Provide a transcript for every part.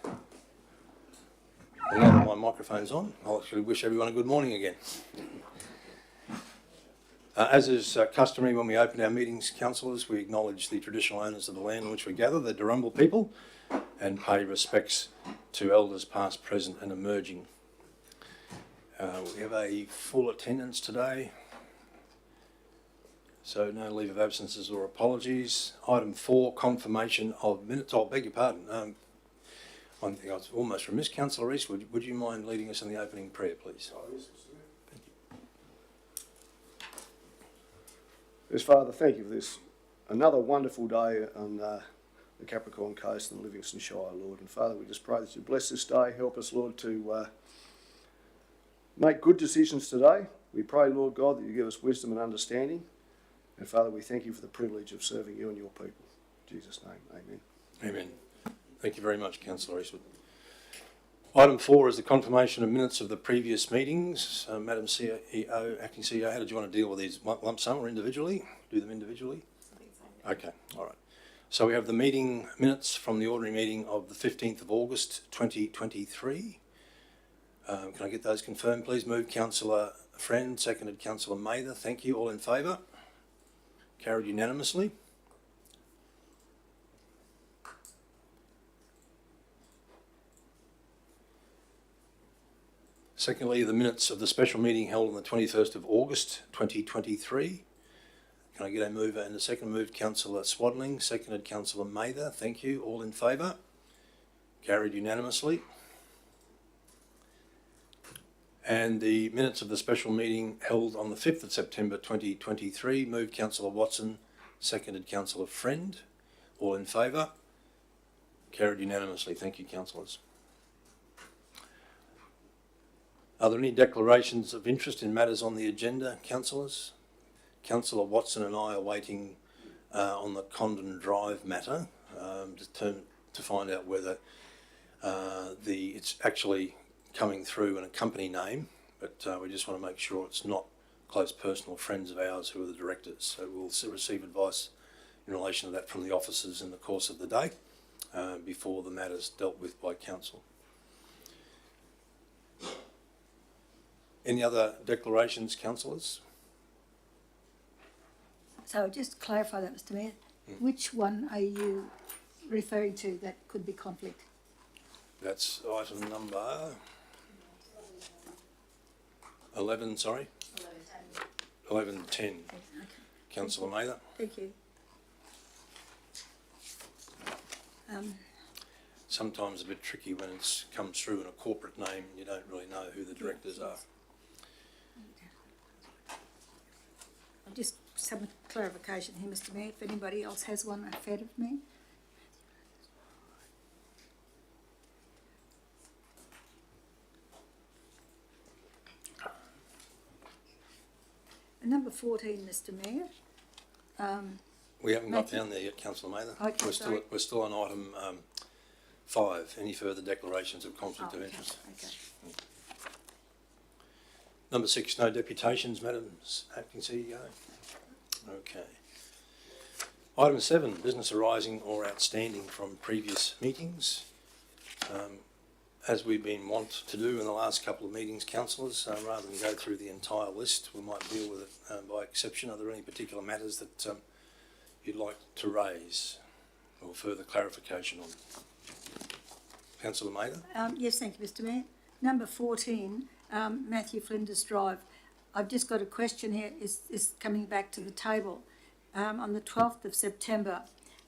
Well, now that my microphone's on, I'll actually wish everyone a good morning again. As is customary when we open our meetings, councillors, we acknowledge the traditional owners of the land on which we gather, the Darumba people, and pay respects to elders past, present and emerging. We have a full attendance today, so no leave of absences or apologies. Item 4, confirmation of minutes. Oh, beg your pardon. One thing I was almost remiss, Councillor Rees, would you mind leading us in the opening prayer, please? Oh, yes, thank you. Yes, Father, thank you for this. Another wonderful day on the Capricorn Coast and Livingstone Shire, Lord. And Father, we just pray that you bless this day. Help us, Lord, to make good decisions today. We pray, Lord God, that you give us wisdom and understanding. And Father, we thank you for the privilege of serving you and your people. In Jesus' name, amen. Amen. Thank you very much, Councillor Eastwood. Item 4 is the confirmation of minutes of the previous meetings. Madam CEO, Acting CEO, how did you want to deal with these? Lump sum or individually? Do them individually? Okay, all right. So we have the meeting minutes from the ordinary meeting of the 15th of August 2023. Can I get those confirmed, please? Moved Councillor Friend, seconded Councillor Mather. Thank you. All in favour? Carried unanimously. Secondly, the minutes of the special meeting held on the 21st of August 2023. Can I get a mover and a second? Moved Councillor Swadling, seconded Councillor Mather. Thank you. All in favour? Carried unanimously. And the minutes of the special meeting held on the 5th of September 2023. Moved Councillor Watson, seconded Councillor Friend. All in favour? Carried unanimously. Thank you, councillors. Are there any declarations of interest in matters on the agenda, councillors? Councillor Watson and I are waiting on the Condon Drive matter to find out whether it's actually coming through in a company name, but we just want to make sure it's not close personal friends of ours who are the directors. So we'll receive advice in relation to that from the officers in the course of the day before the matter's dealt with by council. Any other declarations, councillors? So just to clarify that, Mr Mayor, which one are you referring to that could be conflict? That's item number 11, sorry? 1110. Okay. Councillor Mather. Thank you. Sometimes a bit tricky when it comes through in a corporate name and you don't really know who the directors are. I'll just some clarification here, Mr Mayor, if anybody else has one ahead of me. Number 14, Mr Mayor. We haven't got down there yet, Councillor Mather. Okay, we're still on item 5. Any further declarations of conflict of interest? Okay. Number 6, no deputations, Madam Acting CEO. Okay. Item 7, business arising or outstanding from previous meetings. As we've been wont to do in the last couple of meetings, councillors, rather than go through the entire list, we might deal with it by exception. Are there any particular matters that you'd like to raise or further clarification on? Councillor Mather? Yes, thank you, Mr Mayor. Number 14, Matthew Flinders Drive. I've just got a question here, is coming back to the table. On the 12th of September,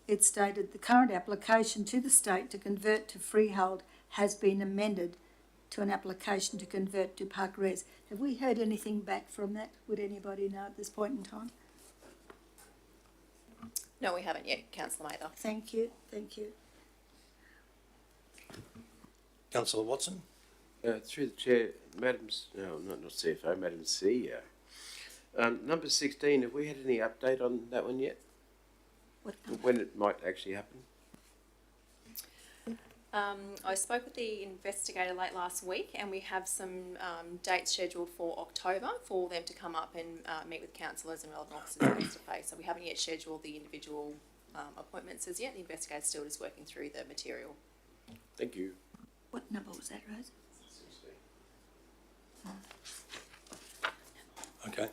it stated the current application to the state to convert to freehold has been amended to an application to convert to park res. Have we heard anything back from that? Would anybody know at this point in time? No, we haven't yet, Councillor Mather. Thank you, thank you. Councillor Watson? Through the chair, not CFO, Madam CEO. Number 16, have we had any update on that one yet? What When it might actually happen? I spoke with the investigator late last week and we have some dates scheduled for October for them to come up and meet with councillors and relevant officers face to face. So we haven't yet scheduled the individual appointments as yet. The investigator is still just working through the material. Thank you. What number was that, Rose? Okay.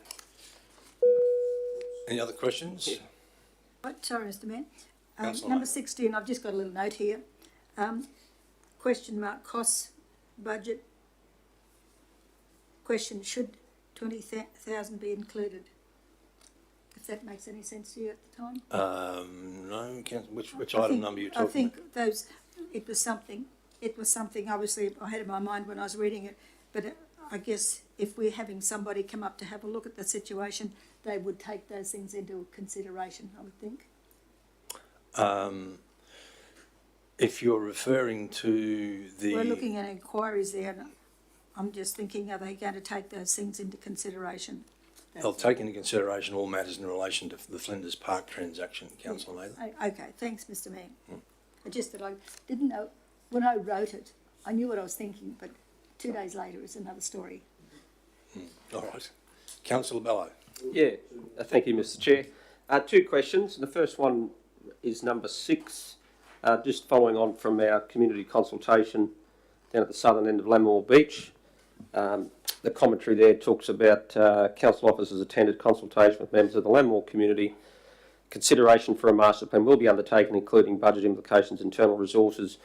Any other questions? What, sorry, Mr Mayor. Councillor Number Knight. 16, I've just got a little note here. Question mark, costs, budget. Question, should 20,000 be included? If that makes any sense to you at the time? No, which I item think- number are you I talking think about? it was something obviously I had in my mind when I was reading it, but I guess if we're having somebody come up to have a look at the situation, they would take those things into consideration, I would think. If you're referring to We're looking at inquiries there, and I'm just thinking, are they going to take those things into consideration? they'll take into consideration all matters in relation to the Flinders Park transaction, Councillor Nathan. Okay, thanks, Mr Mayor. I just that I didn't know, when I wrote it, I knew what I was thinking, but 2 days later is another story. All right. Councillor Bello. Yeah, thank you, Mr Chair. 2 questions. The first one is number 6, just following on from our community consultation down at the southern end of Lammermoor Beach. The commentary there talks about council officers attended consultation with members of the Lammermoor community. Consideration for a master plan will be undertaken, including budget implications, internal resources.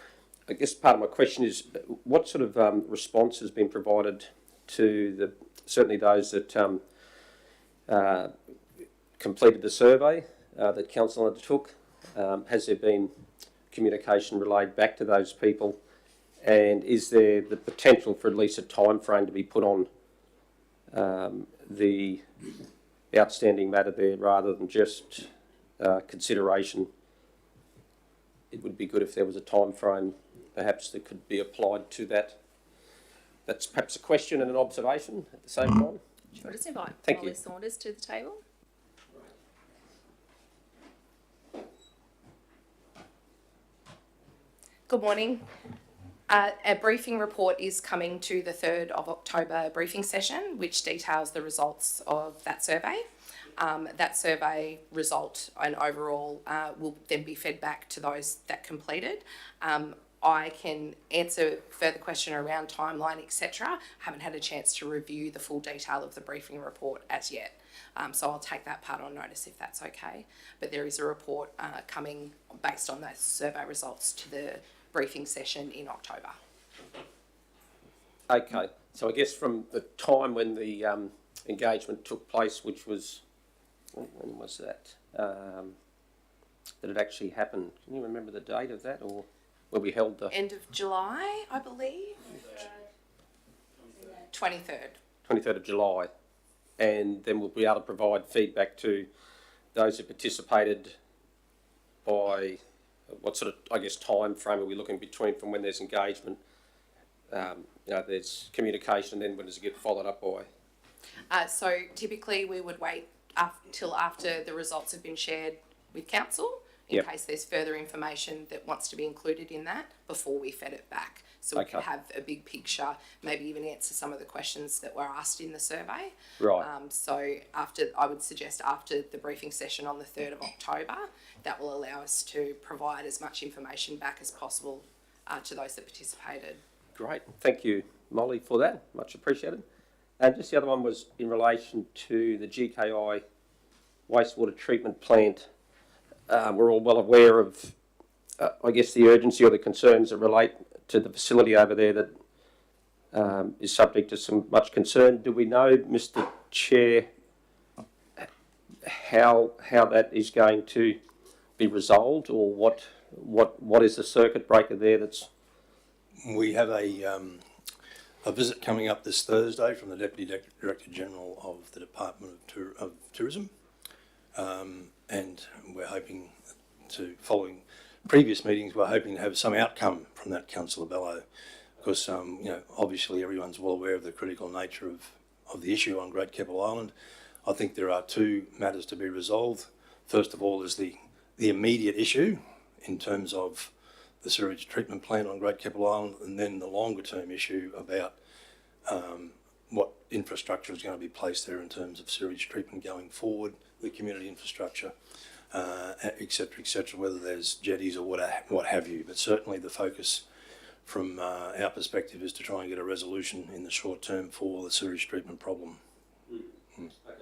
I guess part of my question is, what sort of response has been provided to certainly those that completed the survey that council undertook? Has there been communication relayed back to those people? And is there the potential for at least a time frame to be put on the outstanding matter there, rather than just consideration? It would be good if there was a time frame perhaps that could be applied to that. That's perhaps a question and an observation at the same time. Sure, just invite Thank Molly you. Saunders to the table. Good morning. A briefing report is coming to the 3rd of October briefing session, which details the results of that survey. That survey result and overall will then be fed back to those that completed. I can answer further question around timeline, etc. Haven't had a chance to review the full detail of the briefing report as yet. So I'll take that part on notice if that's okay. But there is a report coming based on those survey results to the briefing session in October. Okay, so I guess from the time when the engagement took place, which was, when was that? That it actually happened. Can you remember the date of that, or where we held the End of July, I believe. 23rd. 23rd of July? And then we'll be able to provide feedback to those who participated by what sort of, I guess, time frame are we looking between from when there's engagement, there's communication, and then when does it get followed up by? So typically we would wait till after the results have been shared with council in Yep. case there's further information that wants to be included in that before we fed it back. So we Okay. can have a big picture, maybe even answer some of the questions that were asked in the survey. Right. So I would suggest after the briefing session on the 3rd of October, that will allow us to provide as much information back as possible to those that participated. Great. Thank you, Molly, for that. Much appreciated. And just the other one was in relation to the GKI wastewater treatment plant. We're all well aware of, I guess, the urgency or the concerns that relate to the facility over there that is subject to some much concern. Do we know, Mr. Chair, how that is going to be resolved, or what is the circuit breaker there that's... We have a visit coming up this Thursday from the Deputy Director General of the Department of Tourism, and we're hoping to, following previous meetings, we're hoping to have some outcome from that, Councillor Bello, because obviously everyone's well aware of the critical nature of the issue on Great Keppel Island. I think there are 2 matters to be resolved. First of all is the immediate issue in terms of the sewage treatment plant on Great Keppel Island, and then the longer term issue about what infrastructure is going to be placed there in terms of sewage treatment going forward, the community infrastructure, etc., whether there's jetties or what have you. But certainly the focus from our perspective is to try and get a resolution in the short term for the sewage treatment problem.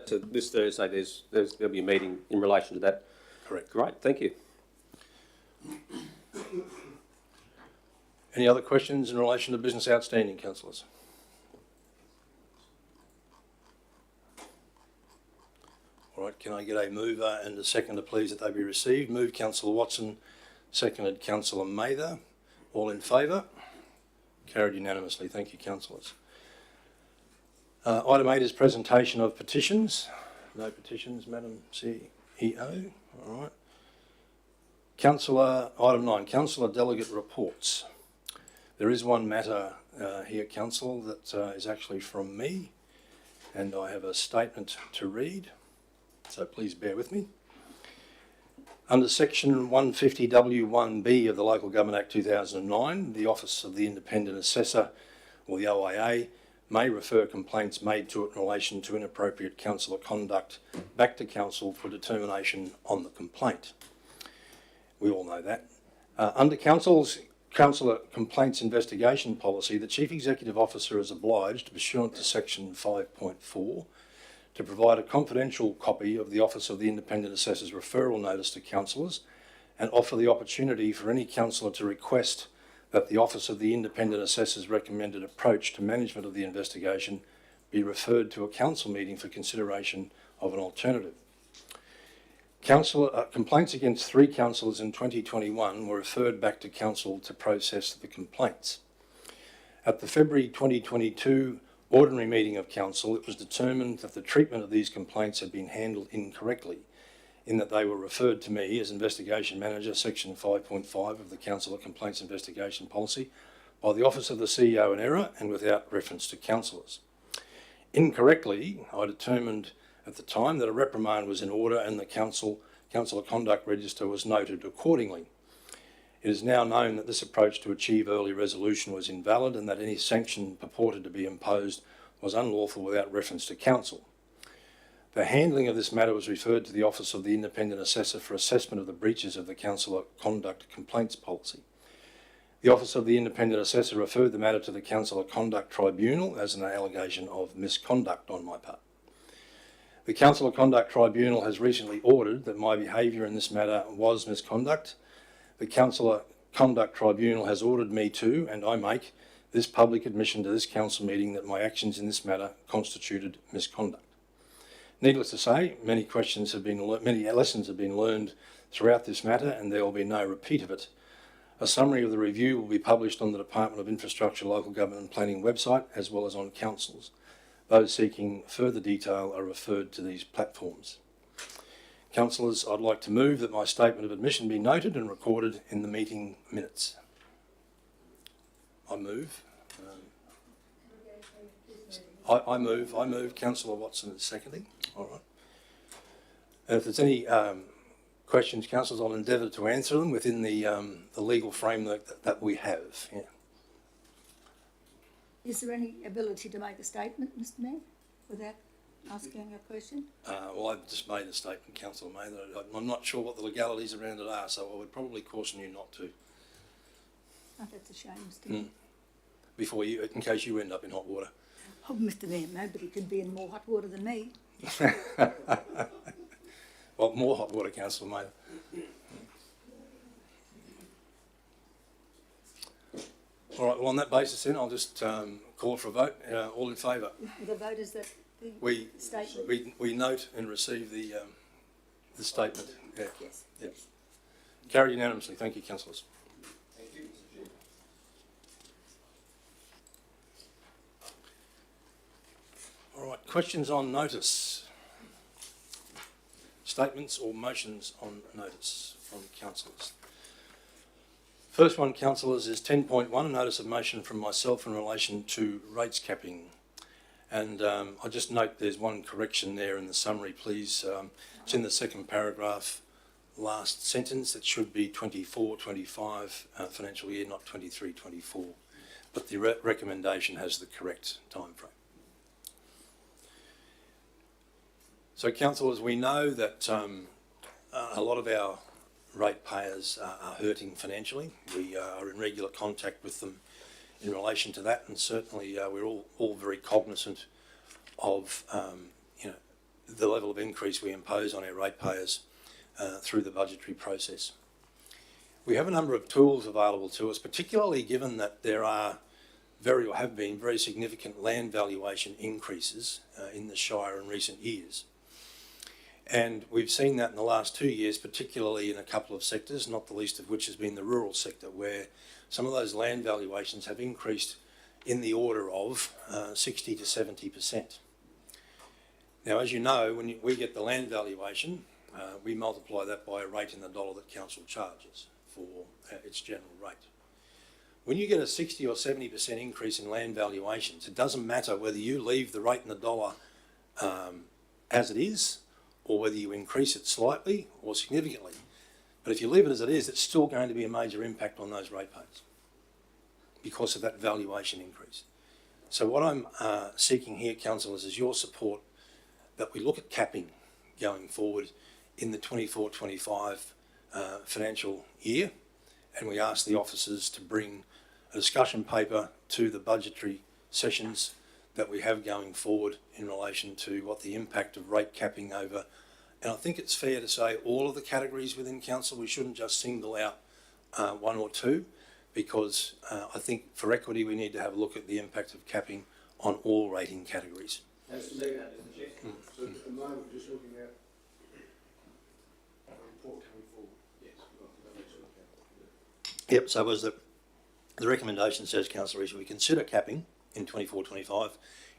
So this Thursday, there'll be a meeting in relation to that. Correct. Great, thank you. Any other questions in relation to business outstanding, councillors? All right, can I get a mover and a seconder, please, that they be received? Moved Councillor Watson, seconded Councillor Mather. All in favour? Carried unanimously. Thank you, councillors. Item 8 is presentation of petitions. No petitions, Madam CEO. All right. Item 9, councillor delegate reports. There is one matter here, council, that is actually from me, and I have a statement to read, so please bear with me. Under section 150W1B of the Local Government Act 2009, the Office of the Independent Assessor, or the OIA, may refer complaints made to it in relation to inappropriate councillor conduct back to council for determination on the complaint. We all know that. Under councillor complaints investigation policy, the Chief Executive Officer is obliged, pursuant to section 5.4, to provide a confidential copy of the Office of the Independent Assessor's referral notice to councillors and offer the opportunity for any councillor to request that the Office of the Independent Assessor's recommended approach to management of the investigation be referred to a council meeting for consideration of an alternative. Complaints against 3 councillors in 2021 were referred back to council to process the complaints. At the February 2022 ordinary meeting of council, it was determined that the treatment of these complaints had been handled incorrectly, in that they were referred to me as Investigation Manager, section 5.5 of the Councillor Complaints Investigation Policy, by the Office of the CEO in error and without reference to councillors. Incorrectly, I determined at the time that a reprimand was in order and the Councillor Conduct Register was noted accordingly. It is now known that this approach to achieve early resolution was invalid and that any sanction purported to be imposed was unlawful without reference to council. The handling of this matter was referred to the Office of the Independent Assessor for assessment of the breaches of the Councillor Conduct Complaints Policy. The Office of the Independent Assessor referred the matter to the Councillor Conduct Tribunal as an allegation of misconduct on my part. The Councillor Conduct Tribunal has recently ordered that my behaviour in this matter was misconduct. The Councillor Conduct Tribunal has ordered me to, and I make, this public admission to this council meeting that my actions in this matter constituted misconduct. Needless to say, many lessons have been learned throughout this matter, and there will be no repeat of it. A summary of the review will be published on the Department of Infrastructure, Local Government and Planning website, as well as on council's. Those seeking further detail are referred to these platforms. Councillors, I'd like to move that my statement of admission be noted and recorded in the meeting minutes. I move. I move. Councillor Watson is seconding. All right. And if there's any questions, councillors, I'll endeavour to answer them within the legal framework that we have. Yeah. Is there any ability to make a statement, Mr Mayor, without asking a question? Well, I've just made a statement, Councillor Mather. I'm not sure what the legalities around it are, so I would probably caution you not to. Oh, that's a shame, Mr Mayor. Before you, in case you end up in hot water. Oh, Mr Mayor, nobody can be in more hot water than me. Well, more hot water, Councillor Mather. All right, well, on that basis then, I'll just call for a vote. All in favour? The vote is that the statement? We note and receive the statement. Yeah. Yes. Yeah. Carried unanimously. Thank you, councillors. Thank you, Mr. Chair. All right, questions on notice? Statements or motions on notice from councillors? First one, councillors, is 10.1, a notice of motion from myself in relation to rates capping. And I just note there's one correction there in the summary, please. It's in the second paragraph, last sentence. It should be 24-25 financial year, not 23-24. But the recommendation has the correct time frame. So, councillors, we know that a lot of our ratepayers are hurting financially. We are in regular contact with them in relation to that, and certainly we're all very cognisant of the level of increase we impose on our ratepayers through the budgetary process. We have a number of tools available to us, particularly given that there are have been very significant land valuation increases in the Shire in recent years. And we've seen that in the last 2 years, particularly in a couple of sectors, not the least of which has been the rural sector, where some of those land valuations have increased in the order of 60 to 70%. Now, as you know, when we get the land valuation, we multiply that by a rate in the dollar that council charges for its general rate. When you get a 60 or 70% increase in land valuations, it doesn't matter whether you leave the rate in the dollar as it is, or whether you increase it slightly or significantly. But if you leave it as it is, it's still going to be a major impact on those ratepayers because of that valuation increase. So what I'm seeking here, councillors, is your support that we look at capping going forward in the 24-25 financial year, and we ask the officers to bring a discussion paper to the budgetary sessions that we have going forward in relation to what the impact of rate capping over, and I think it's fair to say all of the categories within council. We shouldn't just single out one or two, because I think for equity we need to have a look at the impact of capping on all rating categories. So at the moment we're just looking at a report coming forward. Yes. Yep, so as the recommendation says, councillor, is we consider capping in 24-25,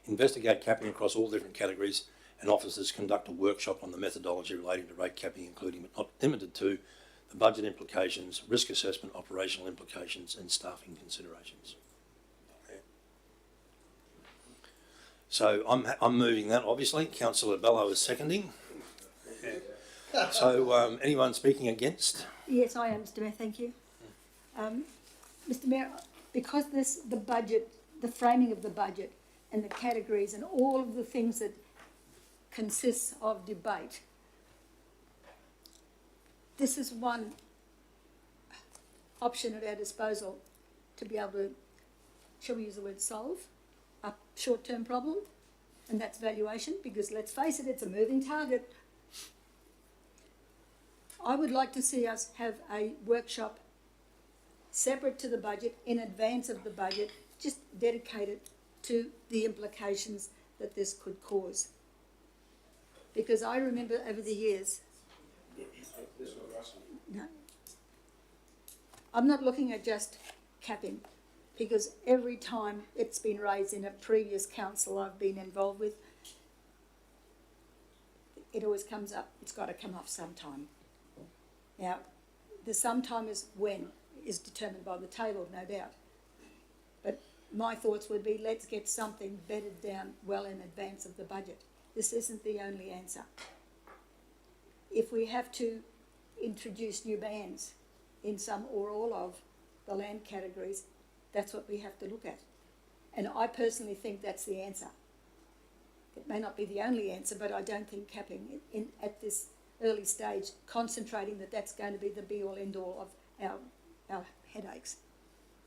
investigate capping across all different categories, and officers conduct a workshop on the methodology relating to rate capping, including but not limited to the budget implications, risk assessment, operational implications, and staffing considerations. Okay. So I'm moving that, obviously. Councillor Bello is seconding. So anyone speaking against? Yes, I am, Mr Mayor, thank you. Mr Mayor, because the budget, the framing of the budget and the categories and all of the things that consists of debate, this is one option at our disposal to be able to, shall we use the word solve, a short-term problem, and that's valuation, because let's face it, it's a moving target. I would like to see us have a workshop separate to the budget, in advance of the budget, just dedicated to the implications that this could cause. Because I remember over the years, no, I'm not looking at just capping, because every time it's been raised in a previous council I've been involved with, it always comes up. It's got to come up sometime. Now, the sometime is when is determined by the table, no doubt. But my thoughts would be, let's get something bedded down well in advance of the budget. This isn't the only answer. If we have to introduce new bans in some or all of the land categories, that's what we have to look at. And I personally think that's the answer. It may not be the only answer, but I don't think capping at this early stage, concentrating that's going to be the be-all, end-all of our headaches,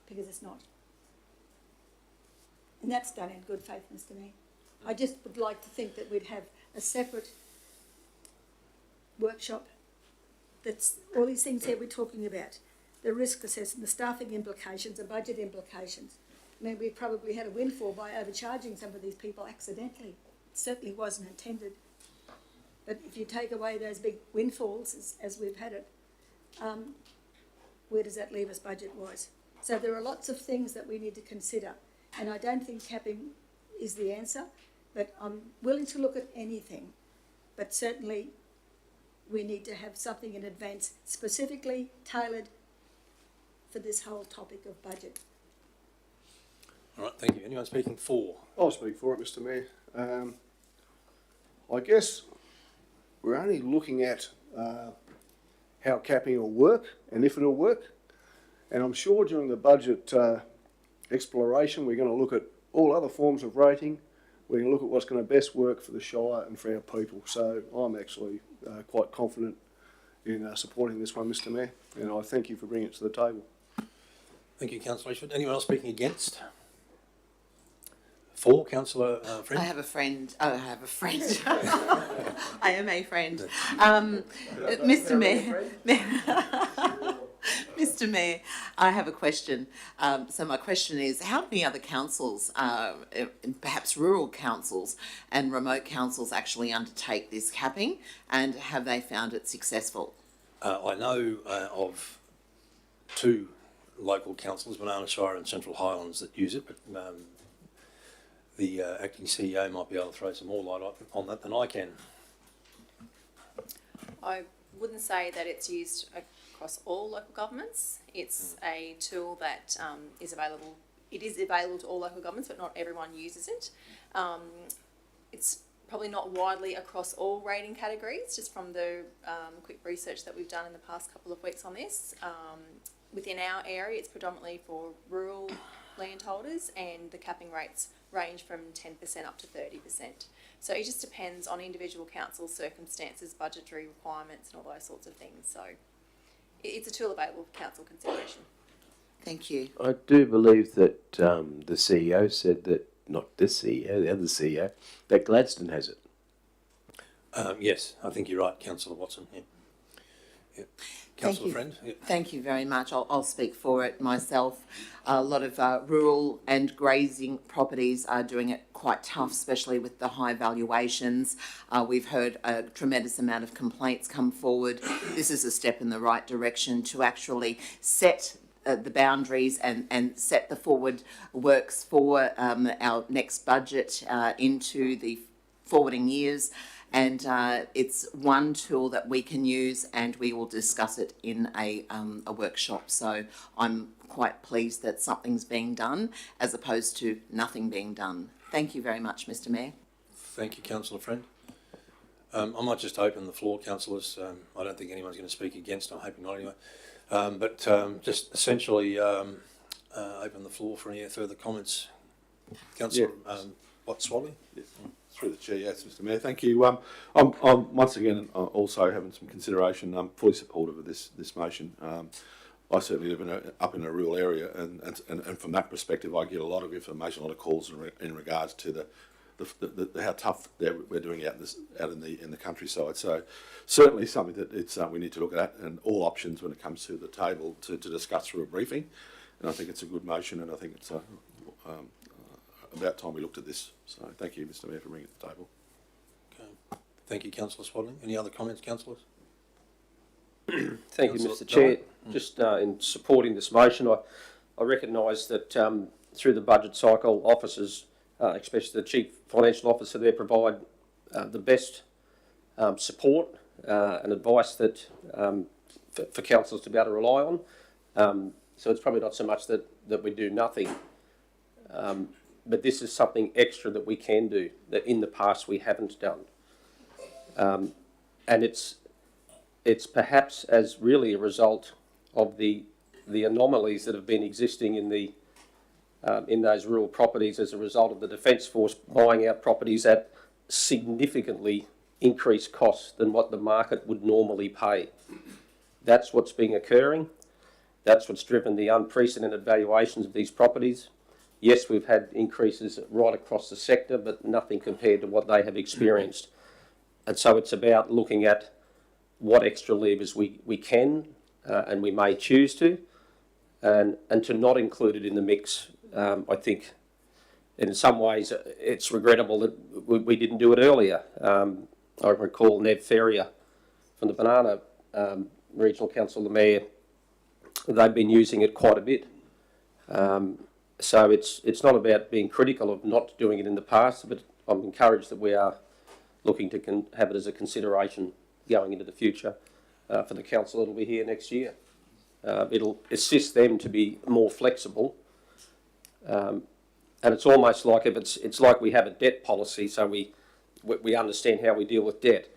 because it's not. And that's done in good faith, Mr Mayor. I just would like to think that we'd have a separate workshop that's all these things here we're talking about, the risk assessment, the staffing implications, the budget implications. I mean, we probably had a windfall by overcharging some of these people accidentally. It certainly wasn't intended. But if you take away those big windfalls, as we've had it, where does that leave us budget-wise? So there are lots of things that we need to consider, and I don't think capping is the answer, but I'm willing to look at anything. But certainly we need to have something in advance specifically tailored for this whole topic of budget. All right, thank you. Anyone speaking for? I'll speak for it, Mr Mayor. I guess we're only looking at how capping will work and if it'll work. And I'm sure during the budget exploration, we're going to look at all other forms of rating. We're going to look at what's going to best work for the Shire and for our people. So I'm actually quite confident in supporting this one, Mr Mayor, and I thank you for bringing it to the table. Thank you, Councillor Ashford. Anyone else speaking against? For, Councillor Friend? I have a friend. Oh, I have a friend. I am a friend. Mr. Mayor, Mr. Mayor, I have a question. So my question is, how many other councils, perhaps rural councils and remote councils, actually undertake this capping, and have they found it successful? I know of two local councils, Banana Shire and Central Highlands, that use it, but the acting CEO might be able to throw some more light on that than I can. I wouldn't say that it's used across all local governments. It's a tool that is available. It is available to all local governments, but not everyone uses it. It's probably not widely across all rating categories, just from the quick research that we've done in the past couple of weeks on this. Within our area, it's predominantly for rural landholders, and the capping rates range from 10% up to 30%. So it just depends on individual council circumstances, budgetary requirements and all those sorts of things. So it's a tool available for council consideration. Thank you. I do believe that the CEO said that, not this CEO, the other CEO, that Gladstone has it. Yes, I think you're right, Councillor Watson. Yeah. Yeah. Councillor Friend? Yeah. Thank you very much. I'll speak for it myself. A lot of rural and grazing properties are doing it quite tough, especially with the high valuations. We've heard a tremendous amount of complaints come forward. This is a step in the right direction to actually set the boundaries and set the forward works for our next budget into the forwarding years. And it's one tool that we can use, and we will discuss it in a workshop. So I'm quite pleased that something's being done as opposed to nothing being done. Thank you very much, Mr. Mayor. Thank you, Councillor Friend. I might just open the floor, councillors. I don't think anyone's going to speak against. I'm hoping not anyway. But just essentially open the floor for any further comments. Councillor Swally? Yeah. Through the chair, yes, Mr. Mayor. Thank you. I'm once again also having some consideration. I'm fully supportive of this motion. I certainly live up in a rural area, and from that perspective, I get a lot of information, a lot of calls in regards to the how tough we're doing out in the countryside. So certainly something that we need to look at, and all options when it comes to the table to discuss through a briefing. And I think it's a good motion, and I think it's about time we looked at this. So thank you, Mr. Mayor, for bringing it to the table. Okay. Thank you, Councillor Swadling. Any other comments, councillors? Thank you, Mr. Chair. Just in supporting this motion, I recognise that through the budget cycle, officers, especially the Chief Financial Officer there, provide the best support and advice that for councillors to be able to rely on. So it's probably not so much that we do nothing, but this is something extra that we can do that in the past we haven't done. And it's perhaps as really a result of the anomalies that have been existing in those rural properties as a result of the Defence Force buying out properties at significantly increased costs than what the market would normally pay. That's what's been occurring. That's what's driven the unprecedented valuations of these properties. Yes, we've had increases right across the sector, but nothing compared to what they have experienced. And so it's about looking at what extra levers we can and we may choose to, and to not include it in the mix. I think in some ways it's regrettable that we didn't do it earlier. I recall Nev Ferrier from the Banana Regional Council, the Mayor, they've been using it quite a bit. So it's not about being critical of not doing it in the past, but I'm encouraged that we are looking to have it as a consideration going into the future for the council that'll be here next year. It'll assist them to be more flexible, and it's almost like it's like we have a debt policy, so we understand how we deal with debt.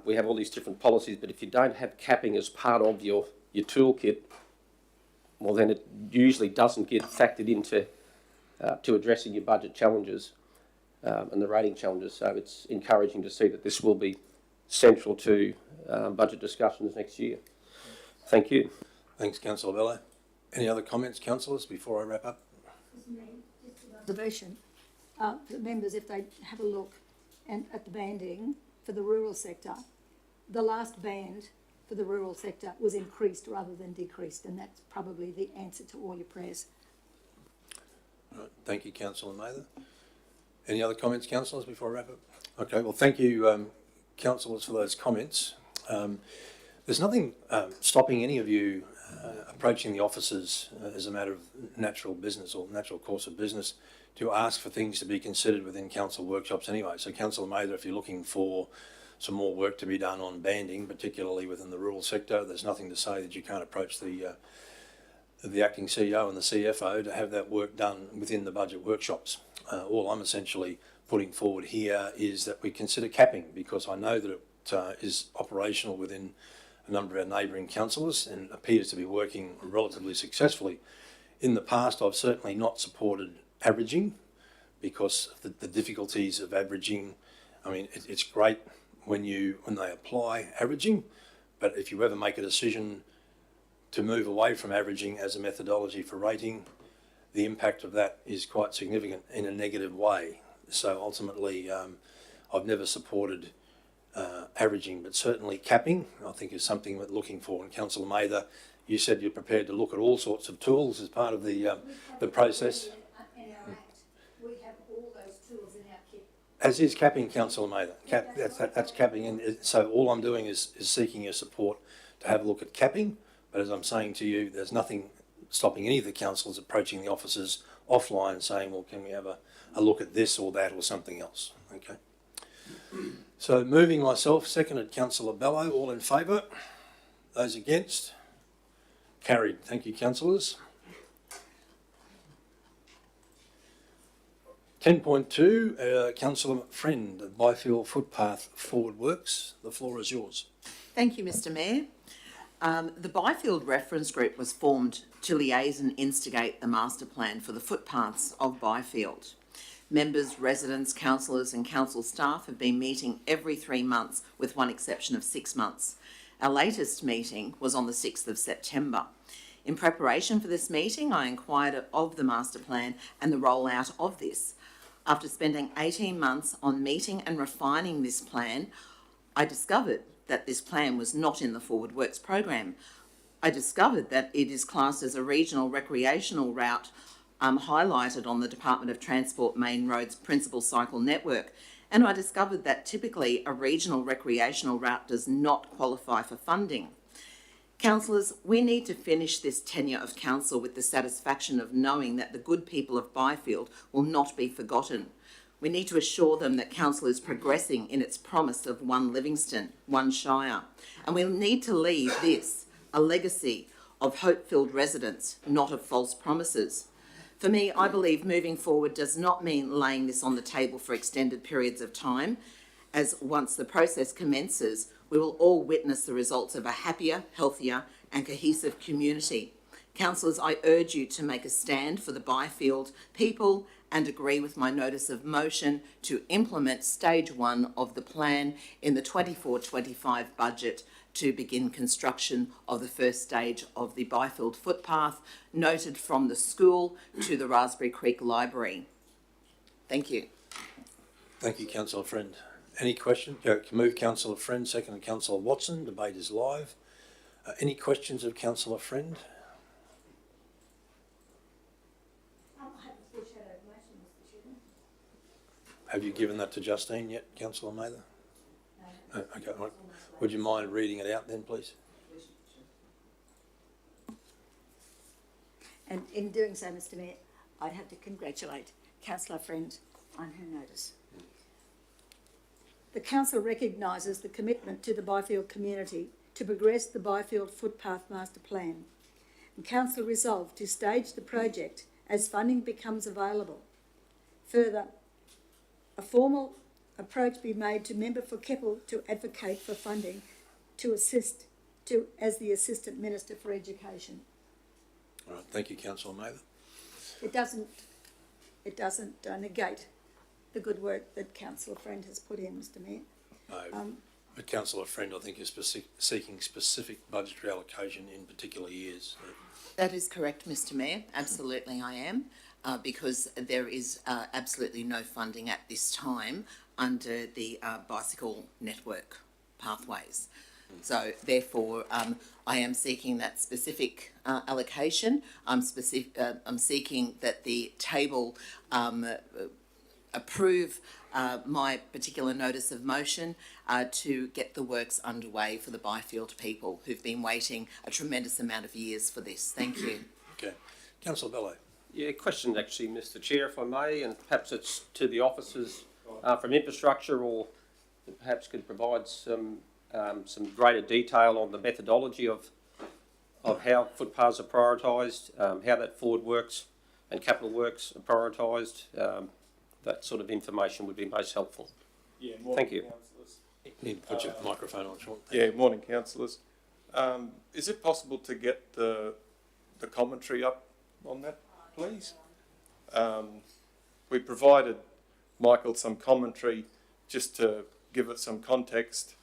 We have all these different policies, but if you don't have capping as part of your toolkit, well, then it usually doesn't get factored into to addressing your budget challenges and the rating challenges. So it's encouraging to see that this will be central to budget discussions next year. Thank you. Thanks, Councillor Bello. Any other comments, councillors, before I wrap up? Observation, the members, if they have a look and at the banding for the rural sector, the last band for the rural sector was increased rather than decreased, and that's probably the answer to all your prayers. Right, thank you, Councillor Mather. Any other comments, councillors, before I wrap up? Okay, well, thank you, councillors, for those comments. There's nothing stopping any of you approaching the officers as a matter of natural business or natural course of business to ask for things to be considered within council workshops anyway. So, Councillor Mather, if you're looking for some more work to be done on banding, particularly within the rural sector, there's nothing to say that you can't approach the acting CEO and the CFO to have that work done within the budget workshops. All I'm essentially putting forward here is that we consider capping, because I know that it is operational within a number of our neighbouring councillors and appears to be working relatively successfully. In the past, I've certainly not supported averaging because of the difficulties of averaging. I mean, it's great when they apply averaging, but if you ever make a decision to move away from averaging as a methodology for rating, the impact of that is quite significant in a negative way. So ultimately, I've never supported averaging, but certainly capping, I think, is something we're looking for. And Councillor Mather, you said you're prepared to look at all sorts of tools as part of the process. In our Act, we have all those tools in our kit. As is capping, Councillor Mather. That's capping. And so all I'm doing is seeking your support to have a look at capping. But as I'm saying to you, there's nothing stopping any of the councillors approaching the officers offline and saying, well, can we have a look at this or that or something else? Okay. So moving myself, seconded Councillor Bello. All in favour? Those against? Carried. Thank you, councillors. 10.2, Councillor Friend, Byfield Footpath Forward Works. The floor is yours. Thank you, Mr Mayor. The Byfield Reference Group was formed to liaise and instigate the master plan for the footpaths of Byfield. Members, residents, councillors and council staff have been meeting every 3 months, with one exception of 6 months. Our latest meeting was on the 6th of September. In preparation for this meeting, I inquired of the master plan and the rollout of this. After spending 18 months on meeting and refining this plan, I discovered that this plan was not in the Forward Works program. I discovered that it is classed as a regional recreational route highlighted on the Department of Transport Main Roads Principal Cycle Network. And I discovered that typically a regional recreational route does not qualify for funding. Councillors, we need to finish this tenure of council with the satisfaction of knowing that the good people of Byfield will not be forgotten. We need to assure them that council is progressing in its promise of one Livingstone, one Shire. And we need to leave this a legacy of hope-filled residents, not of false promises. For me, I believe moving forward does not mean laying this on the table for extended periods of time, as once the process commences, we will all witness the results of a happier, healthier and cohesive community. Councillors, I urge you to make a stand for the Byfield people and agree with my notice of motion to implement stage 1 of the plan in the 24-25 budget to begin construction of the first stage of the Byfield footpath, noted from the school to the Raspberry Creek Library. Thank you. Thank you, Councillor Friend. Any questions? Move Councillor Friend, seconded Councillor Watson. Debate is live. Any questions of Councillor Friend? Have you given that to Justine yet, Councillor Mather? No. Okay. Right. Would you mind reading it out then, please? And in doing so, Mr Mayor, I'd have to congratulate Councillor Friend on her notice. The council recognises the commitment to the Byfield community to progress the Byfield Footpath Master Plan, and council resolved to stage the project as funding becomes available. Further, a formal approach be made to member for Keppel to advocate for funding to assist as the Assistant Minister for Education. All right. Thank you, Councillor Mather. It doesn't negate the good work that Councillor Friend has put in, Mr Mayor. No. But councillor Friend, I think, is seeking specific budgetary allocation in particular years. That is correct, Mr Mayor. Absolutely I am, because there is absolutely no funding at this time under the bicycle network pathways. So therefore, I am seeking that specific allocation. I'm seeking that the table approve my particular notice of motion to get the works underway for the Byfield people who've been waiting a tremendous amount of years for this. Thank you. Okay. Councillor Bello. Yeah, question actually, Mr Chair, if I may, and perhaps it's to the officers from infrastructure, or perhaps could provide some greater detail on the methodology of how footpaths are prioritised, how that forward works and capital works are prioritised. That sort of information would be most helpful. Yeah, morning, Thank you. councillors. You need to put your microphone on, Sean. Yeah, morning, councillors. Is it possible to get the commentary up on that, please? We provided Michael some commentary just to give it some context.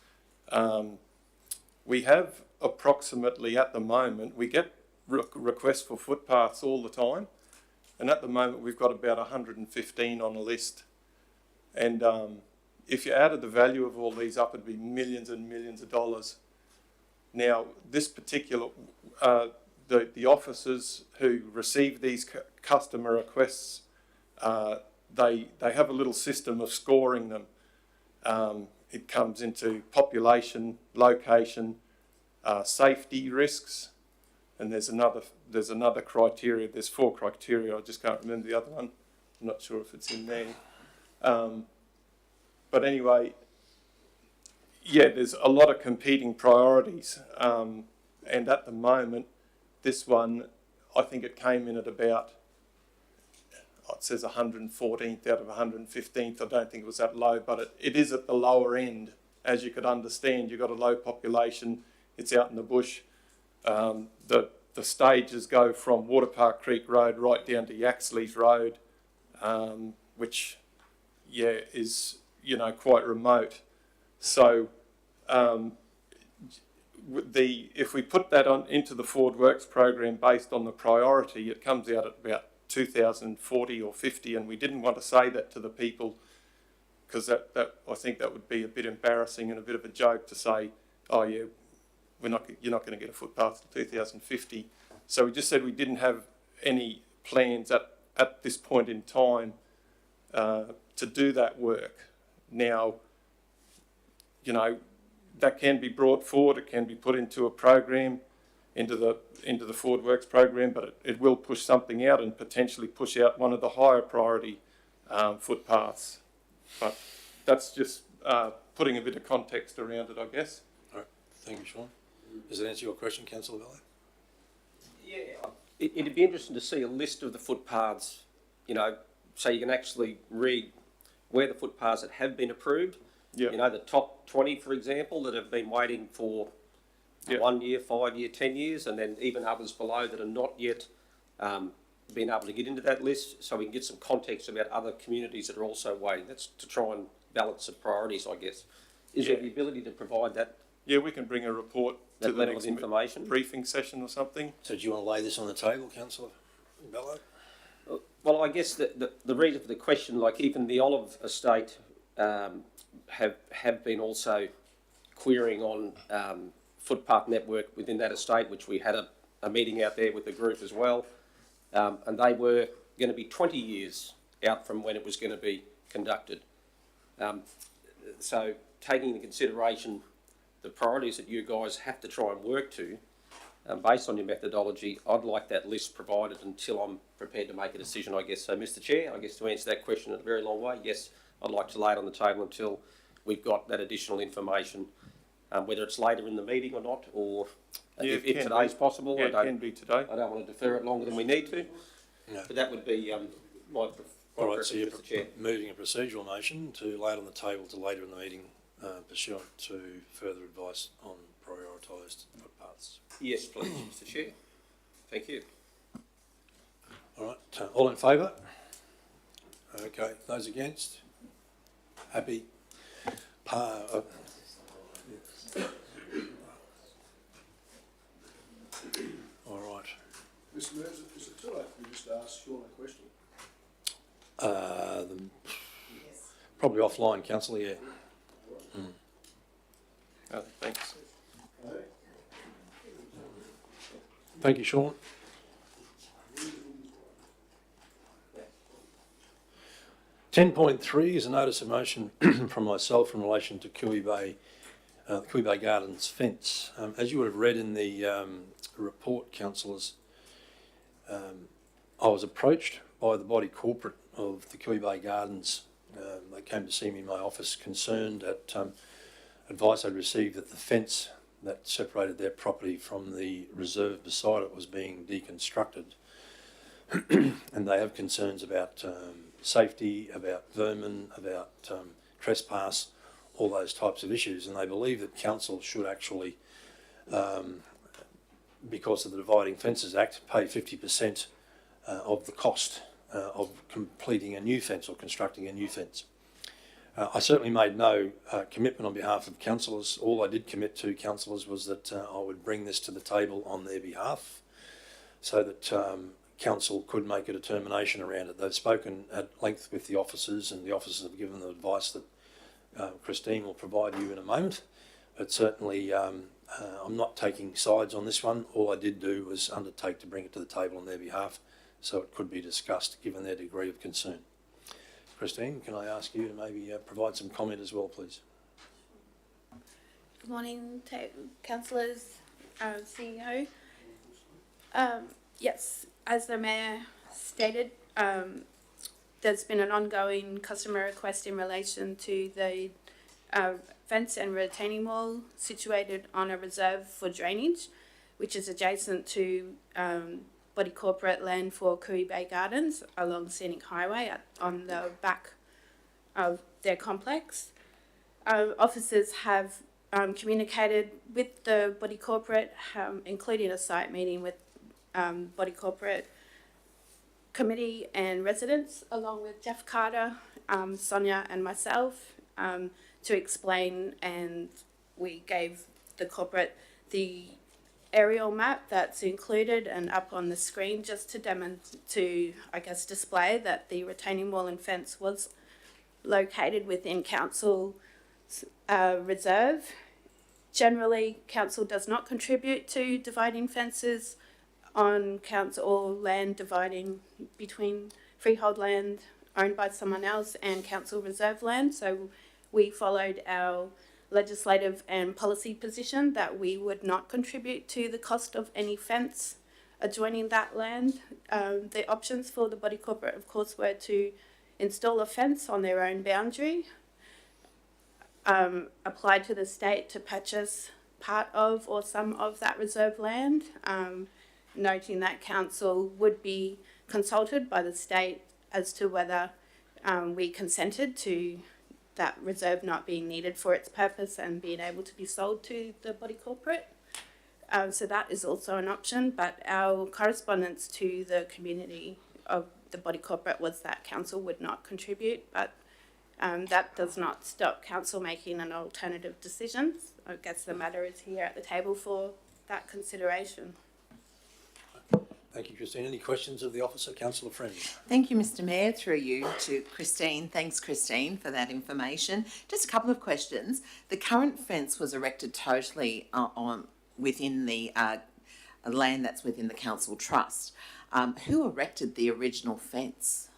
We have approximately, at the moment, we get requests for footpaths all the time, and at the moment we've got about 115 on a list. And if you added the value of all these up, it'd be millions and millions of dollars. Now, this particular, the officers who receive these customer requests, they have a little system of scoring them. It comes into population, location, safety risks, and there's another criteria. There's 4 criteria. I just can't remember the other one. I'm not sure if it's in there. But anyway, yeah, there's a lot of competing priorities, and at the moment, this one, I think it came in at about, it says 114th out of 115th. I don't think it was that low, but it is at the lower end. As you could understand, you've got a low population, it's out in the bush. The stages go from Waterpark Creek Road right down to Yaxley's Road, which, yeah, is, you know, quite remote. So if we put that on into the Forward Works program based on the priority, it comes out at about 2040 or 50, and we didn't want to say that to the people because that I think that would be a bit embarrassing and a bit of a joke to say, oh yeah, you're not going to get a footpath till 2050. So we just said we didn't have any plans at this point in time to do that work. Now, you know, that can be brought forward, it can be put into a program, into the Forward Works program, but it will push something out and potentially push out one of the higher priority footpaths. But that's just putting a bit of context around it, I guess. All right, thank you, Sean. Does that answer your question, Councillor Bello? Yeah, it'd be interesting to see a list of the footpaths, you know, so you can actually read where the footpaths that have been approved. Yep. You know, the top 20, for example, that have been waiting for 1 year, 5 year, 10 years, and then even others below that are not yet been able to get into that list, so we can get some context about other communities that are also waiting. That's to try and balance the priorities, I guess. Is there the ability to provide that? Yeah, we can bring a report to the next information briefing session or something. So do you want to lay this on the table, Councillor Bello? Well, I guess the reason for the question, like even the Olive Estate have been also querying on footpath network within that estate, which we had a meeting out there with the group as well, and they were going to be 20 years out from when it was going to be conducted. So taking into consideration the priorities that you guys have to try and work to, based on your methodology, I'd like that list provided until I'm prepared to make a decision, I guess. So, Mr Chair, I guess to answer that question in a very long way, yes, I'd like to lay it on the table until we've got that additional information, whether it's later in the meeting or not, or if today's possible. Yeah, it can be today. I don't want to defer it longer than we need to, but that would be my preference, Mr Chair. Moving a procedural motion to lay it on the table to later in the meeting, pursuant to further advice on prioritised footpaths. Yes, please, Mr Chair. Thank you. All right, all in favour? Okay, those against? Happy? Probably offline, councillor, yeah. Thanks. Thank you, Sean. Ten point three is a notice of motion from myself in relation to Cooey Bay Gardens fence. As you would have read in the report, councillors, I was approached by the body corporate of the Cooey Bay Gardens. They came to see me in my office concerned at advice I'd received that the fence that separated their property from the reserve beside it was being deconstructed. And they have concerns about safety, about vermin, about trespass, all those types of issues. And they believe that council should actually, because of the Dividing Fences Act, pay 50% of the cost of completing a new fence or constructing a new fence. I certainly made no commitment on behalf of councillors. All I did commit to councillors was that I would bring this to the table on their behalf so that council could make a determination around it. They've spoken at length with the officers, and the officers have given the advice that Christine will provide you in a moment. But certainly I'm not taking sides on this one. All I did do was undertake to bring it to the table on their behalf so it could be discussed given their degree of concern. Christine, can I ask you to maybe provide some comment as well, please? Good morning, councillors, CEO. Yes, as the Mayor stated, there's been an ongoing customer request in relation to the fence and retaining wall situated on a reserve for drainage, which is adjacent to body corporate land for Cooey Bay Gardens along Scenic Highway on the back of their complex. Officers have communicated with the body corporate, including a site meeting with body corporate committee and residents, along with Jeff Carter, Sonia and myself, to explain, and we gave the corporate the aerial map that's included and up on the screen just to display that the retaining wall and fence was located within council reserve. Generally, council does not contribute to dividing fences on council or land dividing between freehold land owned by someone else and council reserve land. So we followed our legislative and policy position that we would not contribute to the cost of any fence adjoining that land. The options for the body corporate, of course, were to install a fence on their own boundary, apply to the state to purchase part of or some of that reserve land, noting that council would be consulted by the state as to whether we consented to that reserve not being needed for its purpose and being able to be sold to the body corporate. So that is also an option, but our correspondence to the community of the body corporate was that council would not contribute, but that does not stop council making an alternative decision. I guess the matter is here at the table for that consideration. Thank you, Christine. Any questions of the officer? Councillor Friend. Thank you, Mr. Mayor, through you to Christine. Thanks, Christine, for that information. Just a couple of questions. The current fence was erected totally within the land that's within the council trust. Who erected the original fence?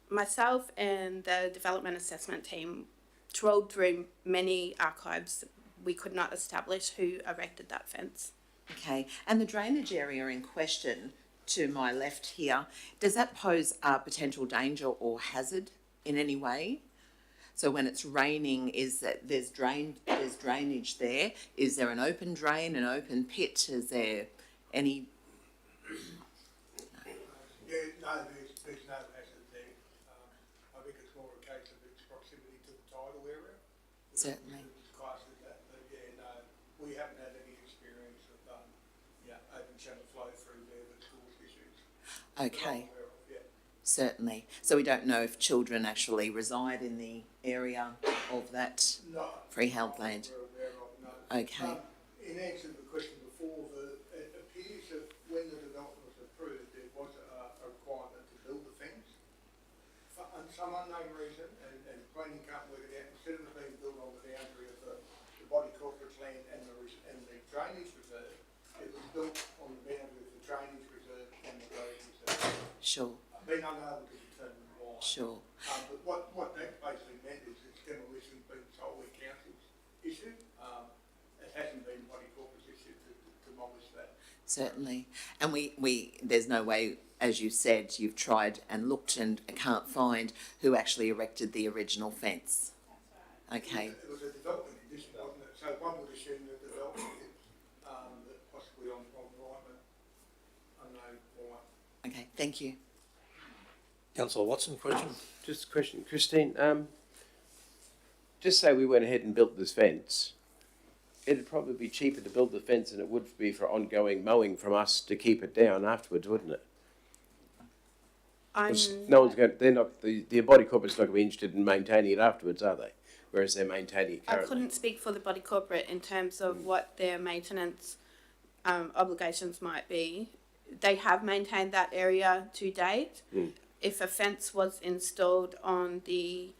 Myself and the development assessment team trawled through many archives. We could not establish who erected that fence. Okay, and the drainage area in question to my left here, does that pose a potential danger or hazard in any way? So when it's raining, is that there's drainage there? Is there an open drain, an open pit? Is there any? There's no hazard there. I think it's more a case of its proximity to the tidal area. Certainly. We haven't had any experience of open channel flow through there that's caused issues. Okay. Certainly. So we don't know if children actually reside in the area of that freehold land. No. Okay. In answer to the question before, it appears that when the development was approved, there was a requirement to build the fence. same reason, and planning can't work it out, instead of it being built on the boundary of the body corporate's land and the drainage reserve, it was built on the boundary of the drainage reserve and the road reserve. Sure, I've been unable to determine why. sure. But what that basically meant is it's demolition being solely council's issue. It hasn't been body corporate's issue to demolish that. Certainly. And there's no way, as you said, you've tried and looked and can't find who actually erected the original fence. Okay, It was a development condition, wasn't it? So one would assume that the development is, that possibly on right, but I know why. okay, thank you. Councillor Watson, question? Just a question, Christine. Just say we went ahead and built this fence. It'd probably be cheaper to build the fence than it would be for ongoing mowing from us to keep it down afterwards, wouldn't it? 'Cause no one's going. They're not. The body corporate's not going to be interested in maintaining it afterwards, are they? Whereas they're maintaining it I currently. couldn't speak for the body corporate in terms of what their maintenance obligations might be. They have maintained that area to date. If a fence was installed on the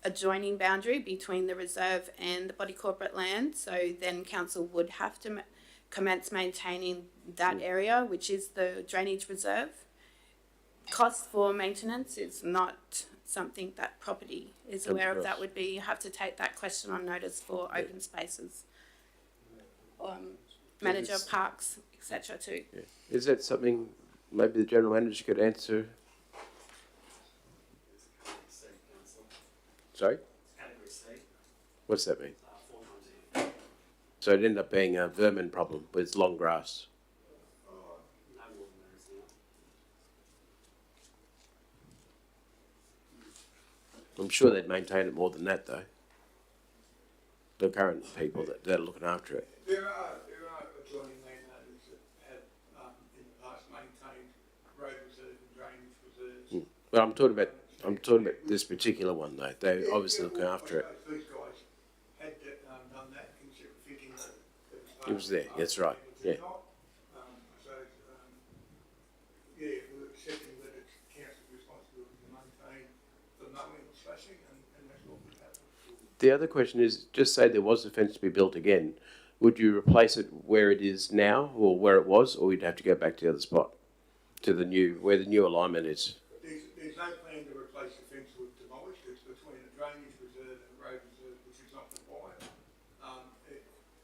adjoining boundary between the reserve and the body corporate land, so then council would have to commence maintaining that area, which is the drainage reserve. Cost for maintenance is not something that property is aware of. That would be, you have to take that question on notice for open spaces. Manager of parks, etc. too. Yeah. Is that something maybe the general manager could answer? Sorry? Category C. What's that mean? 4 times So it ended up being a vermin problem with long grass. no more than there is now. I'm sure they'd maintain it more than that, though. The current people that are looking after it. There are adjoining landowners that have, in the past, maintained road reserve and drainage reserves. But I'm talking about this particular one, though. They're obviously looking after it. These guys had done that, thinking that It was there, that's right, yeah. Yeah, we're accepting that it's council's responsibility to maintain the mowing and slashing, and that's what would happen. The other question is, just say there was a fence to be built again, would you replace it where it is now, or where it was, or you'd have to go back to the other spot, to the new, where the new alignment is? There's no plan to replace the fence with demolished. It's between a drainage reserve and a road reserve, which is not required.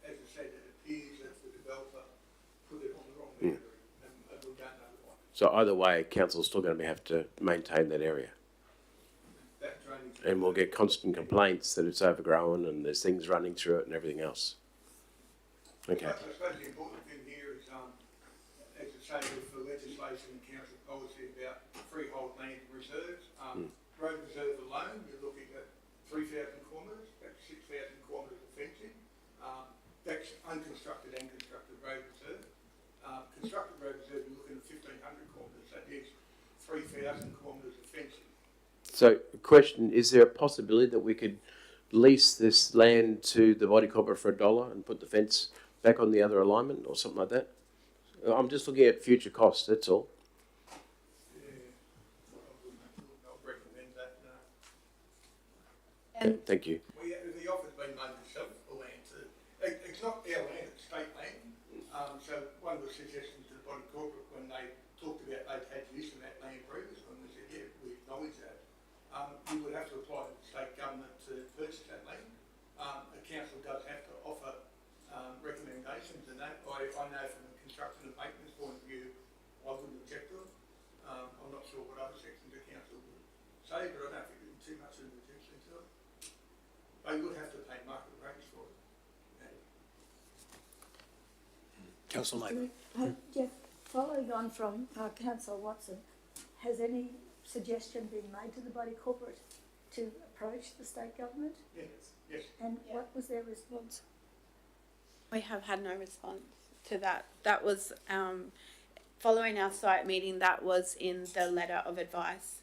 As I said, it appears that the developer put it on the wrong boundary, and we don't know why. So either way, council's still going to have to maintain that area. That drainage. And we'll get constant complaints that it's overgrown and there's things running through it and everything else. Okay. I suppose the important thing here is, as I say, with the legislation and council policy about freehold land reserves, road reserve alone, you're looking at 3,000 kilometres, that's 6,000 kilometres of fencing. That's unconstructed and constructed road reserve. Constructed road reserve, you're looking at 1,500 kilometres, that is 3,000 kilometres of fencing. So, question, is there a possibility that we could lease this land to the body corporate for $1 and put the fence back on the other alignment or something like that? I'm just looking at future costs, that's all. Yeah, I would not recommend that, no. And Thank you. The offer's been made to sell the land too. It's not our land, it's state land. So one of the suggestions to the body corporate when they talked about they'd had use of that land previously, and they said, yeah, we acknowledge that. You would have to apply to the state government to purchase that land. The council does have to offer recommendations, and that I know from a construction and maintenance point of view, I wouldn't object to it. I'm not sure what other sections of council would say, but I don't think there's too much of an objection to it. They would have to pay market rates for it. Councillor Maker. Jeff, following on from Councillor Watson, has any suggestion been made to the body corporate to approach the state government? Yes. And what was their response? we have had no response to that. That was following our site meeting. That was in the letter of advice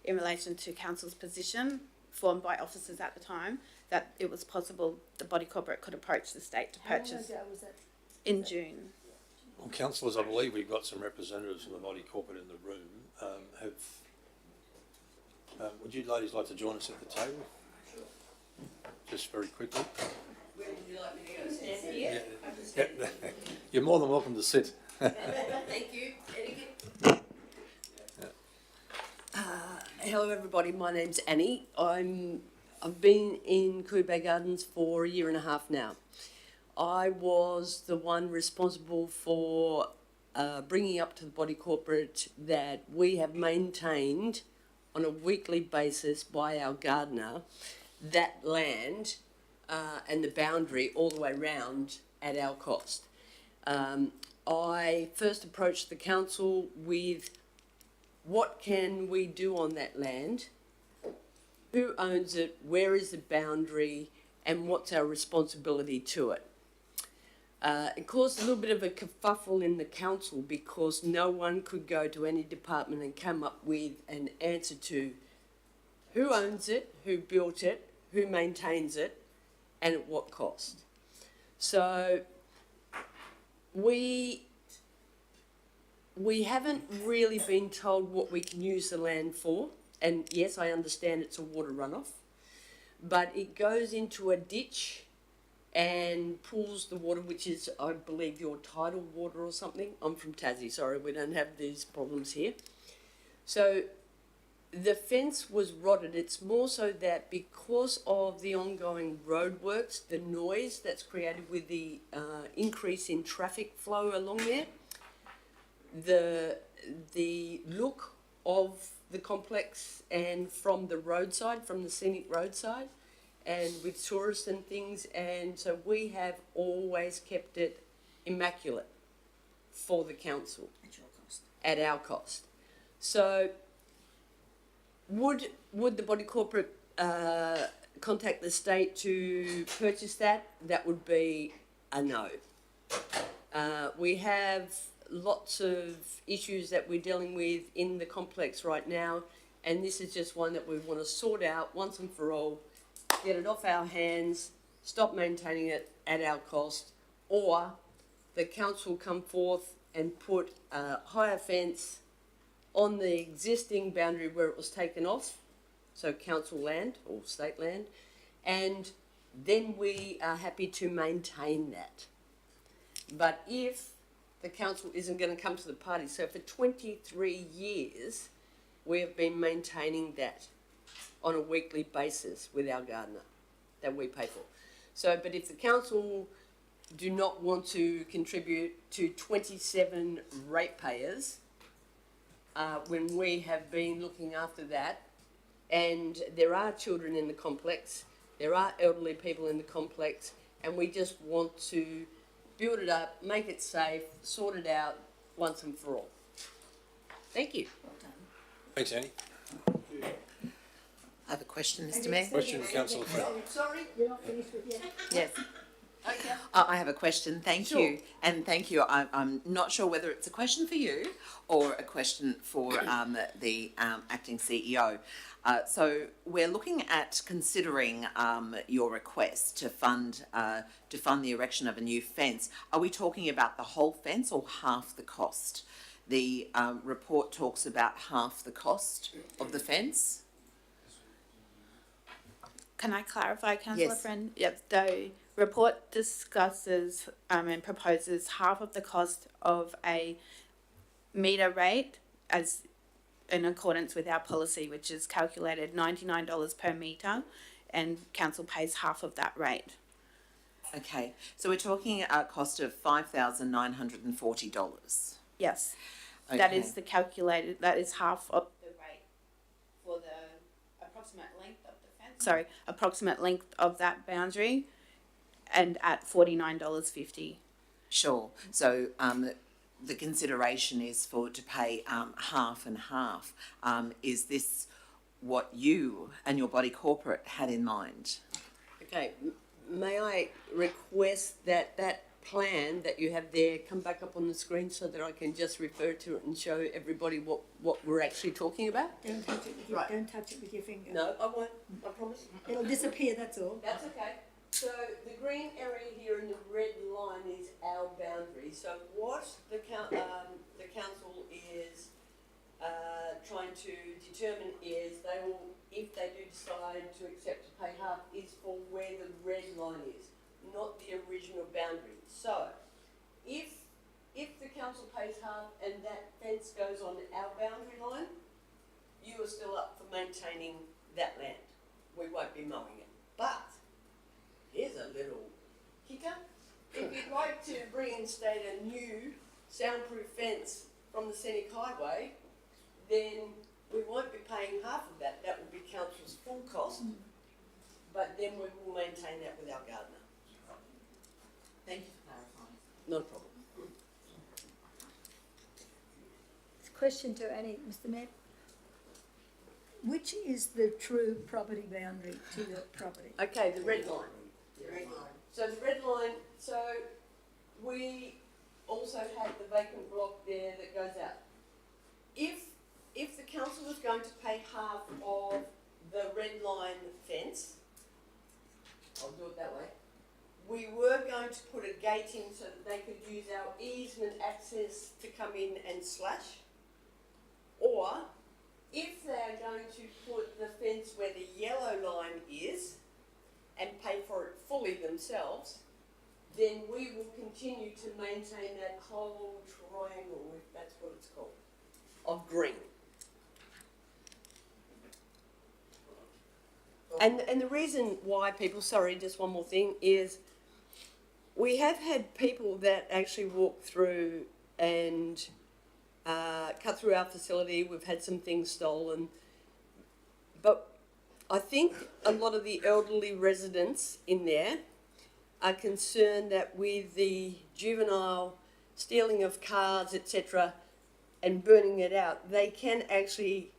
in relation to council's position formed by officers at the time, that it was possible the body corporate could approach the state to purchase. How long ago was that? In June. Well, councillors, I believe we've got some representatives from the body corporate in the room. Would you ladies like to join us at the table? Sure. Just very quickly. Where would you like me to go? Stand here? Yeah. You're more than welcome to sit. Thank you. Hello everybody, my name's Annie. I've been in Coote Bay Gardens for 1.5 years now. I was the one responsible for bringing up to the body corporate that we have maintained on a weekly basis by our gardener that land and the boundary all the way round at our cost. I first approached the council with what can we do on that land, who owns it, where is the boundary, and what's our responsibility to it. It caused a little bit of a kerfuffle in the council because no one could go to any department and come up with an answer to who owns it, who built it, who maintains it, and at what cost. So we haven't really been told what we can use the land for. And yes, I understand it's a water runoff, but it goes into a ditch and pools the water, which is, I believe, your tidal water or something. I'm from Tassie, sorry, we don't have these problems here. So the fence was rotted. It's more so that because of the ongoing roadworks, the noise that's created with the increase in traffic flow along there, the look of the complex and from the roadside, from the scenic roadside, and with tourists and things, and so we have always kept it immaculate for the council. At your cost. At our cost. So would the body corporate contact the state to purchase that? That would be a no. We have lots of issues that we're dealing with in the complex right now, and this is just one that we want to sort out once and for all, get it off our hands, stop maintaining it at our cost, or the council come forth and put a higher fence on the existing boundary where it was taken off, so council land or state land, and then we are happy to maintain that. But if the council isn't going to come to the party, so for 23 years we have been maintaining that on a weekly basis with our gardener that we pay for. So, but if the council do not want to contribute to 27 ratepayers, when we have been looking after that, and there are children in the complex, there are elderly people in the complex, and we just want to build it up, make it safe, sort it out once and for all. Thank you. Well done. Thanks, Annie. I have a question, Mr. Mayor. Question, Councillor Friend. Sorry, you're not finished with yet. Yes. Okay. I have a question, thank you. And thank you, I'm not sure whether it's a question for you or a question for the acting CEO. So we're looking at considering your request to fund the erection of a new fence. Are we talking about the whole fence or half the cost? The report talks about half the cost of the fence. Can I clarify, Councillor Yes. Friend? Yep, the report discusses and proposes half of the cost of a metre rate as in accordance with our policy, which is calculated $99 per metre, and council pays half of that rate. Okay, so we're talking a cost of $5,940. Yes, Okay. that is the calculated, that is half of the rate for the approximate length of the fence. Sorry, approximate length of that boundary, and at $49.50. Sure. So the consideration is to pay half and half. Is this what you and your body corporate had in mind? Okay, may I request that that plan that you have there come back up on the screen so that I can just refer to it and show everybody what we're actually talking about? Don't touch it with your, don't touch it with your finger. No, I won't, I promise. It'll disappear, that's all. That's okay. So the green area here and the red line is our boundary. So what the council is trying to determine is they will, if they do decide to accept to pay half, is for where the red line is, not the original boundary. So, if the council pays half and that fence goes on our boundary line, you are still up for maintaining that land. We won't be mowing it. But, here's a little kicker. If you'd like to reinstate a new soundproof fence from the scenic highway, then we won't be paying half of that. That will be council's full cost, but then we will maintain that with our gardener. Thank you for clarifying. Not a problem. Question to Annie, Mr Mayor. Which is the true property boundary to the property? Okay, the red line. So the red line, so we also have the vacant block there that goes out. If the council was going to pay half of the red line fence, I'll do it that way, we were going to put a gate in so that they could use our easement access to come in and slash. Or, if they are going to put the fence where the yellow line is and pay for it fully themselves, then we will continue to maintain that whole triangle, if that's what it's called, of green. And the reason why people, sorry, just one more thing, is we have had people that actually walk through and cut through our facility. We've had some things stolen. But I think a lot of the elderly residents in there are concerned that with the juvenile stealing of cars, etc., and burning it out, they can actually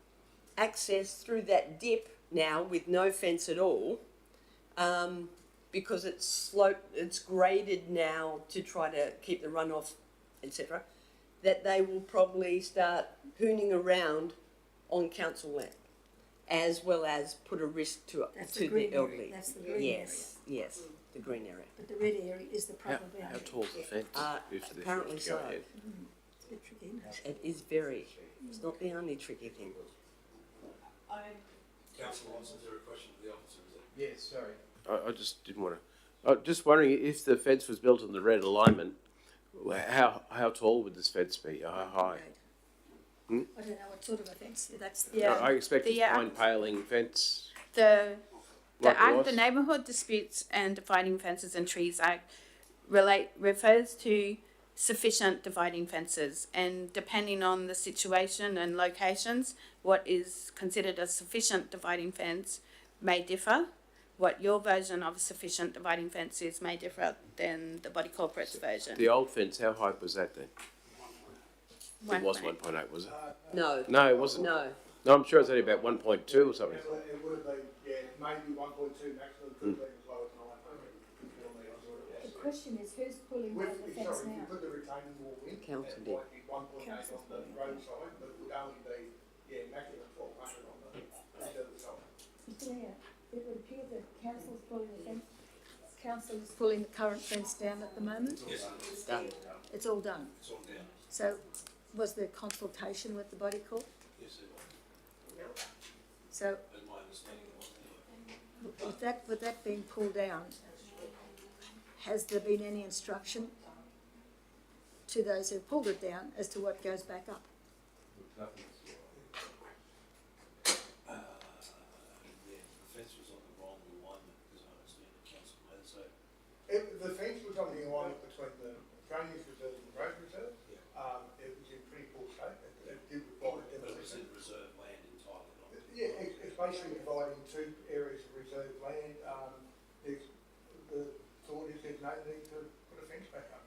access through that dip now with no fence at all, because it's graded now to try to keep the runoff, etc., that they will probably start hooning around on council land, as well as put a risk to the elderly. That's the green area. Yes, the green area. But the red area is the proper boundary. How tall's the fence? Apparently so. It's a bit tricky, isn't it? It is very. It's not the only tricky thing. Councillor Watson, is there a question for the officer? Yes, sorry. I just didn't want to. I'm just wondering if the fence was built on the red alignment, how tall would this fence be? How high? I don't know what sort of a fence. That's the Yeah. I expect The, a fine paling fence. The Like Act, yours? the Neighbourhood Disputes and Dividing Fences and Trees Act refers to sufficient dividing fences, and depending on the situation and locations, what is considered a sufficient dividing fence may differ. What your version of a sufficient dividing fence is may differ than the body corporate's version. The old fence, how high was that then? It was 1.8. 1.8, was it? No. No, it wasn't. No. No, I'm sure it's only about 1.2 or something. It would have been, yeah, maybe 1.2 maximum, could have been as low as 9. The question is, who's pulling down the fence Sorry, if you now? put the retaining wall in, Council it did. might be 1.8 on the roadside, but it would only be, yeah, maximum 1,200 on the other side. Mr Mayor, it would appear that council's pulling the fence. Council is pulling the current fence down at the moment. Yes, It's done. It's all done. it's all down. So, was there consultation with the body corp? Yes, it was. So, That's my understanding. It wasn't. with that being pulled down, has there been any instruction to those who pulled it down as to what goes back up? Yeah, the fence was on the wrong alignment, as I understand it, council made, so. The fence was on the alignment between the drainage reserve and the road reserve. It was in pretty poor shape. It did require But it was demolition. in reserve land entirely, not. Yeah, it's basically dividing two areas of reserve land. The thought is there's no need to put a fence back up.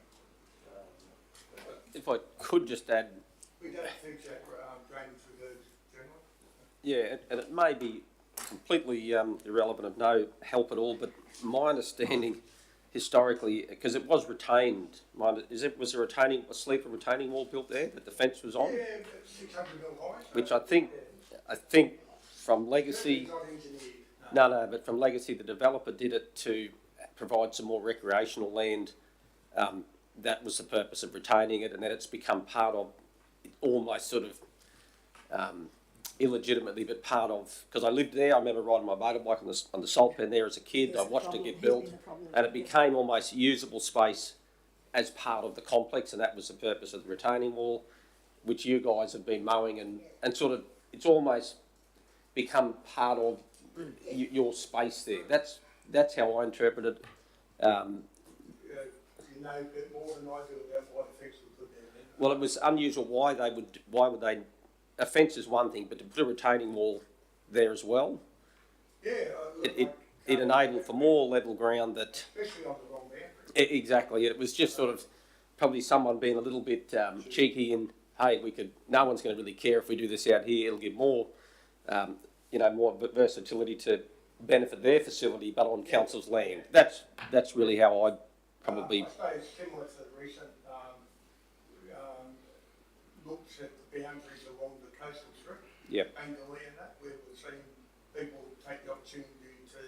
If I could just add, We don't think that drainage reserves generally. yeah, and it may be completely irrelevant of no help at all, but my understanding historically, because it was retained, was there a sleeper retaining wall built there that the fence was on? Yeah, 600 mil high. So Which I think from legacy, It's not engineered. no, but from legacy, the developer did it to provide some more recreational land. That was the purpose of retaining it, and then it's become part of almost sort of illegitimately, but part of, because I lived there, I remember riding my motorbike on the salt pen there as a kid, I watched it get built, and it became almost usable space as part of the complex, and that was the purpose of the retaining wall, which you guys have been mowing, and sort of, it's almost become part of your space there. That's how I interpret it. You know a bit more than I do about why the fence was put there then. Well, it was unusual why would they, a fence is one thing, but to put a retaining wall there as well, Yeah, it enabled for more level ground that, especially on the wrong boundary. exactly, it was just sort of probably someone being a little bit cheeky and, hey, no one's going to really care if we do this out here, it'll give more, more versatility to benefit their facility, but on council's land. That's really how I probably. I suppose similar to the recent looks at the boundaries along the coastal strip. Yep. Angley and that, where we've seen people take the opportunity to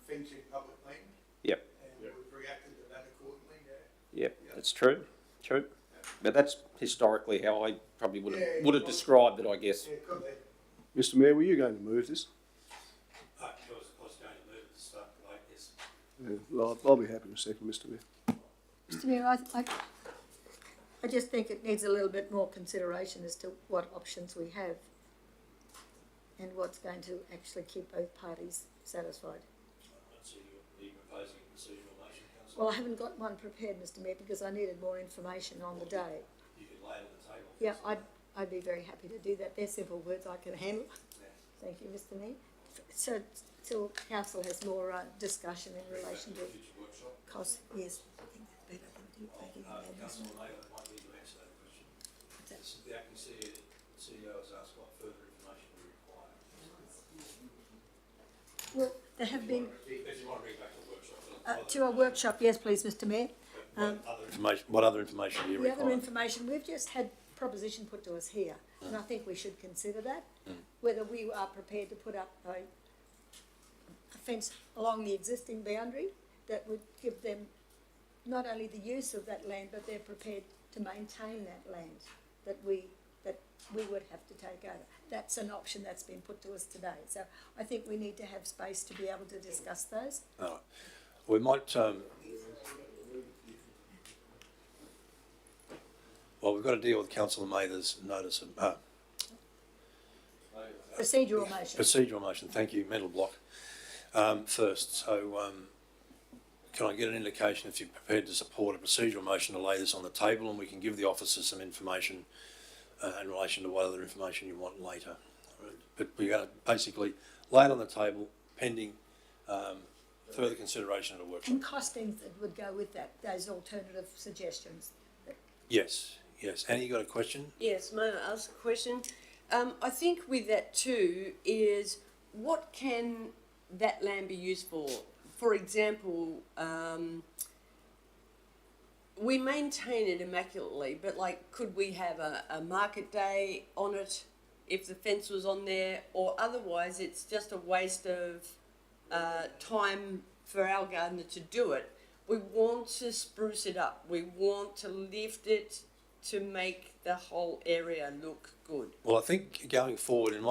fence in public land. Yep. And we've reacted to that accordingly. Yep, that's true. But that's historically how I probably would have described it, I guess. Yeah, could be. Mr Mayor, were you going to move this? I was going to move it to start like this. Yeah, well, I'll be happy to second, Mr Mayor. Mr Mayor, I just think it needs a little bit more consideration as to what options we have and what's going to actually keep both parties satisfied. So you're proposing a procedural motion, councillor? Well, I haven't got one prepared, Mr Mayor, because I needed more information on the day. You can lay it on the table. Yeah, I'd be very happy to do that. They're simple words I can handle. Thank you, Mr Mayor. So council has more discussion in relation to Future workshop. cost. Yes, I think that's better than Councillor Mayor, I might need to answer that question. This is the acting CEO has asked what further information we require. Well, there have been If you want to bring it back to the workshop. to a workshop. Yes, please, Mr Mayor. What other information do you The require? other information, we've just had proposition put to us here, and I think we should consider that, whether we are prepared to put up a fence along the existing boundary that would give them not only the use of that land, but they're prepared to maintain that land that we would have to take over. That's an option that's been put to us today. So I think we need to have space to be able to discuss those. All right. We might, well, we've got to deal with Councillor Mather's notice of, Procedural motion. procedural motion, thank you, mental block, first. So, can I get an indication if you're prepared to support a procedural motion to lay this on the table, and we can give the officers some information in relation to what other information you want later. Right. But we're going to basically lay it on the table pending further consideration at a workshop. And costings that would go with that, those alternative suggestions. Yes. Annie, you got a question? Yes, may I ask a question? I think with that too is what can that land be used for? For example, we maintain it immaculately, but like, could we have a market day on it if the fence was on there, or otherwise it's just a waste of time for our gardener to do it. We want to spruce it up. We want to lift it to make the whole area look good. Well, I think going forward, in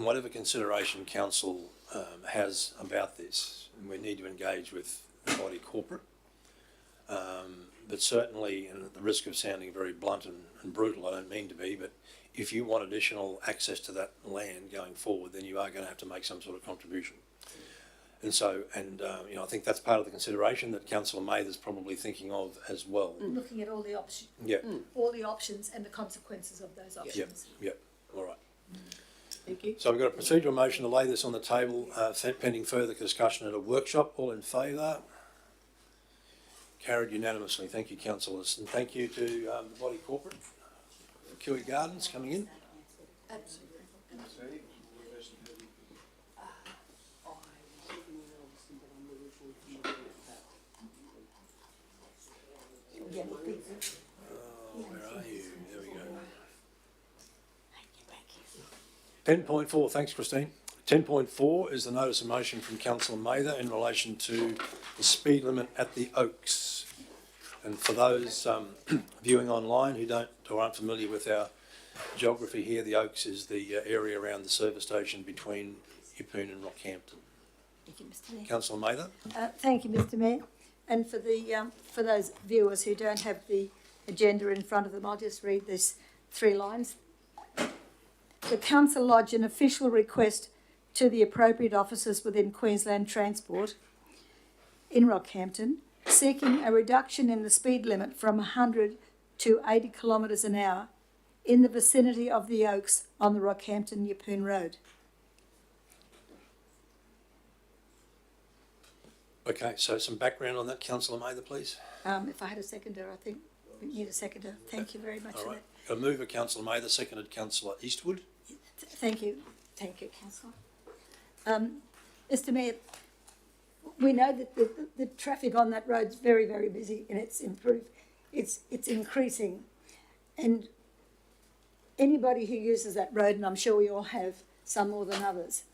whatever consideration council has about this, and we need to engage with the body corporate, but certainly, and at the risk of sounding very blunt and brutal, I don't mean to be, but if you want additional access to that land going forward, then you are going to have to make some sort of contribution. And so, I think that's part of the consideration that Councillor Mather's probably thinking of as well. Looking at all the options. Yeah. All the options and the consequences of those options. Yep. All right. Thank you. So we've got a procedural motion to lay this on the table, pending further discussion at a workshop. All in favour? Carried unanimously. Thank you, councillors, and thank you to the body corporate for Kew Gardens coming in. Absolutely. Where are you? There we go. 10.4, thanks Christine. 10.4 is the notice of motion from Councillor Mather in relation to the speed limit at the Oaks. And for those viewing online who aren't familiar with our geography here, the Oaks is the area around the service station between Yeppoon and Rockhampton. Thank you, Mr. Mayor. Councillor Mather? Thank you, Mr. Mayor. And for the for those viewers who don't have the agenda in front of them, I'll just read this 3 lines. The council lodged an official request to the appropriate officers within Queensland Transport in Rockhampton, seeking a reduction in the speed limit from 100 to 80 kilometres an hour in the vicinity of the Oaks on the Rockhampton-Yeppoon Road. Okay, so some background on that, Councillor Mather, please. If I had a seconder, I think we need a seconder. Thank you very much All for right. that. A mover, Councillor Mather, seconded Councillor Eastwood. Thank you, Councillor. Mr. Mayor, we know that the traffic on that road is very, very busy, and it's improved. It's increasing, and anybody who uses that road, and I'm sure we all have, some more than others,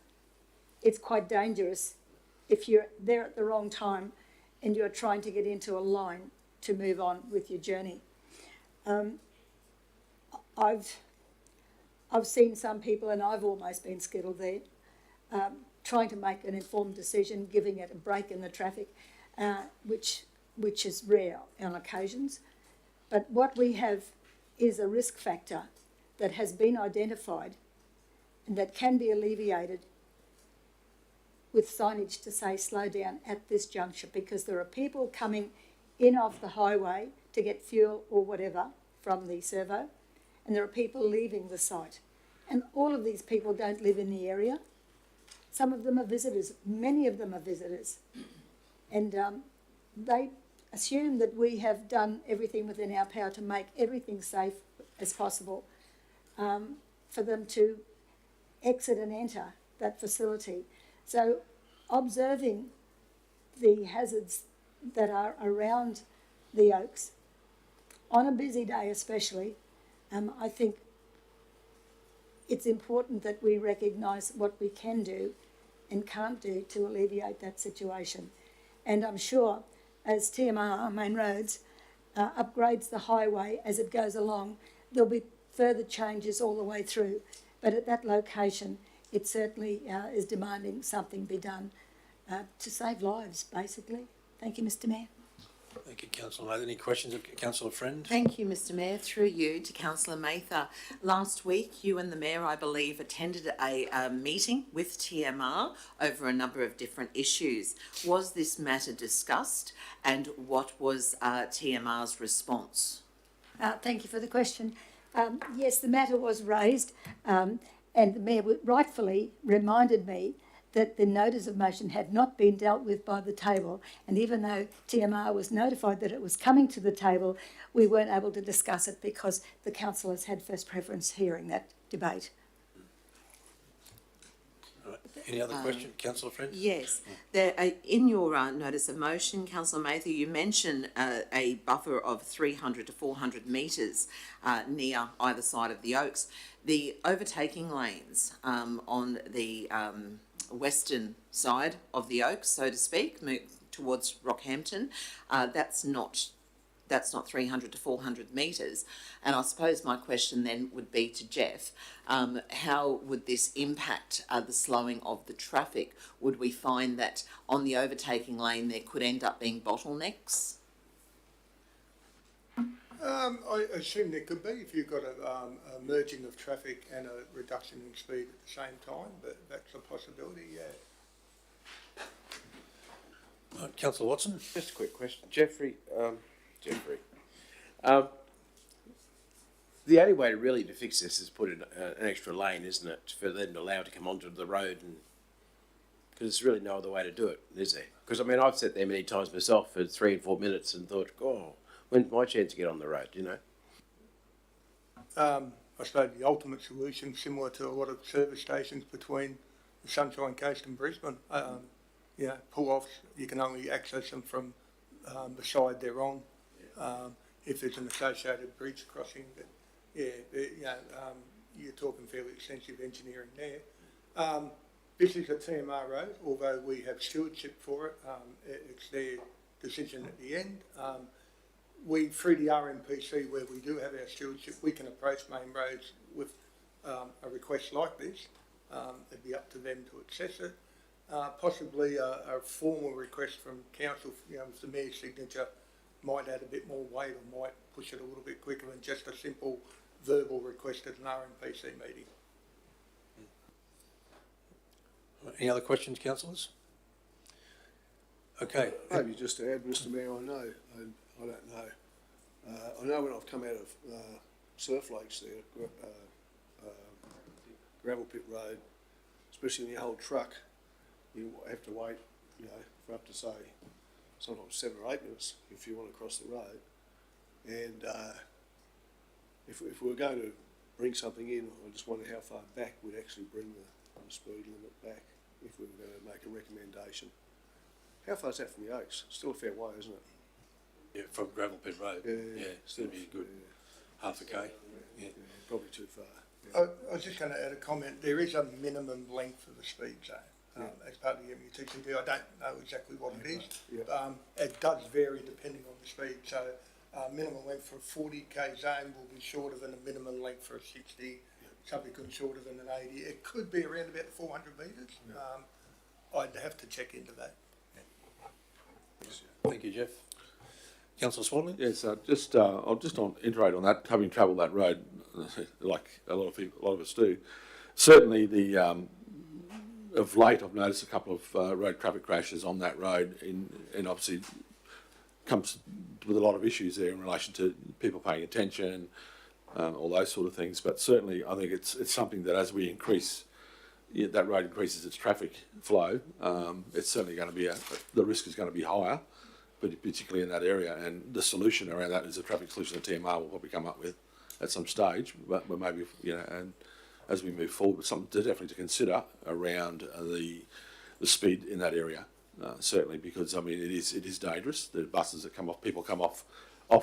it's quite dangerous if you're there at the wrong time and you're trying to get into a line to move on with your journey. I've seen some people, and I've almost been skittled there, trying to make an informed decision, giving it a break in the traffic, which is rare on occasions. But what we have is a risk factor that has been identified and that can be alleviated with signage to say slow down at this juncture, because there are people coming in off the highway to get fuel or whatever from the servo, and there are people leaving the site. And all of these people don't live in the area. Some of them are visitors, many of them are visitors. And they assume that we have done everything within our power to make everything safe as possible for them to exit and enter that facility. So observing the hazards that are around the Oaks, on a busy day especially, I think it's important that we recognise what we can do and can't do to alleviate that situation. And I'm sure as TMR, Main Roads, upgrades the highway as it goes along, there'll be further changes all the way through. But at that location, it certainly is demanding something be done to save lives, basically. Thank you, Mr. Mayor. Thank you, Councillor Mather. Any questions of Councillor Friend? Thank you, Mr. Mayor. Through you to Councillor Mather. Last week, you and the Mayor, I believe, attended a meeting with TMR over a number of different issues. Was this matter discussed, and what was TMR's response? Thank you for the question. Yes, the matter was raised, and the Mayor rightfully reminded me that the notice of motion had not been dealt with by the table, and even though TMR was notified that it was coming to the table, we weren't able to discuss it because the councillors had first preference hearing that debate. All right. Any other question, Councillor Friend? Yes. In your notice of motion, Councillor Mather, you mention a buffer of 300 to 400 metres near either side of the Oaks. The overtaking lanes on the western side of the Oaks, so to speak, towards Rockhampton, that's not 300 to 400 metres. And I suppose my question then would be to Jeff, how would this impact the slowing of the traffic? Would we find that on the overtaking lane there could end up being bottlenecks? I assume there could be if you've got a merging of traffic and a reduction in speed at the same time, but that's a possibility, yeah. Councillor Watson? Just a quick question. Jeffrey, the only way really to fix this is put in an extra lane, isn't it, for them to allow to come onto the road, and because there's really no other way to do it, is there? Because, I mean, I've sat there many times myself for 3 and 4 minutes and thought, oh, when's my chance to get on the road, you know? I suppose the ultimate solution, similar to a lot of service stations between the Sunshine Coast and Brisbane, pull-offs, you can only access them from the side they're on, if there's an associated bridge crossing. But you're talking fairly extensive engineering there. This is a TMR road, although we have stewardship for it. It's their decision at the end. we, through the RMPC, where we do have our stewardship, we can approach Main Roads with a request like this. It'd be up to them to assess it. Possibly a formal request from council, with the mayor's signature, might add a bit more weight or might push it a little bit quicker than just a simple verbal request at an RMPC meeting. Any other questions, councillors? Okay. Maybe just to add, Mr Mayor, I don't know. I know when I've come out of Surf Lakes there, Gravel Pit Road, especially in the old truck, you have to wait, for up to say sometimes 7 or 8 minutes if you want to cross the road. And if we were going to bring something in, I just wonder how far back we'd actually bring the speed limit back if we were going to make a recommendation. How far is that from the Oaks? Still a fair way, isn't it? Yeah, from Gravel Pit Road. Yeah, still be a good half a K. Yeah. Probably too far. I was just going to add a comment. There is a minimum length of the speed zone as part of the MUTCP. I don't know exactly what it is. It does vary depending on the speed. So minimum length for a 40k zone will be shorter than a minimum length for a 60, subsequent shorter than an 80. It could be around about 400 metres. I'd have to check into that. Thank you, Jeff. Councillor Swanley? Yes, I'll just iterate on that. Having travelled that road, like a lot of us do, certainly of late I've noticed a couple of road traffic crashes on that road, and obviously comes with a lot of issues there in relation to people paying attention, all those sort of things. But certainly, I think it's something that as we increase, that road increases its traffic flow, it's certainly going to be the risk is going to be higher, but particularly in that area. And the solution around that is a traffic solution that TMR will probably come up with at some stage. But maybe and as we move forward, something definitely to consider around the speed in that area. Certainly, because I mean it is dangerous. The buses that come off, people come off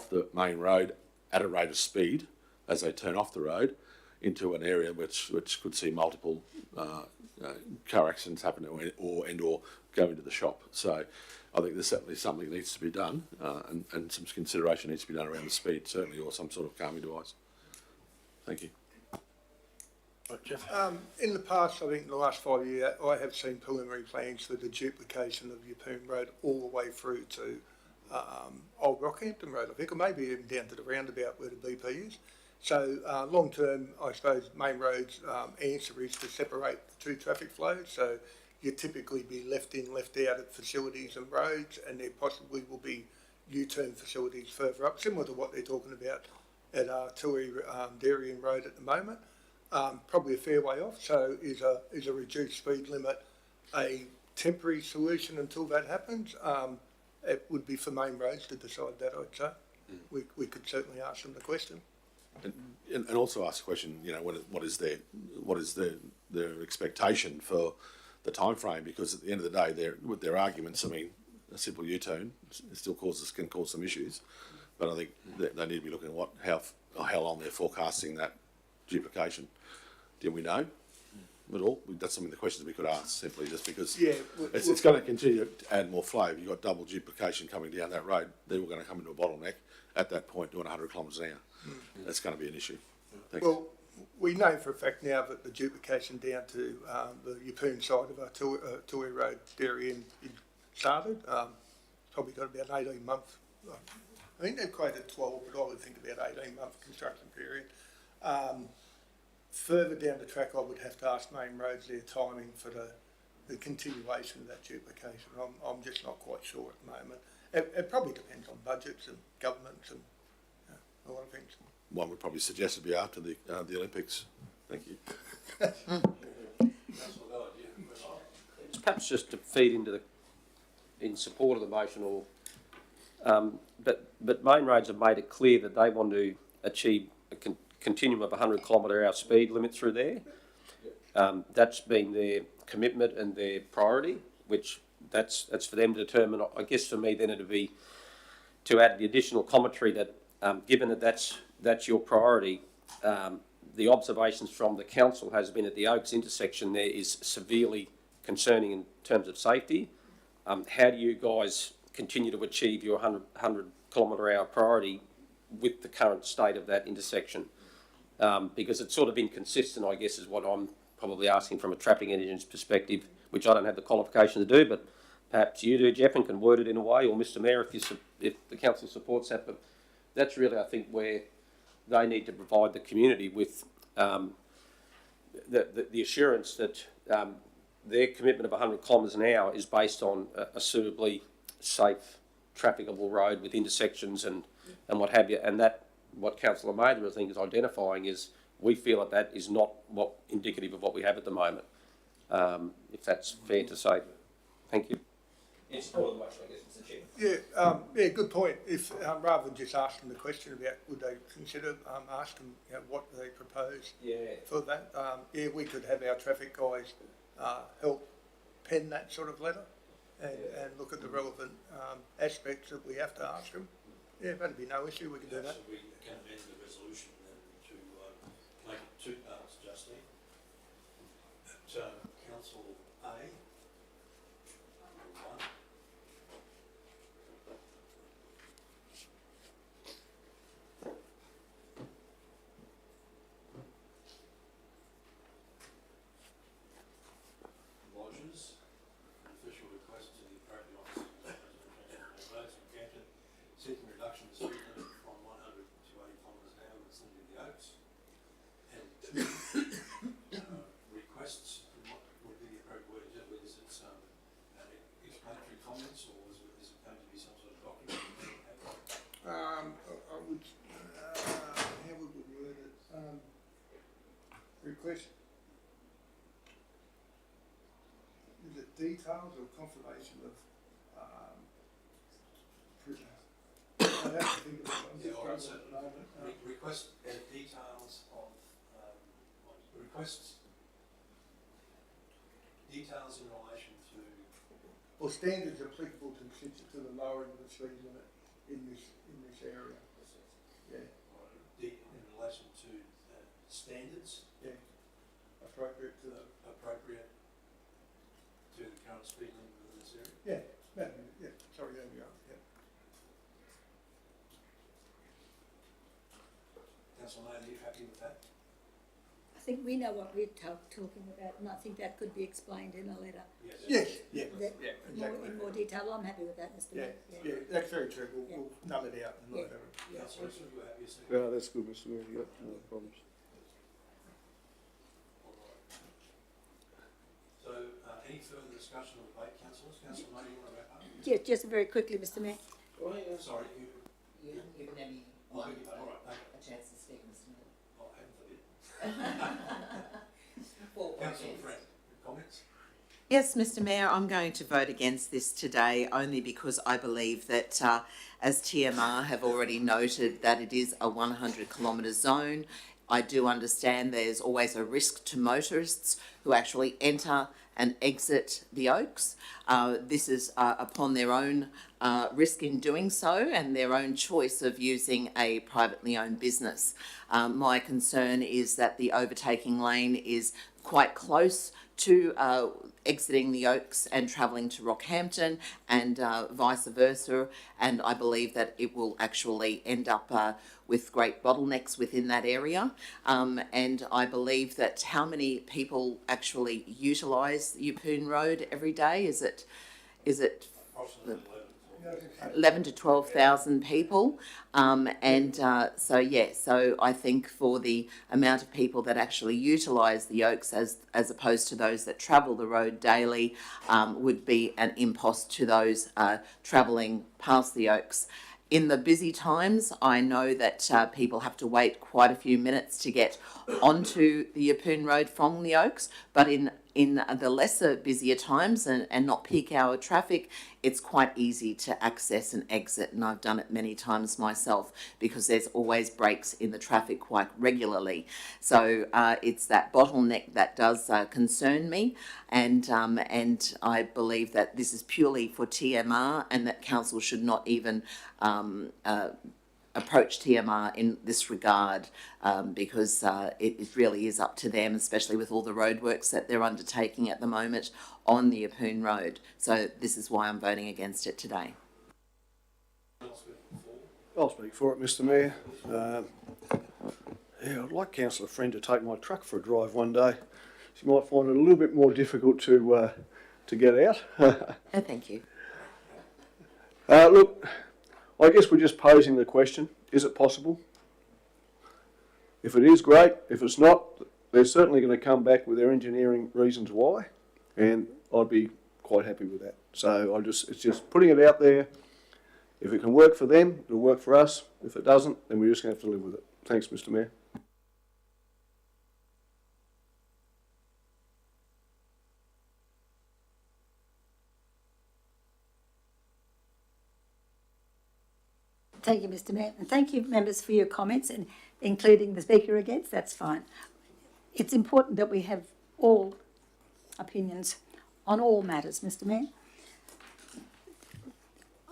the main road at a rate of speed as they turn off the road into an area which could see multiple car accidents happen or go into the shop. So I think there's certainly something that needs to be done, and some consideration needs to be done around the speed, certainly, or some sort of calming device. Thank you. Right, Jeff? In the past, I think in the last 5 years, I have seen preliminary plans for the duplication of Yeppoon Road all the way through to Old Rockhampton Road, I think, or maybe even down to the roundabout where the BP is. So long term, I suppose Main Road's answer is to separate the two traffic flows. So you typically be left in, left out at facilities and roads, and there possibly will be U-turn facilities further up, similar to what they're talking about at Tui Darien Road at the moment. Probably a fair way off. So is a reduced speed limit a temporary solution until that happens? It would be for Main Roads to decide that, I'd say. We could certainly ask them the question. And also ask the question, what is their expectation for the time frame? Because at the end of the day, with their arguments, I mean, a simple U-turn still can cause some issues. But I think they need to be looking at how long they're forecasting that duplication. Do we know at all? That's some of the questions we could ask, simply just because it's going to continue to add more flow. You've got double duplication coming down that road. They're all going to come into a bottleneck at that point doing 100 kilometres an hour. That's going to be an issue. Thanks. Well, we know for a fact now that the duplication down to the Yeppoon side of our Tui Road Darien started. Probably got about an 18-month, I think they've quoted 12, but I would think about 18-month construction period. Further down the track, I would have to ask Main Roads their timing for the continuation of that duplication. I'm just not quite sure at the moment. It probably depends on budgets and governments and a lot of things. One would probably suggest it be after the Olympics. Thank you. Perhaps just to feed in support of the motion, but Main Roads have made it clear that they want to achieve a continuum of 100 km/h speed limit through there. That's been their commitment and their priority, which that's for them to determine. I guess for me then it'd be to add the additional commentary that given that that's your priority, the observations from the council has been at the Oaks intersection there is severely concerning in terms of safety. How do you guys continue to achieve your 100 kilometre hour priority with the current state of that intersection. Because it's sort of inconsistent, I guess, is what I'm probably asking from a traffic engineer's perspective, which I don't have the qualification to do, but perhaps you do, Jeff, and can word it in a way, or Mr Mayor, if the council supports that. But that's really, I think, where they need to provide the community with the assurance that their commitment of 100 kilometres an hour is based on a suitably safe, trafficable road with intersections and what have you. And that, what Councillor Mather, I think, is identifying is we feel that is not indicative of what we have at the moment, if that's fair to say. Thank you. It's more than much, I guess, Mr Chair. Yeah, good point. If rather than just asking the question about would they consider, ask them what they propose for that. We could have our traffic guys help pen that sort of letter and look at the relevant aspects that we have to ask them. Yeah, that'd be no issue. We can do that. So we can amend the resolution then to make it two parts, Justine. That Council A. One. Lodges an official request to the appropriate officer seeking reduction of speed limit from 100 to 80 kilometres an hour in the vicinity of the Oaks. And two, requests, what would be the appropriate word, whether it's explanatory comments or is it going to be some sort of document? I would, how would we word it? Request, is it details or confirmation of, I'd have to think about it. I'm just struggling at the moment. Request details of, requests details in relation to Or standards applicable to the lowering of the speed limit in this area. Yeah, in relation to standards appropriate to the current speed limit within this area. Sorry, there we are. Councillor May, are you happy with that? I think we know what we're talking about, and I think that could be explained in a letter. Yes. In more detail. I'm happy with that, Mr. Mayor. Yeah, that's very true. We'll null it out and whatever. Councillor Russell, you happy? Yeah, that's good, Mr Mayor. Yep, no problems. So, any further discussion or debate, councillors? Councillor May, you want to wrap up? Yeah, just very quickly, Mr. Mayor. Sorry, You haven't given anyone a chance to speak, Mr Mayor. Oh, heaven forbid. Councillor Friend, comments? Yes, Mr Mayor, I'm going to vote against this today only because I believe that, as TMR have already noted, that it is a 100 kilometre zone. I do understand there's always a risk to motorists who actually enter and exit the Oaks. This is upon their own risk in doing so and their own choice of using a privately owned business. My concern is that the overtaking lane is quite close to exiting the Oaks and travelling to Rockhampton and vice versa, and I believe that it will actually end up with great bottlenecks within that area, and I believe that how many people actually utilise Yeppoon Road every day? Is it 11 to 12,000 people, so I think for the amount of people that actually utilise the Oaks as opposed to those that travel the road daily would be an impost to those travelling past the Oaks. In the busy times, I know that people have to wait quite a few minutes to get onto the Yeppoon Road from the Oaks, but in the lesser busier times and not peak hour traffic, it's quite easy to access and exit, and I've done it many times myself because there's always breaks in the traffic quite regularly. So it's that bottleneck that does concern me, and I believe that this is purely for TMR and that council should not even approach TMR in this regard because it really is up to them, especially with all the roadworks that they're undertaking at the moment on the Yeppoon Road. So this is why I'm voting against it today. Else before? I'll speak for it, Mr Mayor. I'd like Councillor Friend to take my truck for a drive one day. She might find it a little bit more difficult to get out. No, thank you. Look, I guess we're just posing the question, is it possible? If it is, great. If it's not, they're certainly going to come back with their engineering reasons why, and I'd be quite happy with that. So it's just putting it out there. If it can work for them, it'll work for us. If it doesn't, then we're just going to have to live with it. Thanks, Mr Mayor. Thank you, Mr Mayor, and thank you, members, for your comments, and including the speaker against. That's fine. It's important that we have all opinions on all matters, Mr Mayor.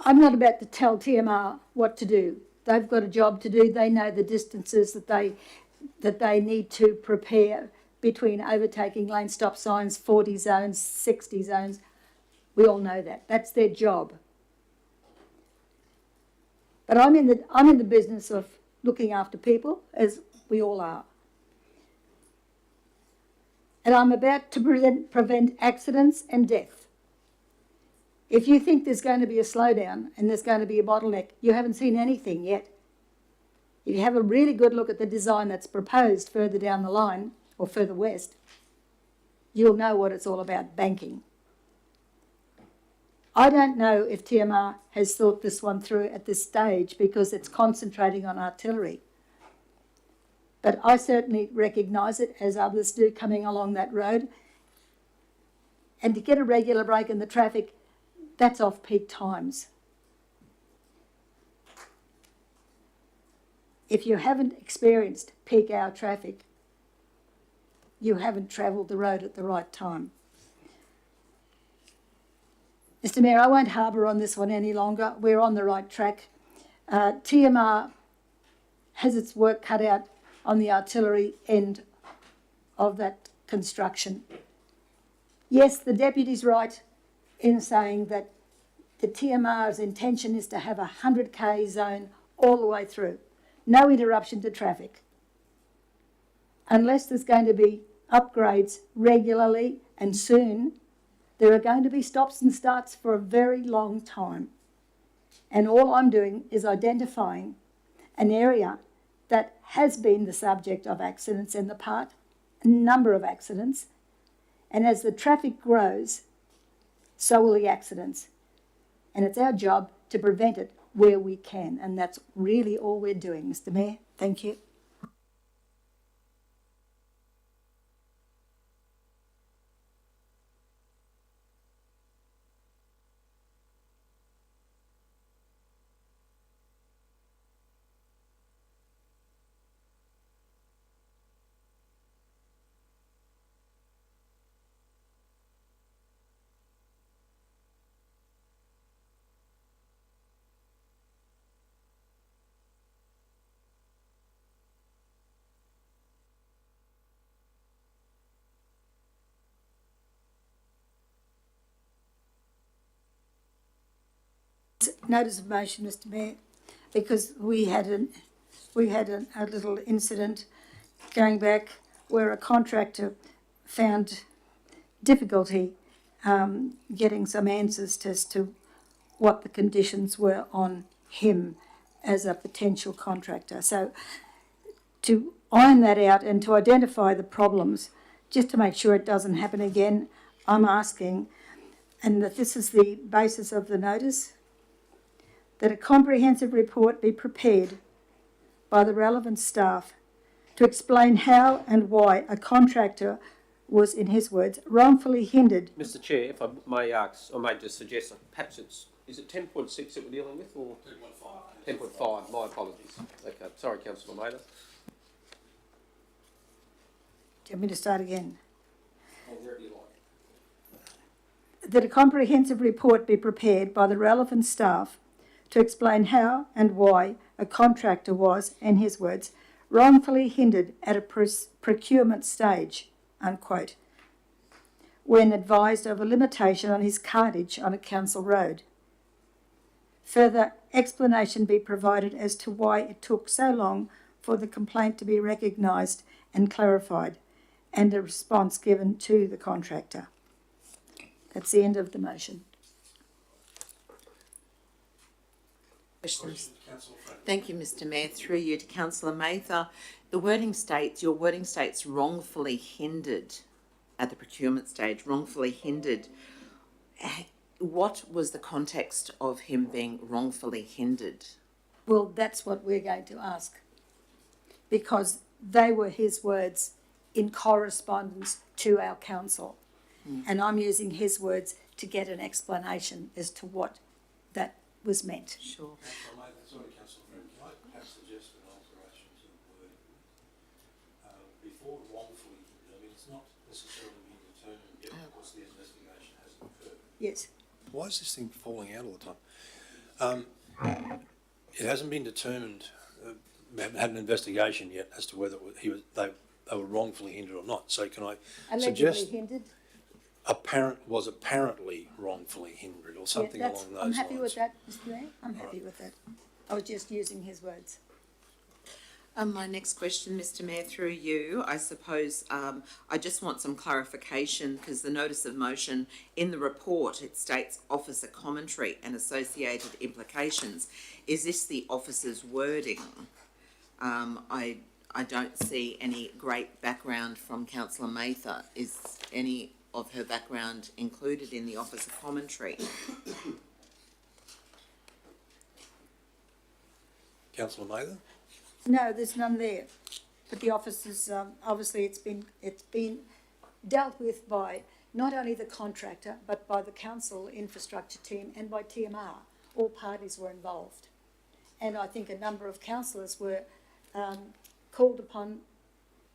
I'm not about to tell TMR what to do. They've got a job to do. They know the distances that they need to prepare between overtaking lane stop signs, 40 zones, 60 zones. We all know that. That's their job. But I'm in the business of looking after people, as we all are. And I'm about to prevent accidents and death. If you think there's going to be a slowdown and there's going to be a bottleneck, you haven't seen anything yet. If you have a really good look at the design that's proposed further down the line, or further west, you'll know what it's all about, banking. I don't know if TMR has thought this one through at this stage because it's concentrating on artillery. But I certainly recognise it, as others do, coming along that road. And to get a regular break in the traffic, that's off-peak times. If you haven't experienced peak hour traffic, you haven't travelled the road at the right time. Mr Mayor, I won't harbour on this one any longer. We're on the right track. TMR has its work cut out on the artillery end of that construction. Yes, the deputy's right in saying that the TMR's intention is to have a 100k zone all the way through. No interruption to traffic. Unless there's going to be upgrades regularly and soon, there are going to be stops and starts for a very long time. And all I'm doing is identifying an area that has been the subject of accidents in the past, a number of accidents. And as the traffic grows, so will the accidents. And it's our job to prevent it where we can. And that's really all we're doing, Mr Mayor. Thank you. Notice of motion, Mr Mayor, because we had a little incident going back where a contractor found difficulty getting some answers as to what the conditions were on him as a potential contractor. So to iron that out and to identify the problems, just to make sure it doesn't happen again, I'm asking, and that this is the basis of the notice, that a comprehensive report be prepared by the relevant staff to explain how and why a contractor was, in his words, wrongfully hindered. Mr Chair, if I may ask, I may just suggest, perhaps is it 10.6 that we're dealing with, or 10.5? 10.5, my apologies. Okay, sorry, Councillor Mader. Do you want me to start again? Or wherever you like. That a comprehensive report be prepared by the relevant staff to explain how and why a contractor was, in his words, wrongfully hindered at a procurement stage, unquote, when advised of a limitation on his cartage on a council road. Further explanation be provided as to why it took so long for the complaint to be recognised and clarified, and a response given to the contractor. That's the end of the motion. Questions? Thank you, Mr Mayor. Through you to Councillor Mather. The wording states, your wording states wrongfully hindered at the procurement stage, wrongfully hindered. What was the context of him being wrongfully hindered? Well, that's what we're going to ask, because they were his words in correspondence to our council. And I'm using his words to get an explanation as to what that was meant. Sure. Sorry, Councillor Friend, can I perhaps suggest an alteration to the wording? Before wrongfully, I mean, it's not necessarily been determined yet, of course the investigation hasn't occurred. Yes. Why is this thing falling out all the time? It hasn't been determined, we haven't had an investigation yet as to whether they were wrongfully hindered or not. So can I suggest hindered? was apparently wrongfully hindered or something along those lines? I'm happy with that, Mr Mayor. I'm happy with that. I was just using his words. My next question, Mr Mayor, through you, I suppose, I just want some clarification because the notice of motion in the report, it states officer commentary and associated implications. Is this the officer's wording? I don't see any great background from Councillor Mather. Is any of her background included in the officer commentary? Councillor Mather? No, there's none there. But the officers, obviously it's been dealt with by not only the contractor, but by the council infrastructure team and by TMR. All parties were involved. And I think a number of councillors were called upon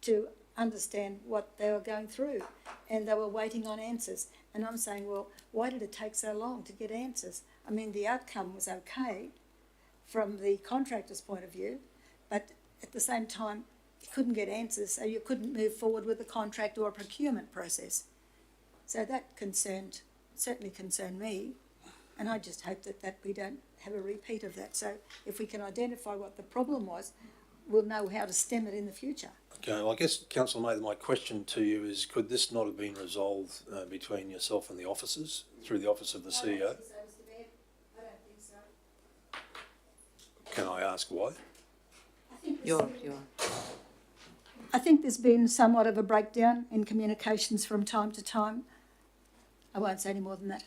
to understand what they were going through, and they were waiting on answers. And I'm saying, well, why did it take so long to get answers? I mean, the outcome was okay from the contractor's point of view, but at the same time, you couldn't get answers, so you couldn't move forward with the contract or a procurement process. So that certainly concerned me, and I just hope that we don't have a repeat of that. So if we can identify what the problem was, we'll know how to stem it in the future. Okay, well, I guess, Councillor Mather, my question to you is, could this not have been resolved between yourself and the officers, through the office of the CEO? I don't think so, Mr Mayor. I don't think so. Can I ask why? I think there's been somewhat of a breakdown in communications from time to time. I won't say any more than that.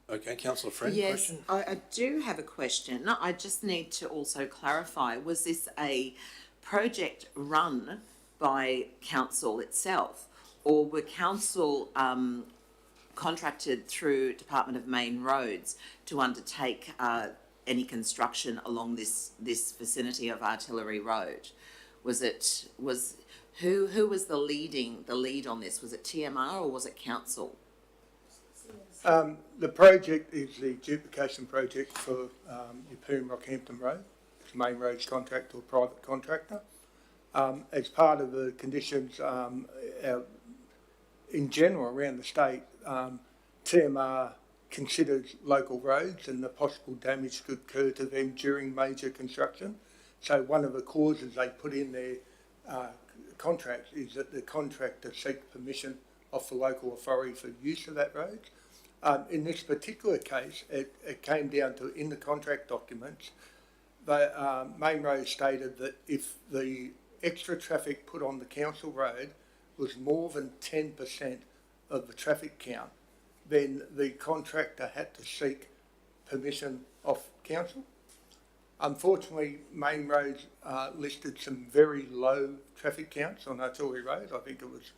Okay, Councillor Friend, yes, question? I do have a question. I just need to also clarify, was this a project run by council itself, or were council contracted through Department of Main Roads to undertake any construction along this vicinity of Artillery Road? Who was the lead on this? Was it TMR or was it council? The project is the duplication project for Yeppoon Rockhampton Road. It's a Main Roads contractor or private contractor. As part of the conditions in general around the state, TMR considers local roads and the possible damage could occur to them during major construction. So one of the clauses they put in their contract is that the contractor seek permission of the local authority for use of that road. In this particular case, it came down to, in the contract documents, the Main Road stated that if the extra traffic put on the council road was more than 10% of the traffic count, then the contractor had to seek permission of council. Unfortunately, Main Roads listed some very low traffic counts on Artillery Road. I think it was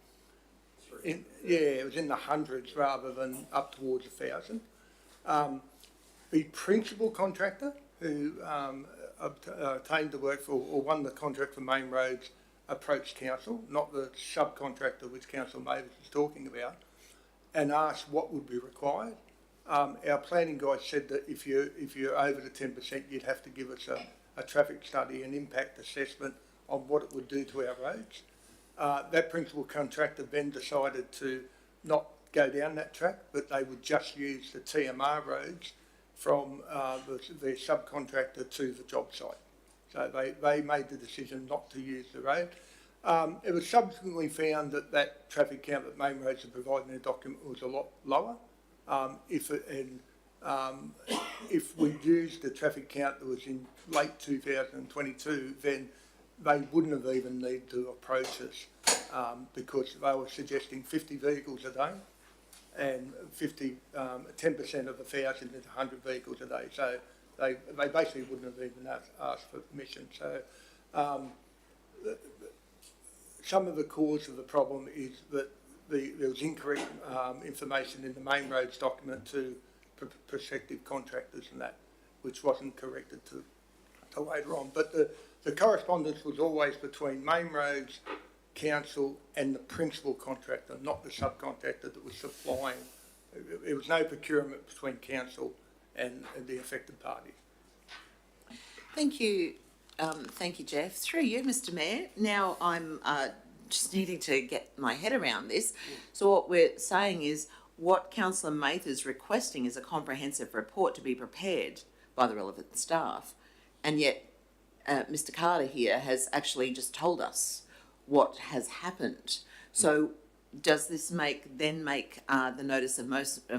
it was in the hundreds rather than up towards 1,000. The principal contractor who obtained the work for, or won the contract for Main Roads, approached council, not the subcontractor which Councillor Mavis was talking about, and asked what would be required. Our planning guy said that if you're over the 10%, you'd have to give us a traffic study and impact assessment on what it would do to our roads. That principal contractor then decided to not go down that track, but they would just use the TMR roads from their subcontractor to the job site. So they made the decision not to use the road. It was subsequently found that traffic count that Main Roads had provided in their document was a lot lower. If we used the traffic count that was in late 2022, then they wouldn't have even needed to approach us because they were suggesting 50 vehicles a day and 10% of 1,000 is 100 vehicles a day. So they basically wouldn't have even asked for permission. So some of the cause of the problem is that there was incorrect information in the Main Roads document to prospective contractors and that, which wasn't corrected to later on. But the correspondence was always between Main Roads, Council and the principal contractor, not the subcontractor that was supplying. There was no procurement between Council and the affected party. Thank you. Thank you, Jeff. Through you, Mr. Mayor. Now I'm just needing to get my head around this. So what we're saying is what Councillor Mather is requesting is a comprehensive report to be prepared by the relevant staff. And yet Mr. Carter here has actually just told us what has happened. So does this make the notice of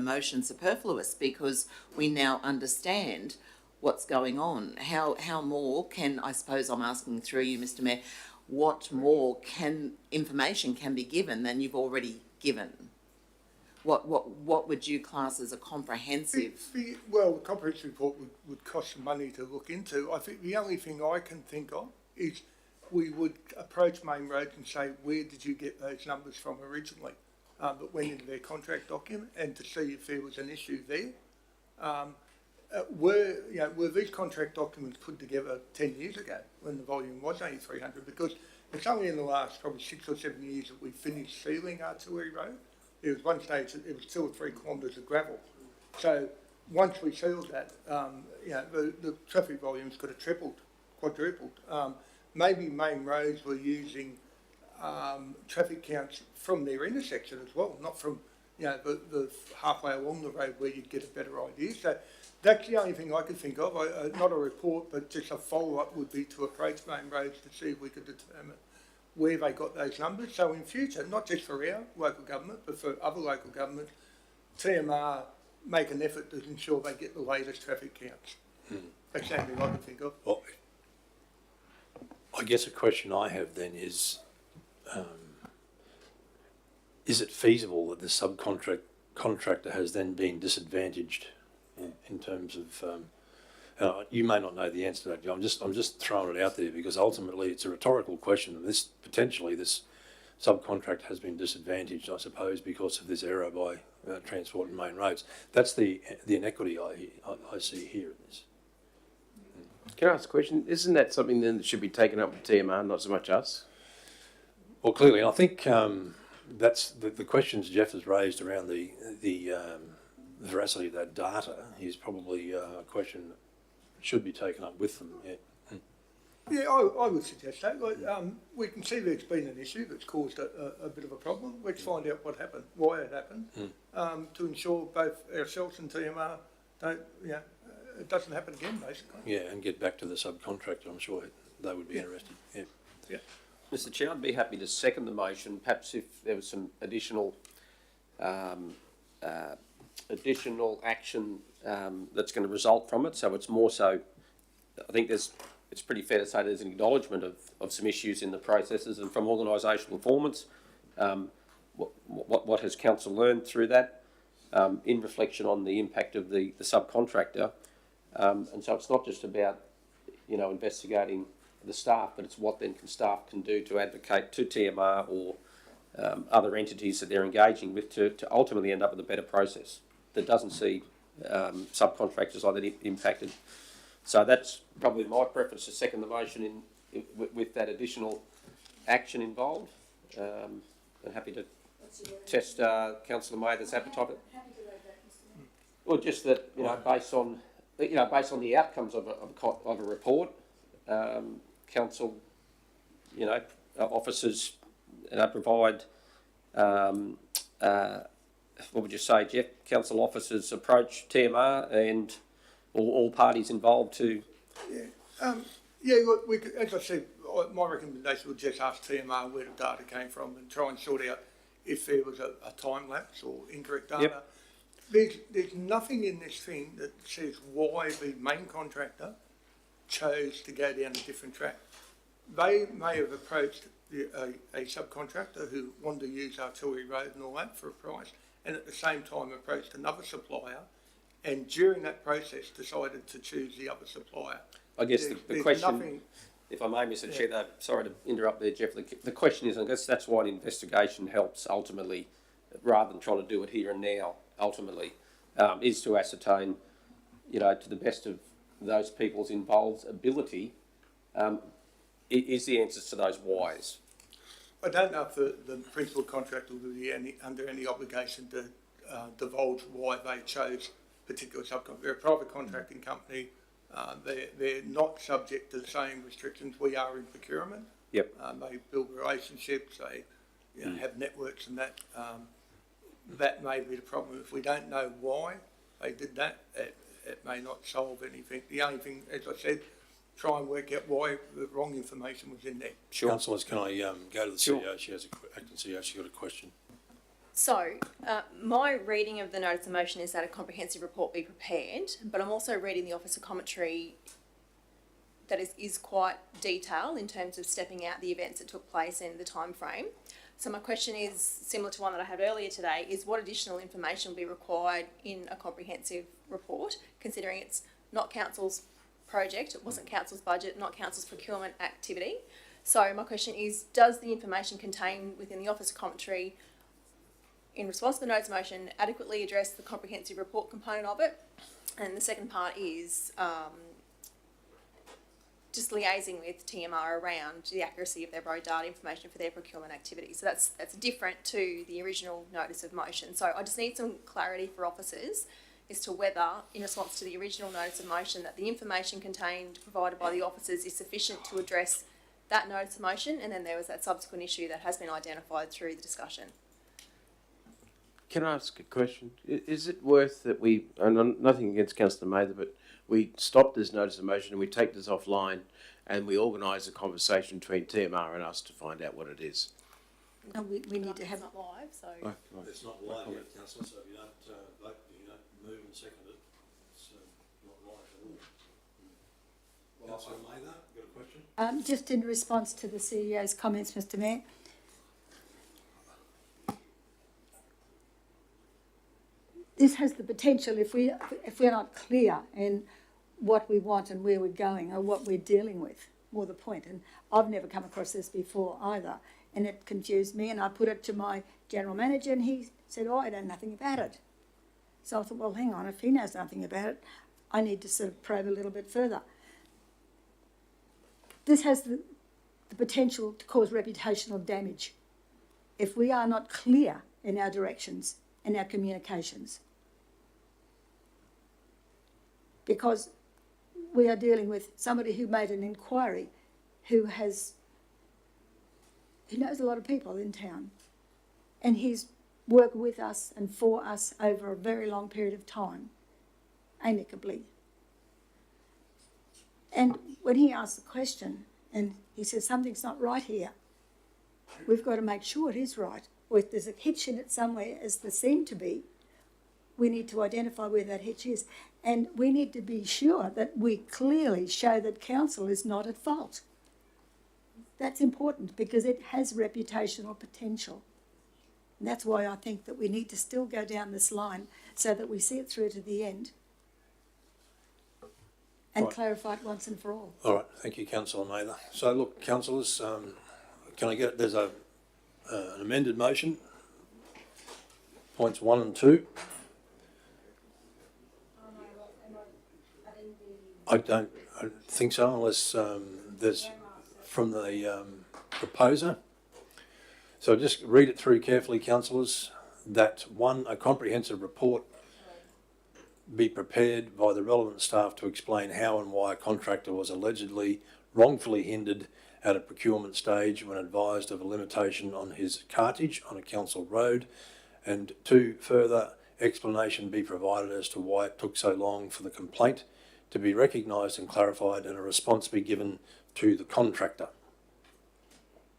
motion superfluous because we now understand what's going on? How more can, I suppose I'm asking through you, Mr. Mayor, what more information can be given than you've already given? What would you class as a comprehensive? Well, the comprehensive report would cost some money to look into. I think the only thing I can think of is we would approach Main Roads and say, where did you get those numbers from originally that went into their contract document, and to see if there was an issue there. Were these contract documents put together 10 years ago when the volume was only 300? Because it's only in the last probably 6 or 7 years that we finished sealing Artillery Road. There was one stage that it was 2 or 3 kilometres of gravel. So once we sealed that, the traffic volumes could have tripled, quadrupled. Maybe Main Roads were using traffic counts from their intersection as well, not from the halfway along the road where you'd get a better idea. So that's the only thing I could think of. Not a report, but just a follow-up would be to approach Main Roads to see if we could determine where they got those numbers. So in future, not just for our local government, but for other local governments, TMR make an effort to ensure they get the latest traffic counts. That's the only thing I could think of. Well, I guess a question I have then is it feasible that the subcontractor has then been disadvantaged in terms of, you may not know the answer to that, John. I'm just throwing it out there because ultimately it's a rhetorical question. And this subcontract has been disadvantaged, I suppose, because of this error by Transport and Main Roads. That's the inequity I see here in this. Can I ask a question? Isn't that something then that should be taken up with TMR, not so much us? Well, clearly, and I think that's the questions Jeff has raised around the veracity of that data is probably a question that should be taken up with them. Yeah. Yeah, I would suggest that. Like, we can see there's been an issue that's caused a bit of a problem. Let's find out what happened, why it happened, to ensure both ourselves and TMR don't, it doesn't happen again, basically. Yeah, and get back to the subcontractor. I'm sure they would be interested. Yeah. Yeah. Mr. Chair, I'd be happy to second the motion. Perhaps if there was some additional action that's going to result from it. So it's more so, I think it's pretty fair to say there's an acknowledgement of some issues in the processes and from organisational informants. What has council learned through that in reflection on the impact of the subcontractor? And so it's not just about, investigating the staff, but it's what then staff can do to advocate to TMR or other entities that they're engaging with to ultimately end up with a better process that doesn't see subcontractors like that impacted. So that's probably my preference to second the motion with that additional action involved. I'm happy to test Councillor Mather's appetite. Well, just that based on the outcomes of a report, council, officers, provide what would you say, Jeff, council officers approach TMR and all parties involved to? Yeah, look, as I said, my recommendation would just ask TMR where the data came from and try and sort out if there was a time lapse or incorrect data. Yep. There's nothing in this thing that says why the main contractor chose to go down a different track. They may have approached a subcontractor who wanted to use Artillery Road and all that for a price, and at the same time approached another supplier, and during that process decided to choose the other supplier. I guess the There's question, nothing, if I may, Mr. Chair, though, sorry to interrupt there, Jeff. The question is, I guess that's why an investigation helps ultimately, rather than trying to do it here and now, ultimately, is to ascertain, you know, to the best of those people's involved's ability, is the answers to those whys. I don't know if the principal contractor will be under any obligation to divulge why they chose particular subcontractor. They're a private contracting company. They're not subject to the same restrictions we are in procurement. Yep. They build relationships. They have networks, and that that may be the problem. If we don't know why they did that, it may not solve anything. The only thing, as I said, try and work out why the wrong information was in there. Sure. Councillors, can I go to the Sure. CEO? She has acting CEO. She's got a question. So, my reading of the notice of motion is that a comprehensive report be prepared, but I'm also reading the officer commentary that is quite detailed in terms of stepping out the events that took place and the time frame. So my question is similar to one that I had earlier today, is what additional information will be required in a comprehensive report, considering it's not council's project, it wasn't council's budget, not council's procurement activity. So my question is, does the information contained within the officer commentary in response to the notice of motion adequately address the comprehensive report component of it? And the second part is just liaising with TMR around the accuracy of their road data information for their procurement activities. So that's different to the original notice of motion. So I just need some clarity for officers as to whether, in response to the original notice of motion, that the information contained provided by the officers is sufficient to address that notice of motion, and then there was that subsequent issue that has been identified through the discussion. Can I ask a question? Is it worth that we, and nothing against Councillor Mather, but we stop this notice of motion and we take this offline and we organise a conversation between TMR and us to find out what it is? No, we need to have. It's not live, so. It's not live yet, Councillor, so if you don't vote, you don't move and second it, it's not live at all. Councillor Mather, you got a question? Just in response to the CEO's comments, Mr. Mayor. This has the potential, if we're not clear in what we want and where we're going or what we're dealing with, more the point. And I've never come across this before either, and it confused me. And I put it to my general manager, and he said, "Oh, I know nothing about it." So I thought, well, hang on, if he knows nothing about it, I need to sort of probe a little bit further. This has the potential to cause reputational damage if we are not clear in our directions and our communications. Because we are dealing with somebody who made an inquiry, who knows a lot of people in town, and he's worked with us and for us over a very long period of time, amicably. And when he asks the question and he says something's not right here, we've got to make sure it is right. Or if there's a hitch in it somewhere, as there seemed to be, we need to identify where that hitch is. And we need to be sure that we clearly show that council is not at fault. That's important because it has reputational potential. And that's why I think that we need to still go down this line so that we see it through to the end and clarify it once and for all. All right, thank you, Councillor Mather. So look, councillors, can I get, there's an amended motion, points 1 and 2. I don't think so, unless there's from the proposer. So just read it through carefully, councillors, that 1, a comprehensive report be prepared by the relevant staff to explain how and why a contractor was allegedly wrongfully hindered at a procurement stage when advised of a limitation on his cartage on a council road And 2, further explanation be provided as to why it took so long for the complaint to be recognised and clarified and a response be given to the contractor.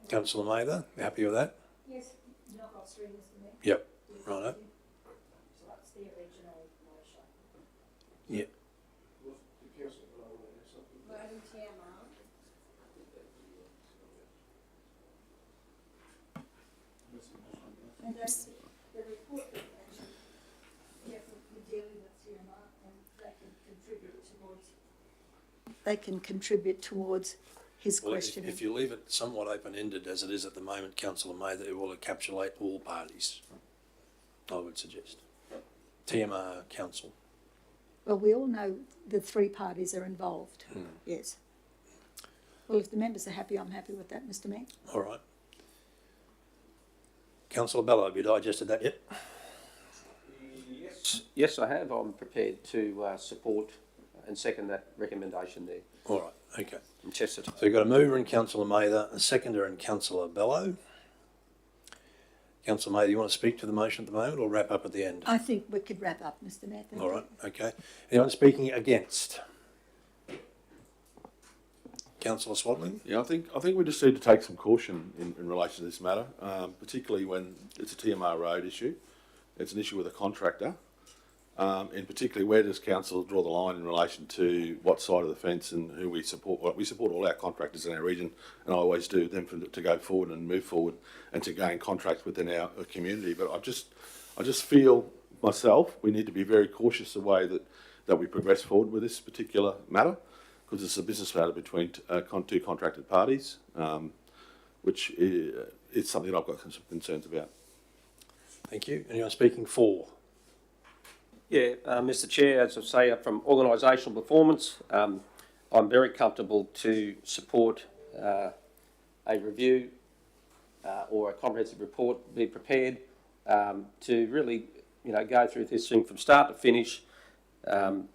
Councillor Mather, you happy with that? Yes, not got through, Mr Mayor. Yep, righto. So that's the original motion. Yeah. Voting TMR. And that's the report that actually, we're dealing with TMR and they can contribute towards his Well, questioning. if you leave it somewhat open-ended as it is at the moment, Councillor Mather, it will encapsulate all parties, I would suggest. TMR Council. Well, we all know the 3 parties are involved, yes. Well, if the members are happy, I'm happy with that, Mr Mayor. All right. Councillor Bello, have you digested that yet? Yes, I have. I'm prepared to support and second that recommendation there. All right, okay. In Chesterton. So you've got a mover in Councillor Mather, a seconder in Councillor Bello. Councillor Mather, you want to speak to the motion at the moment or wrap up at the end? I think we could wrap up, Mr Mayor. Thank All you. right, okay. Anyone speaking against? Councillor Swadling? Yeah, I think we just need to take some caution in relation to this matter, particularly when it's a TMR road issue. It's an issue with a contractor. And particularly, where does council draw the line in relation to what side of the fence and who we support? Well, we support all our contractors in our region, and I always do them to go forward and move forward and to gain contracts within our community. But I just feel myself we need to be very cautious the way that we progress forward with this particular matter, because it's a business matter between 2 contracted parties, which is something that I've got some concerns about. Thank you. Anyone speaking for? Yeah, Mr Chair, as I say, from organisational performance, I'm very comfortable to support a review or a comprehensive report be prepared to really, go through this thing from start to finish and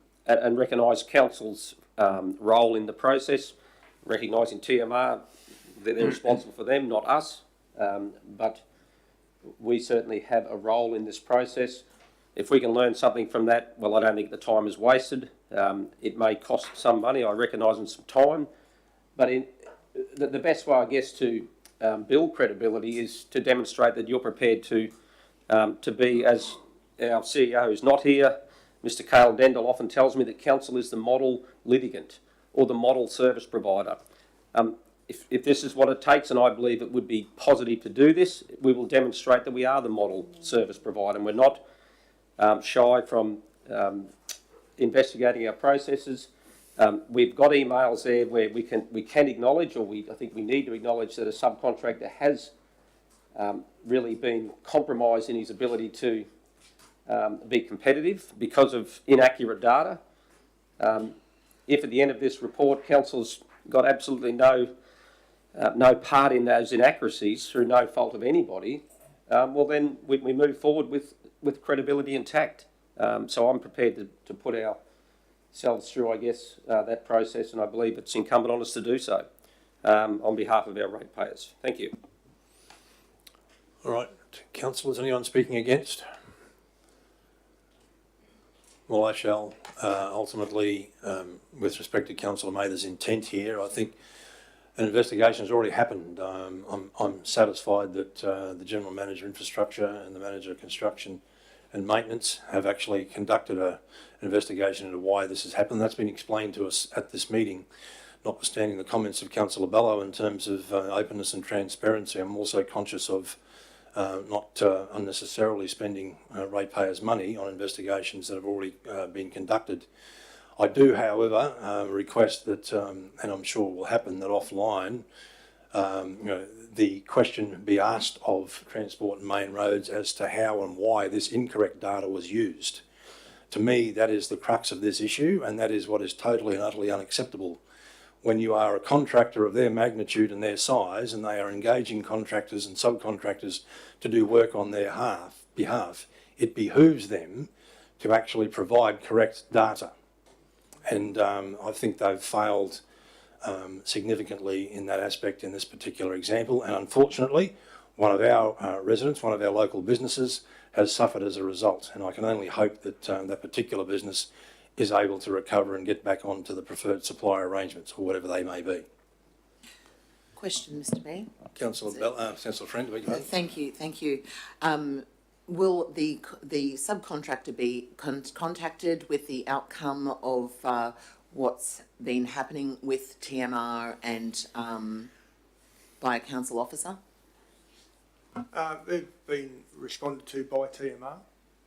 recognise council's role in the process, recognising TMR, that they're responsible for them, not us, but we certainly have a role in this process. If we can learn something from that, well, I don't think the time is wasted. It may cost some money, I recognise, and some time, but the best way, I guess, to build credibility is to demonstrate that you're prepared to be, as our CEO who's not here, Mr Cale Dendel, often tells me that council is the model litigant or the model service provider. If this is what it takes, and I believe it would be positive to do this, we will demonstrate that we are the model service provider, and we're not shy from investigating our processes. We've got emails there where we can acknowledge, or I think we need to acknowledge, that a subcontractor has really been compromised in his ability to be competitive because of inaccurate data. If at the end of this report council's got absolutely no part in those inaccuracies through no fault of anybody, well then we move forward with credibility intact. So I'm prepared to put ourselves through, I guess, that process, and I believe it's incumbent on us to do so on behalf of our ratepayers. Thank you. All right, councillors, anyone speaking against? Well, I shall ultimately, with respect to Councillor Mather's intent here, I think an investigation has already happened. I'm satisfied that the General Manager Infrastructure and the Manager of Construction and Maintenance have actually conducted an investigation into why this has happened. That's been explained to us at this meeting, notwithstanding the comments of Councillor Bello in terms of openness and transparency. I'm also conscious of not unnecessarily spending ratepayers' money on investigations that have already been conducted. I do, however, request that, and I'm sure will happen, that offline, the question be asked of Transport and Main Roads as to how and why this incorrect data was used. To me, that is the crux of this issue, and that is what is totally and utterly unacceptable. When you are a contractor of their magnitude and their size, and they are engaging contractors and subcontractors to do work on their behalf, it behooves them to actually provide correct data. And I think they've failed significantly in that aspect in this particular example. And unfortunately, one of our residents, one of our local businesses, has suffered as a result. And I can only hope that that particular business is able to recover and get back onto the preferred supplier arrangements or whatever they may be. Question, Mr Mayor. Councillor Friend, beg your pardon. Thank you. Will the subcontractor be contacted with the outcome of what's been happening with TMR and by a council officer? They've been responded to by TMR,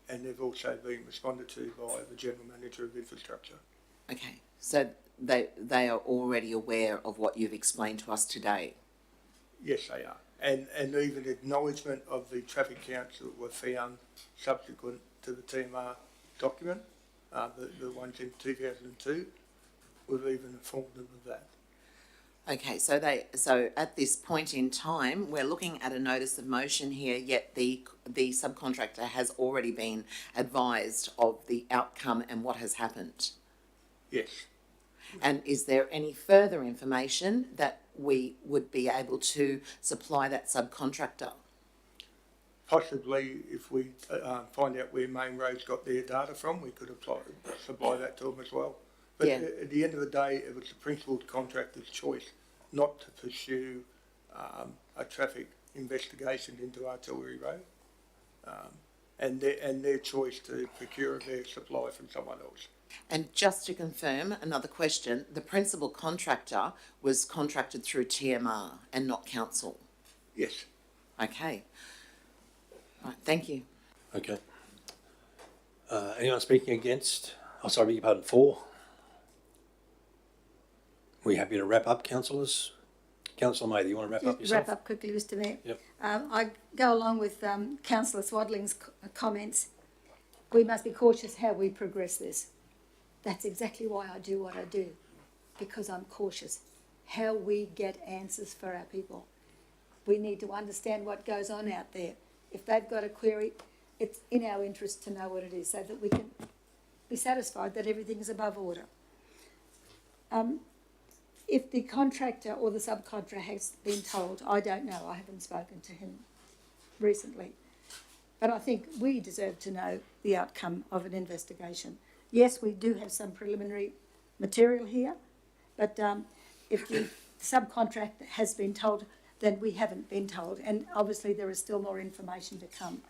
and they've also been responded to by the General Manager of Infrastructure. Okay, so they are already aware of what you've explained to us today? Yes, they are. And even acknowledgement of the traffic counts that were found subsequent to the TMR document, the ones in 2002, we've even informed them of that. Okay, so at this point in time, we're looking at a notice of motion here, yet the subcontractor has already been advised of the outcome and what has happened. Yes. And is there any further information that we would be able to supply that subcontractor? Possibly, if we find out where Main Road's got their data from, we could supply that to them as well. But Yeah. At the end of the day, it was the principal contractor's choice not to pursue a traffic investigation into Artillery Road, and their choice to procure their supply from someone else. And just to confirm, another question, the principal contractor was contracted through TMR and not council? Yes. Okay. Right, thank you. Okay. Anyone speaking against? Oh, sorry, beg your pardon, for? We happy to wrap up, councillors? Councillor May, do you want to wrap up Just yourself? wrap up quickly, Mr Mayor. Yep. I go along with Councillor Swadling's comments. We must be cautious how we progress this. That's exactly why I do what I do, because I'm cautious. How we get answers for our people. We need to understand what goes on out there. If they've got a query, it's in our interest to know what it is so that we can be satisfied that everything is above order. If the contractor or the subcontractor has been told, I don't know, I haven't spoken to him recently, but I think we deserve to know the outcome of an investigation. Yes, we do have some preliminary material here, but if the subcontractor has been told, then we haven't been told, and obviously there is still more information to come,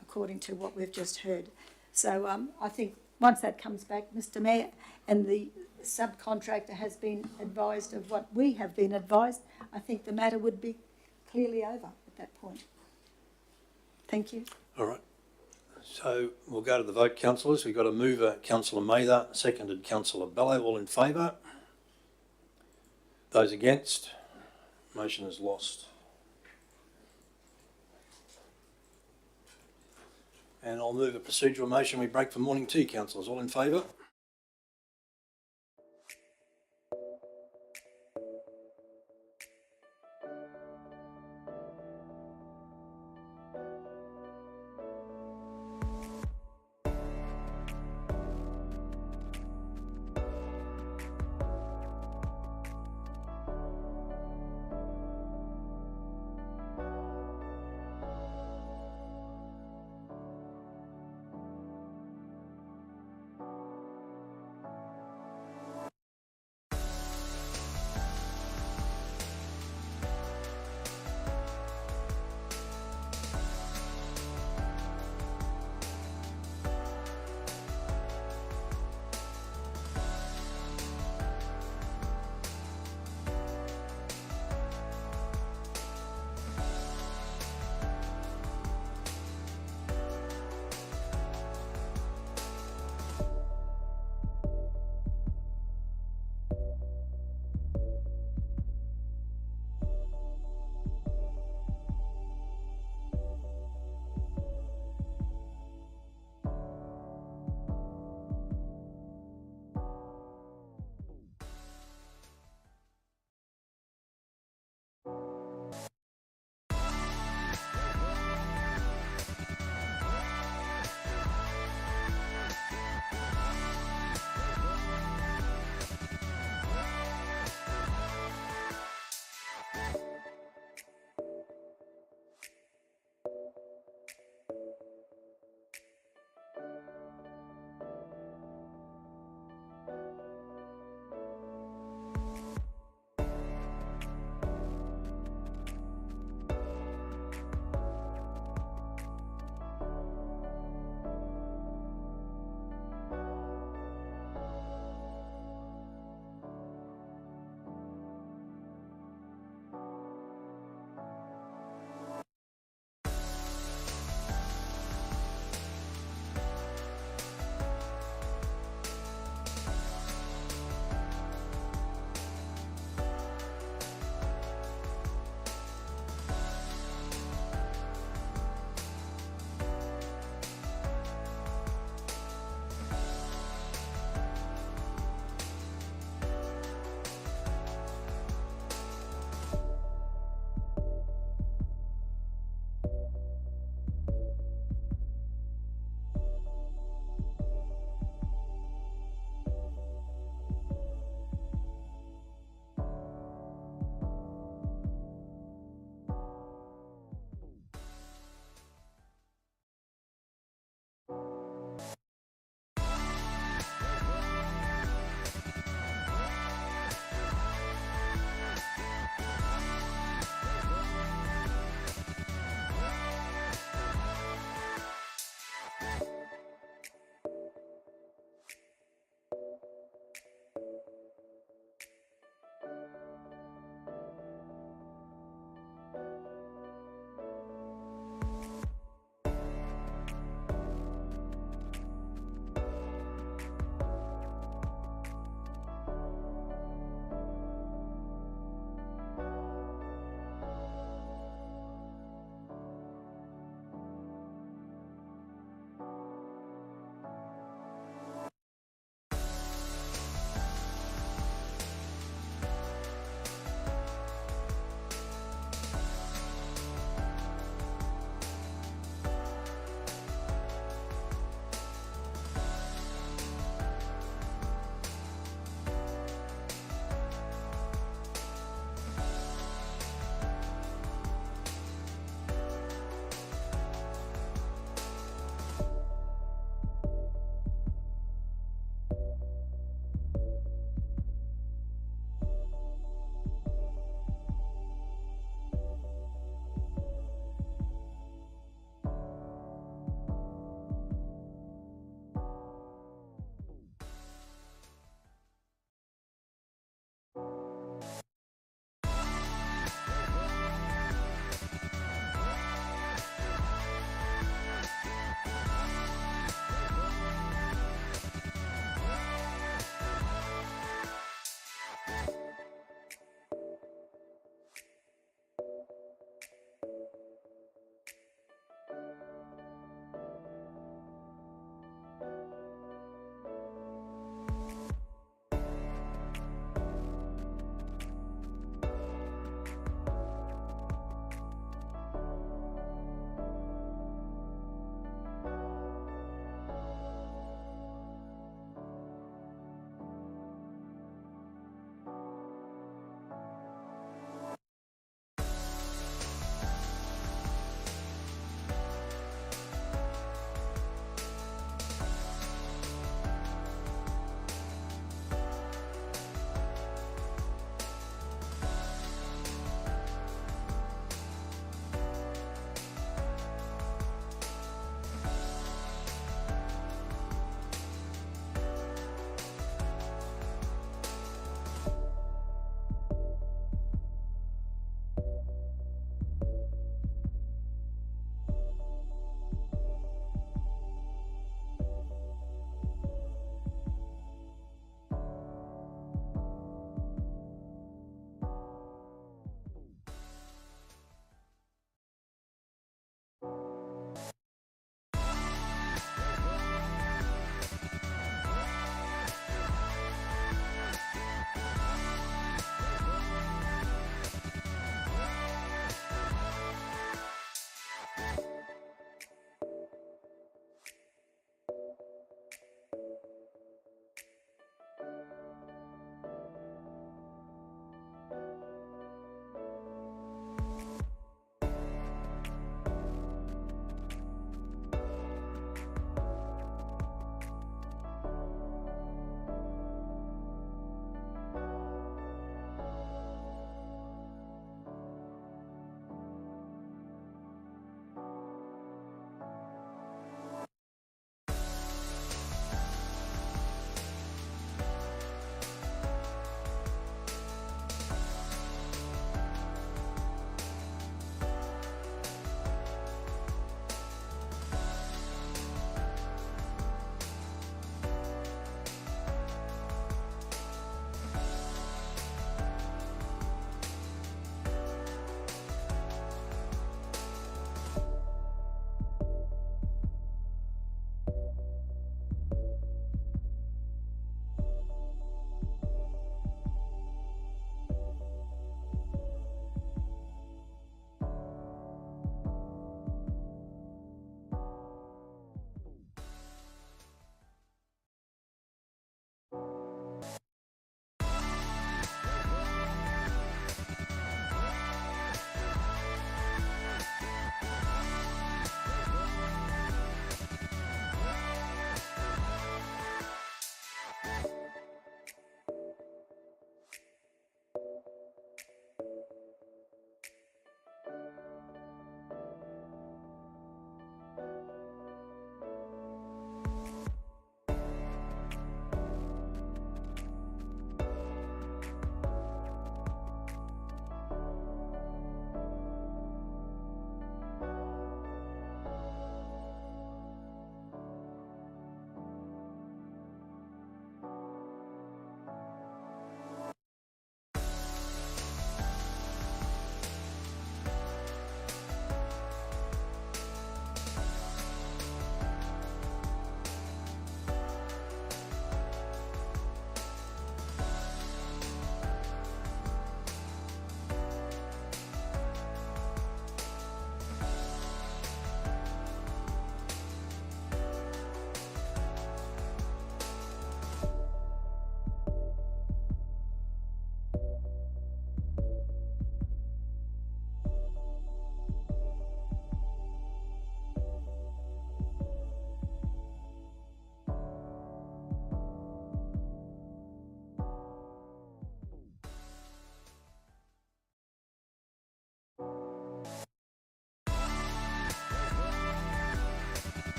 according to what we've just heard. So I think once that comes back, Mr Mayor, and the subcontractor has been advised of what we have been advised, I think the matter would be clearly over at that point. Thank you. All right. So we'll go to the vote, councillors. We've got a mover, Councillor Mather, seconded Councillor Bello. All in favour? Those against? Motion is lost. And I'll move a procedural motion. We break for morning tea, councillors. All in favour?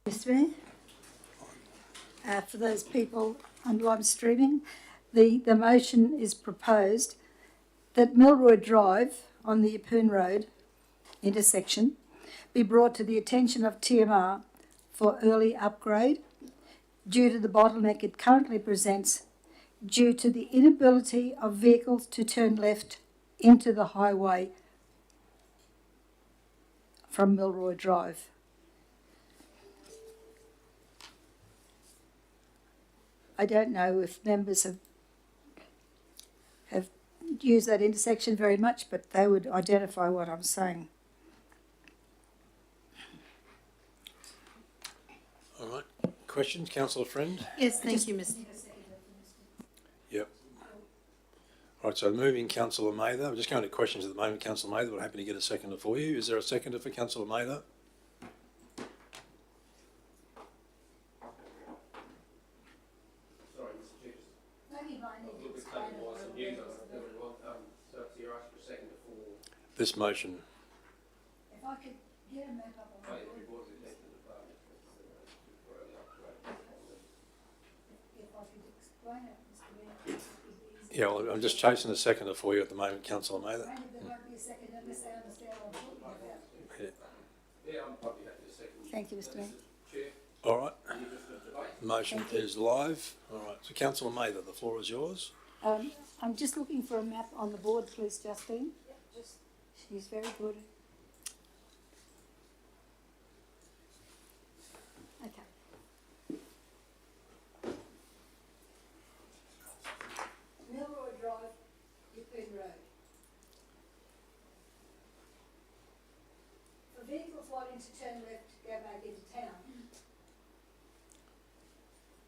Mr Mayor, for those people on live streaming, the motion is proposed that Milroy Drive on the Yeppoon Road intersection be brought to the attention of TMR for early upgrade due to the bottleneck it currently presents due to the inability of vehicles to turn left into the highway from Milroy Drive. I don't know if members have used that intersection very much, but they would identify what I'm saying. All right. Questions, councillor Friend? Yes, thank you, Mr. Yep. All right, so moving councillor Mather. I'm just going to questions at the moment, councillor Mather, but I'm happy to get a seconder for you. Is there a seconder for councillor Mather? Sorry, Mr. Chair, just a little bit clarified some news on it. So you're asking for a second before. This motion. If I could get a map up on the board. If I could explain it, Mr Mayor. Yeah, well, I'm just chasing a seconder for you at the moment, councillor Mather. There won't be a second unless they understand what I'm talking about. Yeah, I'm probably happy to second. Thank you, Mr Mayor. Chair, All right. you just a debate. The motion is live. All right. So councillor Mather, the floor is yours. I'm just looking for a map on the board, please, Justine. She's very good. Okay. Milroy Drive, Yeppoon Road. For vehicles wanting to turn left to go back into town,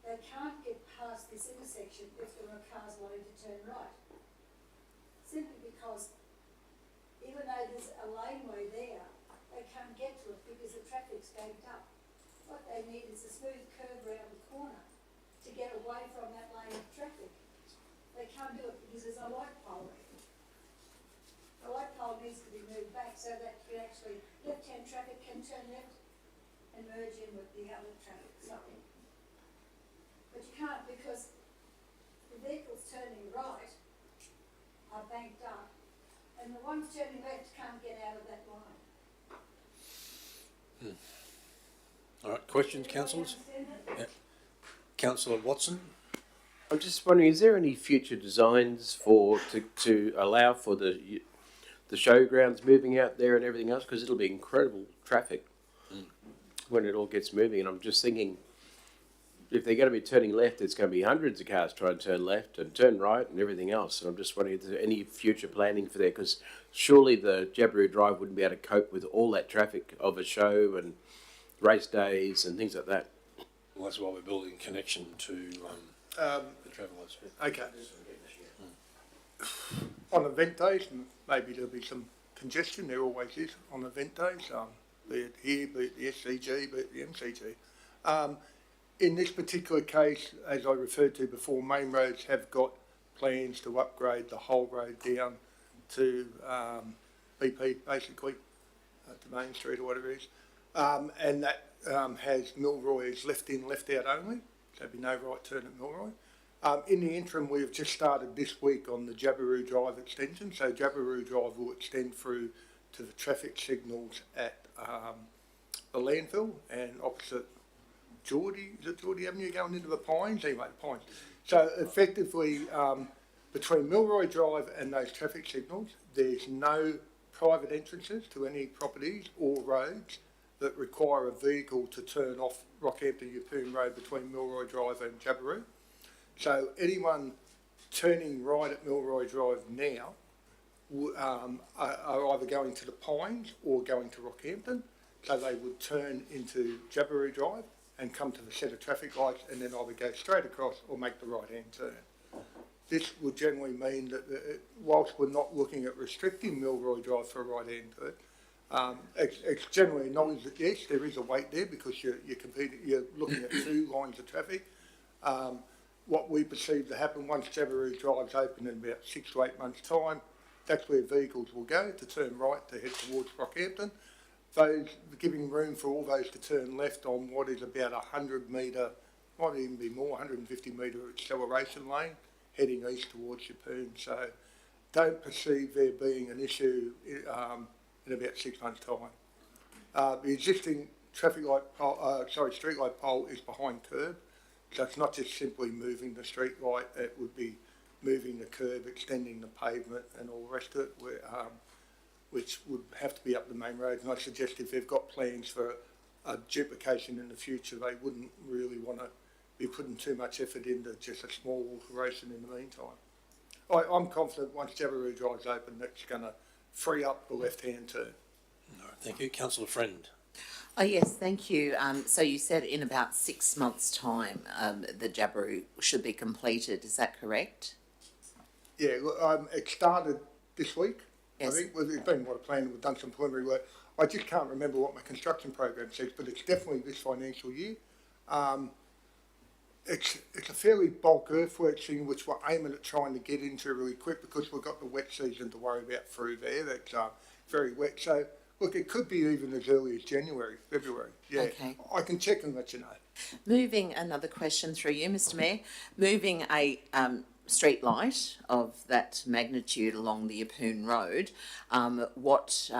they can't get past this intersection if there are cars wanting to turn right. Simply because even though there's a laneway there, they can't get to it because the traffic's banked up. What they need is a smooth curve round the corner to get away from that lane of traffic. They can't do it because there's a light pole there. The light pole needs to be moved back so that actually left-hand traffic can turn left and merge in with the other traffic. But you can't because the vehicles turning right are banked up and the ones turning left can't get out of that line. All right. Questions, councillors? Yeah. Councillor Watson? I'm just wondering, is there any future designs to allow for the showgrounds moving out there and everything else? Because it'll be incredible traffic when it all gets moving. And I'm just thinking, if they're going to be turning left, it's going to be hundreds of cars trying to turn left and turn right and everything else. And I'm just wondering if there's any future planning for there, because surely the Jabiru Drive wouldn't be able to cope with all that traffic of a show and race days and things like that. Well, that's why we're building connection to the travellers. Okay. On event days, maybe there'll be some congestion, there always is on event days, be it here, be it the SCG, be it the MCG. In this particular case, as I referred to before, main roads have got plans to upgrade the whole road down to BP, basically, to Main Street or whatever it is. And that has Milroy as left in, left out only. There'll be no right turn at Milroy. In the interim, we've just started this week on the Jabiru Drive extension. So Jabiru Drive will extend through to the traffic signals at the landfill and opposite Geordie Avenue going into the Pines? Anyway, the Pines. So effectively, between Milroy Drive and those traffic signals, there's no private entrances to any properties or roads that require a vehicle to turn off Rockhampton Yeppoon Road between Milroy Drive and Jabiru. So anyone turning right at Milroy Drive now are either going to the Pines or going to Rockhampton. So they would turn into Jabiru Drive and come to the set of traffic lights and then either go straight across or make the right-hand turn. This would generally mean that whilst we're not looking at restricting Milroy Drive for a right-hand turn, it's generally acknowledged that yes, there is a wait there because you're looking at two lines of traffic. What we perceive to happen once Jabiru Drive's open in about 6 to 8 months' time, that's where vehicles will go to turn right to head towards Rockhampton. those, giving room for all those to turn left on what is about 100 metre, might even be more, 150 metre acceleration lane heading east towards Yeppoon. So don't perceive there being an issue in about 6 months' time. The existing street light pole is behind curb, so it's not just simply moving the street light, it would be moving the curb, extending the pavement and all the rest of it, which would have to be up the main road. And I suggest if they've got plans for a duplication in the future, they wouldn't really want to be putting too much effort into just a small alteration in the meantime. I'm confident once Jabiru Drive's open, that's going to free up the left-hand turn. All right, thank you. Councillor Friend. Oh, yes, thank you. So you said in about 6 months' time the Jabiru should be completed, is that correct? Yeah, look, it started this week. Yes. I think it's been what a plan. We've done some preliminary work. I just can't remember what my construction program says, but it's definitely this financial year. It's a fairly bulk earthwork thing, which we're aiming at trying to get into really quick because we've got the wet season to worry about through there. That's very wet. So, look, it could be even as early as January, February. Yeah, Okay. I can check and let you know. Moving, another question through you, Mr Mayor. Moving a street light of that magnitude along the Yeppoon Road, what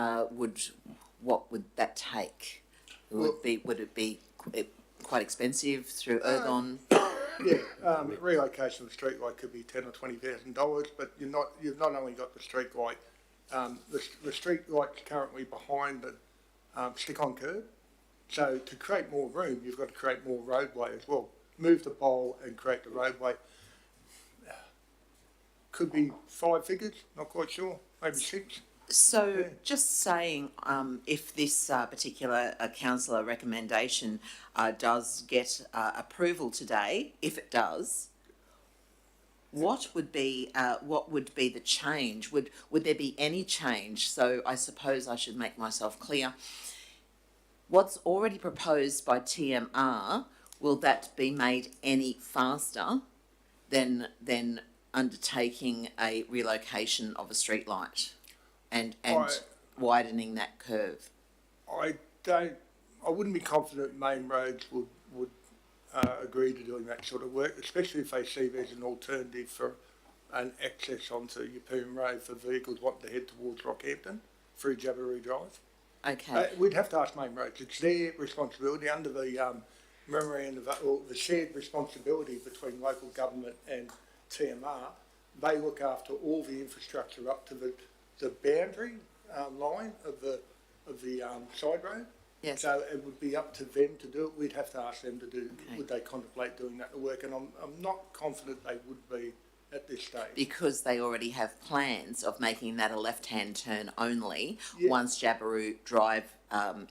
would that take? Would it be quite expensive through Ergon? Yeah, relocation of the street light could be $10,000 or $20,000, but you've not only got the street light. The street light's currently behind the stick-on curb. So to create more room, you've got to create more roadway as well. Move the pole and create the roadway. Could be 5 figures, not quite sure, maybe 6. So Yeah. just saying, if this particular councillor recommendation does get approval today, if it does, what would be the change? Would there be any change? So I suppose I should make myself clear. What's already proposed by TMR, will that be made any faster than undertaking a relocation of a street light and widening that curve? I wouldn't be confident main roads would agree to doing that sort of work, especially if they see there's an alternative for an access onto Yeppoon Road for vehicles wanting to head towards Rockhampton through Jabiru Drive. Okay. We'd have to ask main roads. It's their responsibility under the memorandum or the shared responsibility between local government and TMR. They look after all the infrastructure up to the boundary line of the side road. Yes. So it would be up to them to do it. We'd have to ask them to do. Okay. Would they contemplate doing that work? And I'm not confident they would be at this stage. Because they already have plans of making that a left-hand turn only Yeah. once Jabiru Drive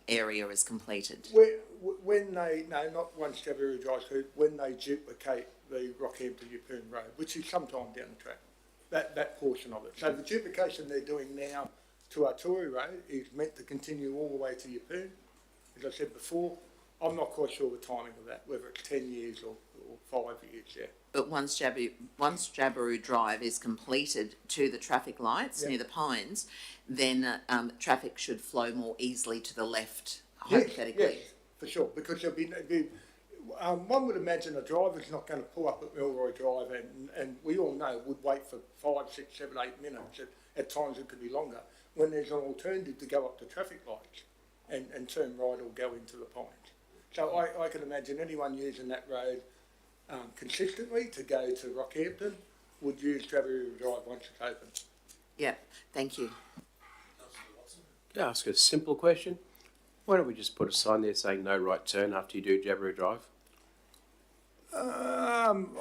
area is completed. When they, no, not once Jabiru Drive, when they duplicate the Rockhampton Yeppoon Road, which is sometime down the track, that portion of it. So the duplication they're doing now to Arturi Road is meant to continue all the way to Yeppoon. As I said before, I'm not quite sure the timing of that, whether it's 10 years or 5 years, yeah. But once Jabiru Drive is completed to the traffic lights near the Pines, then traffic should flow more easily to the left, hypothetically. Yes, for sure, because there'll be one would imagine a driver's not going to pull up at Milroy Drive and we all know would wait for 5, 6, 7, 8 minutes. At times it could be longer when there's an alternative to go up to traffic lights and turn right or go into the Pines. So I can imagine anyone using that road consistently to go to Rockhampton would use Jabiru Drive once it's open. Yeah, thank you. Can I ask a simple question? Why don't we just put a sign there saying no right turn after you do Jabiru Drive? I'm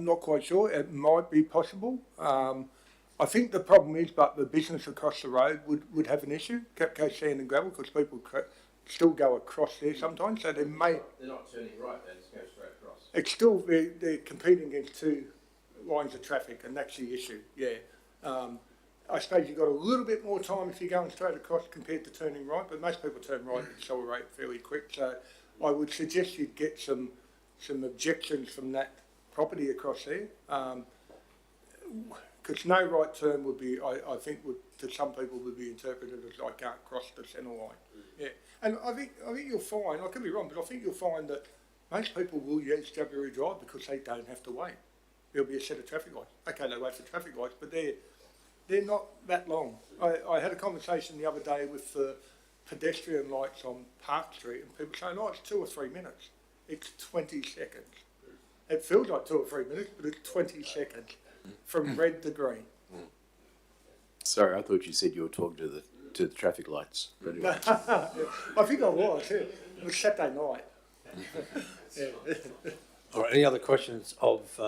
not quite sure. It might be possible. I think the problem is, but the business across the road would have an issue, Capco Sand and Gravel, because people still go across there sometimes, so they may... They're not turning right, they just go straight across. It's still, they're competing against 2 lines of traffic, and that's the issue, yeah. I suppose you've got a little bit more time if you're going straight across compared to turning right, but most people turn right and accelerate fairly quick, so I would suggest you'd get some objections from that property across there. Because no right turn would be, I think, to some people would be interpreted as I can't cross the centre line. Yeah, and I think you'll find, I could be wrong, but I think you'll find that most people will use Jabiru Drive because they don't have to wait. There'll be a set of traffic lights. Okay, they wait for traffic lights, but they're not that long. I had a conversation the other day with the pedestrian lights on Park Street, and people saying, "Oh, it's 2 or 3 minutes." It's 20 seconds. It feels like 2 or 3 minutes, but it's 20 seconds from red to green. Sorry, I thought you said you were talking to the traffic lights. But anyway. I think I was. Yeah. It was Saturday night. Yeah. All right, any other questions of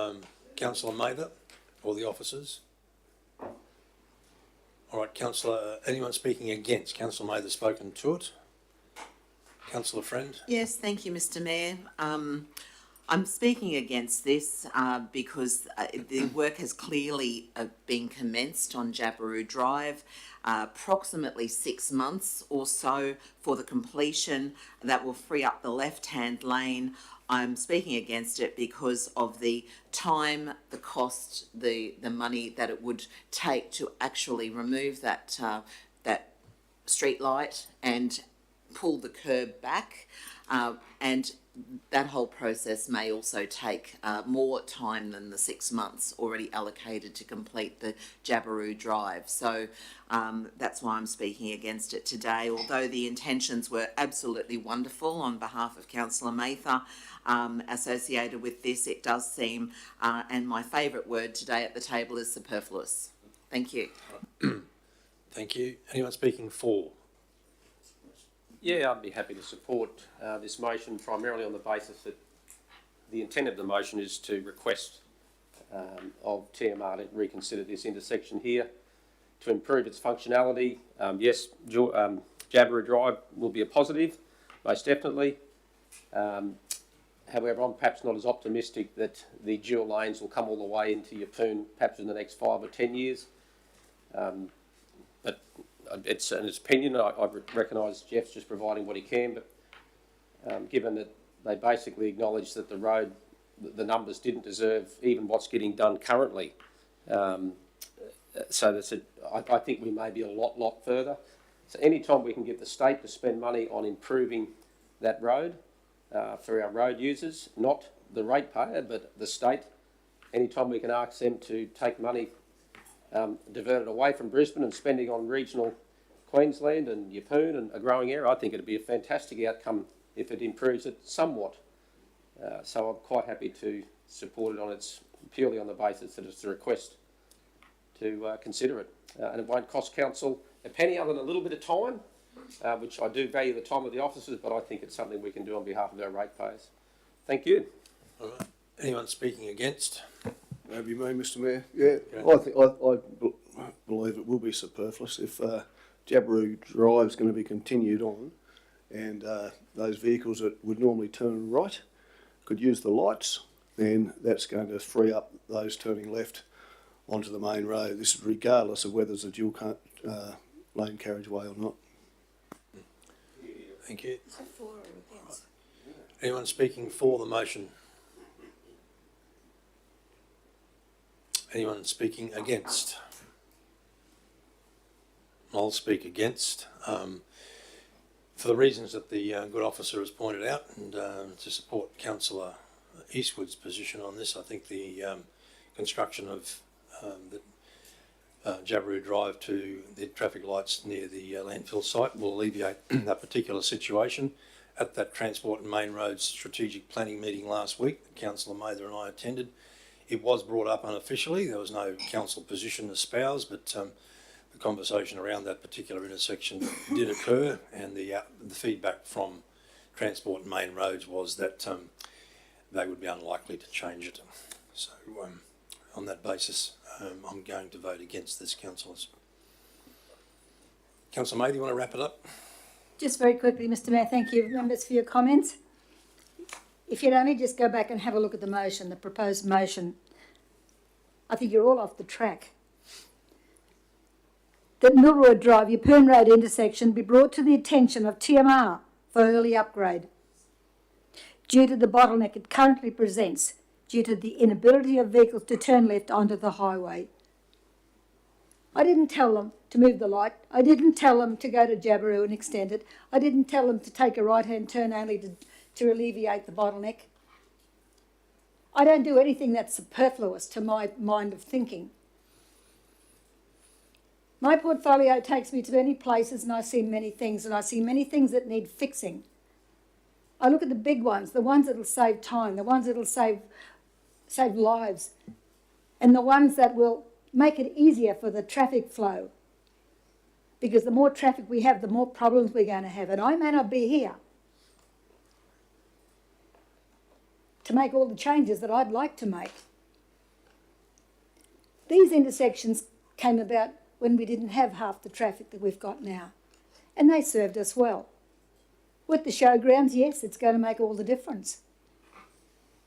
Councillor Mather or the officers? All right, Councillor, anyone speaking against? Councillor Mather's spoken to it. Councillor Friend? Yes, thank you, Mr. Mayor. I'm speaking against this because the work has clearly been commenced on Jabiru Drive, approximately 6 months or so for the completion. That will free up the left-hand lane. I'm speaking against it because of the time, the cost, the money that it would take to actually remove that street light and pull the curb back, and that whole process may also take more time than the 6 months already allocated to complete the Jabiru Drive. So that's why I'm speaking against it today. Although the intentions were absolutely wonderful on behalf of Councillor Mather associated with this, it does seem, and my favourite word today at the table is superfluous. Thank you. Thank you. Anyone speaking for? Yeah, I'd be happy to support this motion primarily on the basis that the intent of the motion is to request of TMR to reconsider this intersection here to improve its functionality. Yes, Jabiru Drive will be a positive, most definitely. However, I'm perhaps not as optimistic that the dual lanes will come all the way into Yeppoon perhaps in the next 5 or 10 years. But it's an opinion. I recognise Jeff's just providing what he can, but given that they basically acknowledge that the road, the numbers didn't deserve even what's getting done currently. So that's I think we may be a lot further. So any time we can get the state to spend money on improving that road for our road users, not the ratepayer, but the state, any time we can ask them to take money diverted away from Brisbane and spending on regional Queensland and Yeppoon and a growing area, I think it'd be a fantastic outcome if it improves it somewhat. So I'm quite happy to support it on its purely on the basis that it's a request to consider it. And it won't cost council a penny other than a little bit of time, which I do value the time of the officers, but I think it's something we can do on behalf of our ratepayers. Thank you. All right. Anyone speaking against? Maybe me, Mr. Mayor. Yeah, okay. I believe it will be superfluous if Jabiru Drive is going to be continued on, and those vehicles that would normally turn right could use the lights, then that's going to free up those turning left onto the main road. This is regardless of whether it's a dual lane carriageway or not. Thank you. Anyone speaking for the motion? Anyone speaking against? I'll speak against, for the reasons that the good officer has pointed out, and to support Councillor Eastwood's position on this. I think the construction of the Jabiru Drive to the traffic lights near the landfill site will alleviate that particular situation. At that Transport and Main Roads strategic planning meeting last week, Councillor Mather and I attended. It was brought up unofficially. There was no council position espoused, but the conversation around that particular intersection did occur, and the feedback from Transport and Main Roads was that they would be unlikely to change it. So on that basis, I'm going to vote against this, councillors. Councillor May, do you want to wrap it up? Just very quickly, Mr. Mayor, thank you, members, for your comments. If you'd only just go back and have a look at the motion, the proposed motion, I think you're all off the track. That Millroad Drive, Yeppoon Road intersection be brought to the attention of TMR for early upgrade due to the bottleneck it currently presents due to the inability of vehicles to turn left onto the highway. I didn't tell them to move the light. I didn't tell them to go to Jabiru and extend it. I didn't tell them to take a right-hand turn only to alleviate the bottleneck. I don't do anything that's superfluous to my mind of thinking. My portfolio takes me to many places and I see many things, and I see many things that need fixing. I look at the big ones, the ones that will save time, the ones that will save lives, and the ones that will make it easier for the traffic flow. Because the more traffic we have, the more problems we're going to have. And I may not be here to make all the changes that I'd like to make. These intersections came about when we didn't have half the traffic that we've got now. And they served us well. With the showgrounds, yes, it's going to make all the difference.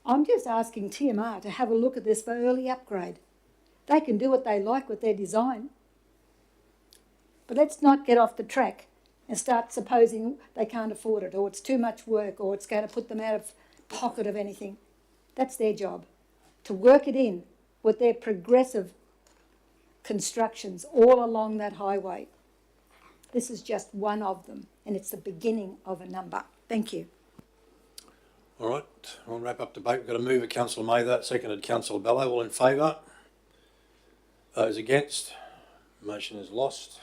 I'm just asking TMR to have a look at this for early upgrade. They can do what they like with their design. But let's not get off the track and start supposing they can't afford it, or it's too much work, or it's going to put them out of pocket of anything. That's their job, to work it in with their progressive constructions all along that highway. This is just one of them, and it's the beginning of a number. Thank you. All right, I'll wrap up debate. We've got a mover, Councillor Mather, seconded Councillor Bello. All in favour? Those against? Motion is lost.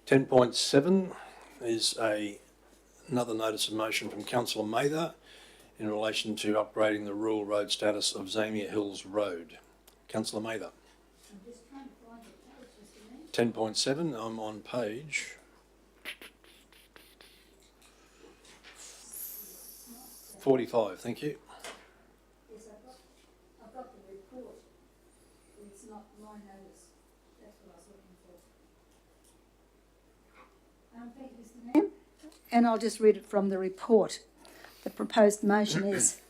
(10.7) is another notice of motion from Councillor Mather in relation to upgrading the rural road status of Zamia Hills Road. Councillor Mather. 10.7, I'm on page 45, thank you. Yes, I've got the report. It's not my notice. That's what I was looking for. Thank you, Mr. Mayor. And I'll just read it from the report. The proposed motion is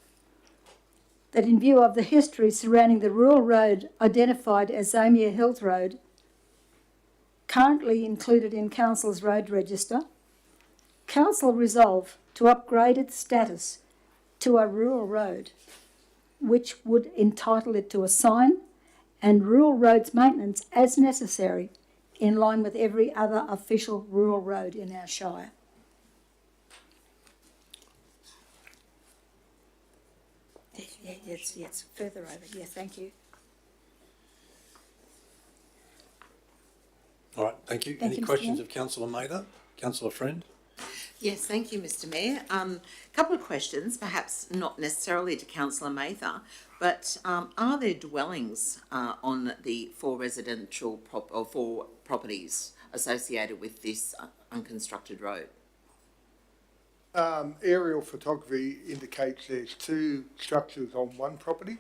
that in view of the history surrounding the rural road identified as Zamia Hills Road, currently included in Council's road register, Council resolve to upgrade its status to a rural road, which would entitle it to a sign and rural roads maintenance as necessary, in line with every other official rural road in our shire. Yes, further over. Yeah, thank you. All right, thank you. Thank Any you, Mr. questions Mayor. of Councillor Mather? Councillor Friend? Yes, thank you, Mr. Mayor. Couple of questions, perhaps not necessarily to Councillor Mather, but are there dwellings on the four properties associated with this unconstructed road? Aerial photography indicates there's two structures on one property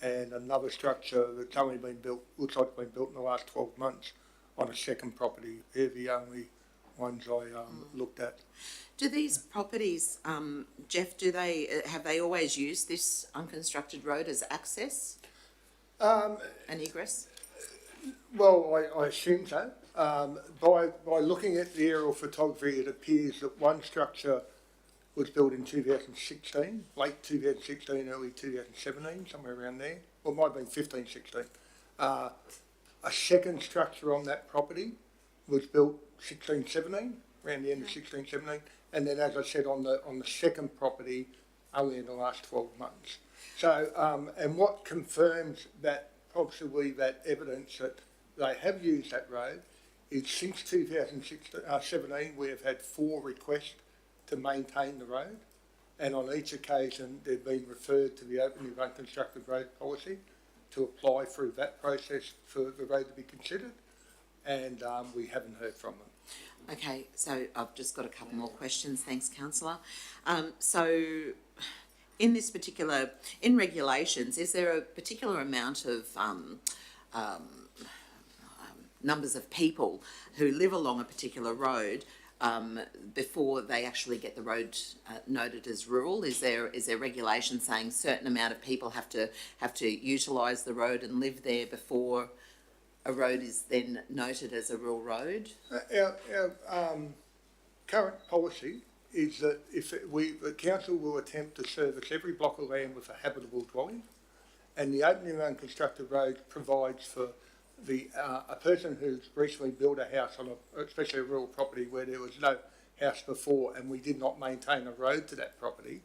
and another structure that's only been built, looks like it's been built in the last 12 months on a second property. They're the only ones I looked at. Do these properties, Jeff, have they always used this unconstructed road as access and egress? Well, I assume so. By looking at the aerial photography, it appears that one structure was built in 2016, late 2016, early 2017, somewhere around there. Or it might have been 15, 16. A second structure on that property was built 16, 17, around the end of 16, 17. And then, as I said, on the second property, only in the last 12 months. So, and what confirms that, possibly that evidence that they have used that road, is since 2017 we have had 4 requests to maintain the road, and on each occasion they've been referred to the Open and Unconstructed Road Policy to apply through that process for the road to be considered, and we haven't heard from them. Okay, so I've just got a couple more questions. Thanks, Councillor. So in this particular, in regulations, is there a particular amount of numbers of people who live along a particular road before they actually get the road noted as rural? Is there regulation saying certain amount of people have to utilise the road and live there before a road is then noted as a rural road? Our current policy is that the council will attempt to service every block of land with a habitable dwelling, and the open and unconstructed road provides for a person who's recently built a house on especially a rural property where there was no house before and we did not maintain a road to that property,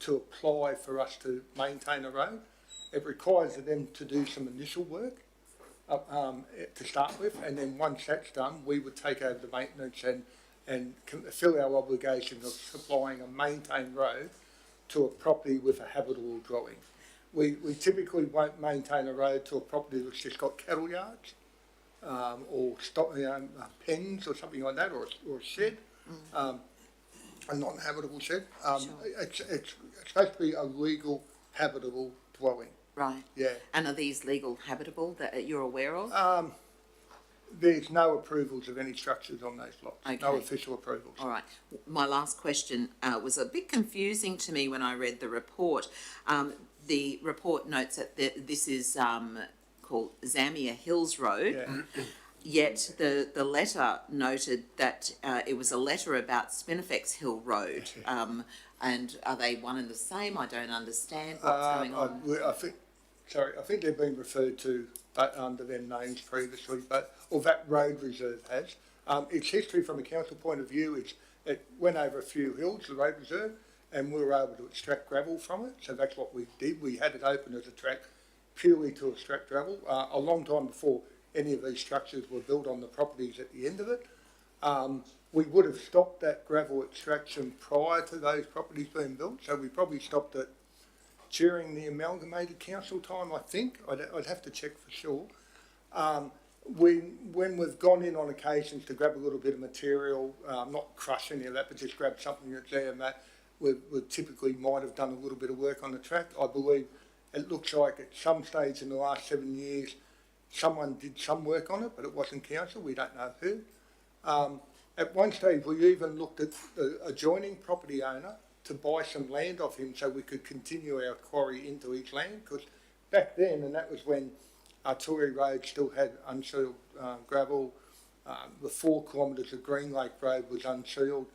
to apply for us to maintain a road. It requires them to do some initial work to start with, and then once that's done, we would take over the maintenance and fulfil our obligation of supplying a maintained road to a property with a habitable dwelling. We typically won't maintain a road to a property that's just got cattle yards or pens or something like that, or a shed, a non-habitable shed. It's supposed to be a legal habitable dwelling. Right. Yeah. And are these legal habitable that you're aware of? There's no approvals of any structures on those lots. Okay. No official approvals. All right. My last question was a bit confusing to me when I read the report. The report notes that this is called Zamia Hills Road, Yeah. yet the letter noted that it was a letter about Spinifex Hill Road. And are they one and the same? I don't understand what's going on. I think they've been referred to under them names previously, or that road reserve has. Its history from a council point of view is it went over a few hills, the road reserve, and we were able to extract gravel from it. So that's what we did. We had it open as a track purely to extract gravel. A long time before any of these structures were built on the properties at the end of it. We would have stopped that gravel extraction prior to those properties being built. So we probably stopped it during the amalgamated council time, I think. I'd have to check for sure. When we've gone in on occasions to grab a little bit of material, not crush any of that, but just grab something that's there and that, we typically might have done a little bit of work on the track. I believe it looks like at some stage in the last 7 years, someone did some work on it, but it wasn't council. We don't know who. At one stage, we even looked at the adjoining property owner to buy some land off him so we could continue our quarry into his land, because back then, and that was when Arturi Road still had unsealed gravel, the 4 kilometres of Green Lake Road was unsealed.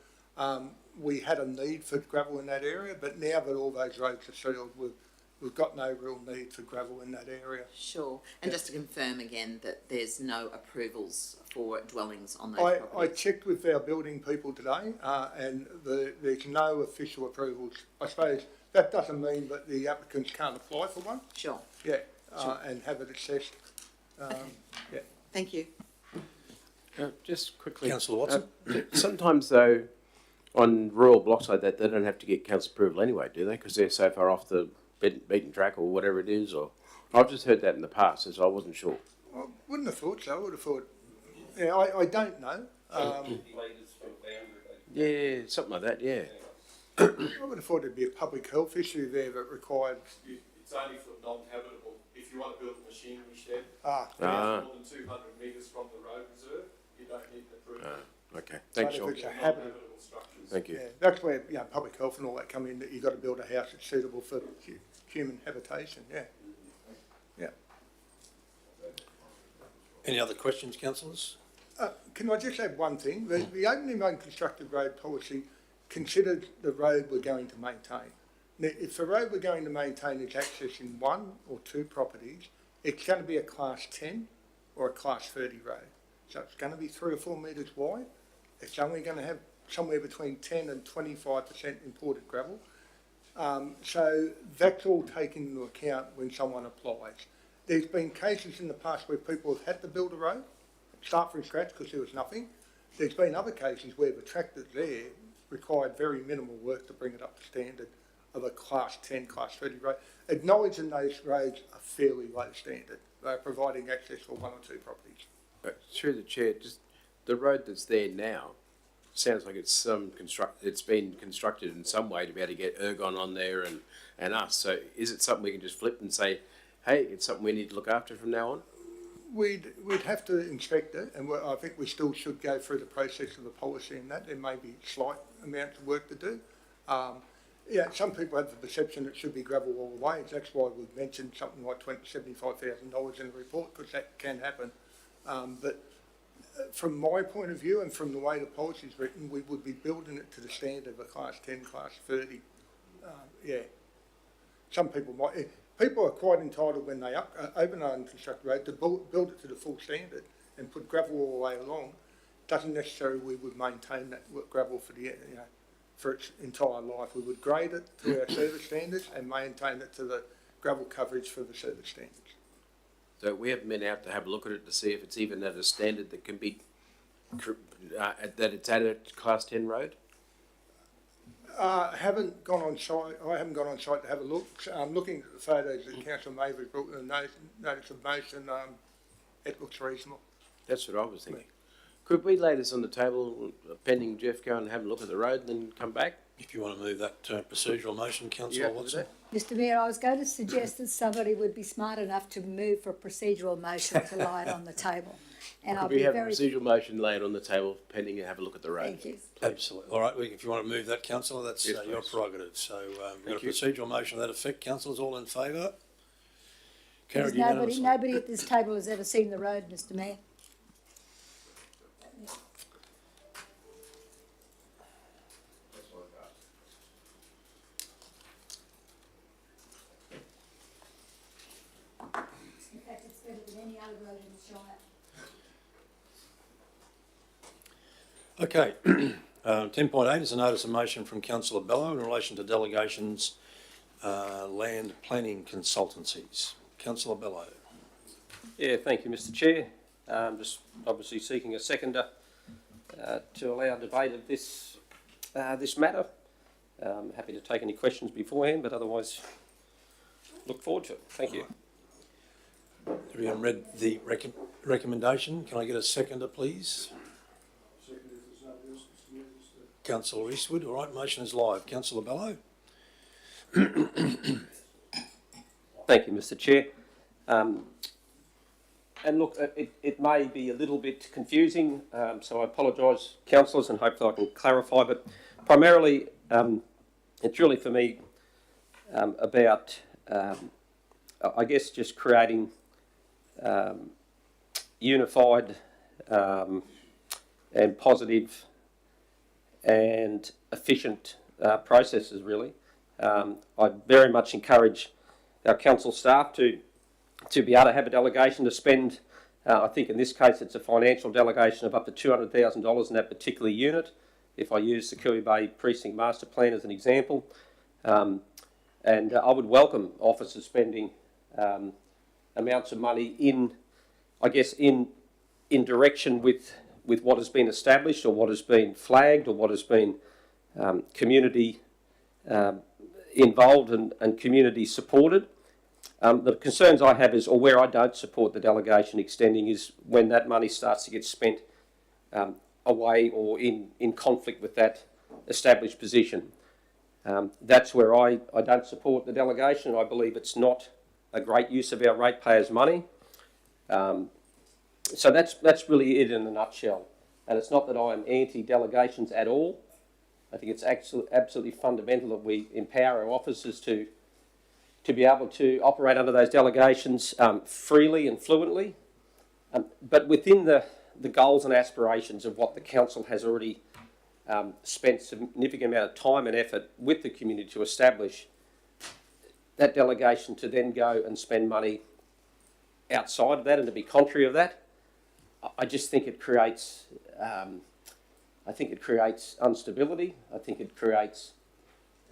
We had a need for gravel in that area, but now that all those roads are sealed, we've got no real need for gravel in that area. Sure. And just to confirm again that there's no approvals for dwellings on those properties. I checked with our building people today, and there's no official approvals. I suppose that doesn't mean that the applicants can't apply for one. Sure. Yeah, Sure. and have it assessed. Okay. Yeah. Thank you. Just quickly, Councillor Watson? sometimes though, on rural blocks like that, they don't have to get council approval anyway, do they? Because they're so far off the beaten track or whatever it is. Or I've just heard that in the past, so I wasn't sure. I wouldn't have thought so. I would have thought. Yeah, I don't know. Yeah, something like that. Yeah. I would have thought there'd be a public health issue there that required. It's only for non-habitable. If you want to build a machinery shed, Ah. more than 200 metres from the road reserve, you don't need an approval. Okay. Thanks, But Sean. if it's a habitable structures. Thank you. Yeah, that's where public health and all that come in. That you've got to build a house that's suitable for human habitation. Yeah. Yeah. Any other questions, councillors? Can I just add one thing? The open and unconstructed road policy considered the road we're going to maintain. Now, if the road we're going to maintain is accessing 1 or 2 properties, it's going to be a class 10 or a class 30 road. So it's going to be 3 or 4 metres wide. It's only going to have somewhere between 10 and 25% imported gravel. So that's all taken into account when someone applies. There's been cases in the past where people have had to build a road, start from scratch because there was nothing. There's been other cases where the track that's there required very minimal work to bring it up to standard of a class 10, class 30 road. Acknowledging those roads are fairly low standard. They're providing access for 1 or 2 properties. Through the chair, just the road that's there now sounds like it's it's been constructed in some way to be able to get Ergon on there and us. So is it something we can just flip and say, hey, it's something we need to look after from now on? We'd have to inspect it, and I think we still should go through the process of the policy and that. There may be slight amounts of work to do. Some people have the perception it should be gravel all the way. That's why we've mentioned something like $75,000 in the report, because that can happen. But from my point of view and from the way the policy is written, we would be building it to the standard of a class 10, class 30. Yeah. Some people might, people are quite entitled when they open an unconstructed road to build it to the full standard and put gravel all the way along. Doesn't necessarily we would maintain that gravel for the, for its entire life. We would grade it to our service standards and maintain it to the gravel coverage for the service standards. So we haven't been out to have a look at it to see if it's even at a standard that can be, that it's at a class 10 road? Haven't gone on site. I haven't gone on site to have a look. Looking at the photos that Councillor Mavers brought in the notice of motion, it looks reasonable. That's what I was thinking. Could we lay this on the table pending Jeff go and have a look at the road and then come back? If you want to move that procedural motion, Councillor Watson. Mr Mayor, I was going to suggest that somebody would be smart enough to move for a procedural motion to lie it on the table. And I'll Could we be have very... a procedural motion laid on the table pending and have a look at the road? Thank you. Absolutely. All right, if you want to move that, Councillor, that's Yes, your please. prerogative. So we've got a procedural motion to that effect. Councillors, all in favour? Because Carried unanimously. nobody at this table has ever seen the road, Mr Mayor. In fact, it's better than any other road in the Shire. Okay. 10.8 is a notice of motion from Councillor Bello in relation to delegations, land planning consultancies. Councillor Bello. Yeah, thank you, Mr. Chair. Just obviously seeking a seconder to allow debate of this matter. Happy to take any questions beforehand, but otherwise look forward to it. Thank you. Everyone read the recommendation. Can I get a seconder, please? Councillor Eastwood. All right, motion is live. Councillor Bello. Thank you, Mr. Chair. And look, it may be a little bit confusing, so I apologise, councillors, and hope that I can clarify. But primarily, it's really for me about, I guess, just creating unified and positive and efficient processes, really. I very much encourage our council staff to be able to have a delegation to spend, I think in this case it's a financial delegation of up to $200,000 in that particular unit, if I use the Kirby Bay Precinct Master Plan as an example. And I would welcome officers spending amounts of money in, I guess, in direction with what has been established or what has been flagged or what has been community involved and community supported. The concerns I have is, or where I don't support the delegation extending, is when that money starts to get spent away or in conflict with that established position. That's where I don't support the delegation. I believe it's not a great use of our ratepayers' money. So that's really it in a nutshell. And it's not that I am anti-delegations at all. I think it's absolutely fundamental that we empower our officers to be able to operate under those delegations freely and fluently, but within the goals and aspirations of what the council has already spent significant amount of time and effort with the community to establish. That delegation to then go and spend money outside of that and to be contrary of that, I just think it creates, instability. I think it creates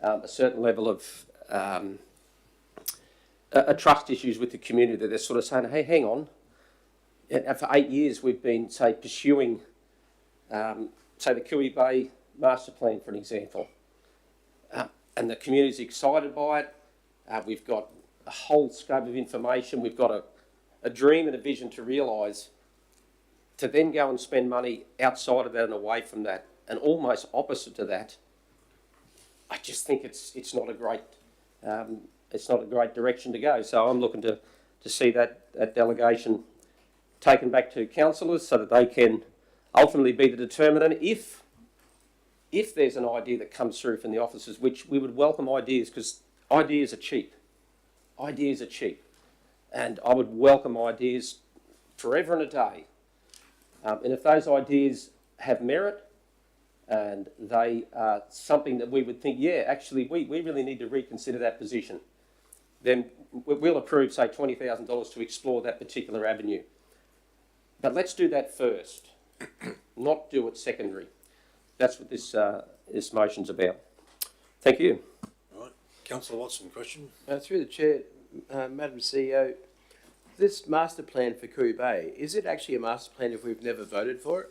a certain level of trust issues with the community, that they're sort of saying, hey, hang on. And for 8 years we've been, say, pursuing, say, the Kirby Bay Master Plan, for an example. And the community's excited by it. We've got a whole scope of information. We've got a dream and a vision to realise. To then go and spend money outside of that and away from that, and almost opposite to that, I just think it's not a great direction to go. So I'm looking to see that delegation taken back to councillors so that they can ultimately be the determinant. If there's an idea that comes through from the officers, which we would welcome ideas, because ideas are cheap. Ideas are cheap. And I would welcome ideas forever and a day And if those ideas have merit and they are something that we would think, yeah, actually, we really need to reconsider that position, then we'll approve, say, $20,000 to explore that particular avenue. But let's do that first, not do it secondary. That's what this motion's about. Thank you. All right. Councillor Watson, question? Through the chair, Madam CEO, this master plan for Cooey Bay, is it actually a master plan if we've never voted for it?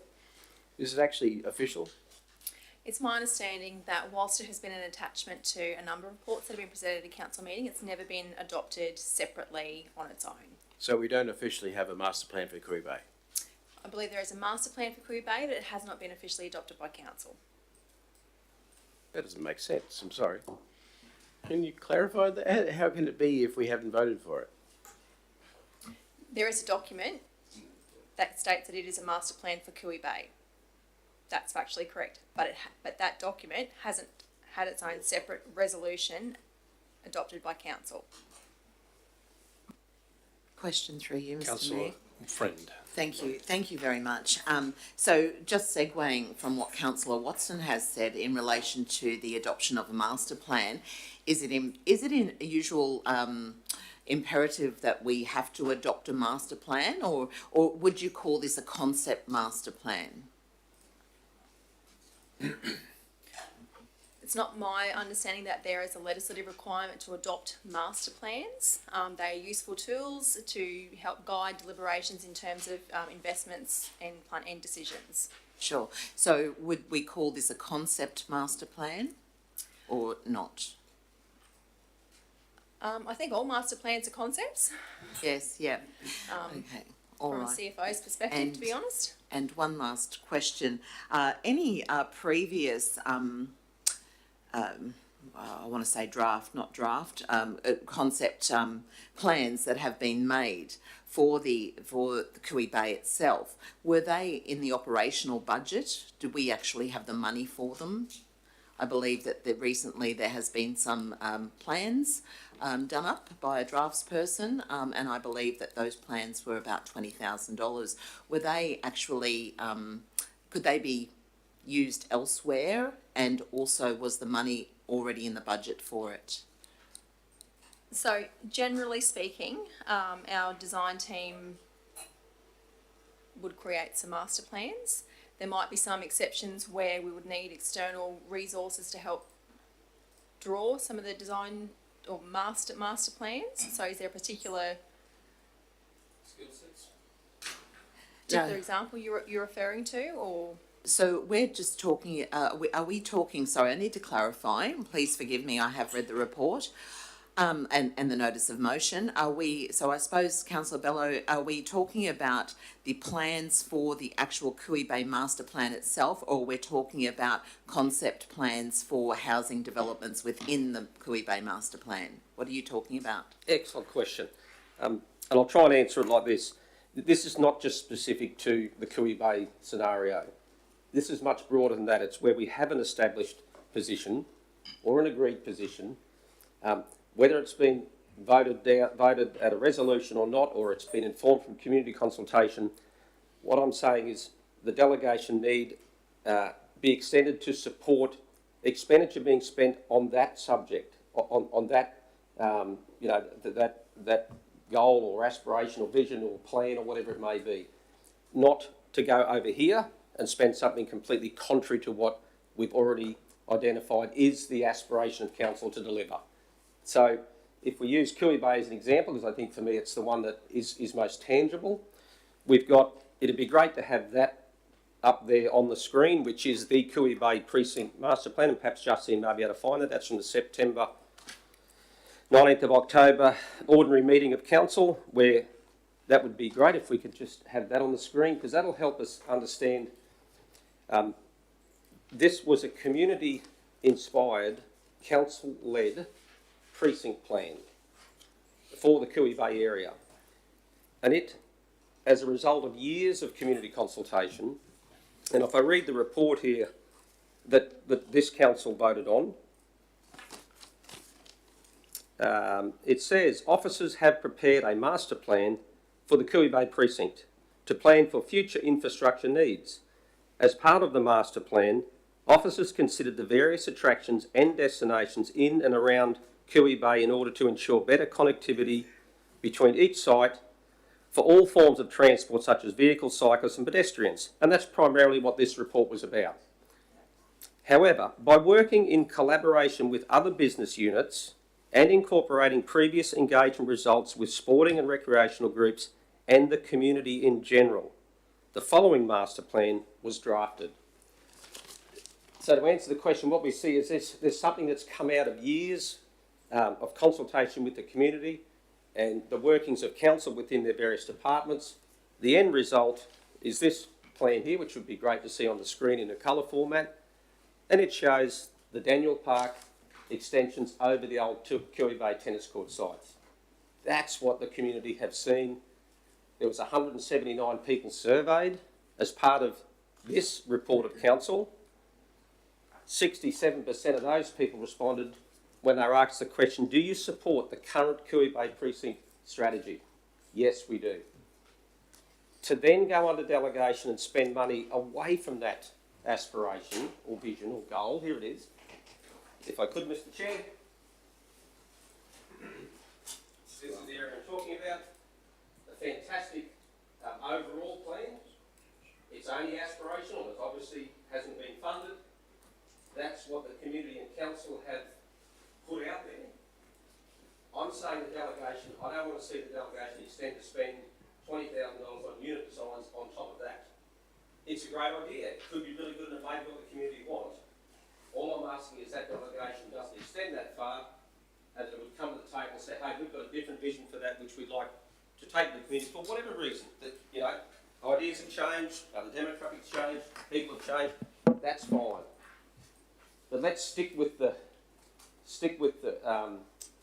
Is it actually official? It's my understanding that whilst it has been an attachment to a number of reports that have been presented at a council meeting, it's never been adopted separately on its own. So we don't officially have a master plan for Cooey Bay? I believe there is a master plan for Cooey Bay, but it has not been officially adopted by council. That doesn't make sense, I'm sorry. Can you clarify that? How can it be if we haven't voted for it? There is a document that states that it is a master plan for Cooey Bay. That's factually correct, but that document hasn't had its own separate resolution adopted by council. Question through you, Mr. Mayor. Councillor Friend. Thank you very much. So just segueing from what Councillor Watson has said in relation to the adoption of a master plan, is it in usual imperative that we have to adopt a master plan, or would you call this a concept master plan? It's not my understanding that there is a legislative requirement to adopt master plans. They are useful tools to help guide deliberations in terms of investments and plan and decisions. Sure. So would we call this a concept master plan or not? I think all master plans are concepts. Yes, yeah. Okay, all from right. a CFO's perspective, to be honest. And one last question. Any previous, I want to say draft, not draft, concept plans that have been made for the Cooey Bay itself, were they in the operational budget? Did we actually have the money for them? I believe that recently there has been some plans done up by a draftsperson, and I believe that those plans were about $20,000. Were they actually, could they be used elsewhere, and also was the money already in the budget for it? So generally speaking, our design team would create some master plans. There might be some exceptions where we would need external resources to help draw some of the design or master plans. So is there a particular example you're referring to, or? So we're just talking, are we talking, sorry, I need to clarify, please forgive me, I have read the report and the notice of motion. So I suppose, Councillor Bello, are we talking about the plans for the actual Cooey Bay master plan itself, or we're talking about concept plans for housing developments within the Cooey Bay master plan? What are you talking about? Excellent question. And I'll try and answer it like this. This is not just specific to the Cooey Bay scenario. This is much broader than that. It's where we have an established position or an agreed position, whether it's been voted at a resolution or not, or it's been informed from community consultation. What I'm saying is the delegation need be extended to support expenditure being spent on that subject, on that that goal or aspiration or vision or plan or whatever it may be, not to go over here and spend something completely contrary to what we've already identified is the aspiration of council to deliver. So if we use Cooey Bay as an example, because I think for me it's the one that is most tangible, it'd be great to have that up there on the screen, which is the Cooey Bay Precinct Master Plan, and perhaps Justine may be able to find it. That's from the September 19th of October ordinary meeting of council, where that would be great if we could just have that on the screen, because that'll help us understand. This was a community-inspired, council-led precinct plan for the Cooey Bay area. And it, as a result of years of community consultation, and if I read the report here that this council voted on, it says, officers have prepared a master plan for the Cooey Bay precinct to plan for future infrastructure needs. As part of the master plan, officers considered the various attractions and destinations in and around Cooey Bay in order to ensure better connectivity between each site for all forms of transport such as vehicles, cyclists and pedestrians. And that's primarily what this report was about. However, by working in collaboration with other business units and incorporating previous engagement results with sporting and recreational groups and the community in general, the following master plan was drafted. So to answer the question, what we see is there's something that's come out of years of consultation with the community and the workings of council within their various departments. The end result is this plan here, which would be great to see on the screen in a colour format. And it shows the Daniel Park extensions over the old Cooey Bay tennis court sites. That's what the community have seen. There was 179 people surveyed as part of this report of council. 67% of those people responded when they were asked the question, do you support the current Cooey Bay precinct strategy? Yes, we do. To then go under delegation and spend money away from that aspiration or vision or goal, here it is. If I could, Mr. Chair. This is the area I'm talking about. A fantastic overall plan. It's only aspirational, it obviously hasn't been funded. That's what the community and council have put out there. I'm saying the delegation, I don't want to see the delegation extend to spend $20,000 on unit designs on top of that. It's a great idea. It could be really good and it may be what the community wants. All I'm asking is that delegation doesn't extend that far, and it would come to the table and say, hey, we've got a different vision for that which we'd like to take to the community for whatever reason. That, you know, ideas have changed, the demographics changed, people have changed, that's fine. But let's stick with the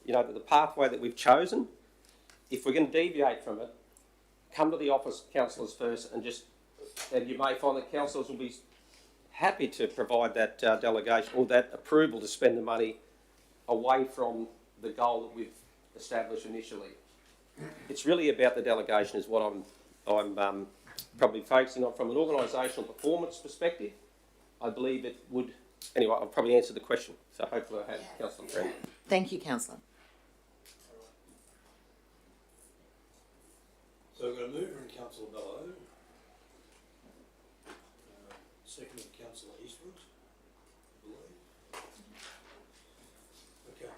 you know, the pathway that we've chosen. If we're going to deviate from it, come to the office councillors first and you may find that councillors will be happy to provide that delegation or that approval to spend the money away from the goal that we've established initially. It's really about the delegation is what I'm probably focusing on from an organisational performance perspective. I believe it would. Anyway, I've probably answered the question, so hopefully I have Councillor Friend. Thank you, Councillor. So we've got a mover in Councillor Bellow, second Councillor Eastwood, I believe. Okay,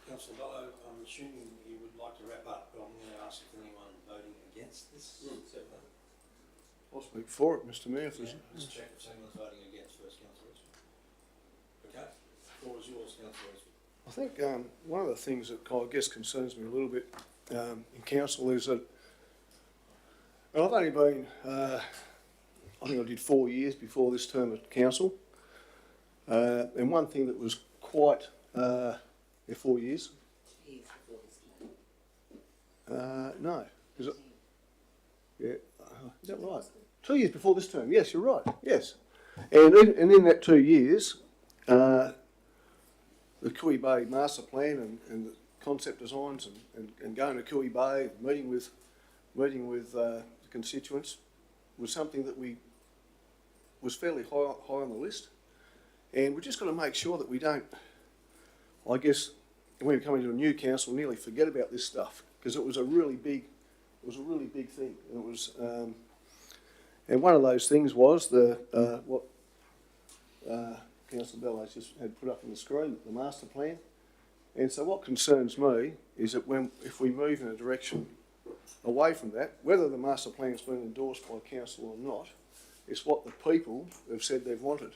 Councillor Bellow, I'm assuming you would like to wrap up, but I'm going to ask if anyone voting against this. I'll speak for it, Mr Mayor. Let's check if anyone's voting against first, Councillor Eastwood. Okay, the floor is yours, Councillor Eastwood. I think one of the things that I guess concerns me a little bit in council is that, and I've only been, I think I did 4 years before this term at council, and one thing that was quite, 4 years? No, is it? Yeah, is that right? 2 years before this term, yes, you're right, yes. And in that 2 years, the Cooey Bay master plan and the concept designs and going to Cooey Bay, meeting with the constituents was something that was fairly high on the list. And we've just got to make sure that we don't, I guess, when we come into a new council, nearly forget about this stuff, because it was a really big thing. And it was, and one of those things was what Councillor Bellows just had put up on the screen, the master plan. And so what concerns me is that if we move in a direction away from that, whether the master plan's been endorsed by council or not, it's what the people have said they've wanted.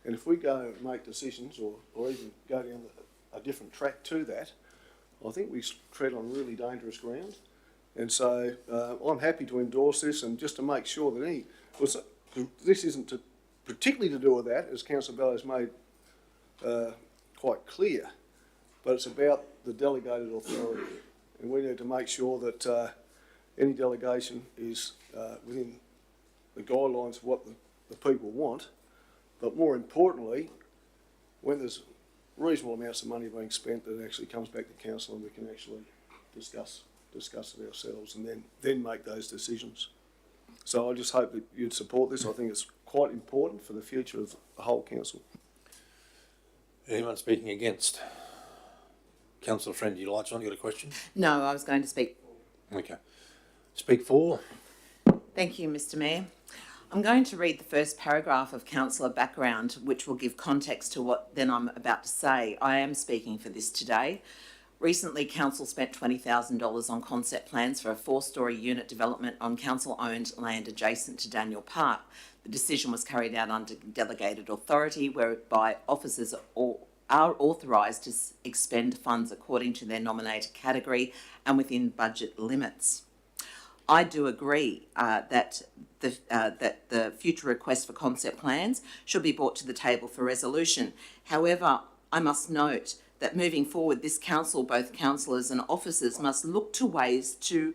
And if we go and make decisions or even go down a different track to that, I think we tread on really dangerous ground. And so I'm happy to endorse this, and just to make sure that this isn't particularly to do with that, as Councillor Bellows made quite clear, but it's about the delegated authority. And we need to make sure that any delegation is within the guidelines of what the people want, but more importantly, when there's reasonable amounts of money being spent, that it actually comes back to council and we can actually discuss it ourselves and then make those decisions. So I just hope that you'd support this. I think it's quite important for the future of the whole council. Anyone speaking against? Councillor Friend, you lights on, you got a question? No, I was going to speak. Okay. Speak for. Thank you, Mr. Mayor. I'm going to read the first paragraph of councillor background, which will give context to what then I'm about to say. I am speaking for this today. Recently, council spent $20,000 on concept plans for a 4-storey unit development on council-owned land adjacent to Daniel Park. The decision was carried out under delegated authority, whereby officers are authorised to expend funds according to their nominated category and within budget limits. I do agree that the future request for concept plans should be brought to the table for resolution. However, I must note that moving forward, this council, both councillors and officers, must look to ways to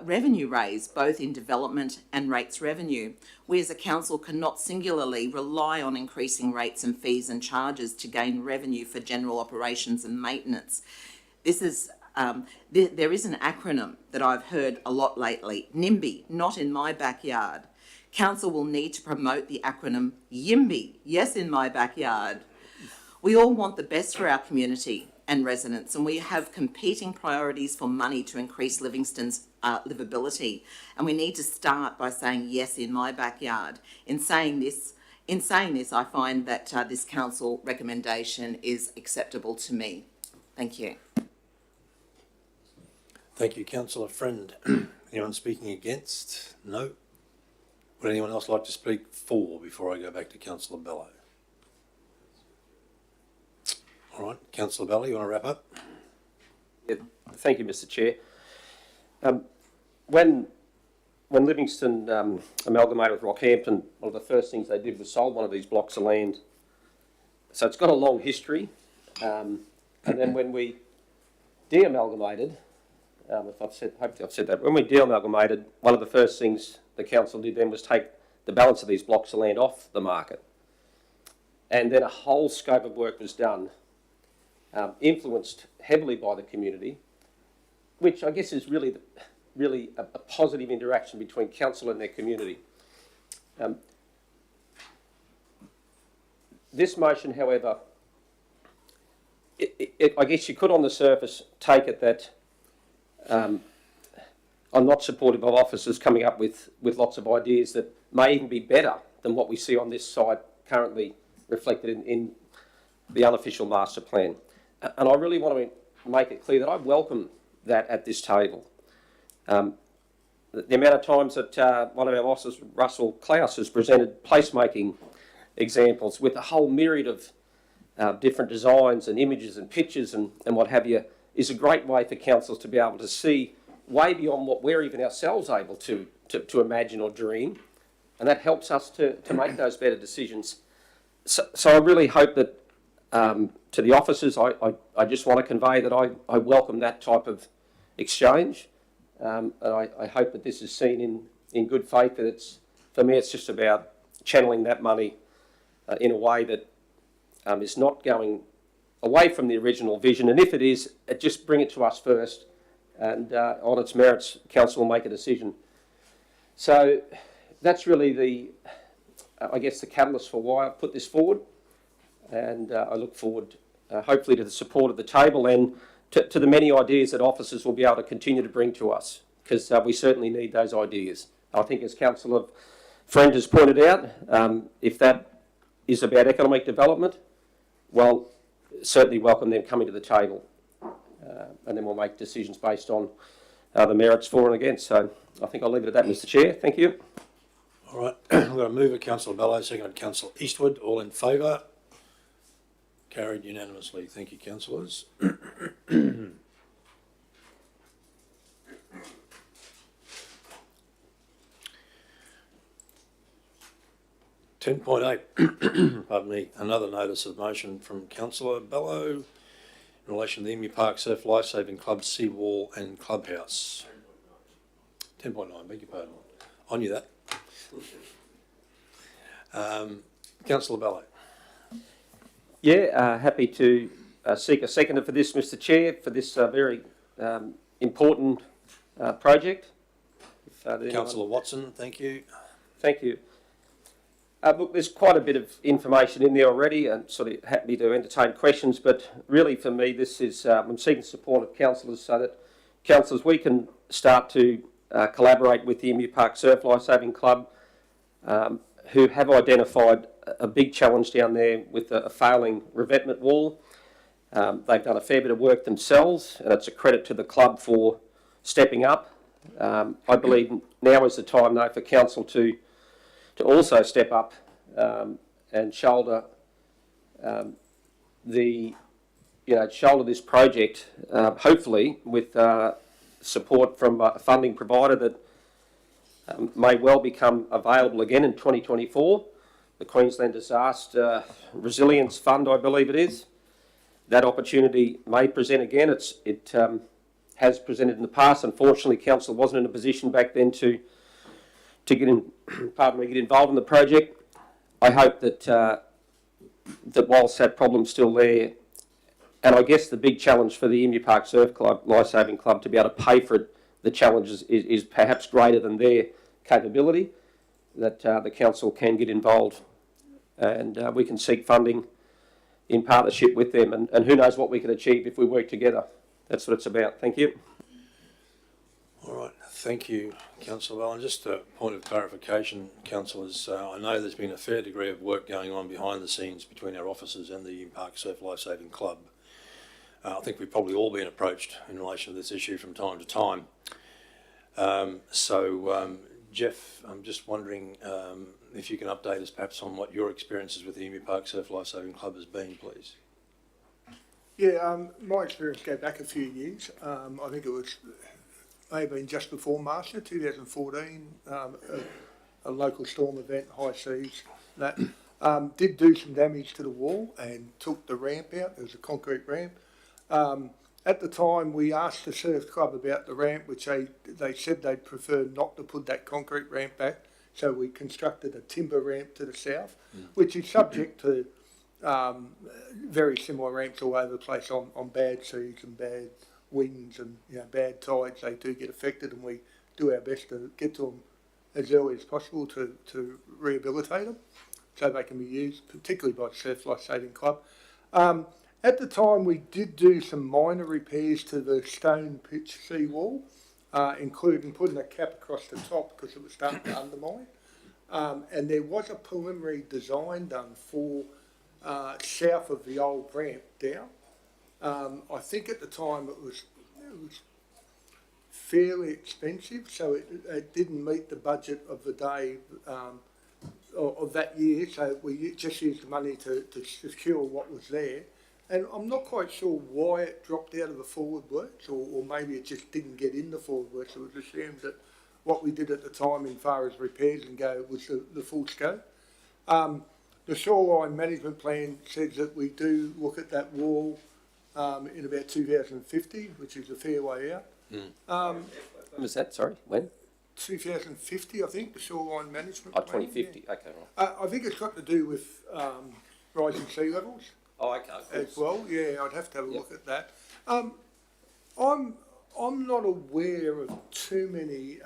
revenue raise, both in development and rates revenue. We as a council cannot singularly rely on increasing rates and fees and charges to gain revenue for general operations and maintenance. This is there is an acronym that I've heard a lot lately, NIMBY, not in my backyard. Council will need to promote the acronym YIMBY, yes in my backyard. We all want the best for our community and residents, and we have competing priorities for money to increase Livingstone's livability. And we need to start by saying yes in my backyard. In saying this, I find that this council recommendation is acceptable to me. Thank you. Thank you, Councillor Friend. Anyone speaking against? No. Would anyone else like to speak for before I go back to Councillor Bello? All right, Councillor Bello, you want to wrap up? Yeah, thank you, Mr. Chair. When Livingstone amalgamated with Rockhampton, one of the first things they did was sold one of these blocks of land. So it's got a long history. And then when we de-amalgamated, hopefully I've said that. When we de-amalgamated, one of the first things the council did then was take the balance of these blocks of land off the market. And then a whole scope of work was done, influenced heavily by the community, which I guess is really a positive interaction between council and their community. This motion, however, I guess you could on the surface take it that I'm not supportive of officers coming up with lots of ideas that may even be better than what we see on this side currently reflected in the unofficial master plan. And I really want to make it clear that I welcome that at this table. The amount of times that one of our officers, Russell Klaus, has presented placemaking examples with a whole myriad of different designs and images and pictures and what have you, is a great way for councils to be able to see way beyond what we're even ourselves able to imagine or dream. And that helps us to make those better decisions. So I really hope that to the officers, I just want to convey that I welcome that type of exchange. And I hope that this is seen in good faith, that for me, it's just about channeling that money in a way that is not going away from the original vision. And if it is, just bring it to us first. And on its merits, council will make a decision. So that's really I guess the catalyst for why I put this forward. And I look forward, hopefully, to the support of the table and to the many ideas that officers will be able to continue to bring to us, because we certainly need those ideas. I think, as Councillor Friend has pointed out, if that is about economic development, well, certainly welcome them coming to the table. And then we'll make decisions based on the merits for and against. So I think I'll leave it at that, Mr. Chair. Thank you. All right, I'm going to move it. Councillor Bello, seconded Councillor Eastwood. All in favour? Carried unanimously. Thank you, councillors. 10.8, pardon me, another notice of motion from Councillor Bello in relation to the Emu Park Surf Lifesaving Club seawall and clubhouse. 10.9, beg your pardon. I knew that. Councillor Bello. Yeah, happy to seek a seconder for this, Mr. Chair, for this very important project. Councillor Watson, thank you. Thank you. Look, there's quite a bit of information in there already, and sort of happy to entertain questions, but really for me this is, I'm seeking support of councillors so that, councillors, we can start to collaborate with the Emu Park Surf Lifesaving Club, who have identified a big challenge down there with a failing revetment wall. They've done a fair bit of work themselves, and it's a credit to the club for stepping up. I believe now is the time, though, for council to also step up and shoulder shoulder this project, hopefully with support from a funding provider that may well become available again in 2024. The Queensland Disaster Resilience Fund, I believe it is. That opportunity may present again. It has presented in the past. Unfortunately, council wasn't in a position back then to get involved in the project. I hope that whilst that problem's still there, and I guess the big challenge for the Emu Park Surf Club, Lifesaving Club, to be able to pay for it, the challenge is perhaps greater than their capability, that the council can get involved and we can seek funding in partnership with them, and who knows what we can achieve if we work together. That's what it's about. Thank you. All right, thank you, Councillor Bell. And just a point of clarification, councillors, I know there's been a fair degree of work going on behind the scenes between our officers and the Emu Park Surf Lifesaving Club. I think we've probably all been approached in relation to this issue from time to time. Jeff, I'm just wondering if you can update us perhaps on what your experiences with the Emu Park Surf Lifesaving Club has been, please. Yeah, my experience go back a few years. I think it was maybe just before Master, 2014, a local storm event, high seas, that did do some damage to the wall and took the ramp out. There was a concrete ramp. At the time, we asked the surf club about the ramp, which they said they'd prefer not to put that concrete ramp back. So we constructed a timber ramp to the south, which is subject to very similar ramps all over the place on bad seas and bad winds and bad tides. They do get affected, and we do our best to get to them as early as possible to rehabilitate them so they can be used, particularly by the Surf Lifesaving Club. At the time, we did do some minor repairs to the stone pitch seawall, including putting a cap across the top because it was starting to undermine. And there was a preliminary design done for south of the old ramp down. I think at the time it was fairly expensive, so it didn't meet the budget of the day of that year. So we just used the money to secure what was there. And I'm not quite sure why it dropped out of the forward works, or maybe it just didn't get in the forward works. It was assumed that what we did at the time in far as repairs and go was the full scope. The shoreline management plan says that we do look at that wall in about 2050, which is a fair way out. When was that? Sorry, when? 2050, I think, the shoreline management plan. 2050, yeah. okay. Right. I think it's got to do with rising sea levels. Oh, okay. As well, yeah, I'd have to have a look at that. I'm not aware of too many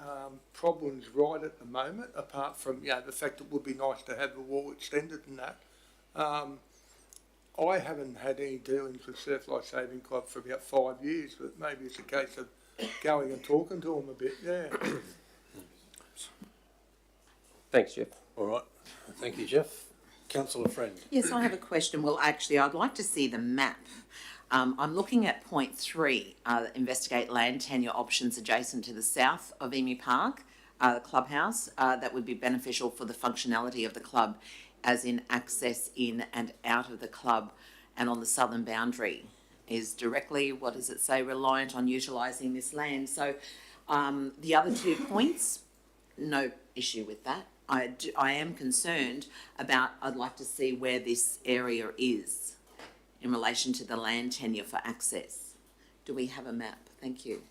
problems right at the moment, apart from the fact it would be nice to have the wall extended and that. I haven't had any dealings with Surf Lifesaving Club for about 5 years, but maybe it's a case of going and talking to them a bit. Yeah. Thanks, Jeff. All right, thank you, Jeff. Councillor Friend. Yes, I have a question. Well, actually, I'd like to see the map. I'm looking at point 3, investigate land tenure options adjacent to the south of Emu Park, the clubhouse. That would be beneficial for the functionality of the club, as in access in and out of the club, and on the southern boundary is directly, what does it say, reliant on utilising this land. So the other 2 points, no issue with that. I am concerned about, I'd like to see where this area is in relation to the land tenure for access. Do we have a map? Thank you.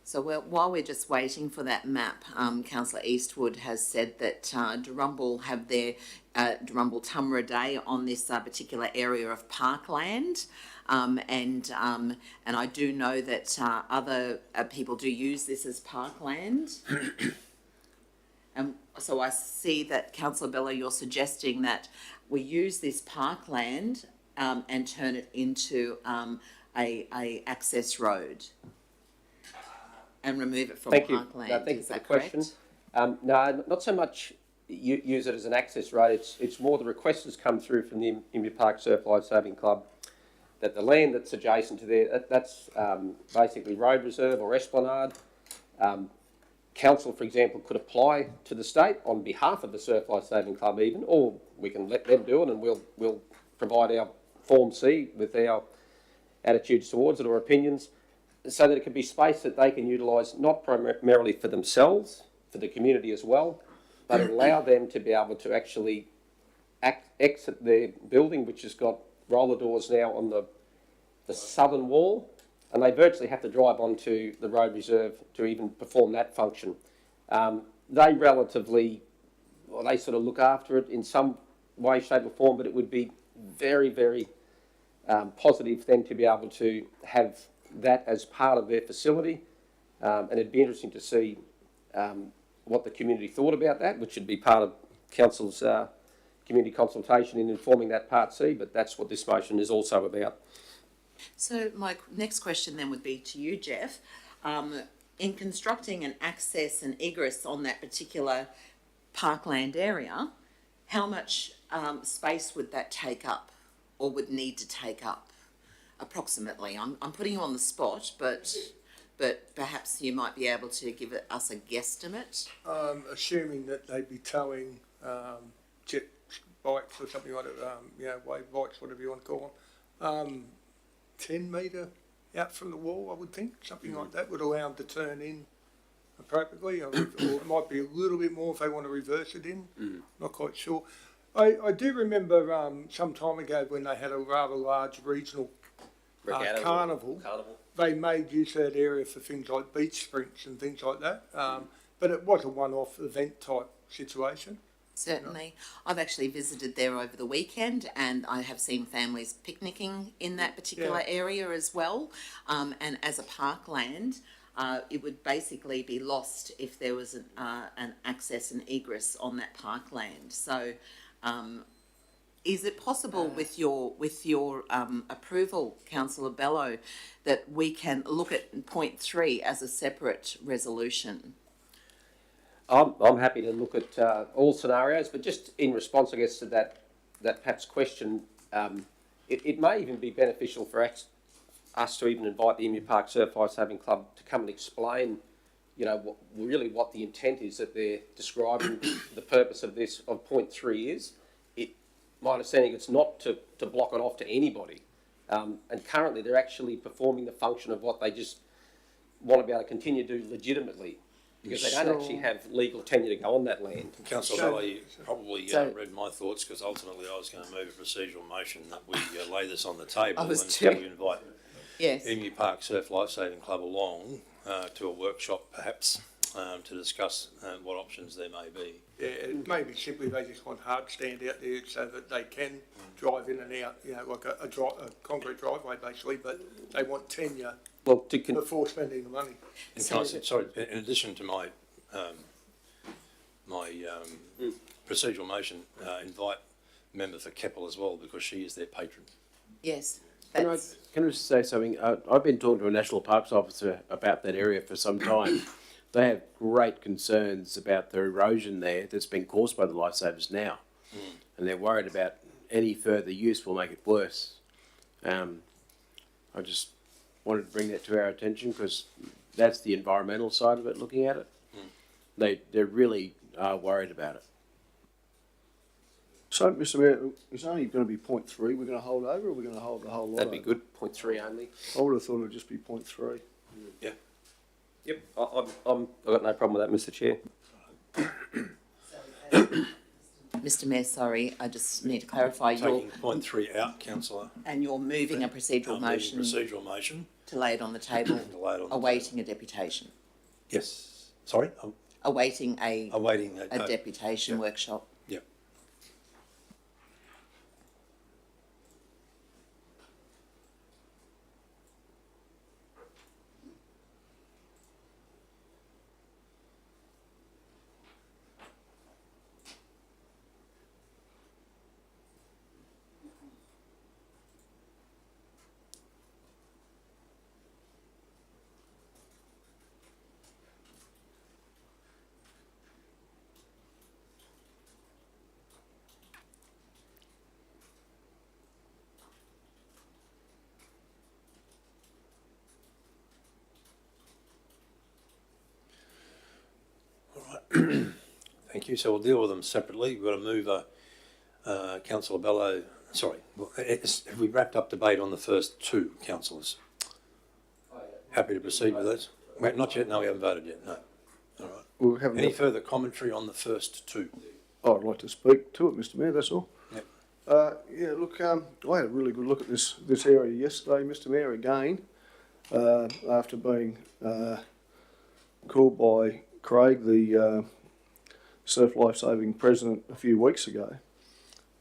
So while we're just waiting for that map, Councillor Eastwood has said that Durrumbul have their Durrumbul Tumra Day on this particular area of parkland. And I do know that other people do use this as parkland. And so I see that, Councillor Bello, you're suggesting that we use this parkland and turn it into a access road and remove it from Thank you. parkland. No, thank you Is for the that question. correct? No, not so much use it as an access road. It's more the request has come through from the Emu Park Surf Life Saving Club that the land that's adjacent to there, that's basically road reserve or esplanade. Council, for example, could apply to the state on behalf of the Surf Life Saving Club even, or we can let them do it and we'll provide our Form C with our attitudes towards it or opinions, so that it can be space that they can utilise not primarily for themselves, for the community as well, but allow them to be able to actually exit their building, which has got roller doors now on the southern wall, and they virtually have to drive onto the road reserve to even perform that function. They relatively, well, they sort of look after it in some way, shape or form, but it would be very, very positive for them to be able to have that as part of their facility. And it'd be interesting to see what the community thought about that, which would be part of Council's community consultation in informing that Part C, but that's what this motion is also about. So my next question then would be to you, Jeff. In constructing an access and egress on that particular parkland area, how much space would that take up or would need to take up approximately? I'm putting you on the spot, but perhaps you might be able to give us a guesstimate. Assuming that they'd be towing jet bikes or something like that, wave bikes, whatever you want to call them, 10 metre out from the wall, I would think, something like that would allow them to turn in appropriately, or it might be a little bit more if they want to reverse it in, not quite sure. I do remember some time ago when they had a rather large regional carnival, they made use of that area for things like beach sprints and things like that, but it was a one-off event type situation. Certainly. I've actually visited there over the weekend and I have seen families picnicking in that particular area as well. And as a parkland, it would basically be lost if there was an access and egress on that parkland. So is it possible with your approval, Councillor Bello, that we can look at point 3 as a separate resolution? I'm happy to look at all scenarios, but just in response, I guess, to that Pat's question, it may even be beneficial for us to even invite the Emu Park Surf Life Saving Club to come and explain, what the intent is that they're describing. The purpose of this, of point 3 is. My understanding, it's not to block it off to anybody, and currently they're actually performing the function of what they just want to be able to continue to do legitimately. Because they don't actually have legal tenure to go on that land. Councillor Bello, you probably read my thoughts, because ultimately I was going to move a procedural motion that we lay this on the table and we invite Emu Park Surf Life Saving Club along to a workshop perhaps to discuss what options there may be. Yeah, it may be simply they just want hard stand out there so that they can drive in and out, like a concrete driveway basically, but they want tenure before spending the money. And can I say, sorry, in addition to my procedural motion, invite a member for Keppel as well, because she is their patron. Yes. Can I just say something? I've been talking to a National Parks officer about that area for some time. They have great concerns about the erosion there that's been caused by the lifesavers now. And they're worried about any further use will make it worse. I just wanted to bring that to our attention because that's the environmental side of it, looking at it. They really are worried about it. So, Mr Mayor, it's only going to be point 3 we're going to hold over, or we're going to hold the whole lot? That'd be good. Point 3 only. I would have thought it would just be point 3. Yeah. Yep, I've got no problem with that, Mr Chair. Mr Mayor, sorry, I just need to clarify. Taking point 3 out, Councillor. And you're moving a procedural motion. Procedural motion To lay it on the table, to lay it on the awaiting a deputation. Yes. Sorry? Awaiting a Awaiting deputation workshop. Yeah. Thank you. So we'll deal with them separately. We've got to move Councillor Bello. Sorry, have we wrapped up debate on the first two, councillors? Happy to proceed with those? Wait, not yet. No, we haven't voted yet. No. All right. We'll have Any further commentary on the first two? I'd like to speak to it, Mr Mayor, that's all. Yep. Yeah, look, I had a really good look at this area yesterday, Mr Mayor, again, after being called by Craig, the Surf Lifesaving President, a few weeks ago.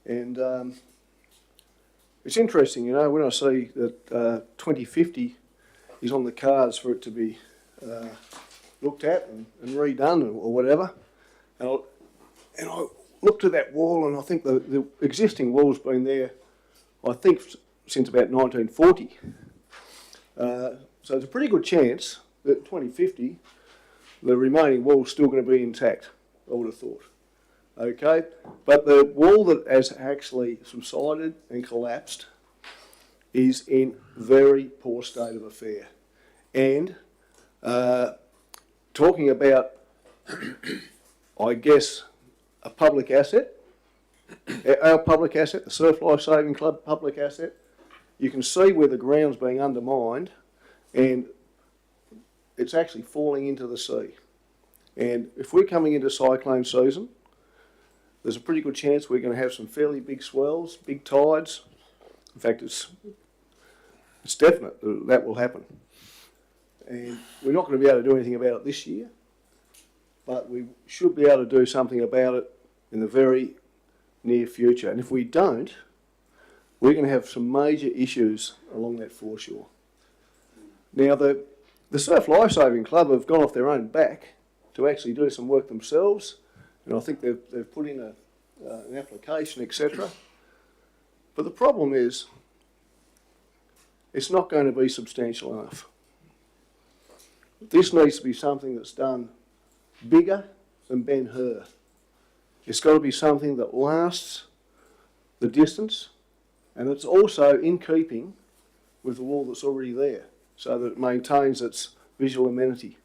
And it's interesting, you know, when I see that 2050 is on the cards for it to be looked at and redone or whatever. And I looked at that wall, and I think the existing wall's been there, I think, since about 1940. So it's a pretty good chance that 2050, the remaining wall's still going to be intact, I would have thought. Okay, but the wall that has actually subsided and collapsed is in very poor state of affair. And talking about, I guess, a public asset, our public asset, the Surf Lifesaving Club public asset, you can see where the ground's being undermined and it's actually falling into the sea. And if we're coming into cyclone season, there's a pretty good chance we're going to have some fairly big swells, big tides. In fact, it's definite that will happen. And we're not going to be able to do anything about it this year, but we should be able to do something about it in the very near future. And if we don't, we're going to have some major issues along that foreshore. Now, the Surf Lifesaving Club have gone off their own back to actually do some work themselves, and I think they've put in an application, etc. But the problem is, it's not going to be substantial enough. This needs to be something that's done bigger than Ben Hur. It's got to be something that lasts the distance, and it's also in keeping with the wall that's already there, so that it maintains its visual amenity.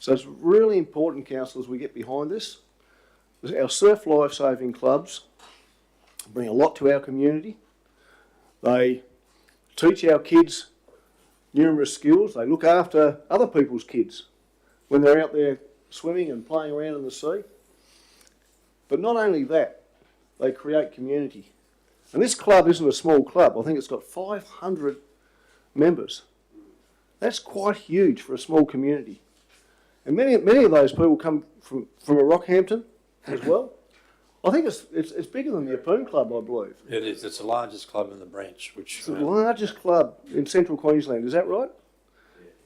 So it's really important, councillors, we get behind this. Our Surf Lifesaving clubs bring a lot to our community. They teach our kids numerous skills. They look after other people's kids when they're out there swimming and playing around in the sea. But not only that, they create community. And this club isn't a small club. I think it's got 500 members. That's quite huge for a small community. And many of those people come from Rockhampton as well. I think it's bigger than the Appoon Club, I believe. It is. It's the largest club in the branch. It's the largest club in central Queensland. Is that right?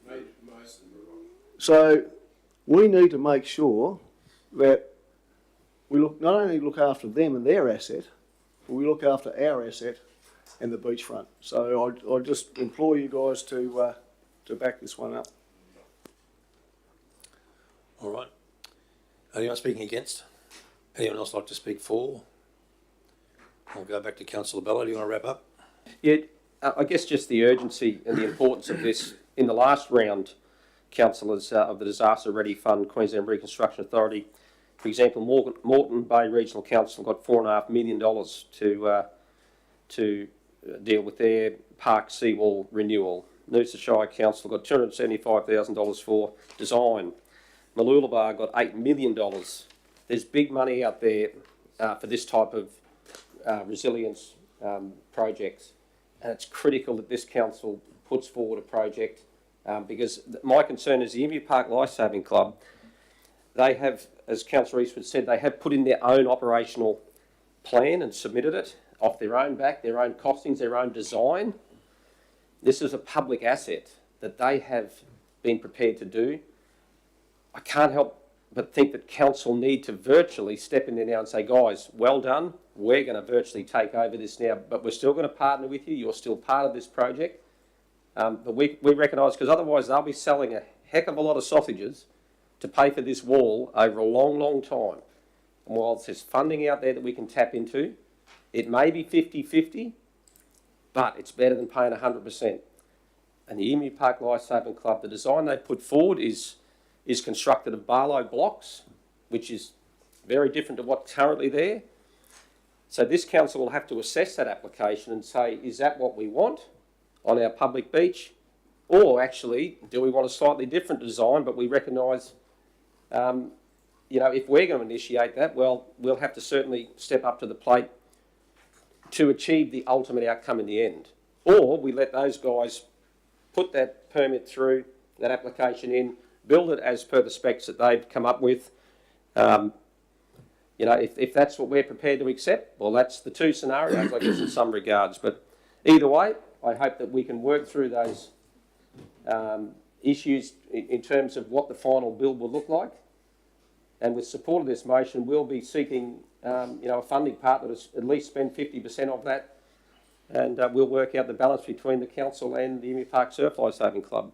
Yeah, most of them are right. So we need to make sure that we not only look after them and their asset, but we look after our asset and the beachfront. So I just implore you guys to back this one up. All right. Anyone speaking against? Anyone else like to speak for? I'll go back to Councillor Bello. Do you want to wrap up? Yeah, I guess just the urgency and the importance of this. In the last round, councillors of the Disaster Ready Fund, Queensland Reconstruction Authority, for example, Moreton Bay Regional Council got $4.5 million to deal with their park seawall renewal. Noosa Shire Council got $275,000 for design. Mooloolaba got $8 million. There's big money out there for this type of resilience projects, and it's critical that this council puts forward a project, because my concern is the Emu Park Lifesaving Club, they have, as Councillor Eastwood said, they have put in their own operational plan and submitted it off their own back, their own costings, their own design. This is a public asset that they have been prepared to do. I can't help but think that council need to virtually step in there now and say, guys, well done, we're going to virtually take over this now, but we're still going to partner with you, you're still part of this project. But we recognise, because otherwise they'll be selling a heck of a lot of sausages to pay for this wall over a long, long time. And whilst there's funding out there that we can tap into, it may be 50-50, but it's better than paying 100%. And the Emu Park Lifesaving Club, the design they put forward is constructed of Barlow blocks, which is very different to what's currently there. So this council will have to assess that application and say, is that what we want on our public beach? Or actually, do we want a slightly different design, but we recognise, you know, if we're going to initiate that, well, we'll have to certainly step up to the plate to achieve the ultimate outcome in the end. Or we let those guys put that permit through, that application in, build it as per the specs that they've come up with. You know, if that's what we're prepared to accept, well, that's the two scenarios, I guess, in some regards. But either way, I hope that we can work through those issues in terms of what the final build will look like. And with support of this motion, we'll be seeking, you know, a funding partner to at least spend 50% of that. And we'll work out the balance between the council and the Emu Park Surf Lifesaving Club.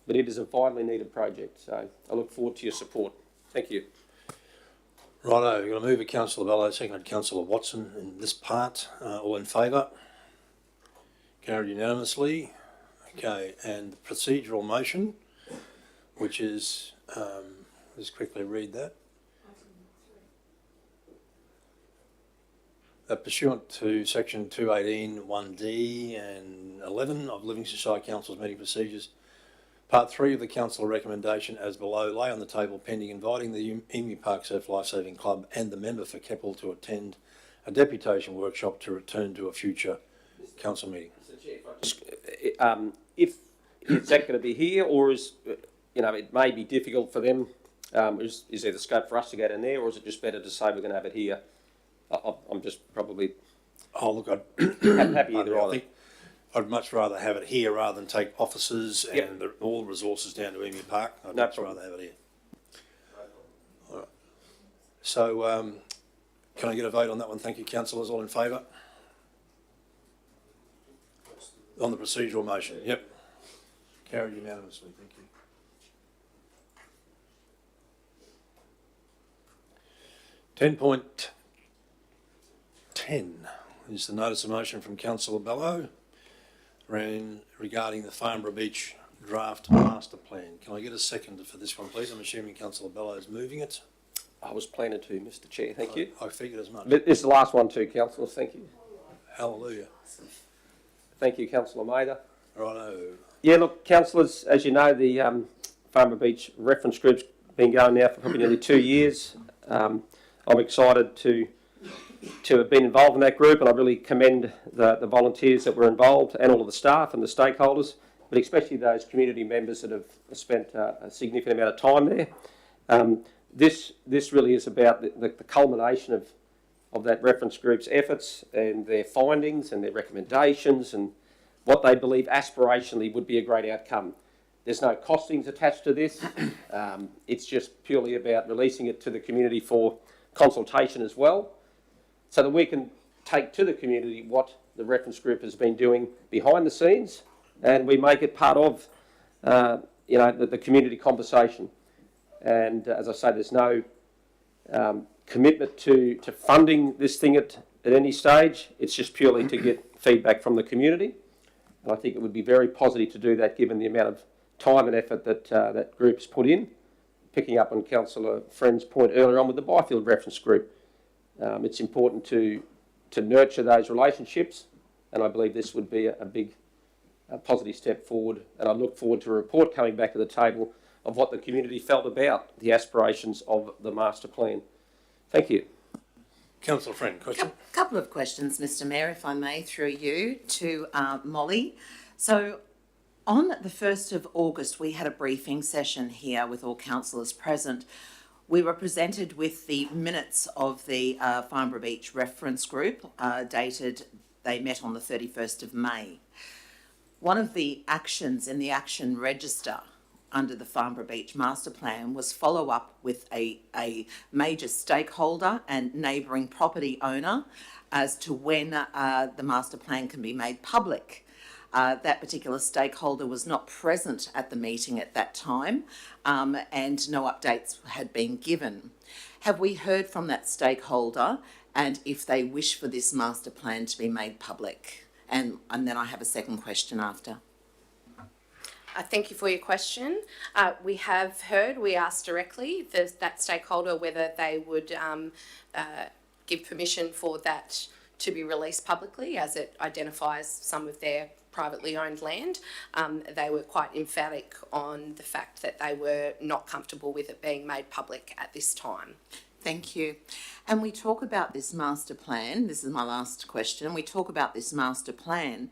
But it is a vitally needed project, so I look forward to your support. Thank you. Righto, you're going to move it, Councillor Bello, seconded Councillor Watson in this part. All in favour? Carried unanimously. Okay, and the procedural motion, which is, let's quickly read that. Pursuant to section 218 1D and 11 of Livingstone Shire Council's meeting procedures, Part 3 of the council recommendation as below lay on the table pending inviting the Emu Park Surf Lifesaving Club and the member for Keppel to attend a deputation workshop to return to a future council meeting. If is that going to be here, or is, you know, it may be difficult for them, is there the scope for us to go down there, or is it just better to say we're going to have it here? I'm just probably look, happy either I think I'd much rather have it here rather than take officers and all the resources down to Emu Park. I'd much rather have it here. All right. So, can I get a vote on that one? Thank you, councillors. All in favour? On the procedural motion? Yep. Carried unanimously. Thank you. .10 is the notice of motion from Councillor Bello regarding the Farnborough Beach draft master plan. Can I get a second for this one, please? I'm assuming Councillor Bello is moving it. I was planning to, Mr. Chair. Thank you. I figured as much. This is the last one too, councillors. Thank you. Hallelujah. Thank you, Councillor Mather. Righto. Yeah, look, councillors, as you know, the Farnborough Beach reference group's been going now for probably nearly 2 years. I'm excited to have been involved in that group, and I really commend the volunteers that were involved and all of the staff and the stakeholders, but especially those community members that have spent a significant amount of time there. This really is about the culmination of that reference group's efforts and their findings and their recommendations and what they believe aspirationally would be a great outcome. There's no costings attached to this. It's just purely about releasing it to the community for consultation as well, so that we can take to the community what the reference group has been doing behind the scenes, and we make it part of you know, the community conversation. And as I say, there's no commitment to funding this thing at any stage. It's just purely to get feedback from the community. And I think it would be very positive to do that, given the amount of time and effort that that group's put in. Picking up on Councillor Friend's point earlier on with the Byfield reference group, it's important to nurture those relationships, and I believe this would be a big positive step forward. And I look forward to a report coming back to the table of what the community felt about the aspirations of the master plan. Thank you. Councillor Friend, question? A couple of questions, Mr. Mayor, if I may, through you to Molly. So On the 1st of August, we had a briefing session here with all councillors present. We were presented with the minutes of the Farnborough Beach Reference Group, they met on the 31st of May. One of the actions in the action register under the Farnborough Beach Master Plan was follow up with a major stakeholder and neighbouring property owner as to when the master plan can be made public. That particular stakeholder was not present at the meeting at that time, and no updates had been given. Have we heard from that stakeholder, and if they wish for this master plan to be made public? And then I have a second question after. Thank you for your question. We have heard, we asked directly that stakeholder whether they would give permission for that to be released publicly, as it identifies some of their privately owned land. They were quite emphatic on the fact that they were not comfortable with it being made public at this time. Thank you. And we talk about this master plan. This is my last question. We talk about this master plan.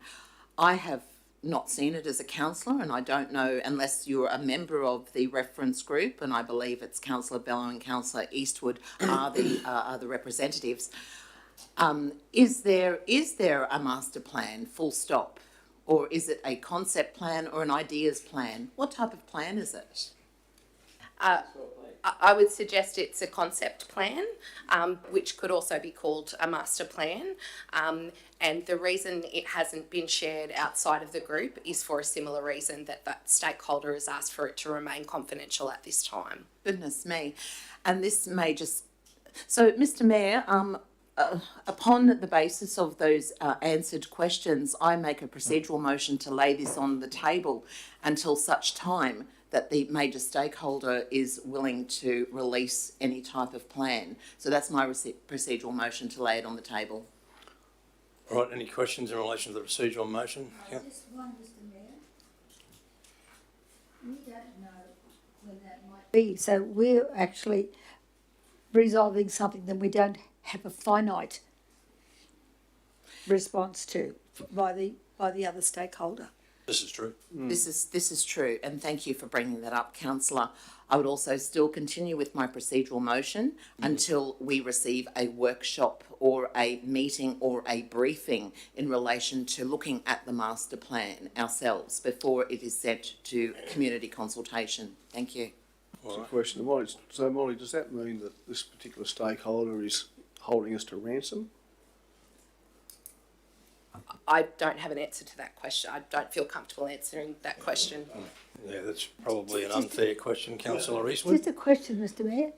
I have not seen it as a councillor, and I don't know unless you're a member of the reference group, and I believe it's Councillor Bello and Councillor Eastwood are the representatives. Is there a master plan, full stop? Or is it a concept plan or an ideas plan? What type of plan is it? I would suggest it's a concept plan, which could also be called a master plan. And the reason it hasn't been shared outside of the group is for a similar reason, that stakeholder has asked for it to remain confidential at this time. Goodness me. And this may just... So, Mr Mayor, upon the basis of those answered questions, I make a procedural motion to lay this on the table until such time that the major stakeholder is willing to release any type of plan. So that's my procedural motion to lay it on the table. All right, any questions in relation to the procedural motion? Yeah. Just one, Mr Mayor. We don't know when that might be, so we're actually resolving something that we don't have a finite response to by the other stakeholder. This is true. This is true, and thank you for bringing that up, Councillor. I would also still continue with my procedural motion until we receive a workshop or a meeting or a briefing in relation to looking at the master plan ourselves before it is sent to community consultation. Thank you. Well, question to Molly. So, Molly, does that mean that this particular stakeholder is holding us to ransom? I don't have an answer to that question. I don't feel comfortable answering that question. Yeah, that's probably an unfair question, Councillor Eastwood. Just a question, Mr Mayor.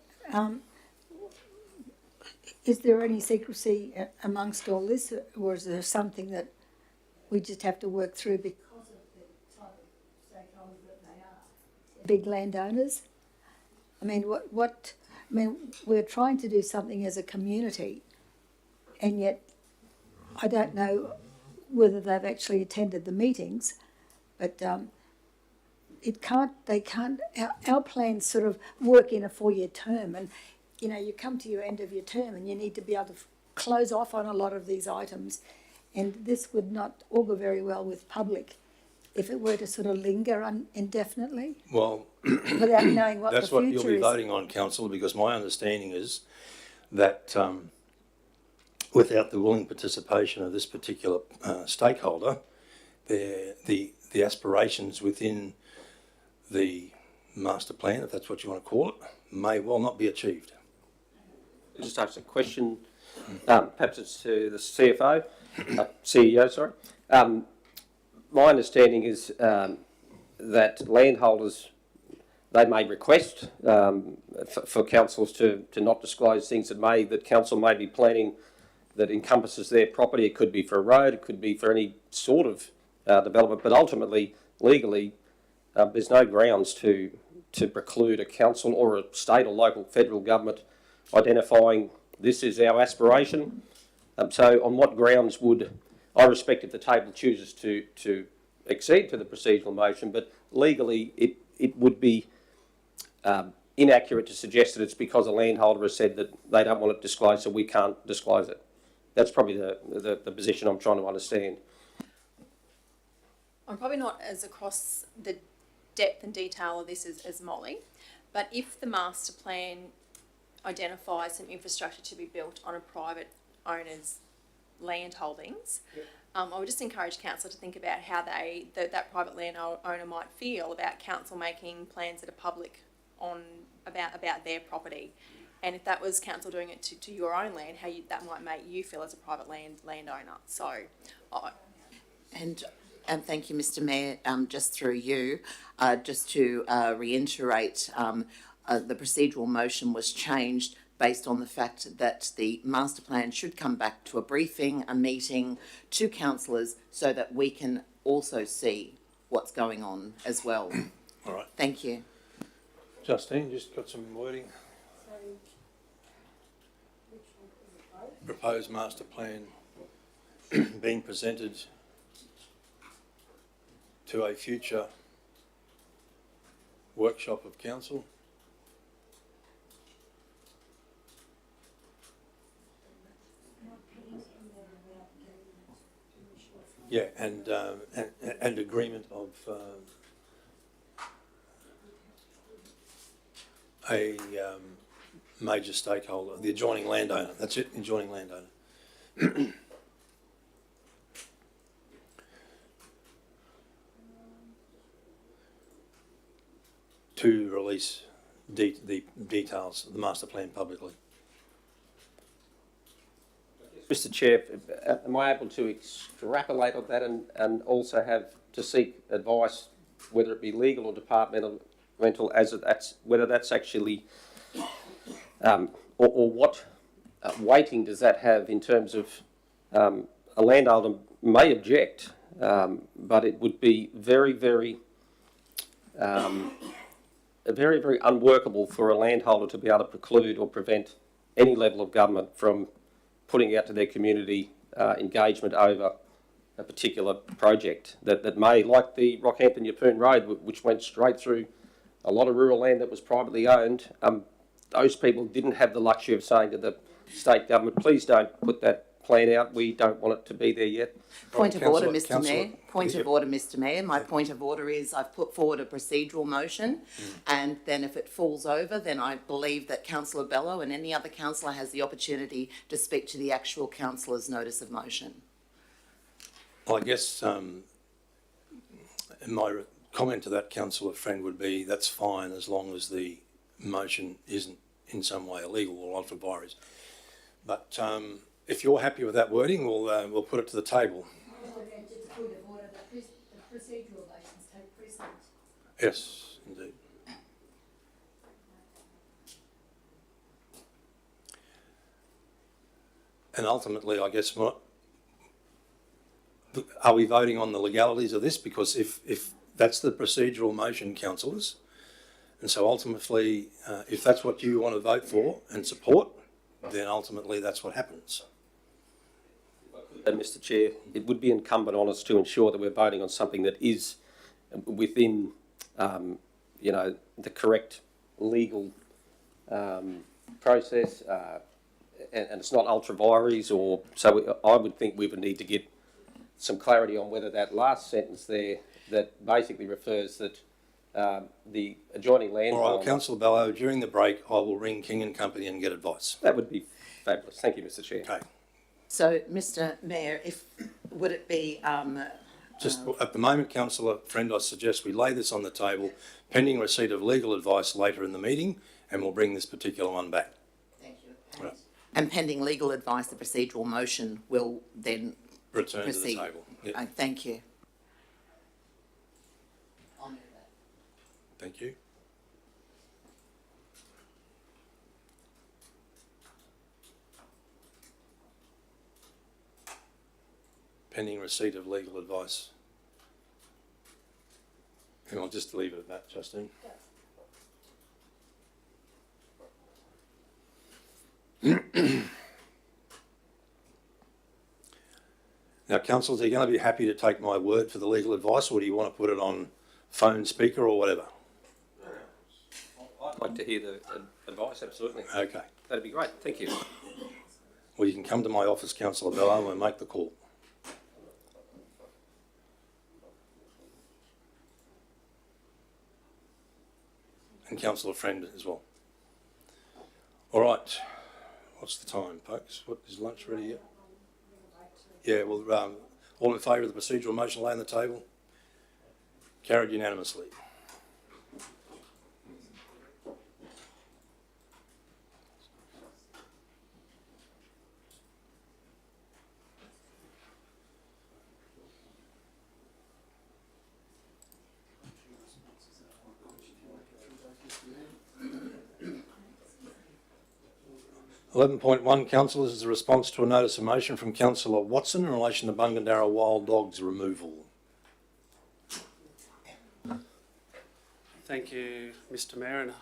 Is there any secrecy amongst all this, or is there something that we just have to work through because of the type of stakeholders that they are? Big landowners? I mean, we're trying to do something as a community, and yet I don't know whether they've actually attended the meetings, but our plans sort of work in a 4-year term, and you know, you come to your end of your term and you need to be able to close off on a lot of these items, and this would not augur very well with public if it were to sort of linger indefinitely. Well, without knowing what that's the what future you'll be is. voting on, Councillor, because my understanding is that without the willing participation of this particular stakeholder, the aspirations within the master plan, if that's what you want to call it, may well not be achieved. I'll just ask a question, perhaps it's to the CFO, CEO, sorry. My understanding is that landholders, they may request for councils to not disclose things that council may be planning that encompasses their property. It could be for a road, it could be for any sort of development, but ultimately, legally, there's no grounds to preclude a council or a state or local federal government identifying this is our aspiration. So on what grounds would, I respect if the table chooses to accede to the procedural motion, but legally it would be inaccurate to suggest that it's because a landholder has said that they don't want it disclosed, so we can't disclose it. That's probably the position I'm trying to understand. I'm probably not as across the depth and detail of this as Molly, but if the master plan identifies some infrastructure to be built on a private owner's land holdings, I would just encourage council to think about how that private land owner might feel about council making plans that are public on about their property, and if that was council doing it to your own land, how that might make you feel as a private landowner. So, And thank you, Mr. Mayor. Just through you, just to reiterate, the procedural motion was changed based on the fact that the master plan should come back to a briefing, a meeting to councillors, so that we can also see what's going on as well. All right. Thank you. Justine, just got some wording. Proposed master plan being presented to a future workshop of council. Yeah, and agreement of a major stakeholder, the adjoining landowner. That's it, adjoining landowner. To release the details of the master plan publicly. Mr. Chair, am I able to extrapolate on that and also have to seek advice, whether it be legal or departmental, whether that's actually, or what weighting does that have in terms of a landowner may object, but it would be very, very unworkable for a landholder to be able to preclude or prevent any level of government from putting out to their community engagement over a particular project that may, like the Rockhampton-Yeppoon Road, which went straight through a lot of rural land that was privately owned. Those people didn't have the luxury of saying to the state government, please don't put that plan out, we don't want it to be there yet. Point of order, Mr. Mayor. Point of order, Mr. Mayor. My point of order is I've put forward a procedural motion, and then if it falls over, then I believe that Councillor Bello and any other councillor has the opportunity to speak to the actual councillor's notice of motion. Well, I guess my comment to that councillor friend would be that's fine as long as the motion isn't in some way illegal or ultra vires. But if you're happy with that wording, we'll put it to the table. Just a point of order, the procedural motions take precedence. Yes, indeed. And ultimately, I guess, are we voting on the legalities of this? Because if that's the procedural motion, councillors, and so ultimately, if that's what you want to vote for and support, then ultimately that's what happens. Mr. Chair, it would be incumbent on us to ensure that we're voting on something that is within, the correct legal process, and it's not ultra vires, or so. I would think we would need to get some clarity on whether that last sentence there that basically refers that the adjoining land. All right, Councillor Bello, during the break, I will ring King and Company and get advice. That would be fabulous. Thank you, Mr. Chair. Okay. So, Mr. Mayor, would it be... Just at the moment, councillor friend, I suggest we lay this on the table pending receipt of legal advice later in the meeting, and we'll bring this particular one back. Thank you. Right. And pending legal advice, the procedural motion will then Return proceed. to the table. Yep. Thank you. Thank you. Pending receipt of legal advice. And I'll just leave it at that, Justine. Now, councillors, are you going to be happy to take my word for the legal advice, or do you want to put it on phone speaker or whatever? I'd like to hear the advice, absolutely. Okay. That'd be great. Thank you. Well, you can come to my office, Councillor Bello, and make the call. and Councillor Friend as well. All right. What's the time, folks? What, is lunch ready yet? Yeah, well, all in favour of the procedural motion lay on the table? Carried unanimously. (11.1) Councillors is a response to a notice of motion from Councillor Watson in relation to Bungendara wild dogs removal. Thank you, Mr Mayor, and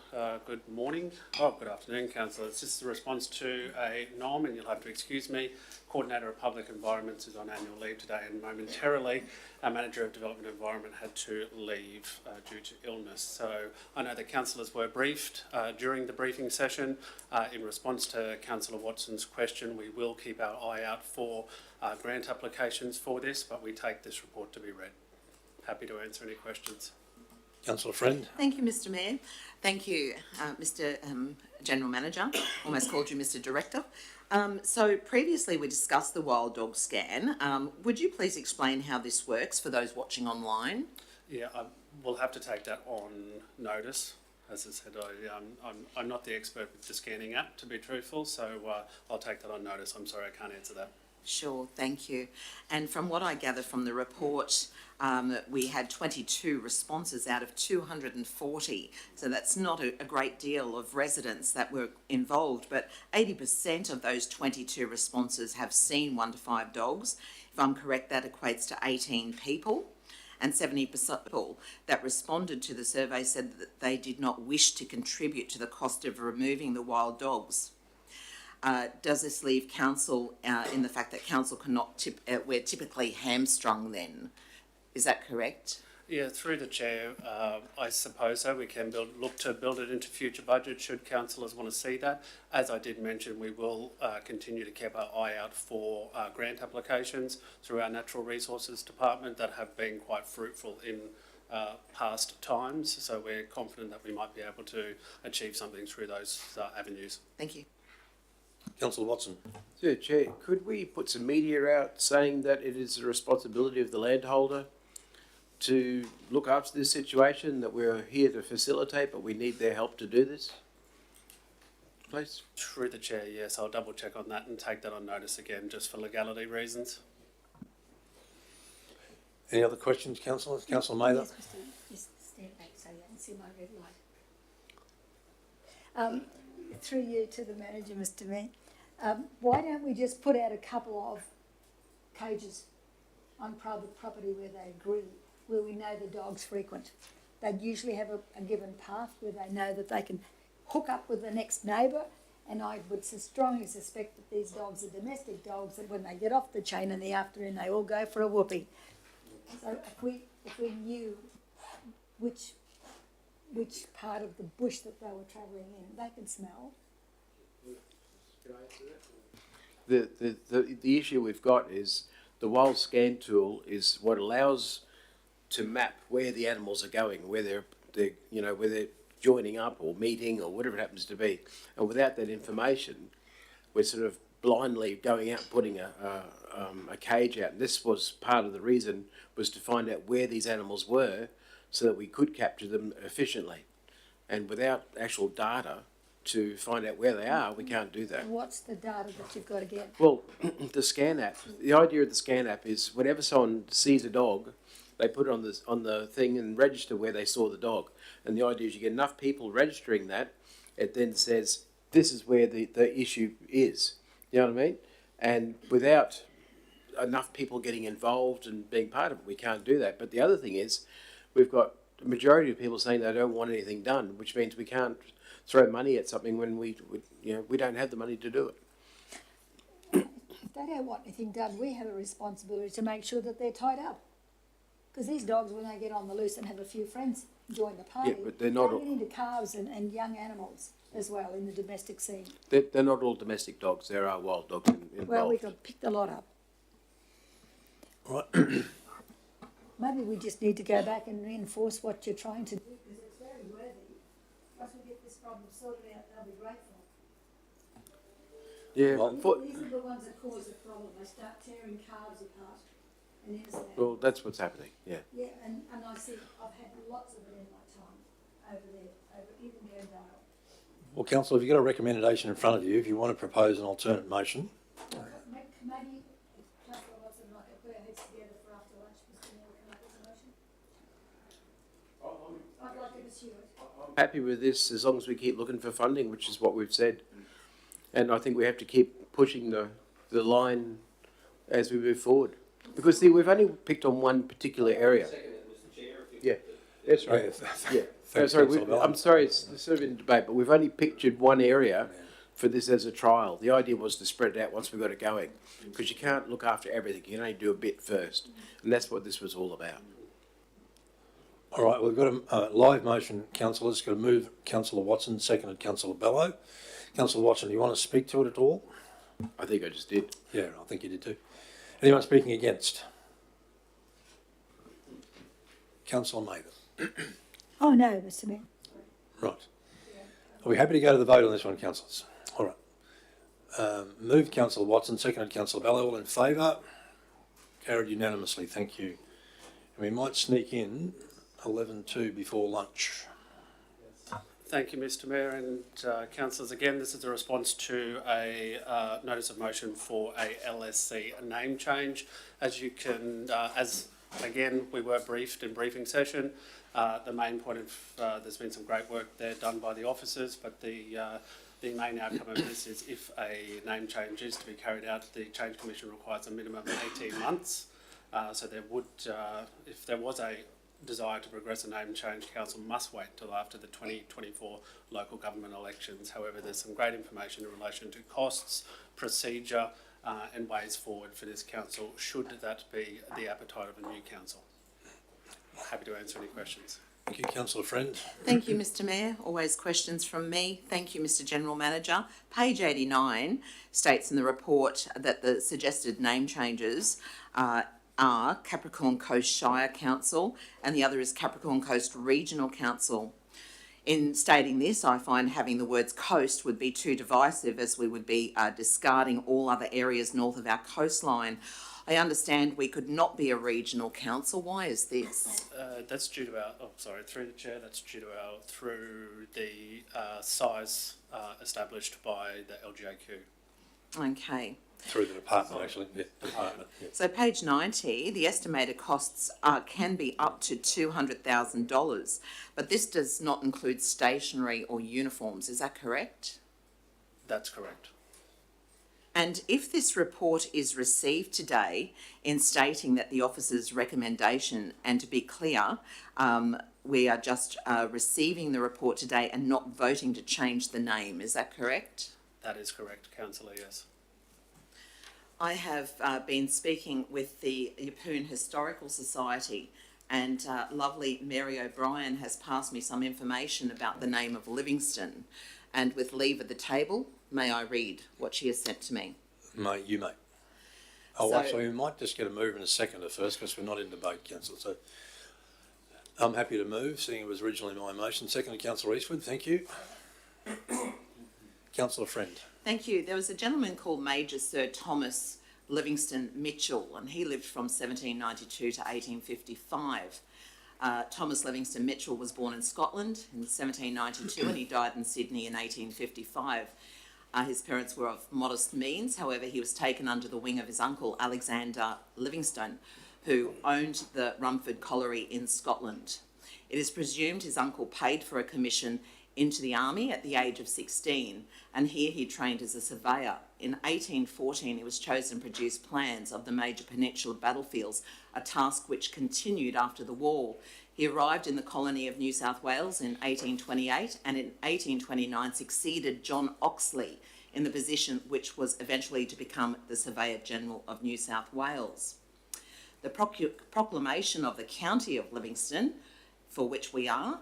good morning. Good afternoon, Councillor. It's just a response to a NOM, and you'll have to excuse me. Coordinator of Public Environments is on annual leave today, and momentarily our Manager of Development Environment had to leave due to illness. So I know that councillors were briefed during the briefing session. In response to Councillor Watson's question, we will keep our eye out for grant applications for this, but we take this report to be read. Happy to answer any questions. Councillor Friend. Thank you, Mr Mayor. Thank you, Mr General Manager. Almost called you Mr Director. So previously we discussed the wild dog scan. Would you please explain how this works for those watching online? Yeah, we'll have to take that on notice. As I said, I'm not the expert with the scanning app, to be truthful, so I'll take that on notice. I'm sorry, I can't answer that. Sure, thank you. And from what I gather from the report, we had 22 responses out of 240. So that's not a great deal of residents that were involved, but 80% of those 22 responses have seen 1 to 5 dogs. If I'm correct, that equates to 18 people. And 70% of people that responded to the survey said that they did not wish to contribute to the cost of removing the wild dogs. Does this leave council in the fact that council cannot, we're typically hamstrung then? Is that correct? Yeah, through the chair, I suppose so. We can look to build it into future budgets should councillors want to see that. As I did mention, we will continue to keep our eye out for grant applications through our Natural Resources Department that have been quite fruitful in past times. So we're confident that we might be able to achieve something through those avenues. Thank you. Councillor Watson. Sir Chair, could we put some media out saying that it is the responsibility of the landholder to look after this situation, that we're here to facilitate, but we need their help to do this? Please. Through the chair, yes, I'll double check on that and take that on notice again, just for legality reasons. Any other questions, councillors? Councillor Mather. Yes, just stand back so you can see my red light. Through you to the manager, Mr Mayor. Why don't we just put out a couple of cages on private property where they agree, where we know the dog's frequent? They'd usually have a given path where they know that they can hook up with the next neighbour, and I would strongly suspect that these dogs are domestic dogs, that when they get off the chain in the afternoon they all go for a whoopee. So if we knew which part of the bush that they were travelling in, they could smell. The issue we've got is the wild scan tool is what allows to map where the animals are going, where they're where they're joining up or meeting or whatever it happens to be. And without that information, we're sort of blindly going out and putting a cage out. And this was part of the reason, was to find out where these animals were so that we could capture them efficiently. And without actual data to find out where they are, we can't do that. What's the data that you've got to get? Well, the scan app, the idea of the scan app is whenever someone sees a dog, they put it on the thing and register where they saw the dog. And the idea is you get enough people registering that, it then says, this is where the issue is. You know what I mean? And without enough people getting involved and being part of it, we can't do that. But the other thing is, we've got a majority of people saying they don't want anything done, which means we can't throw money at something when we don't have the money to do it. If they don't want anything done, we have a responsibility to make sure that they're tied up. Because these dogs, when they get on the loose and have a few friends join the party, Yeah, but they're not they get into calves and young animals as well in the domestic scene. They're not all domestic dogs. There are wild dogs involved. Well, we could pick the lot up. Right. Maybe we just need to go back and reinforce what you're trying to do, because it's very worthy. problem sorted out, they'll be grateful. Yeah, Well, These are the ones that cause the problem. They start tearing cars apart and everything. well, that's what's happening, yeah. Yeah, and I see, I've had lots of it in my time over there, over even Glendale. Well, councillor, if you've got a recommendation in front of you, if you want to propose an alternate motion, Maybe Councillor Watson and I could put our heads together for after lunch, Mr Mayor, come up with a motion. I'd like to pursue it. I'm happy with this as long as we keep looking for funding, which is what we've said. And I think we have to keep pushing the line as we move forward. Because see, we've only picked on one particular area. Yeah, that's right. Yeah. Thanks, sorry, Councillor Bell. I'm sorry, it's sort of in debate, but we've only pictured one area for this as a trial. The idea was to spread it out once we got it going, because you can't look after everything. You can only do a bit first, and that's what this was all about. all right, we've got a live motion, councillors. Got to move Councillor Watson, seconded Councillor Bello. Councillor Watson, do you want to speak to it at all? I think I just did. Yeah, I think you did too. Anyone speaking against? Councillor Mather. Oh, no, Mr Mayor. Right. Are we happy to go to the vote on this one, councillors? All right. Moved Councillor Watson, seconded Councillor Bello. All in favour? Carried unanimously. Thank you. And we might sneak in 11:02 before lunch. Thank you, Mr Mayor and councillors. Again, this is a response to a notice of motion for a LSC name change. As you can, again, we were briefed in briefing session. The main point of, there's been some great work there done by the officers, but the main outcome of this is if a name change is to be carried out, the Change Commission requires a minimum of 18 months. So there would, if there was a desire to progress a name change, council must wait till after the 2024 local government elections. However, there's some great information in relation to costs, procedure, and ways forward for this council, should that be the appetite of a new council. Happy to answer any questions. Thank you, Councillor Friend. Thank you, Mr Mayor. Always questions from me. Thank you, Mr General Manager. Page 89 states in the report that the suggested name changes are Capricorn Coast Shire Council and the other is Capricorn Coast Regional Council. In stating this, I find having the words coast would be too divisive, as we would be discarding all other areas north of our coastline. I understand we could not be a regional council. Why is this? That's due to our, through the chair, that's due to through the size established by the LGAQ. Okay. Through the department, actually. Yeah, department. Yeah. So page 90, the estimated costs can be up to $200,000, but this does not include stationery or uniforms. Is that correct? That's correct. And if this report is received today in stating that the officer's recommendation, and to be clear, we are just receiving the report today and not voting to change the name, is that correct? That is correct, councillor, yes. I have been speaking with the Yeppoon Historical Society, and lovely Mary O'Brien has passed me some information about the name of Livingstone. And with leave at the table, may I read what she has sent to me? Mate, you may. Oh, So- actually, we might just get a move and a seconder first, because we're not in debate, councillor. So I'm happy to move, seeing it was originally my motion. Seconded, Councillor Eastwood. Thank you. Councillor Friend. Thank you. There was a gentleman called Major Sir Thomas Livingstone Mitchell, and he lived from 1792 to 1855. Thomas Livingstone Mitchell was born in Scotland in 1792 and he died in Sydney in 1855. His parents were of modest means, however he was taken under the wing of his uncle Alexander Livingstone, who owned the Rumford Colliery in Scotland. It is presumed his uncle paid for a commission into the army at the age of 16, and here he trained as a surveyor. In 1814 he was chosen to produce plans of the major peninsular battlefields, a task which continued after the war. He arrived in the colony of New South Wales in 1828 and in 1829 succeeded John Oxley in the position which was eventually to become the Surveyor General of New South Wales. The proclamation of the County of Livingstone, for which we are,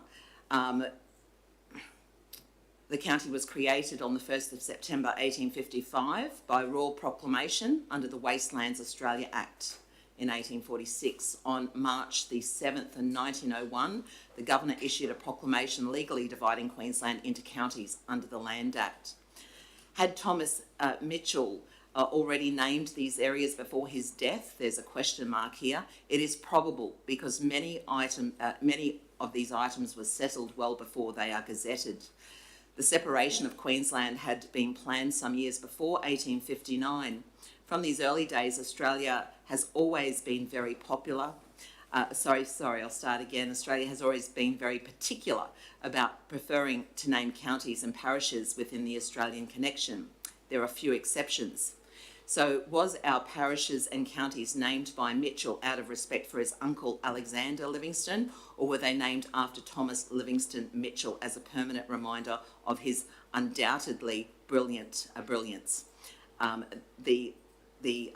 the county was created on the 1st of September 1855 by royal proclamation under the Wastelands Australia Act. in 1846. On March the 7th in 1901, the Governor issued a proclamation legally dividing Queensland into counties under the Land Act. Had Thomas Mitchell already named these areas before his death? There's a question mark here. It is probable, because many of these items were settled well before they are gazetted. The separation of Queensland had been planned some years before 1859. From these early days, Australia has always been very popular. Australia has always been very particular about preferring to name counties and parishes within the Australian connection. There are few exceptions. So was our parishes and counties named by Mitchell out of respect for his uncle Alexander Livingstone, or were they named after Thomas Livingstone Mitchell as a permanent reminder of his undoubtedly brilliance? The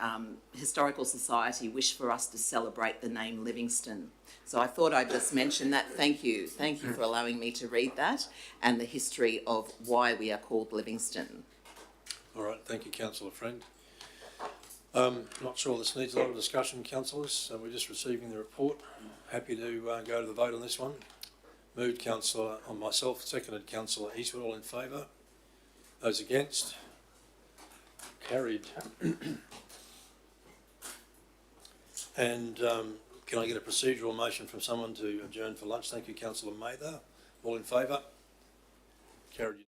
Historical Society wish for us to celebrate the name Livingstone. So I thought I'd just mention that. Thank you for allowing me to read that and the history of why we are called Livingstone. All right, thank you, Councillor Friend. Not sure this needs a lot of discussion, councillors, so we're just receiving the report. Happy to go to the vote on this one. Moved Councillor on myself, seconded Councillor Eastwood. All in favour? Those against? Carried. And can I get a procedural motion from someone to adjourn for lunch? Thank you, Councillor Mather. All in favour? Carried.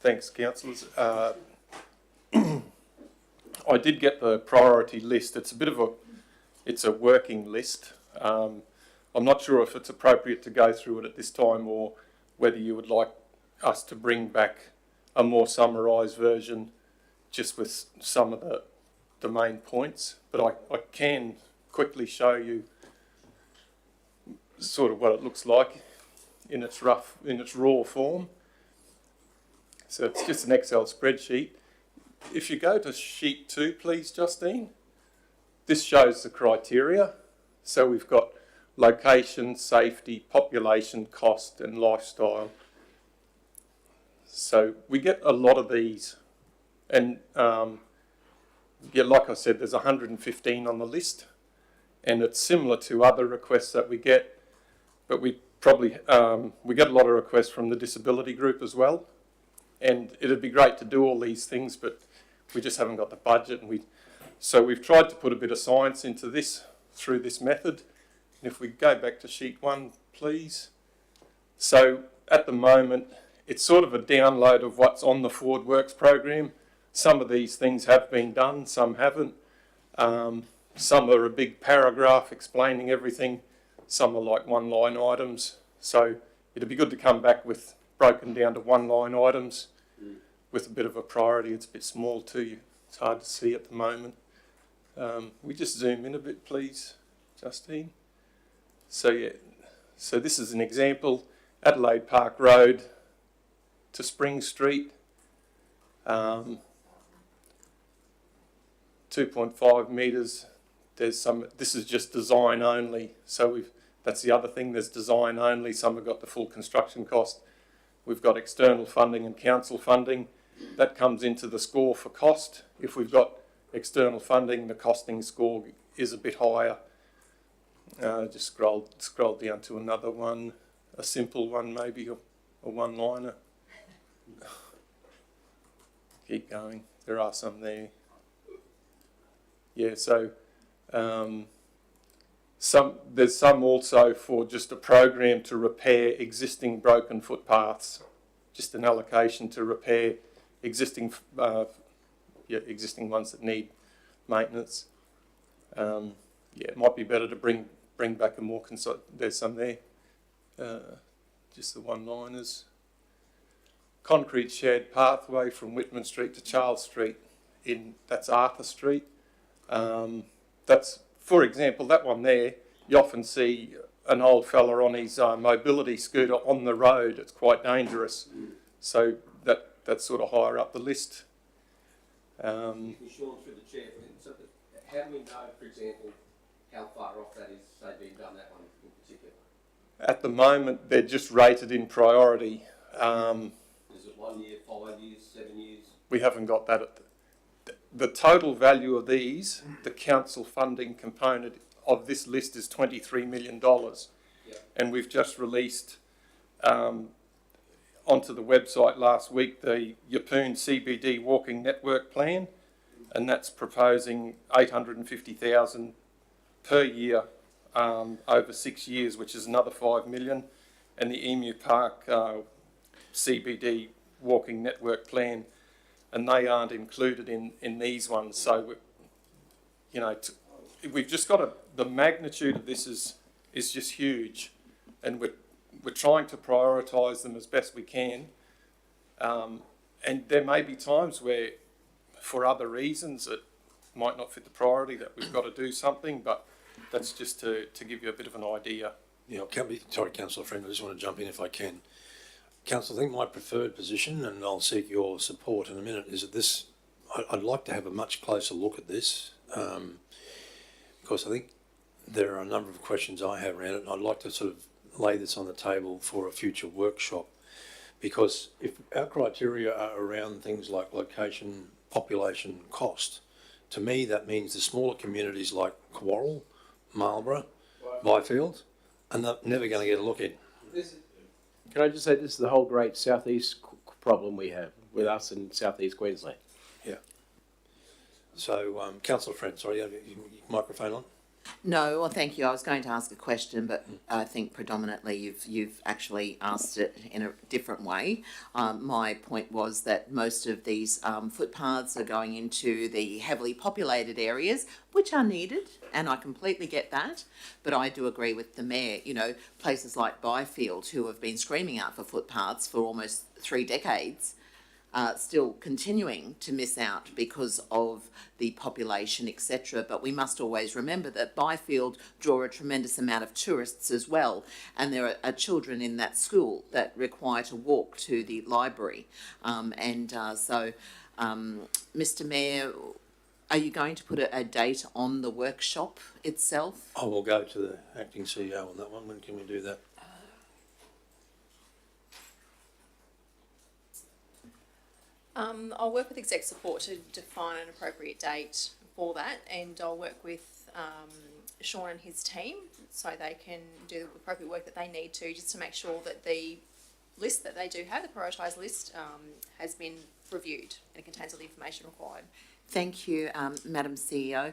Thanks, councillors. I did get the priority list. It's it's a working list. I'm not sure if it's appropriate to go through it at this time or whether you would like us to bring back a more summarised version just with some of the main points. But I can quickly show you sort of what it looks like in its raw form. So it's just an Excel spreadsheet. If you go to sheet 2, please, Justine, this shows the criteria. So we've got location, safety, population, cost and lifestyle. So we get a lot of these. And yeah, like I said, there's 115 on the list. And it's similar to other requests that we get. But we probably, we get a lot of requests from the disability group as well. And it'd be great to do all these things, but we just haven't got the budget. And so we've tried to put a bit of science into this through this method. And if we go back to sheet 1, please. So at the moment, it's sort of a download of what's on the Forward Works program. Some of these things have been done, some haven't. Some are a big paragraph explaining everything. Some are like one-line items. So it'd be good to come back with broken down to one-line items with a bit of a priority. It's a bit small to you. It's hard to see at the moment. We just zoom in a bit, please, Justine. So yeah, so this is an example. Adelaide Park Road to Spring Street. 2.5 metres. There's some. This is just design only. So that's the other thing. There's design only. Some have got the full construction cost. We've got external funding and council funding. That comes into the score for cost. If we've got external funding, the costing score is a bit higher. Just scroll down to another one, a simple one maybe, a one-liner. Keep going. There are some there. Yeah, so there's some also for just a program to repair existing broken footpaths, just an allocation to repair existing existing ones that need maintenance. Yeah, it might be better to bring back a more there's some there, just the one-liners. Concrete shared pathway from Whitman Street to Charles Street, that's Arthur Street. That's, for example, that one there, you often see an old fella on his mobility scooter on the road. It's quite dangerous. So that's sort of higher up the list. Sean, through the chair, so how do we know, for example, how far off that is, say, being done, that one in particular? At the moment, they're just rated in priority. Is it 1 year, 5 years, 7 years? We haven't got that at the total value of these, the council funding component of this list is $23 million. Yep. And we've just released onto the website last week the Yeppoon CBD walking network plan, and that's proposing $850,000 per year over 6 years, which is another $5 million. And the Emu Park CBD walking network plan, and they aren't included in these ones. So, we've just got the magnitude of this is just huge, and we're trying to prioritise them as best we can. And there may be times where, for other reasons, it might not fit the priority that we've got to do something, but that's just to give you a bit of an idea. Yeah, sorry, Councillor Friend, I just want to jump in if I can. Council, I think my preferred position, and I'll seek your support in a minute, is that I'd like to have a much closer look at this, because I think there are a number of questions I have around it, and I'd like to sort of lay this on the table for a future workshop, because if our criteria are around things like location, population, cost, to me that means the smaller communities like Quarrel, Marlborough, Byfield, are never going to get a look in. Can I just say this is the whole great southeast problem we have with us in southeast Queensland? Yeah. So, Councillor Friend, sorry, you have your microphone on? No, well, thank you. I was going to ask a question, but I think predominantly you've actually asked it in a different way. My point was that most of these footpaths are going into the heavily populated areas, which are needed, and I completely get that. But I do agree with the Mayor. You know, places like Byfield, who have been screaming out for footpaths for almost 3 decades, still continuing to miss out because of the population, etc. But we must always remember that Byfield draw a tremendous amount of tourists as well, and there are children in that school that require to walk to the library. So, Mr. Mayor, are you going to put a date on the workshop itself? I will go to the acting CEO on that one. When can we do that? I'll work with exec support to define an appropriate date for that, and I'll work with Sean and his team so they can do the appropriate work that they need to, just to make sure that the list that they do have, the prioritised list, has been reviewed and it contains all the information required. Thank you, Madam CEO.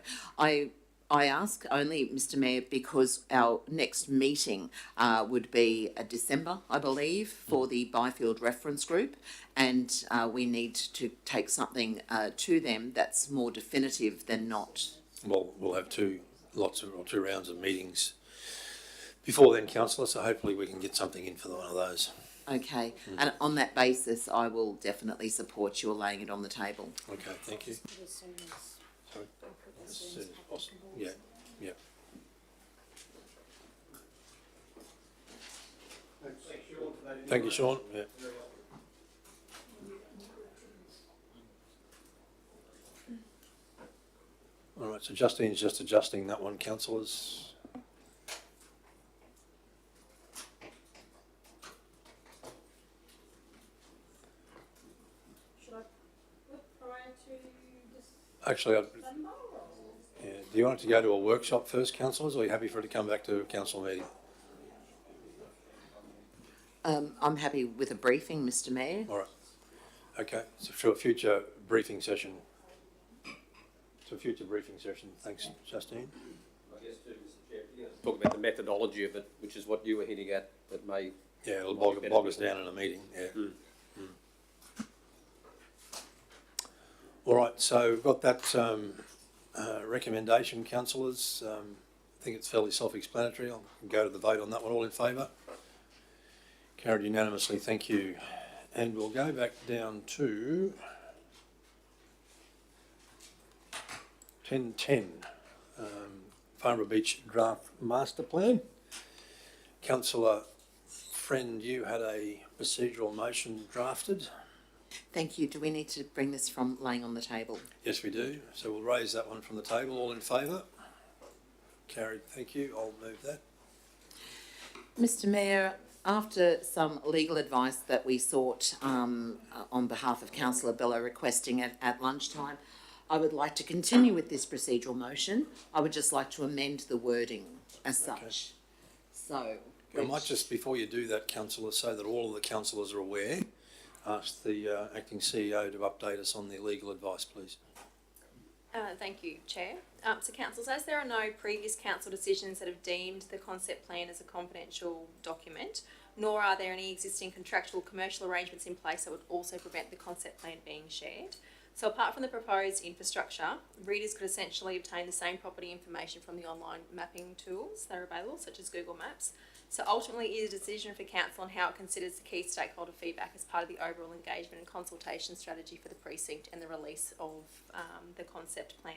I ask only, Mr. Mayor, because our next meeting would be December, I believe, for the Byfield Reference Group, and we need to take something to them that's more definitive than not. Well, we'll have two rounds of meetings before then, councillor, so hopefully we can get something in for one of those. Okay, and on that basis, I will definitely support your laying it on the table. Okay, thank you. Sorry? As soon as possible. Yeah, yeah. Thank you, Sean. Yeah. All right, so Justine's just adjusting that one, councillors. Should I put prior to this? Actually, yeah. Do you want it to go to a workshop first, councillors, or are you happy for it to come back to a council meeting? I'm happy with a briefing, Mr. Mayor. All right. Okay, so for a future briefing session. Thanks, Justine. I guess too, Mr. Chair, talk about the methodology of it, which is what you were hinting at, that may... Yeah, it'll bog us down in a meeting, yeah. All right, so we've got that recommendation, councillors. I think it's fairly self-explanatory. I'll go to the vote on that one. All in favour? Carried unanimously, thank you. And we'll go back down to 1010, Farnborough Beach Draft Master Plan. Councillor Friend, you had a procedural motion drafted. Thank you. Do we need to bring this from laying on the table? Yes, we do. So we'll raise that one from the table. All in favour? Carried, thank you. I'll move that. Mr. Mayor, after some legal advice that we sought on behalf of Councillor Bello requesting it at lunchtime, I would like to continue with this procedural motion. I would just like to amend the wording as such. Okay. So, I might just, before you do that, councillor, so that all of the councillors are aware, ask the acting CEO to update us on the legal advice, please. Thank you, Chair. So councillors, as there are no previous council decisions that have deemed the concept plan as a confidential document, nor are there any existing contractual commercial arrangements in place that would also prevent the concept plan being shared. So apart from the proposed infrastructure, readers could essentially obtain the same property information from the online mapping tools that are available, such as Google Maps. So ultimately, it is a decision for council on how it considers the key stakeholder feedback as part of the overall engagement and consultation strategy for the precinct and the release of the concept plan.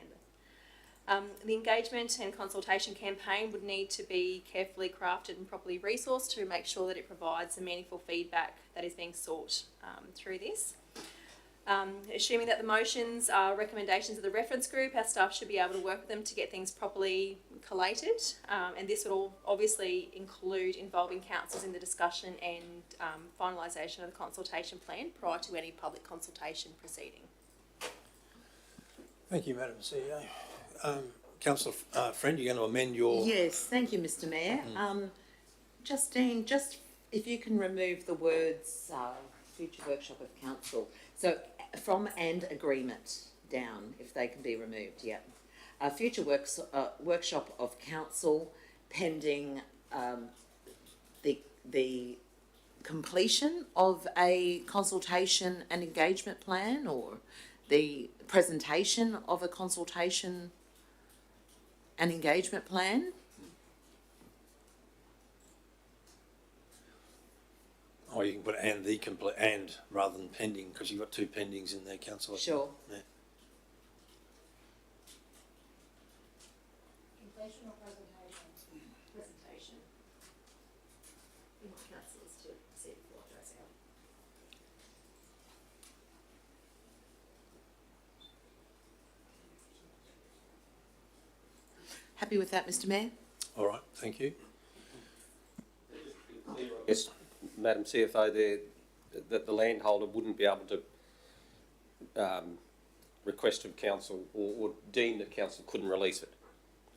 The engagement and consultation campaign would need to be carefully crafted and properly resourced to make sure that it provides the meaningful feedback that is being sought through this. Assuming that the motions are recommendations of the reference group, our staff should be able to work with them to get things properly collated, and this would all obviously include involving councils in the discussion and finalisation of the consultation plan prior to any public consultation proceeding. Thank you, Madam CEO. Councillor Friend, you're going to amend your... yes, thank you, Mr. Mayor. Justine, just if you can remove the words future workshop of council. So from and agreement down, if they can be removed, yeah. a future workshop of council pending the completion of a consultation and engagement plan, or the presentation of a consultation and engagement plan. Or you can put and the complete and rather than pending, because you've got two pendings in there, councillor. Sure. Yeah. Completion or presentation? Presentation. We want councillors to see what goes out. Happy with that, Mr. Mayor? All right, thank you. Yes, Madam CFO, that the landholder wouldn't be able to request of council or deem that council couldn't release it.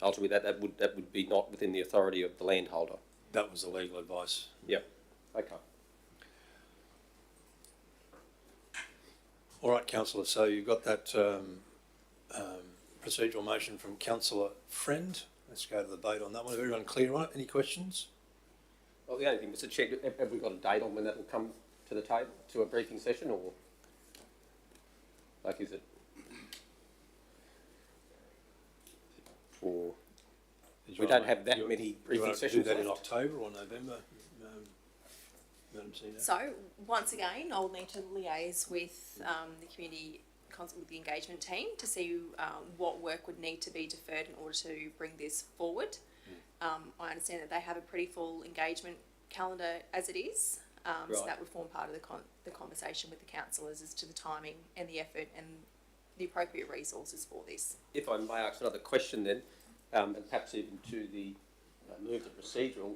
Ultimately, that would be not within the authority of the landholder. That was the legal advice. Yep. Okay. All right, councillor, so you've got that procedural motion from councillor Friend. Let's go to the debate on that one. Is everyone clear on it? Any questions? Well, the only thing, Mr. Chair, have we got a date on when that will come to the table, to a briefing session, or like is it for? We don't have that many briefing sessions. Do that in left. October or November, Madam Senior? So, once again, I'll need to liaise with the community council, with the engagement team, to see what work would need to be deferred in order to bring this forward. I understand that they have a pretty full engagement calendar as it is, so Right. that would form part of the conversation with the councillors as to the timing and the effort and the appropriate resources for this. If I may ask another question then, and perhaps even to the move to procedural,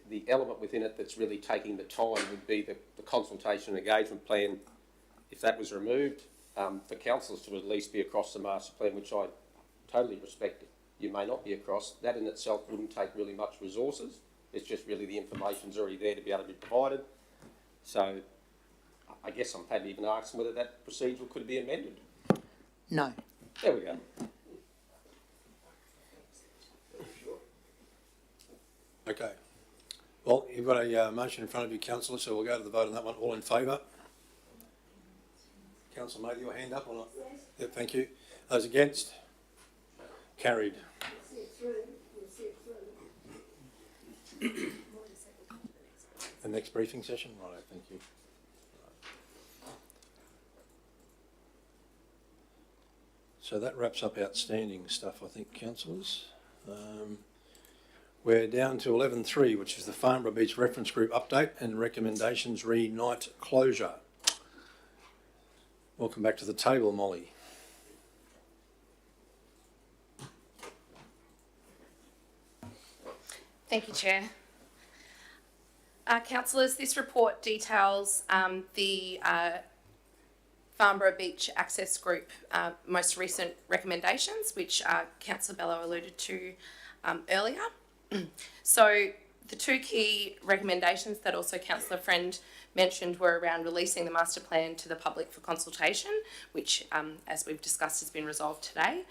the element within it that's really taking the time would be the consultation and engagement plan. If that was removed, for councillors to at least be across the master plan, which I totally respect, you may not be across, that in itself wouldn't take really much resources. It's just really the information's already there to be able to be provided. So I guess I'm maybe even asking whether that procedural could be amended. No. There we go. Okay. Well, you've got a motion in front of you, councillor, so we'll go to the vote on that one. All in favour? Councillor Mather, your hand up or not? Yes. Yep, thank you. Those against? Carried. The next briefing session? Right, thank you. So that wraps up outstanding stuff, I think, councillors. We're down to 11.3, which is the Farnborough Beach Reference Group update and recommendations re night closure. Welcome back to the table, Molly. Thank you, Chair. Councillors, this report details the Farnborough Beach Access Group most recent recommendations, which Councillor Bello alluded to earlier. So the two key recommendations that also Councillor Friend mentioned were around releasing the master plan to the public for consultation, which, as we've discussed, has been resolved today.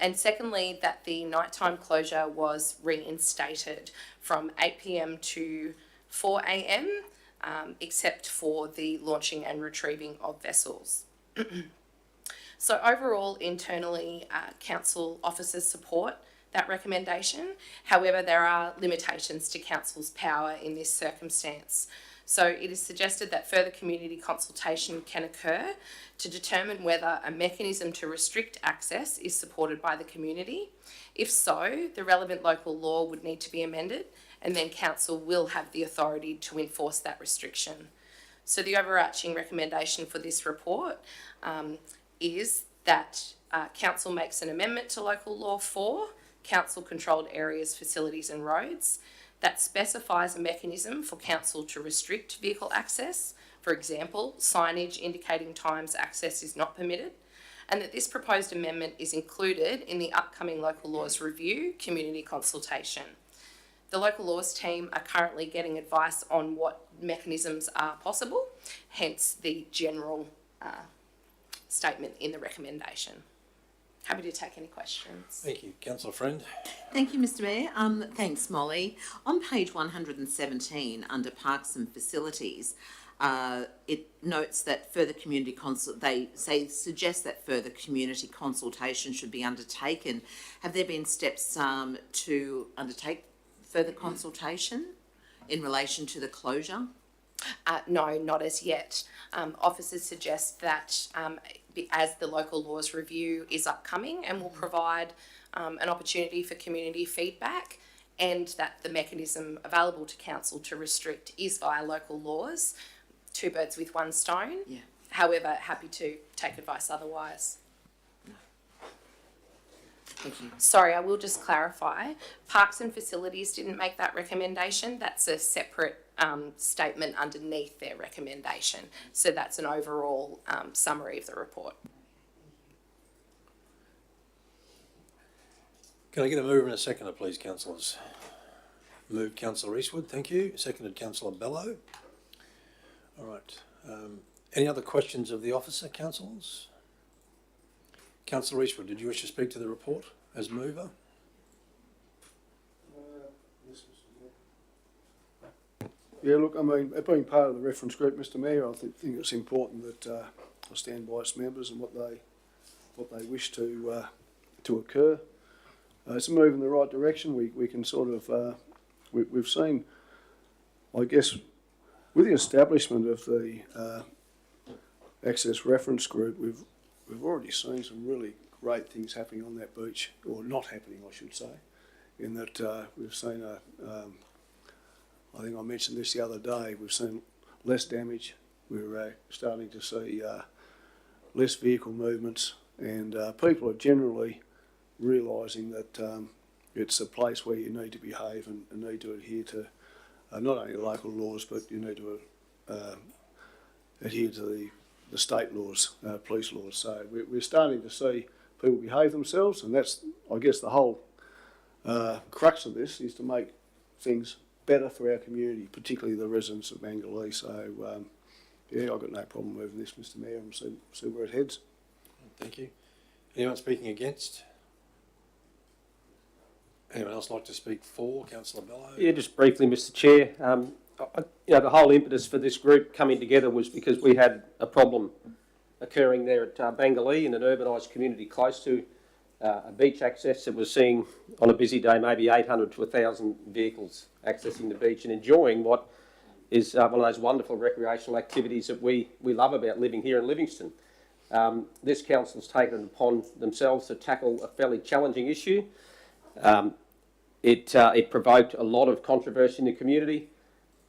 And secondly, that the nighttime closure was reinstated from 8 p.m. to 4 a.m, except for the launching and retrieving of vessels. So overall, internally, council officers support that recommendation. However, there are limitations to council's power in this circumstance. So it is suggested that further community consultation can occur to determine whether a mechanism to restrict access is supported by the community. If so, the relevant local law would need to be amended, and then council will have the authority to enforce that restriction. So the overarching recommendation for this report is that council makes an amendment to local law 4, council controlled areas, facilities and roads, that specifies a mechanism for council to restrict vehicle access, for example, signage indicating times access is not permitted, and that this proposed amendment is included in the upcoming local laws review community consultation. The local laws team are currently getting advice on what mechanisms are possible, hence the general statement in the recommendation. Happy to take any questions. Thank you. Councillor Friend. Thank you, Mr Mayor. Thanks, Molly. On page 117, under Parks and Facilities, it notes that further community suggest that further community consultation should be undertaken. Have there been steps to undertake further consultation in relation to the closure? No, not as yet. Officers suggest that as the local laws review is upcoming and will provide an opportunity for community feedback, and that the mechanism available to council to restrict is via local laws. Two birds with one stone. Yeah. However, happy to take advice otherwise. Thank you. Sorry, I will just clarify. Parks and Facilities didn't make that recommendation. That's a separate statement underneath their recommendation. So that's an overall summary of the report. Can I get a mover and a seconder, please, councillors? Moved Councillor Eastwood, thank you. Seconded Councillor Bello. All right. Any other questions of the officer, councillors? Councillor Eastwood, did you wish to speak to the report as mover? Yes, Mr Mayor. Yeah, look, I mean, being part of the reference group, Mr Mayor, I think it's important that I stand by its members and what they wish to occur. It's a move in the right direction. We can sort of we've seen, I guess, with the establishment of the Access Reference Group, we've already seen some really great things happening on that beach, or not happening, I should say, in that we've seen I think I mentioned this the other day, we've seen less damage, we're starting to see less vehicle movements, and people are generally realising that it's a place where you need to behave and need to adhere to not only local laws, but you need to adhere to the state laws, police laws. So we're starting to see people behave themselves, and that's, I guess, the whole crux of this is to make things better for our community, particularly the residents of Mangalee. So, yeah, I've got no problem moving this, Mr Mayor, and see where it heads. Thank you. Anyone speaking against? Anyone else like to speak for? Councillor Bello? Yeah, just briefly, Mr Chair. The whole impetus for this group coming together was because we had a problem occurring there at Bangalee, in an urbanised community close to a beach access that was seeing on a busy day maybe 800 to 1,000 vehicles accessing the beach and enjoying what is one of those wonderful recreational activities that we love about living here in Livingstone. This council's taken it upon themselves to tackle a fairly challenging issue. It provoked a lot of controversy in the community.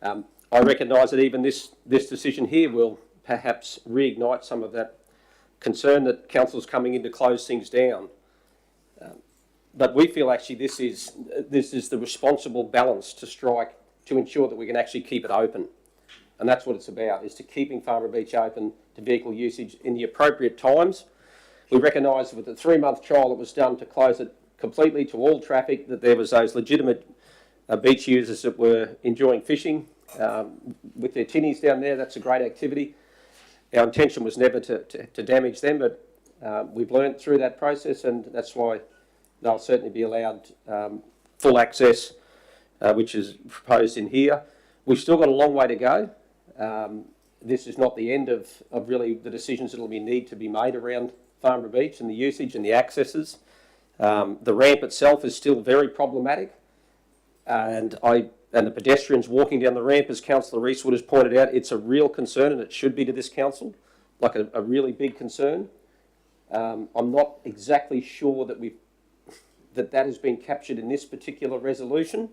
I recognise that even this decision here will perhaps reignite some of that concern that council's coming in to close things down. But we feel actually this is the responsible balance to strike to ensure that we can actually keep it open. And that's what it's about, is to keeping Farnborough Beach open to vehicle usage in the appropriate times. We recognise with the 3-month trial that was done to close it completely to all traffic, that there was those legitimate beach users that were enjoying fishing with their tinnies down there. That's a great activity. Our intention was never to damage them, but we've learned through that process, and that's why they'll certainly be allowed full access, which is proposed in here. We've still got a long way to go. This is not the end of really the decisions that will need to be made around Farnborough Beach and the usage and the accesses. The ramp itself is still very problematic, and the pedestrians walking down the ramp, as Councillor Eastwood has pointed out, it's a real concern, and it should be to this council, like a really big concern. I'm not exactly sure that has been captured in this particular resolution,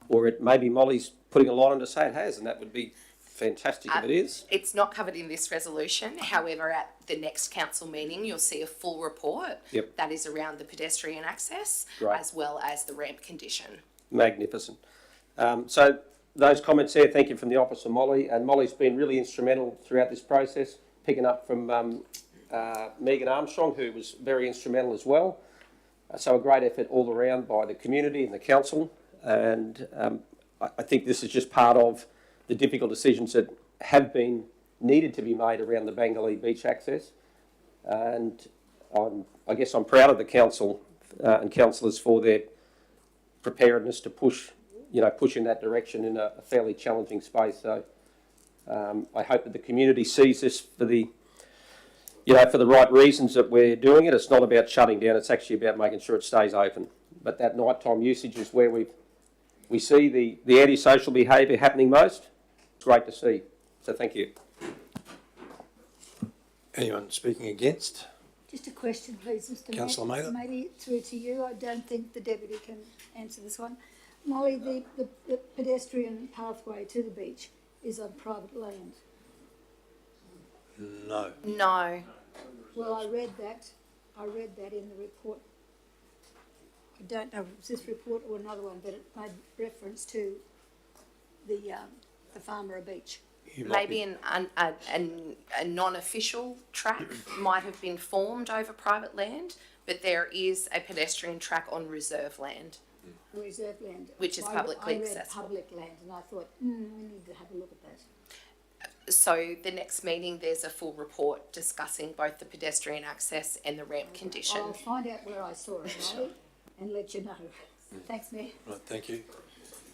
or it maybe Molly's putting a line on to say it has, and that would be fantastic if it is. It's not covered in this resolution. However, at the next council meeting, you'll see a full report that is around the pedestrian access, as well as the ramp condition. Magnificent. So those comments there, thank you from the Officer Molly, and Molly's been really instrumental throughout this process, picking up from Megan Armstrong, who was very instrumental as well. So a great effort all around by the community and the council, and I think this is just part of the difficult decisions that have been needed to be made around the Bangalee beach access, and I guess I'm proud of the council and councillors for their preparedness to push in that direction in a fairly challenging space. So I hope that the community sees this for the right reasons that we're doing it. It's not about shutting down, it's actually about making sure it stays open. But that nighttime usage is where we see the antisocial behaviour happening most. It's great to see. So thank you. Anyone speaking against? Just a question, please, Mr. Councillor Mather. Maybe through to you. I don't think the deputy can answer this one. Molly, the pedestrian pathway to the beach is on private land. No. No. Well, I read that in the report. I don't know if it's this report or another one, but it made reference to the Farmera Beach. Maybe a non-official track might have been formed over private land, but there is a pedestrian track on reserve land. Reserve land. Which is publicly accessible. I read public land and I thought, we need to have a look at that. So the next meeting, there's a full report discussing both the pedestrian access and the ramp condition. I'll find out where I saw it, Molly, and let you know. Thanks, Mayor. Right, thank you.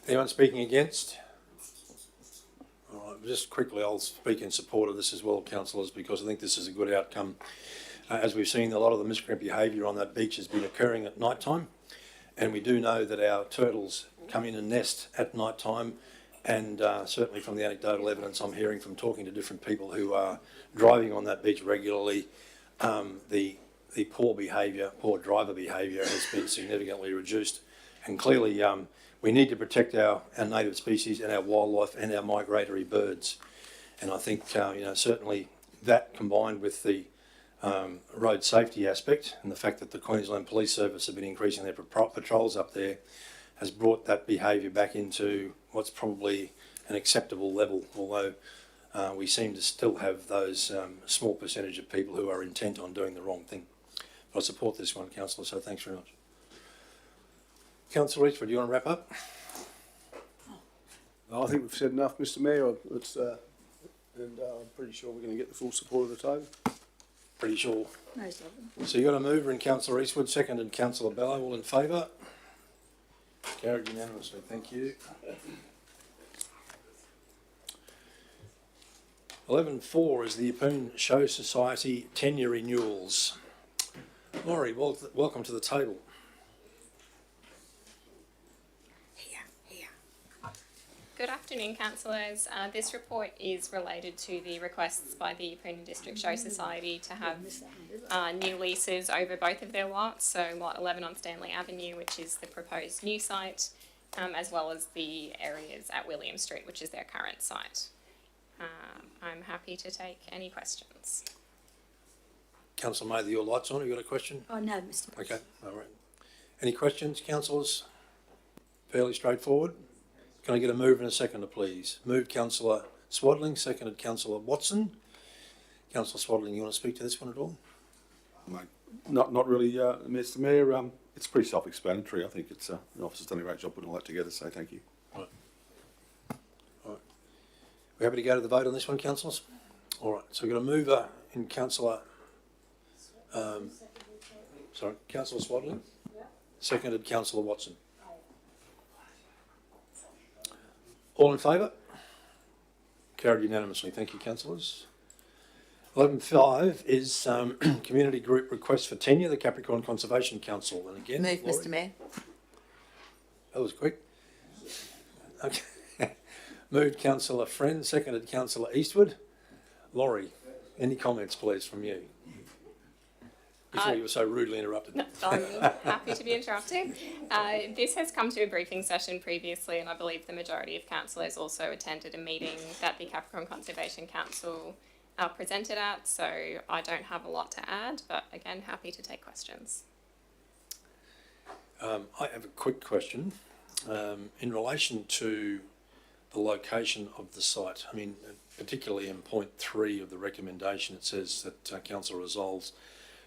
Anyone speaking against? All right, just quickly, I'll speak in support of this as well, councillors, because I think this is a good outcome. As we've seen, a lot of the miscreant behaviour on that beach has been occurring at night time, and we do know that our turtles come in and nest at night time, and certainly from the anecdotal evidence I'm hearing from talking to different people who are driving on that beach regularly, the poor driver behaviour has been significantly reduced, and clearly we need to protect our native species and our wildlife and our migratory birds. And I think, certainly that combined with the road safety aspect and the fact that the Queensland Police Service have been increasing their patrols up there has brought that behaviour back into what's probably an acceptable level, although we seem to still have those small percentage of people who are intent on doing the wrong thing. But I support this one, Councillor, so thanks very much. Councillor Eastwood, do you want to wrap up? I think we've said enough, Mr. Mayor. I'm pretty sure we're going to get the full support of the table. Pretty sure. Most of them. So you got a mover in Councillor Eastwood, seconded Councillor Bello, all in favour? Carried unanimously, thank you. 11.4 is the Yeppoon Show Society tenure renewals. Laurie, welcome to the table. Good afternoon, councillors. This report is related to the requests by the Yeppoon District Show Society to have new leases over both of their lots, so lot 11 on Stanley Avenue, which is the proposed new site, as well as the areas at William Street, which is their current site. I'm happy to take any questions. Councillor Mather, your light's on. Have you got a question? Oh, no, Mr. Okay, all right. Any questions, councillors? Fairly straightforward. Can I get a mover and a seconder, please? Moved Councillor Swadling, seconded Councillor Watson. Councillor Swadling, you want to speak to this one at all? Not really, Mr. Mayor. It's pretty self-explanatory. I think it's the officer's done a great job putting all that together, so thank you. Right. All right. We're happy to go to the vote on this one, councillors? All right, so we've got a mover in Councillor... Councillor Swadling? Seconded Councillor Watson. All in favour? Carried unanimously. Thank you, councillors. 11.5 is community group request for tenure, the Capricorn Conservation Council. And again, Move, Laurie? Mr. Mayor. That was quick. Okay. Moved Councillor Friend, seconded Councillor Eastwood. Laurie, any comments, please, from you? Before you were so rudely interrupted. No, I'm happy to be interrupted. This has come to a briefing session previously, and I believe the majority of councillors also attended a meeting that the Capricorn Conservation Council presented at, so I don't have a lot to add, but again, happy to take questions. I have a quick question. In relation to the location of the site, I mean, particularly in point 3 of the recommendation, it says that council resolves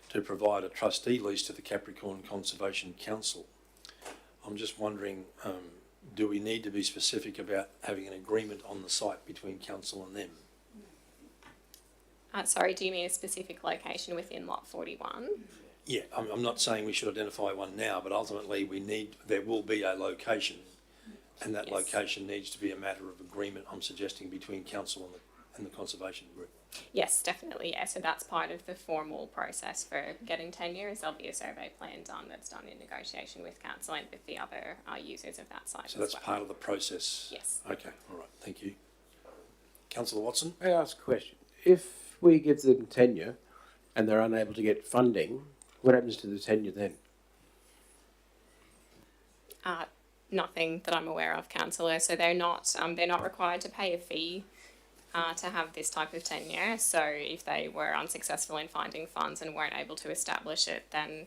to provide a trustee lease to the Capricorn Conservation Council. I'm just wondering, do we need to be specific about having an agreement on the site between council and them? Sorry, do you mean a specific location within lot 41? Yeah, I'm not saying we should identify one now, but ultimately there will be a location, and that Yes. location needs to be a matter of agreement, I'm suggesting, between council and the conservation group. Yes, definitely, yeah. So that's part of the formal process for getting tenure, is there'll be a survey plan done that's done in negotiation with council and with the other users of that site So that's as well. part of the process? Yes. Okay, all right, thank you. Councillor Watson? May I ask a question? If we give them tenure and they're unable to get funding, what happens to the tenure then? Nothing that I'm aware of, councillor. So they're not required to pay a fee to have this type of tenure. So if they were unsuccessful in finding funds and weren't able to establish it, then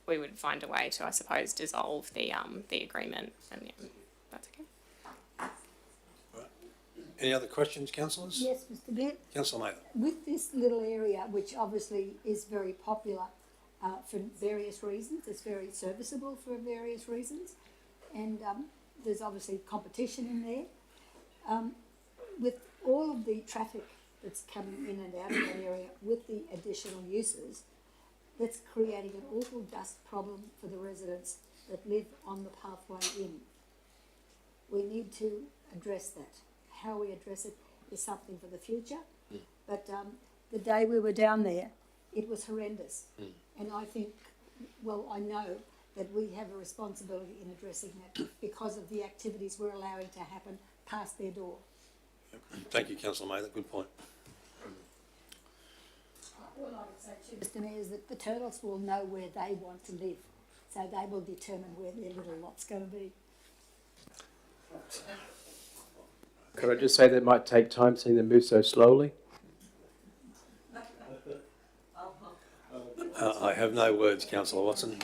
we would find a way to, I suppose, dissolve the agreement. And yeah, that's okay. Any other questions, councillors? Yes, Mr. Mayor. Councillor Mather? With this little area, which obviously is very popular for various reasons, it's very serviceable for various reasons, and there's obviously competition in there. With all of the traffic that's coming in and out of that area with the additional uses, that's creating an awful dust problem for the residents that live on the pathway in. We need to address that. How we address it is something for the future. But the day we were down there, it was horrendous. And I think, well, I know that we have a responsibility in addressing that because of the activities we're allowing to happen past their door. Thank you, Councillor Mather, good point. All I would say too, Mr. Mayor, is that the turtles will know where they want to live, so they will determine where their little lot's going to be. Could I just say that might take time seeing them move so slowly? I have no words, Councillor Watson.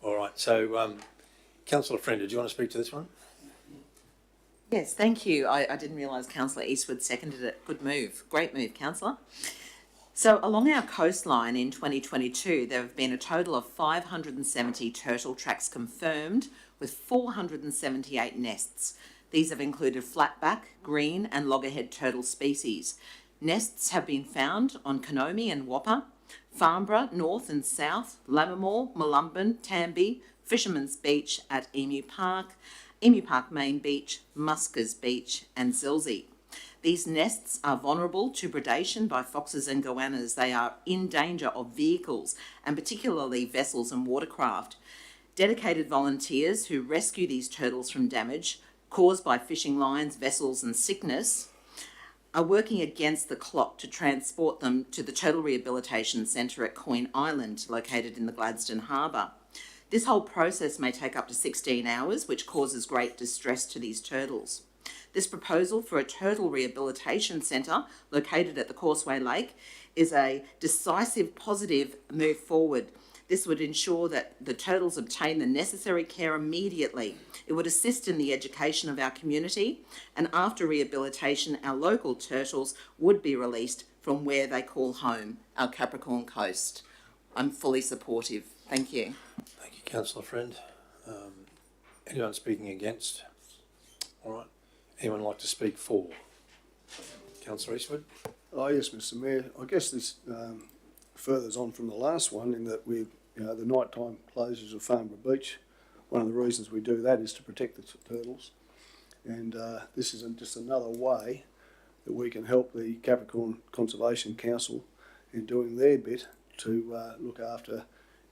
All right, so Councillor Friend, do you want to speak to this one? Yes, thank you. I didn't realise Councillor Eastwood seconded it. Good move. Great move, Councillor. So along our coastline in 2022, there have been a total of 570 turtle tracks confirmed with 478 nests. These have included flatback, green and loggerhead turtle species. Nests have been found on Konomi and Whopper, Farnborough, North and South, Lammermoor, Molumban, Tamby, Fisherman's Beach at Emu Park Main Beach, Muskers Beach and Zilsey. These nests are vulnerable to predation by foxes and goannas. They are in danger of vehicles and particularly vessels and watercraft. Dedicated volunteers who rescue these turtles from damage caused by fishing lines, vessels and sickness are working against the clock to transport them to the Turtle Rehabilitation Centre at Coyne Island, located in the Gladstone Harbour. This whole process may take up to 16 hours, which causes great distress to these turtles. This proposal for a turtle rehabilitation centre located at the Causeway Lake is a decisive positive move forward. This would ensure that the turtles obtain the necessary care immediately. It would assist in the education of our community, and after rehabilitation, our local turtles would be released from where they call home, our Capricorn coast. I'm fully supportive. Thank you. Thank you, Councillor Friend. Anyone speaking against? All right. Anyone like to speak for? Councillor Eastwood? Oh, yes, Mr. Mayor. I guess this furthers on from the last one in that we, the nighttime closures of Farnborough Beach. One of the reasons we do that is to protect the turtles. And this is just another way that we can help the Capricorn Conservation Council in doing their bit to look after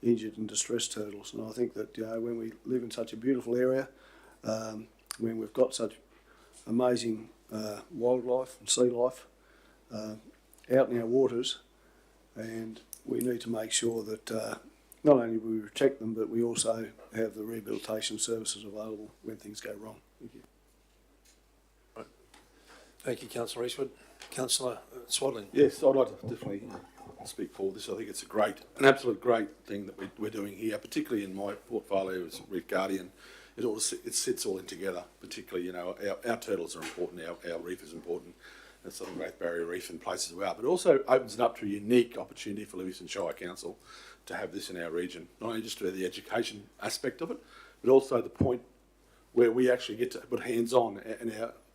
injured and distressed turtles. And I think that when we live in such a beautiful area, when we've got such amazing wildlife and sea life out in our waters, and we need to make sure that not only we protect them, but we also have the rehabilitation services available when things go wrong. Thank you. Right. Thank you, Councillor Eastwood. Councillor Swadling? Yes, I'd like to definitely speak for this. I think it's an absolute great thing that we're doing here, particularly in my portfolio as Reef Guardian. It sits all in together, particularly, our turtles are important, our reef is important, and Southern Great Barrier Reef and places as well, but also opens it up to a unique opportunity for Livingstone Shire Council to have this in our region, not only just to the education aspect of it, but also the point where we actually get to put hands-on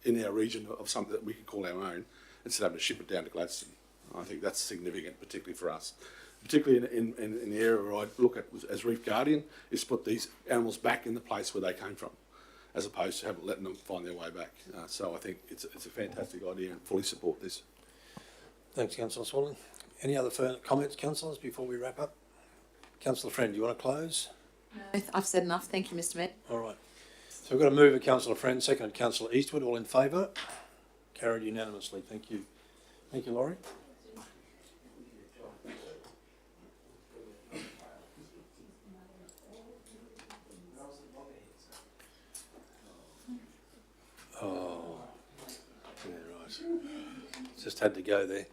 in our region of something that we can call our own, instead of having to ship it down to Gladstone. I think that's significant, particularly for us. Particularly in the area where I look at as Reef Guardian, is put these animals back in the place where they came from, as opposed to letting them find their way back. So I think it's a fantastic idea and fully support this. Thanks, Councillor Swalling. Any other further comments, councillors, before we wrap up? Councillor Friend, do you want to close? No, I've said enough. Thank you, Mr. Mayor. All right. So we've got a move of Councillor Friend, seconded Councillor Eastwood. All in favour? Carried unanimously. Thank you. Thank you, Laurie. Oh, yeah, right. Just had to go there.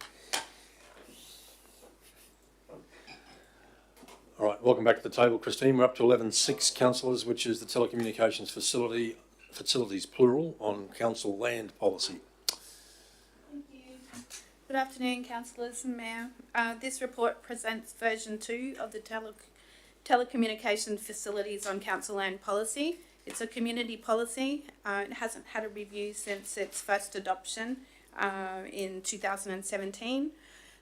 All right, welcome back to the table, Christine. We're up to 11.6, councillors, which is the telecommunications facilities plural on council land policy. Thank you. Good afternoon, councillors and mayor. This report presents version 2 of the telecommunication facilities on council land policy. It's a community policy. It hasn't had a review since its first adoption in 2017.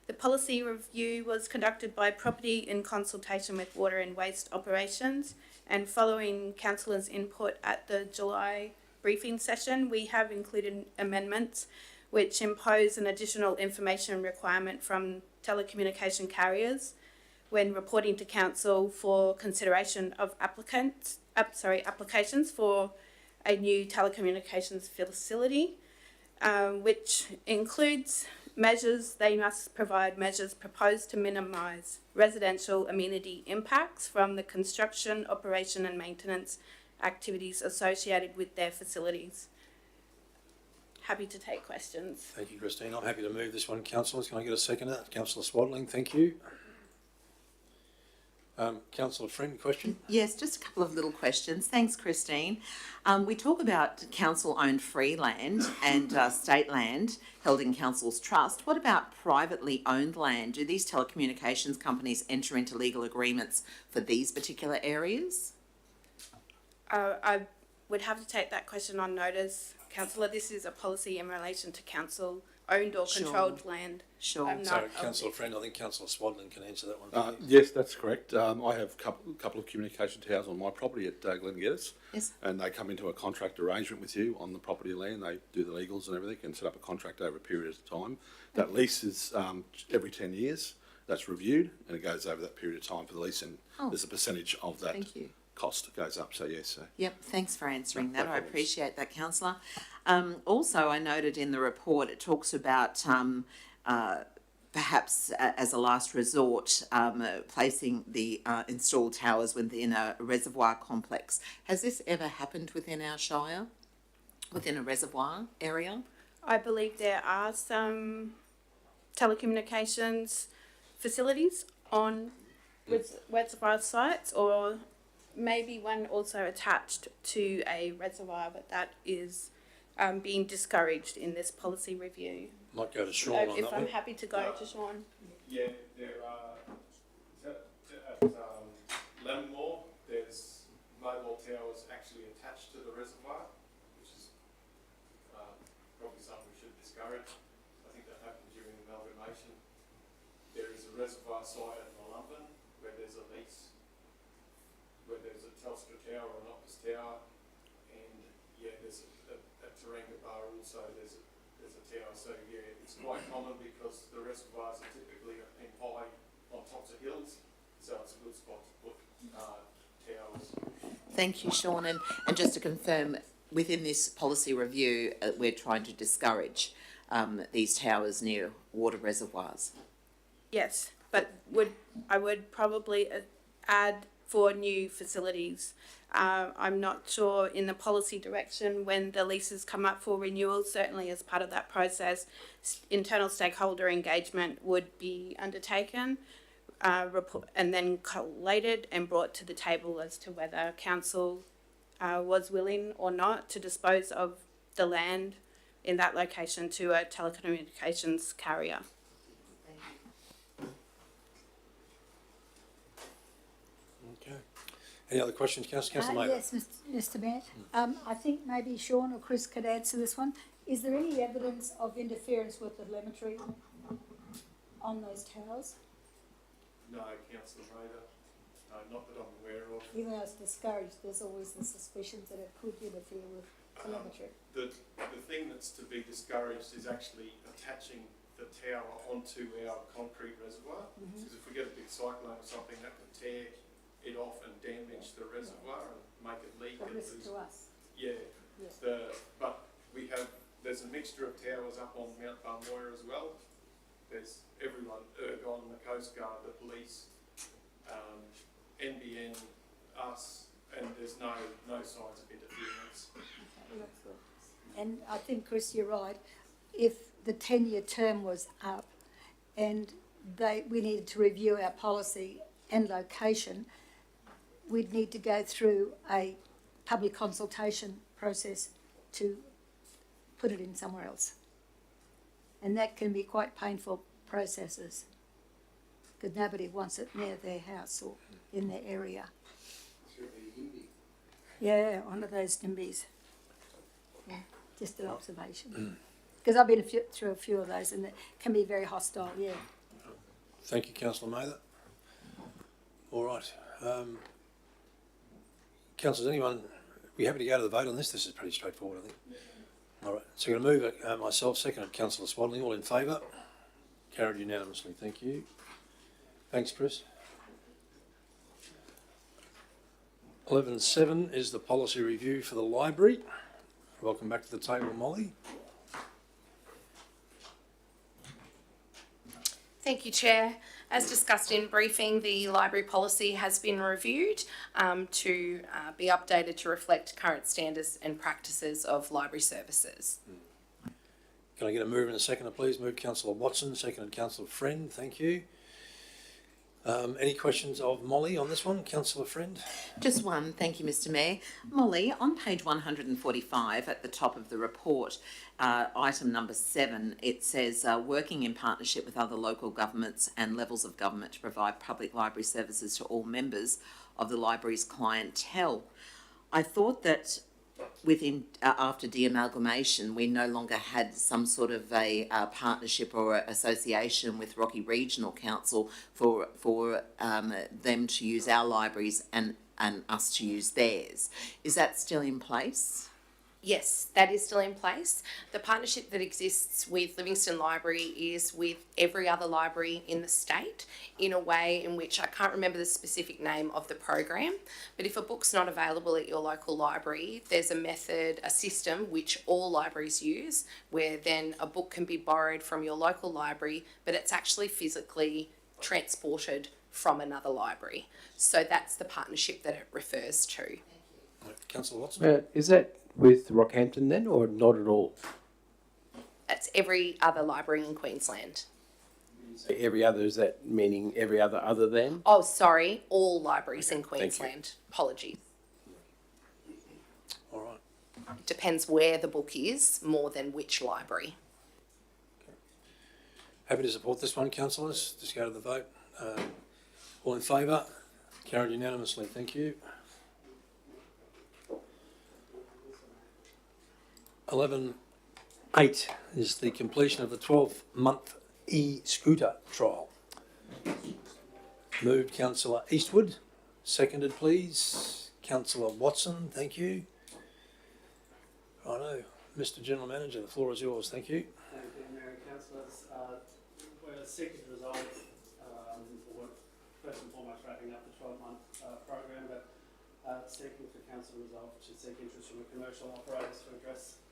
The policy review was conducted by Property in consultation with Water and Waste Operations, and following councillors' input at the July briefing session, we have included amendments which impose an additional information requirement from telecommunication carriers when reporting to council for consideration of applications for a new telecommunications facility, which includes measures. They must provide measures proposed to minimise residential amenity impacts from the construction, operation and maintenance activities associated with their facilities. Happy to take questions. Thank you, Christine. I'm happy to move this one, councillors. Can I get a seconder? Councillor Swaddling, thank you. Councillor Friend, question? Yes, just a couple of little questions. Thanks, Christine. We talk about council-owned free land and state land held in council's trust. What about privately owned land? Do these telecommunications companies enter into legal agreements for these particular areas? I would have to take that question on notice, councillor. This is a policy in relation to council-owned or controlled land. Sure. Sorry, Councillor Friend, I think Councillor Swaddling can answer that one. Yes, that's correct. I have a couple of communication towers on my property at Glengettis. Yes. And they come into a contract arrangement with you on the property land. They do the legals and everything and set up a contract over a period of time. That lease is every 10 years. That's reviewed and it goes over that period of time for the lease, and there's a percentage of that cost goes up. So yes. Yep, thanks for answering that. I appreciate that, councillor. Also, I noted in the report it talks about perhaps as a last resort, placing the installed towers within a reservoir complex. Has this ever happened within our shire, within a reservoir area? I believe there are some telecommunications facilities on reservoir sites, or maybe one also attached to a reservoir, but that is being discouraged in this policy review. Might go to Sean on that if I'm one. happy to go to Sean. Yeah, there are at Lemonmore, there's mobile towers actually attached to the reservoir, which is probably something we should discourage. I think that happened during amalgamation. There is a reservoir site at Malumban where there's a lease, where there's a Telstra tower or an Optus tower, and yeah, there's a Taringa bar also, there's a tower. So yeah, it's quite common because the reservoirs are typically in high on tops of hills, so it's a good spot to put towers. Thank you, Sean. And just to confirm, within this policy review, we're trying to discourage these towers near water reservoirs. Yes, but I would probably add for new facilities. I'm not sure in the policy direction when the leases come up for renewal. Certainly as part of that process, internal stakeholder engagement would be undertaken, and then collated and brought to the table as to whether council was willing or not to dispose of the land in that location to a telecommunications carrier. Okay. Any other questions, Councillor Mayor? Yes, Mr. Mayor. I think maybe Sean or Chris could answer this one. Is there any evidence of interference with the telemetry on those towers? No, Councillor Mather, not that I'm aware of. Even though it's discouraged, there's always the suspicions that it could interfere with telemetry. The thing that's to be discouraged is actually attaching the tower onto our concrete reservoir, because if we get a big cyclone or something, that could tear it off and damage the reservoir and make it leak. The risk to us. Yeah. Yes. But there's a mixture of towers up on Mount Barmoya as well. There's everyone, Ergon, the Coast Guard, the police, NBN, us, and there's no signs of interference. Okay, that's good. And I think, Chris, you're right. If the 10-year term was up and we needed to review our policy and location, we'd need to go through a public consultation process to put it in somewhere else. And that can be quite painful processes because nobody wants it near their house or in their area. Yeah, one of those NIMBYs. Yeah, just an observation. Because I've been through a few of those and it can be very hostile, yeah. Thank you, Councillor Mather. All right. Councillors, anyone, we happy to go to the vote on this? This is pretty straightforward, I think. All right, so I'm going to move it myself, seconded Councillor Swaddling. All in favour? Carried unanimously, thank you. Thanks, Chris. 11.7 is the policy review for the library. Welcome back to the table, Molly. Thank you, Chair. As discussed in briefing, the library policy has been reviewed to be updated to reflect current standards and practices of library services. Can I get a move and a seconder, please? Move Councillor Watson, seconded Councillor Friend. Thank you. Any questions of Molly on this one? Councillor Friend? Just one, thank you, Mr. Mayor. Molly, on page 145 at the top of the report, item number 7, it says working in partnership with other local governments and levels of government to provide public library services to all members of the library's clientele. I thought that within after de-amalgamation, we no longer had some sort of a partnership or association with Rocky Regional Council for them to use our libraries and us to use theirs. Is that still in place? Yes, that is still in place. The partnership that exists with Livingstone Library is with every other library in the state in a way in which I can't remember the specific name of the program, but if a book's not available at your local library, there's a method, a system which all libraries use where then a book can be borrowed from your local library, but it's actually physically transported from another library. So that's the partnership that it refers to. Councillor Watson? Is that with Rockhampton then, or not at all? That's every other library in Queensland. Every other, is that meaning every other than? Oh, sorry, all libraries in Queensland. Apologies. All right. It depends where the book is more than which library. Happy to support this one, councillors. Just go to the vote. All in favour? Carried unanimously. Thank you. 11.8 is the completion of the 12-month e-scooter trial. Moved Councillor Eastwood. Seconded, please. Councillor Watson. Thank you. Righto. Mr General Manager, the floor is yours. Thank you. Thank you, Mayor and Councillors. We're seeking to resolve, first and foremost, wrapping up the 12-month program, but seeking for council resolve to seek interest from the commercial operators to address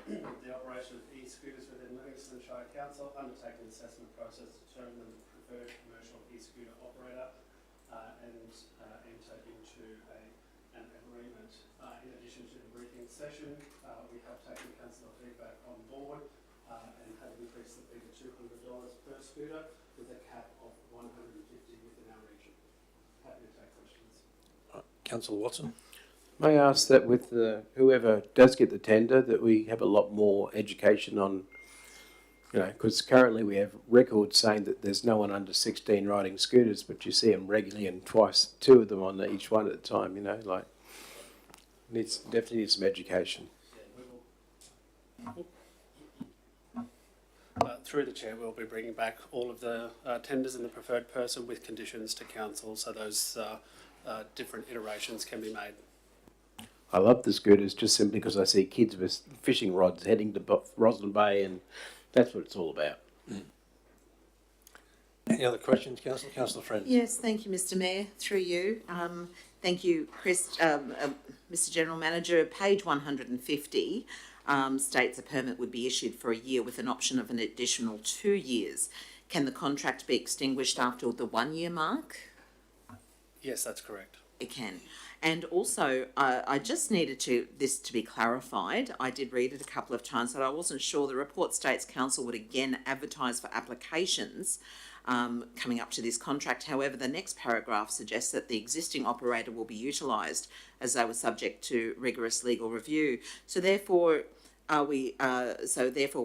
the operation of e-scooters within Livingstone Shire Council, undertake an assessment process to determine the preferred commercial e-scooter operator and enter into an agreement. In addition to the briefing session, we have taken councillor feedback on board and have increased the fee to $200 per scooter with a cap of 150 within our region. Happy to take questions. Councillor Watson. May I ask that with whoever does get the tender, that we have a lot more education on, because currently we have records saying that there's no one under 16 riding scooters, but you see them regularly and two of them on each one at a time, definitely needs some education. Through the chair, we'll be bringing back all of the tenders and the preferred person with conditions to council, so those different iterations can be made. I love the scooters just simply because I see kids with fishing rods heading to Roslyn Bay, and that's what it's all about. Any other questions, Councillor? Councillor Friend. Yes, thank you, Mr Mayor, through you. Thank you, Chris, Mr General Manager. Page 150 states a permit would be issued for a year with an option of an additional 2 years. Can the contract be extinguished after the 1 year mark? Yes, that's correct. It can. And also, I just needed this to be clarified. I did read it a couple of times, but I wasn't sure. The report states council would again advertise for applications coming up to this contract. However, the next paragraph suggests that the existing operator will be utilised as they were subject to rigorous legal review. So therefore, we're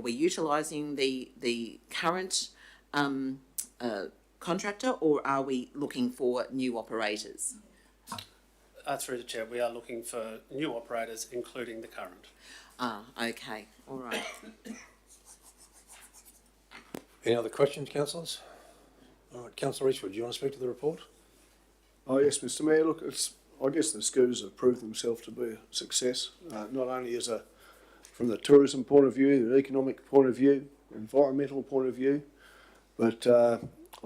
utilising the current contractor, or are we looking for new operators? Through the chair, we are looking for new operators, including the current. Okay, all right. Any other questions, councillors? All right, Councillor Eastwood, do you want to speak to the report? Oh yes, Mr Mayor, look, I guess the scooters have proved themselves to be a success, not only from the tourism point of view, the economic point of view, environmental point of view, but I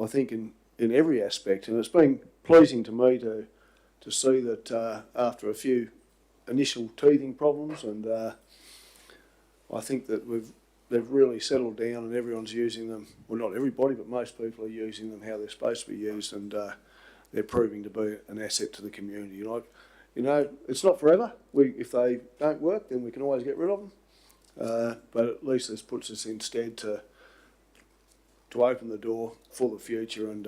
think in every aspect, and it's been pleasing to me to see that after a few initial teething problems, and I think that they've really settled down and everyone's using them. Well, not everybody, but most people are using them how they're supposed to be used, and they're proving to be an asset to the community. It's not forever. If they don't work, then we can always get rid of them. But at least this puts us instead to open the door for the future. And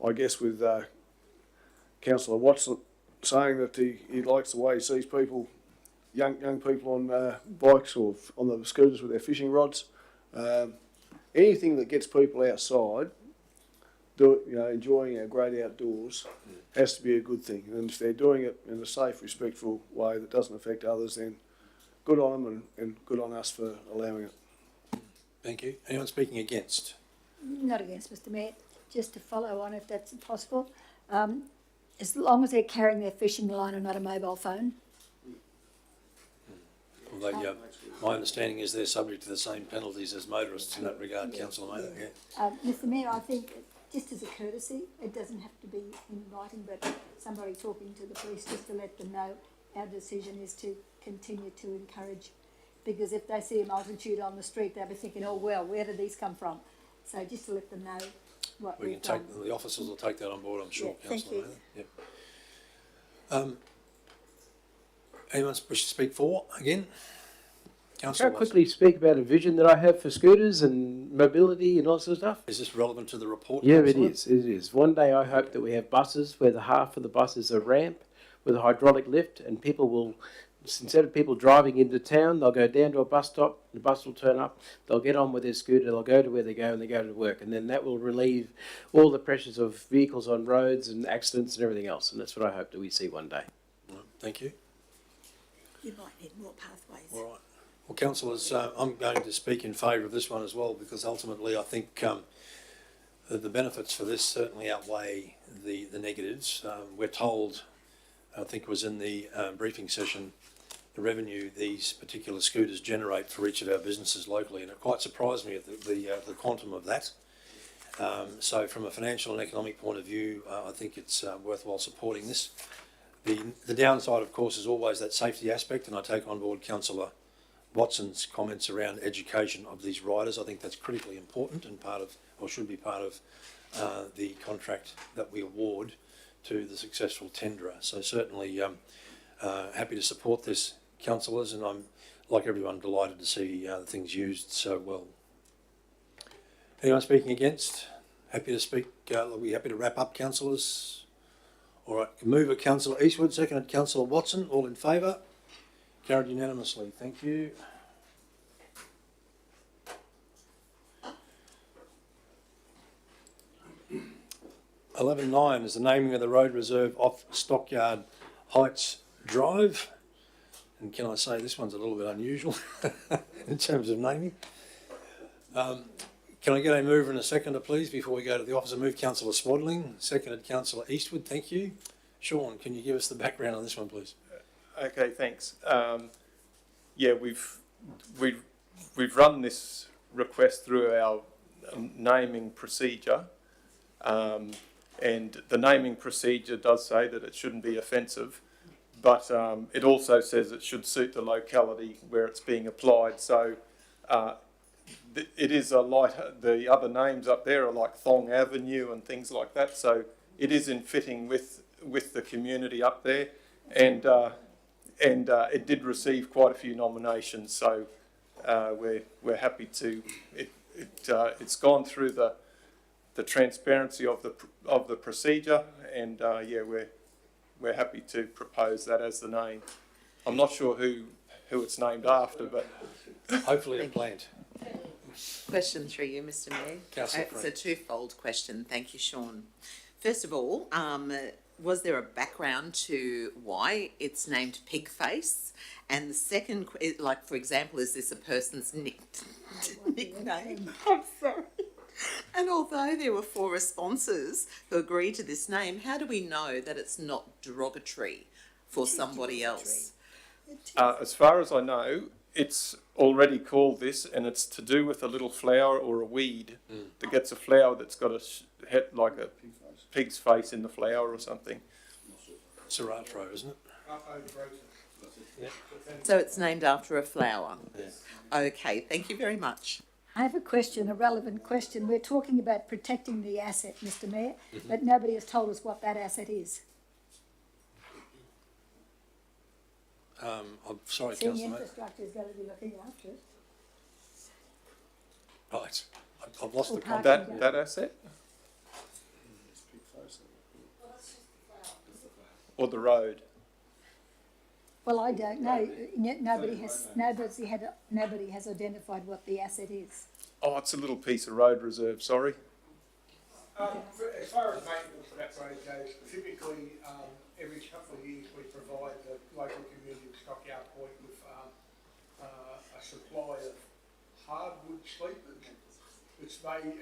I guess with Councillor Watson saying that he likes the way he sees people, young people on bikes or on the scooters with their fishing rods. Anything that gets people outside, enjoying our great outdoors, has to be a good thing. And if they're doing it in a safe, respectful way that doesn't affect others, then good on them and good on us for allowing it. Thank you. Anyone speaking against? Not against, Mr Mayor. Just to follow on, if that's possible, as long as they're carrying their fishing line and not a mobile phone. Well, my understanding is they're subject to the same penalties as motorists in that regard, Councillor Mather. Yeah. Mr Mayor, I think just as a courtesy, it doesn't have to be in writing, but somebody talking to the police just to let them know our decision is to continue to encourage, because if they see a multitude on the street, they'll be thinking, oh well, where did these come from? So just to let them know what We can take, the officers will take that on board, I'm sure, yeah, Councillor Mather. Yep. Anyone wish to speak for again? Can I Councillor quickly speak about a vision that I have for scooters and mobility and all that sort of stuff? Is this relevant to the report? Yeah, it Councillor? is. It is. One day I hope that we have buses where the half of the bus is a ramp with a hydraulic lift, and people will, instead of people driving into town, they'll go down to a bus stop, the bus will turn up, they'll get on with their scooter, they'll go to where they go, and they go to work. And then that will relieve all the pressures of vehicles on roads and accidents and everything else. And that's what I hope that we see one day. Right, thank you. You might need more pathways. All right. Well, councillors, I'm going to speak in favour of this one as well, because ultimately I think the benefits for this certainly outweigh the negatives. We're told, I think it was in the briefing session, the revenue these particular scooters generate for each of our businesses locally, and it quite surprised me at the quantum of that. So from a financial and economic point of view, I think it's worthwhile supporting this. The downside, of course, is always that safety aspect, and I take on board Councillor Watson's comments around education of these riders. I think that's critically important and part of, or should be part of, the contract that we award to the successful tenderer. So certainly happy to support this, councillors, and I'm, like everyone, delighted to see the things used so well. Anyone speaking against? Happy to speak. Are we happy to wrap up, councillors? All right, move at Councillor Eastwood, second at Councillor Watson. All in favour? Carried unanimously. Thank you. (11.9) is the naming of the road reserve off Stockyard Heights Drive. And can I say this one's a little bit unusual in terms of naming? Can I get a mover and a seconder, please, before we go to the officer? Move Councillor Swaddling, seconded Councillor Eastwood. Thank you. Sean, can you give us the background on this one, please? Okay, thanks. Yeah, we've run this request through our naming procedure, and the naming procedure does say that it shouldn't be offensive, but it also says it should suit the locality where it's being applied. So it is a light. The other names up there are like Thong Avenue and things like that. So it is in fitting with the community up there, and it did receive quite a few nominations. So we're happy to. It's gone through the transparency of the procedure, and yeah, we're happy to propose that as the name. I'm not sure who it's named after, but hopefully a plant. Question through you, Mr Mayor. It's a twofold question. Thank you, Sean. First of all, was there a background to why it's named Pigface? And the second, like for example, is this a person's nickname? I'm sorry. And although there were 4 responses who agreed to this name, how do we know that it's not derogatory for somebody else? As far as I know, it's already called this, and it's to do with a little flower or a weed that gets a flower that's got a head like a pig's face in the flower or something. Cilantro, isn't it? Yeah. So it's named after a flower? Yes. Okay, thank you very much. I have a question, a relevant question. We're talking about protecting the asset, Mr Mayor, but nobody has told us what that asset is. I'm sorry, Seeing Councillor. infrastructure is going to be looking after it. Right. I've lost the parking context. That asset? Or the road? Well, I don't know. Nobody has identified what the asset is. Oh, it's a little piece of road reserve, sorry. As far as maintenance of that road goes, typically every couple of years we provide the local community of Stockyard Point with a supply of hardwood sleepers,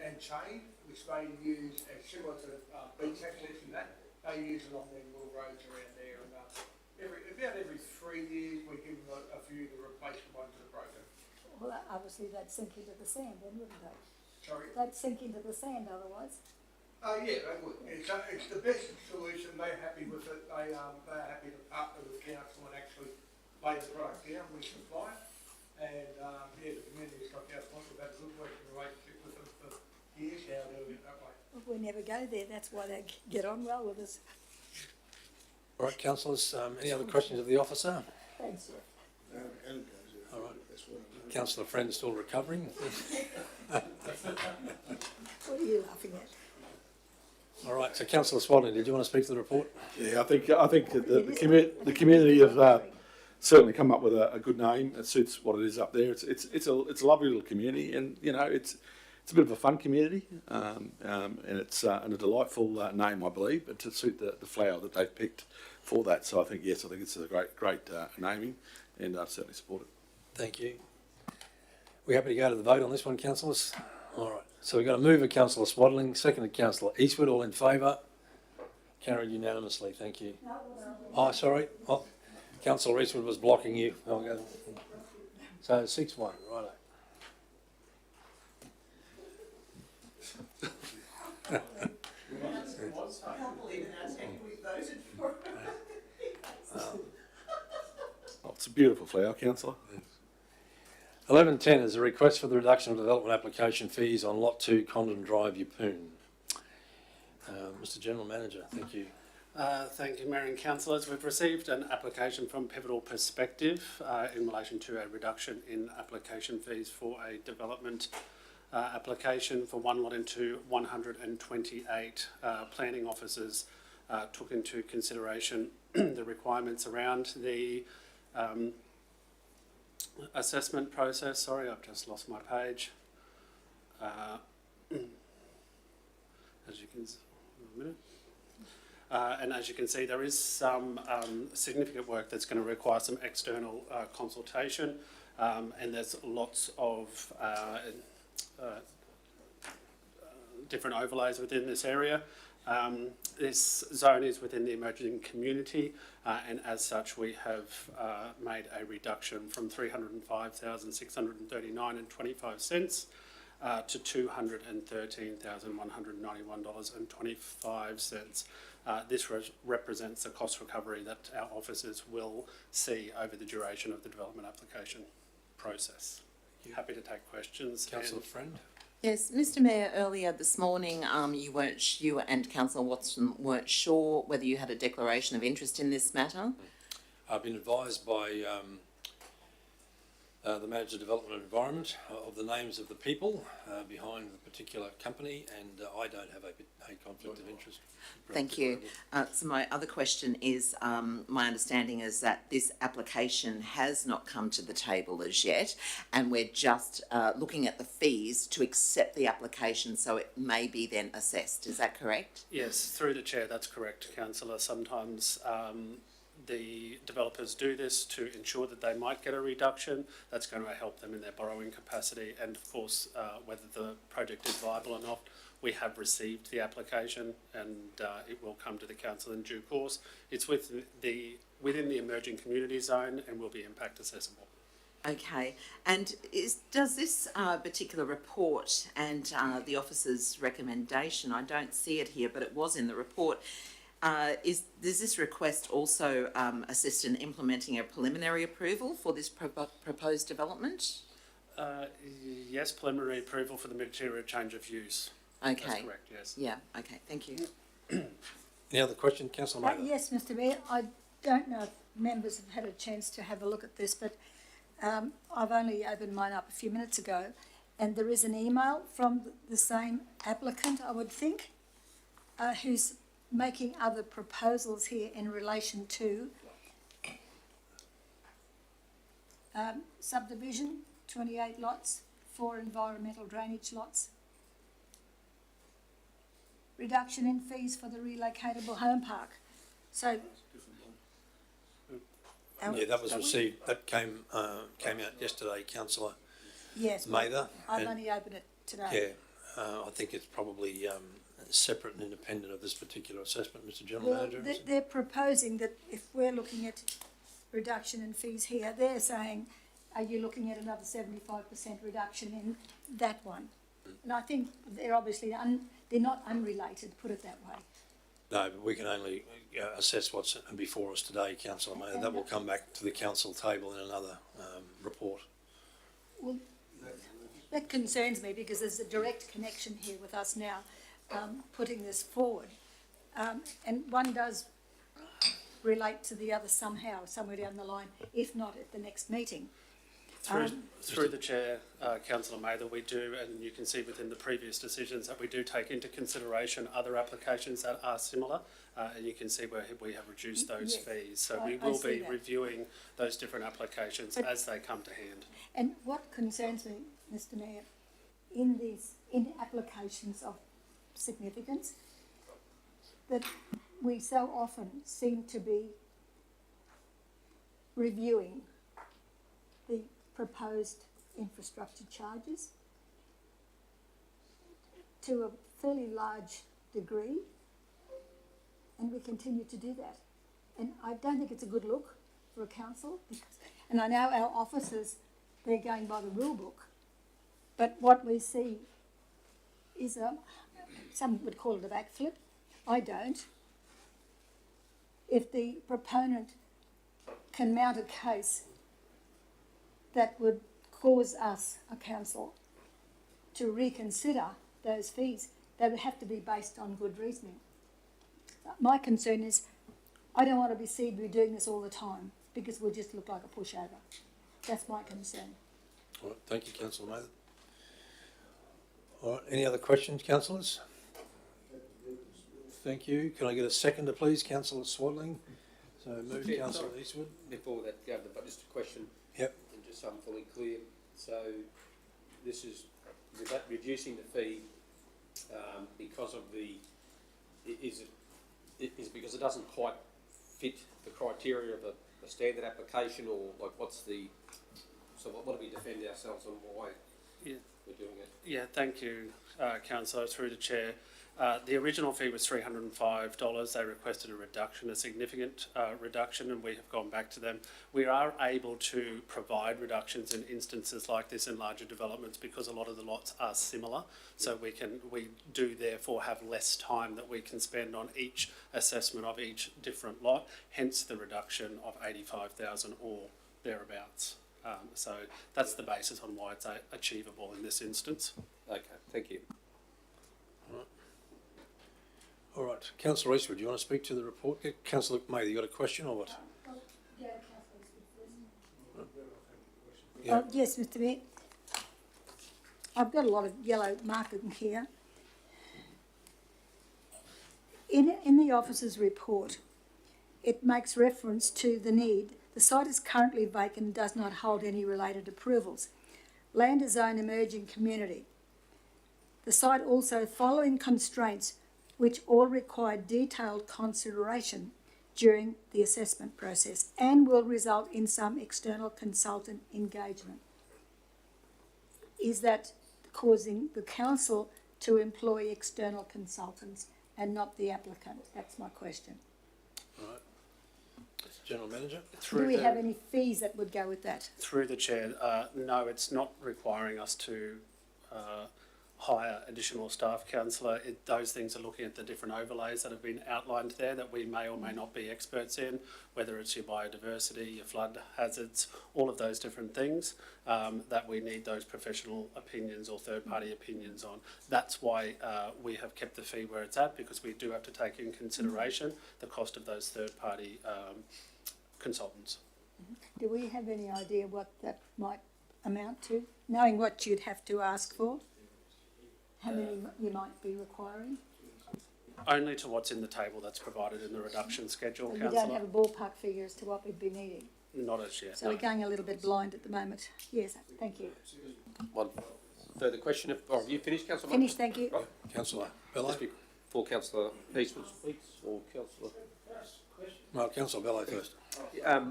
and chain, which they use as similar to beach access and that. They use it on their little roads around there, and about every 3 years we give them a few to replace the ones that are broken. Well, obviously they'd sink into the sand then, wouldn't they? Sorry? They'd sink into the sand otherwise. Yeah, they would. It's the best solution. They're happy with it. They're happy to partner with council and actually lay the product down. We supply it. And yeah, the community has got our point. We've had a good working relationship with them for years now doing it that way. Well, we never go there. That's why they get on well with us. All right, councillors, any other questions of the officer? Thanks, Jeff. All right. Councillor Friend still recovering. What are you laughing at? All right, so Councillor Swaddling, did you want to speak to the report? Yeah, I think the community have certainly come up with a good name. It suits what it is up there. It's a lovely little community, and you know it's a bit of a fun community, and it's and a delightful name, I believe, but to suit the flower that they've picked for that. So I think it's a great naming, and I certainly support it. Thank you. We happy to go to the vote on this one, councillors? All right. So we've got a mover, Councillor Swaddling, seconded Councillor Eastwood. All in favour? Carried unanimously. Thank you. Oh, sorry. Oh, Councillor Eastwood was blocking you. I'll go. So 6-1. Righto. It's a beautiful flower, councillor. 11.10 is a request for the reduction of development application fees on Lot 2, Condon Drive, Yeppoon. Mr General Manager, thank you. Thank you, Mayor and Councillors. We've received an application from Pivotal Perspective in relation to a reduction in application fees for a development application for one lot into 128 planning officers took into consideration the requirements around the assessment process. Sorry, I've just lost my page. As you can see, a minute. And as you can see, there is some significant work that's going to require some external consultation, and there's lots of different overlays within this area. This zone is within the emerging community, and as such we have made a reduction from $305,639.25 to $213,191.25. This represents the cost recovery that our officers will see over the duration of the development application process. Happy to take questions. Councillor Friend. Yes, Mr Mayor, earlier this morning, you and Councillor Watson weren't sure whether you had a declaration of interest in this matter. I've been advised by the Manager of Development and Environment of the names of the people behind the particular company, and I don't have a conflict of interest. Thank you. So my other question is, my understanding is that this application has not come to the table as yet, and we're just looking at the fees to accept the application, so it may be then assessed. Is that correct? Yes, through the chair, that's correct, Councillor. Sometimes the developers do this to ensure that they might get a reduction. That's going to help them in their borrowing capacity, and of course whether the project is viable or not. We have received the application, and it will come to the council in due course. It's within the emerging community zone and will be impact accessible. Okay, and does this particular report and the officer's recommendation, I don't see it here, but it was in the report, does this request also assist in implementing a preliminary approval for this proposed development? Yes, preliminary approval for the material change of use. Okay. That's correct, yes. Yeah, okay, thank you. Any other question, Councillor Mather? Yes, Mr Mayor, I don't know if members have had a chance to have a look at this, but I've only opened mine up a few minutes ago, and there is an email from the same applicant, I would think, who's making other proposals here in relation to subdivision, 28 lots, 4 environmental drainage lots, reduction in fees for the relocatable home park. So yeah, that was received. That came out yesterday, Councillor yes, Mather. I've only opened it today. Yeah, I think it's probably separate and independent of this particular assessment, Mr General Manager. They're proposing that if we're looking at reduction in fees here, they're saying, are you looking at another 75% reduction in that one? And I think they're obviously they're not unrelated, put it that way. No, but we can only assess what's before us today, Councillor Mayor. That will come back to the council table in another report. Well, that concerns me because there's a direct connection here with us now putting this forward. And one does relate to the other somehow, somewhere down the line, if not at the next meeting. Through the chair, Councillor Mather, we do, and you can see within the previous decisions that we do take into consideration other applications that are similar, and you can see where we have reduced those fees. So we will be reviewing those different applications as they come to hand. And what concerns me, Mr Mayor, in applications of significance, that we so often seem to be reviewing the proposed infrastructure charges to a fairly large degree, and we continue to do that. And I don't think it's a good look for a council, and I know our officers, they're going by the rule book, but what we see is some would call it a backflip. I don't. If the proponent can mount a case that would cause us, a council, to reconsider those fees, they would have to be based on good reasoning. My concern is I don't want to be seen to be doing this all the time because we'll just look like a pushover. That's my concern. All right, thank you, Councillor Mather. All right, any other questions, councillors? Thank you. Can I get a seconder, please, Councillor Swadling? So move, Councillor Eastwood. Before that, Governor, but just a question. Yep. And just so I'm fully clear. So this is reducing the fee because of the, is is because it doesn't quite fit the criteria of a standard application, or like what's the, so what do we defend ourselves on why Yeah. we're doing it? Yeah, thank you, Councillor, through the chair. The original fee was $305. They requested a reduction, a significant reduction, and we have gone back to them. We are able to provide reductions in instances like this in larger developments because a lot of the lots are similar. So we do therefore have less time that we can spend on each assessment of each different lot, hence the reduction of 85,000 or thereabouts. So that's the basis on why it's achievable in this instance. Okay, thank you. All right, Councillor Eastwood, do you want to speak to the report? Councillor May, you got a question or what? Yes, Mr. Mayor. I've got a lot of yellow marking here. In the officer's report, it makes reference to the need. The site is currently vacant and does not hold any related approvals. Land is own emerging community. The site also following constraints which all require detailed consideration during the assessment process and will result in some external consultant engagement. Is that causing the council to employ external consultants and not the applicant? That's my question. All right. General Manager? Do we have any fees that would go with that? Through the chair, no, it's not requiring us to hire additional staff, councillor. Those things are looking at the different overlays that have been outlined there that we may or may not be experts in, whether it's your biodiversity, your flood hazards, all of those different things that we need those professional opinions or third-party opinions on. That's why we have kept the fee where it's at, because we do have to take in consideration the cost of those third-party consultants. Do we have any idea what that might amount to, knowing what you'd have to ask for? How many you might be requiring? Only to what's in the table that's provided in the reduction schedule, So you councillor. don't have a ballpark figure as to what we'd be needing? Not as yet. So No. we're going a little bit blind at the moment. Yes, thank you. One further question, have you finished, Councillor? Finished, thank you. Right. Councillor Bello? Just before Councillor Eastwood speaks, or Councillor? Well, Councillor Bello first.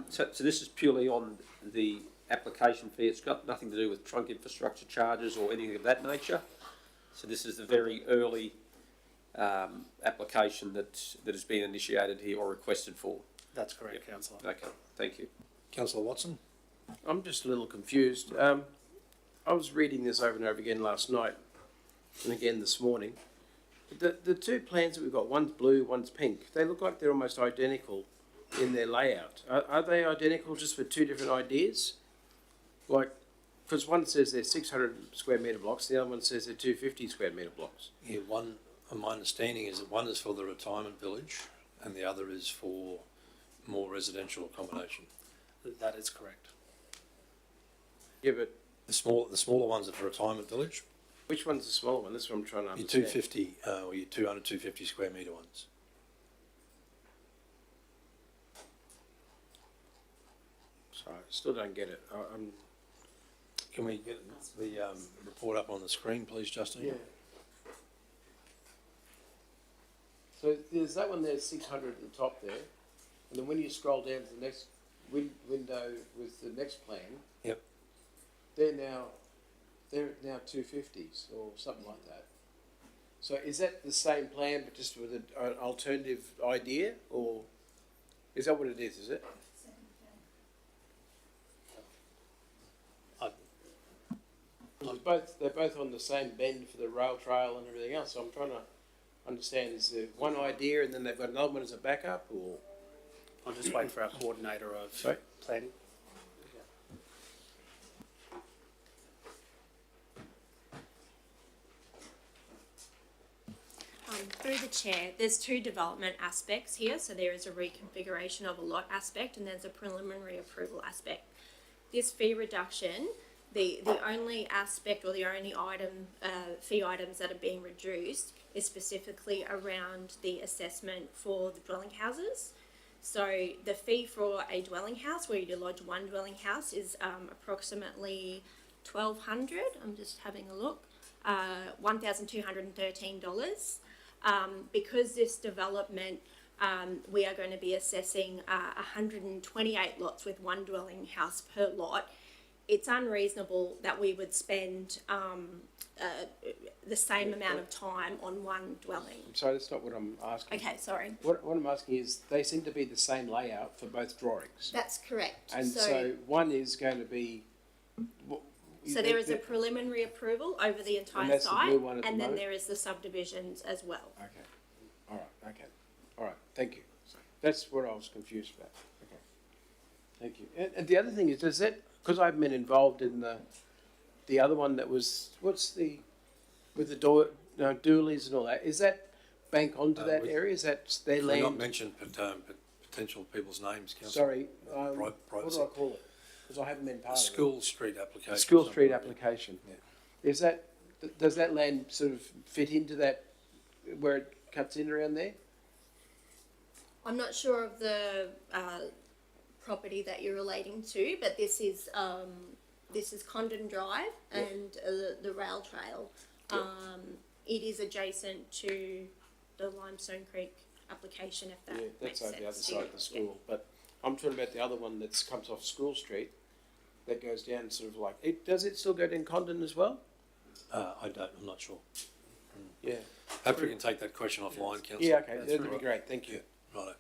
So this is purely on the application fee. It's got nothing to do with trunk infrastructure charges or anything of that nature. So this is the very early application that has been initiated here or requested for. That's correct, councillor. Okay, thank you. Councillor Watson? I'm just a little confused. I was reading this over and over again last night and again this morning. The two plans that we've got, one's blue, one's pink, they look like they're almost identical in their layout. Are they identical just with two different ideas? Like, because one says they're 600 square metre blocks, the other one says they're 250 square metre blocks. Yeah, one, my understanding is that one is for the retirement village and the other is for more residential accommodation. That is correct. Yeah, but The smaller ones are for retirement village. which one's the smaller one? That's what I'm trying to Your understand. 250 or your 200, 250 square metre ones. Sorry, I still don't get it. Can we get the report up on the screen, please, Justine? So there's that one there, 600 at the top there, and then when you scroll down to the next window with the next plan, Yep. they're now 250s or something like that. So is that the same plan but just with an alternative idea, or is that what it is? Is it? They're both on the same bend for the rail trail and everything else. So I'm trying to understand, is there one idea and then they've got another one as a backup, or? I'll just wait for our coordinator of Sorry? planning. Through the chair, there's two development aspects here. So there is a reconfiguration of a lot aspect and there's a preliminary approval aspect. This fee reduction, the only aspect or the only item, fee items that are being reduced is specifically around the assessment for the dwelling houses. So the fee for a dwelling house where you lodge one dwelling house is approximately $1,200. I'm just having a look. $1,213. Because this development we are going to be assessing 128 lots with one dwelling house per lot. It's unreasonable that we would spend the same amount of time on one dwelling. I'm sorry, that's not what I'm asking. Okay, sorry. What I'm asking is, they seem to be the same layout for both drawings. That's correct. And so one is going to be... So there is a preliminary approval over the entire that's the site, blue one at the and then moment? there is the subdivisions as well. Okay. All right. Okay. All right. Thank you. That's what I was confused about. Okay. Thank you. And the other thing is, does that, because I've been involved in the other one that was, with the doolies and all that, is that bank onto that area? Is that their land? Not mention potential people's names, Councillor. Sorry. What do I call it? Because I haven't been part of it. School Street application. School Street application. Yeah. Is that, does that land sort of fit into that, where it cuts in around there? I'm not sure of the property that you're relating to, but this is Condon Drive and the rail trail. It is adjacent to the Limestone Creek application, if that makes sense. That's over the other side of the school. But I'm talking about the other one that comes off School Street, that goes down sort of like, does it still go down Condon as well? I'm not sure. Yeah. Perhaps we can take that question offline, Councillor. Yeah, okay, that'd be great, thank you. Yeah, righto.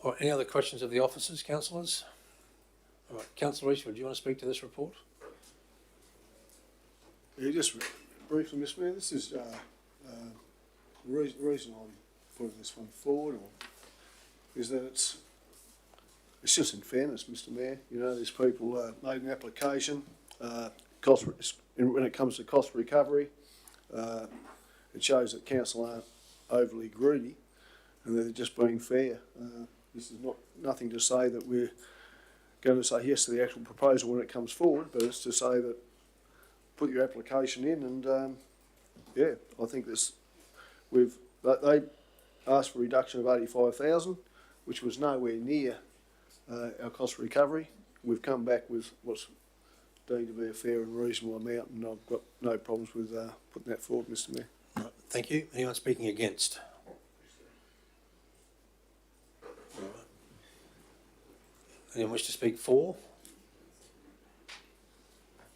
All right, any other questions of the officers, councillors? All right, Councillor Eastwood, do you want to speak to this report? Yeah, just briefly, Mr Mayor, this is the reason I'm putting this one forward is that it's just in fairness, Mr Mayor. You know, there's people made an application, when it comes to cost recovery, it shows that council aren't overly greedy and they're just being fair. This is nothing to say that we're going to say yes to the actual proposal when it comes forward, but it's to say that put your application in and yeah, I think they asked for a reduction of 85,000, which was nowhere near our cost recovery. We've come back with what's deemed to be a fair and reasonable amount, and I've got no problems with putting that forward, Mr Mayor. Right, thank you. Anyone speaking against? All right. Anyone wish to speak for?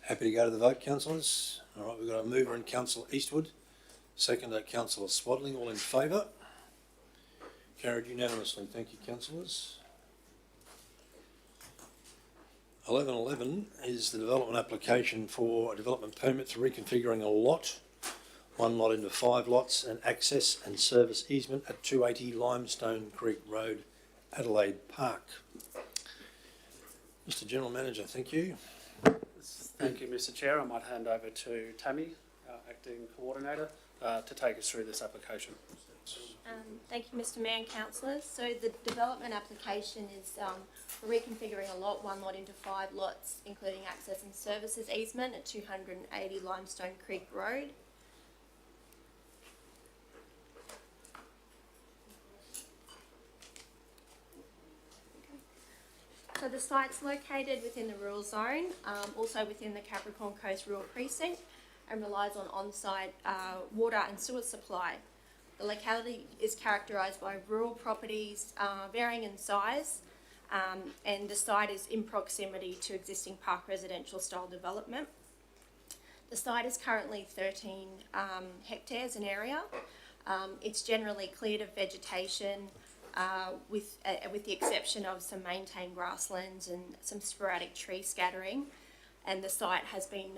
Happy to go to the vote, councillors. All right, we've got a mover in Councillor Eastwood, seconder Councillor Swaddling. All in favour? Carried unanimously. Thank you, councillors. 1111 is the development application for a development permit for reconfiguring a lot, one lot into 5 lots, and access and service easement at 280 Limestone Creek Road, Adelaide Park. Mr General Manager, thank you. Thank you, Mr Chair. I might hand over to Tammy, our Acting Coordinator, to take us through this application. Thank you, Mr Mayor and councillors. So the development application is for reconfiguring a lot, one lot into 5 lots, including access and services easement at 280 Limestone Creek Road. So the site's located within the rural zone, also within the Capricorn Coast Rural Precinct, and relies on on-site water and sewer supply. The locality is characterised by rural properties varying in size, and the site is in proximity to existing park residential style development. The site is currently 13 hectares in area. It's generally cleared of vegetation, with the exception of some maintained grasslands and some sporadic tree scattering, and the site has been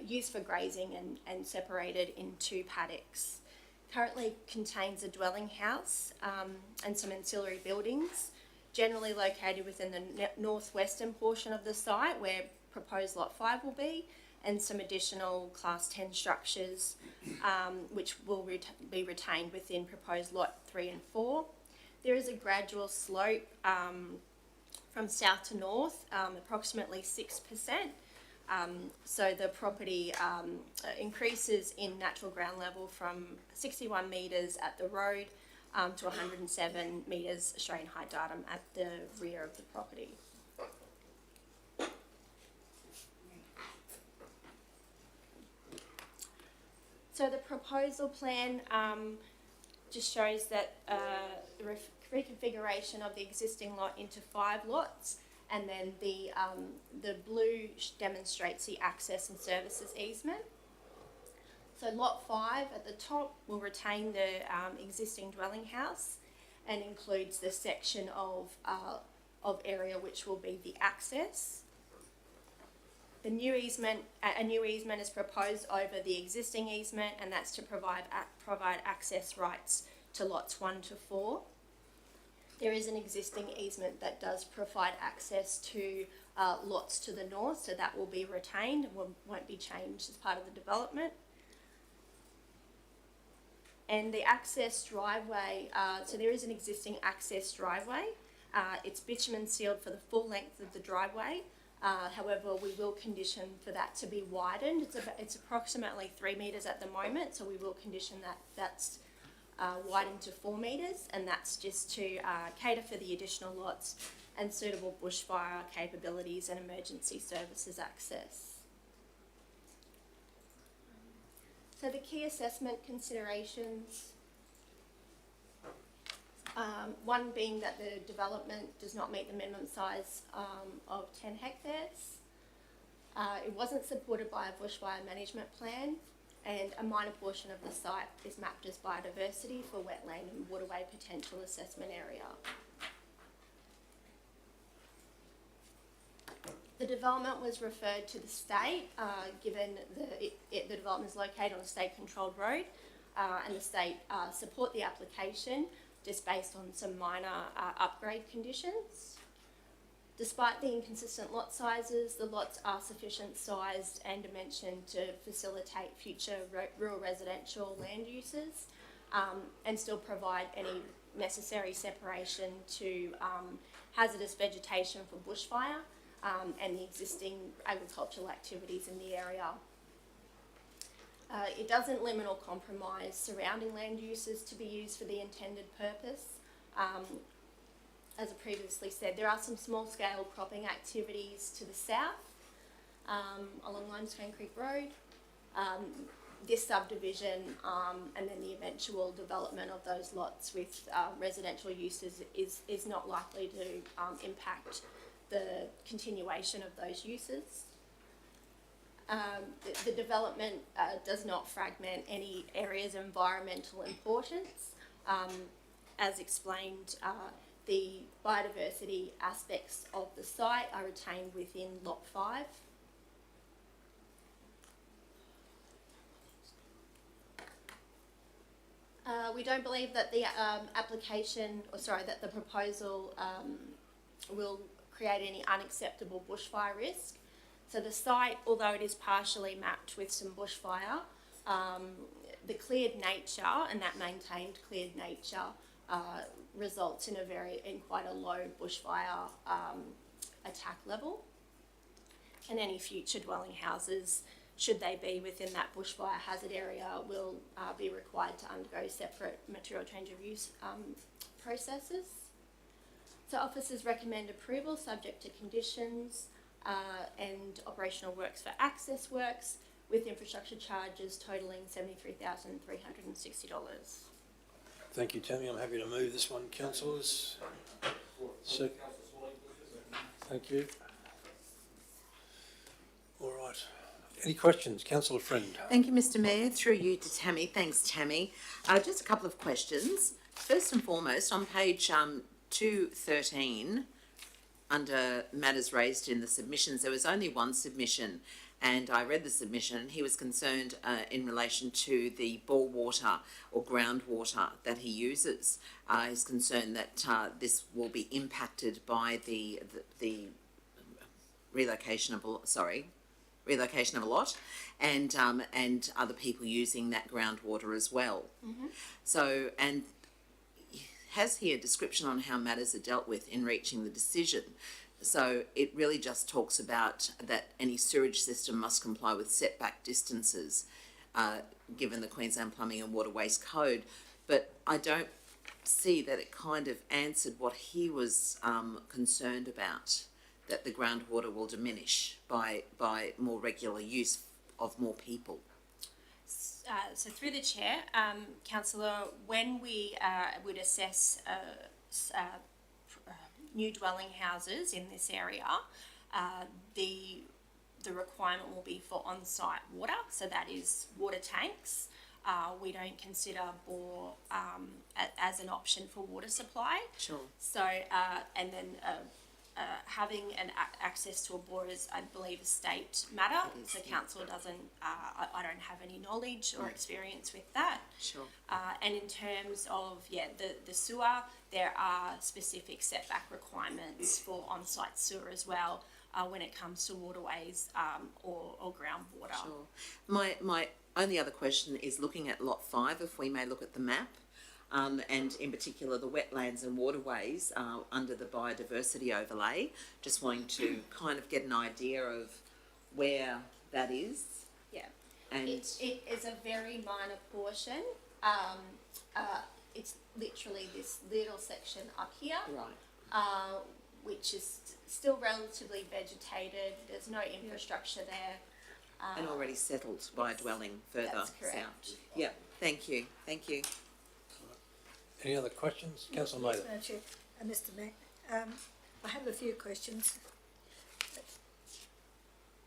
used for grazing and separated in 2 paddocks. Currently contains a dwelling house and some ancillary buildings, generally located within the northwestern portion of the site where proposed lot 5 will be, and some additional class 10 structures which will be retained within proposed lot 3 and 4. There is a gradual slope from south to north, approximately 6%. So the property increases in natural ground level from 61 metres at the road to 107 metres Australian high datum at the rear of the property. So the proposal plan just shows that the reconfiguration of the existing lot into 5 lots, and then the blue demonstrates the access and services easement. So lot 5 at the top will retain the existing dwelling house and includes the section of area which will be the access. The new easement, a new easement is proposed over the existing easement, and that's to provide access rights to lots 1 to 4. There is an existing easement that does provide access to lots to the north, so that will be retained and won't be changed as part of the development. And the access driveway, so there is an existing access driveway. It's bitumen sealed for the full length of the driveway. However, we will condition for that to be widened. It's approximately 3 metres at the moment, so we will condition that that's widened to 4 metres, and that's just to cater for the additional lots and suitable bushfire capabilities and emergency services access. So the key assessment considerations, one being that the development does not meet the minimum size of 10 hectares. It wasn't supported by a bushfire management plan, and a minor portion of the site is mapped as biodiversity for wetland and waterway potential assessment area. The development was referred to the state, given the development is located on a state-controlled road, and the state support the application just based on some minor upgrade conditions. Despite the inconsistent lot sizes, the lots are sufficient sized and dimensioned to facilitate future rural residential land uses, and still provide any necessary separation to hazardous vegetation for bushfire and the existing agricultural activities in the area. It doesn't limit or compromise surrounding land uses to be used for the intended purpose. As I previously said, there are some small-scale cropping activities to the south along Limestone Creek Road. This subdivision and then the eventual development of those lots with residential uses is not likely to impact the continuation of those uses. The development does not fragment any areas of environmental importance. As explained, the biodiversity aspects of the site are retained within Lot 5. We don't believe that the that the proposal will create any unacceptable bushfire risk. So the site, although it is partially mapped with some bushfire, the cleared nature and that maintained cleared nature results in quite a low bushfire attack level. And any future dwelling houses, should they be within that bushfire hazard area, will be required to undergo separate material change of use processes. So officers recommend approval subject to conditions and operational works for access works, with infrastructure charges totalling $73,360. Thank you, Tammy. I'm happy to move this one, councillors. Thank you. All right. Any questions? Councillor Friend. Thank you, Mr Mayor. Through you to Tammy. Thanks, Tammy. Just a couple of questions. First and foremost, on page 213, under matters raised in the submissions, there was only one submission, and I read the submission, and he was concerned in relation to the bore water or groundwater that he uses. He's concerned that this will be impacted by the relocation of a lot, and other people using that groundwater as well. Mm-hmm. So, and has here a description on how matters are dealt with in reaching the decision. So it really just talks about that any sewage system must comply with setback distances, given the Queensland Plumbing and Waterways Code. But I don't see that it kind of answered what he was concerned about, that the groundwater will diminish by more regular use of more people. So through the chair, councillor, when we would assess new dwelling houses in this area, the requirement will be for on-site water, so that is water tanks. We don't consider bore as an option for water supply. Sure. So, and then having access to a bore is, I believe, a state matter. So council doesn't, I don't have any knowledge or experience with that. Sure. And in terms of, the sewer, there are specific setback requirements for on-site sewer as well when it comes to waterways or groundwater. Sure. My only other question is looking at lot 5, if we may look at the map. And in particular the wetlands and waterways under the biodiversity overlay. Just wanting to kind of get an idea of where that is. Yeah, and it is a very minor portion. It's literally this little section up here, right, which is still relatively vegetated. There's no infrastructure there. And already settled by a dwelling further That's correct. south. Yeah, thank you, thank you. Any other questions? Councillor Mather. Madam Chair, Mr. Mac, I have a few questions.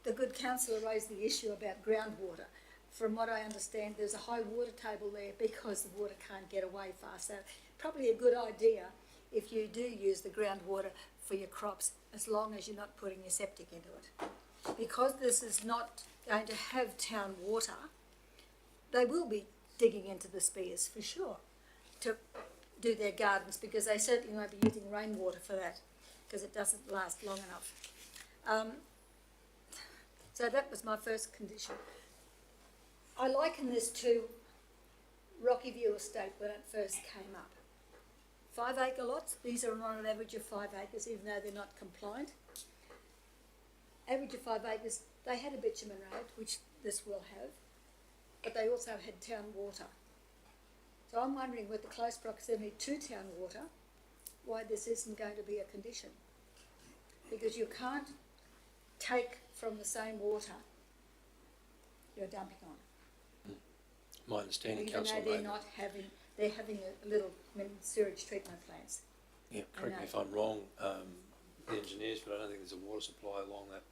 The good councillor raised the issue about groundwater. From what I understand, there's a high water table there because the water can't get away fast. So probably a good idea if you do use the groundwater for your crops, as long as you're not putting your septic into it. Because this is not going to have town water, they will be digging into the spears for sure to do their gardens, because they certainly won't be using rainwater for that because it doesn't last long enough. So that was my first condition. I liken this to Rocky View Estate when it first came up. 5 acre lots, these are on an average of 5 acres, even though they're not compliant. Average of 5 acres, they had a bitumen road, which this will have, but they also had town water. So I'm wondering, with the close proximity to town water, why this isn't going to be a condition. Because you can't take from the same water you're dumping on. My understanding, Even Councillor though they're Mather. not having, they're having a little sewage treatment plants. Yeah, correct me if I'm wrong, the engineers, but I don't think there's a water supply along that.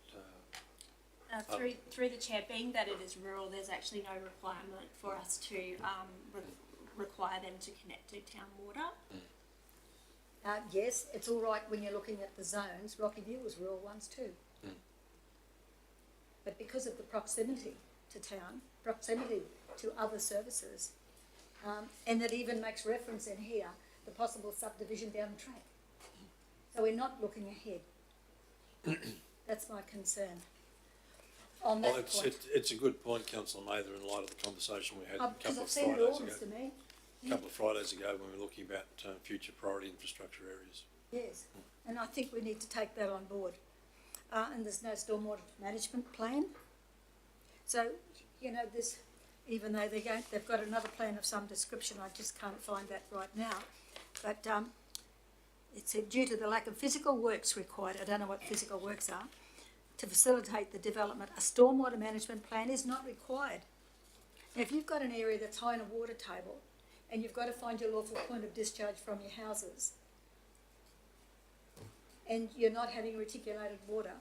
Through the chair, being that it is rural, there's actually no requirement for us to require them to connect to town water. Yes, it's all right when you're looking at the zones. Rocky View was rural ones too. But because of the proximity to town, proximity to other services, and it even makes reference in here, the possible subdivision down the track. So we're not looking ahead. That's my concern. On that point. It's a good point, Councillor Mather, in light of the conversation we had a couple of seen it Fridays all, ago. Mr. Mayor. A couple of Fridays ago when we were looking about future priority infrastructure areas. Yes, and I think we need to take that on board. And there's no stormwater management plan. So, you know, this, even though they've got another plan of some description, I just can't find that right now. But it said due to the lack of physical works required, I don't know what physical works are, to facilitate the development, a stormwater management plan is not required. Now, if you've got an area that's high in a water table and you've got to find your lawful point of discharge from your houses, and you're not having reticulated water,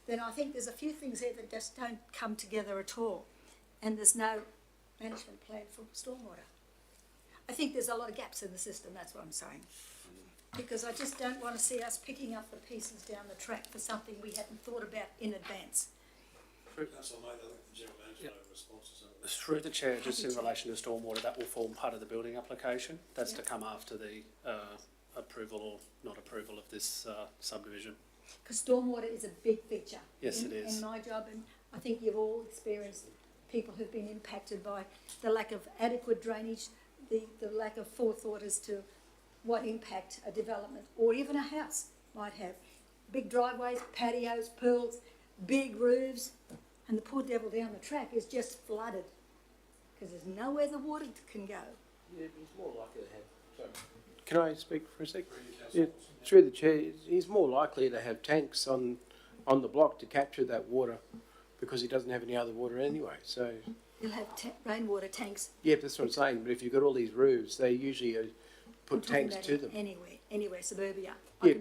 then I think there's a few things there that just don't come together at all. And there's no management plan for stormwater. I think there's a lot of gaps in the system, that's what I'm saying. Because I just don't want to see us picking up the pieces down the track for something we hadn't thought about in advance. Councillor Mather, I think the General Manager will respond to some of this. Through the chair, just in relation to stormwater, that will form part of the building application. That's to come after the approval or not approval of this subdivision. Because stormwater is a big feature. Yes, it is. In my job, and I think you've all experienced people who've been impacted by the lack of adequate drainage, the lack of forethought as to what impact a development or even a house might have. Big driveways, patios, pools, big roofs, and the poor devil down the track is just flooded because there's nowhere the water can go. Yeah, he's more likely to have. Sorry. Can I speak for a sec? Yeah, through the chair, he's more likely to have tanks on the block to capture that water because he doesn't have any other water anyway. So You'll have rainwater tanks. Yeah, that's what I'm saying, but if you've got all these roofs, they usually I'm put talking tanks about to them. Anywhere, suburbia. Yeah,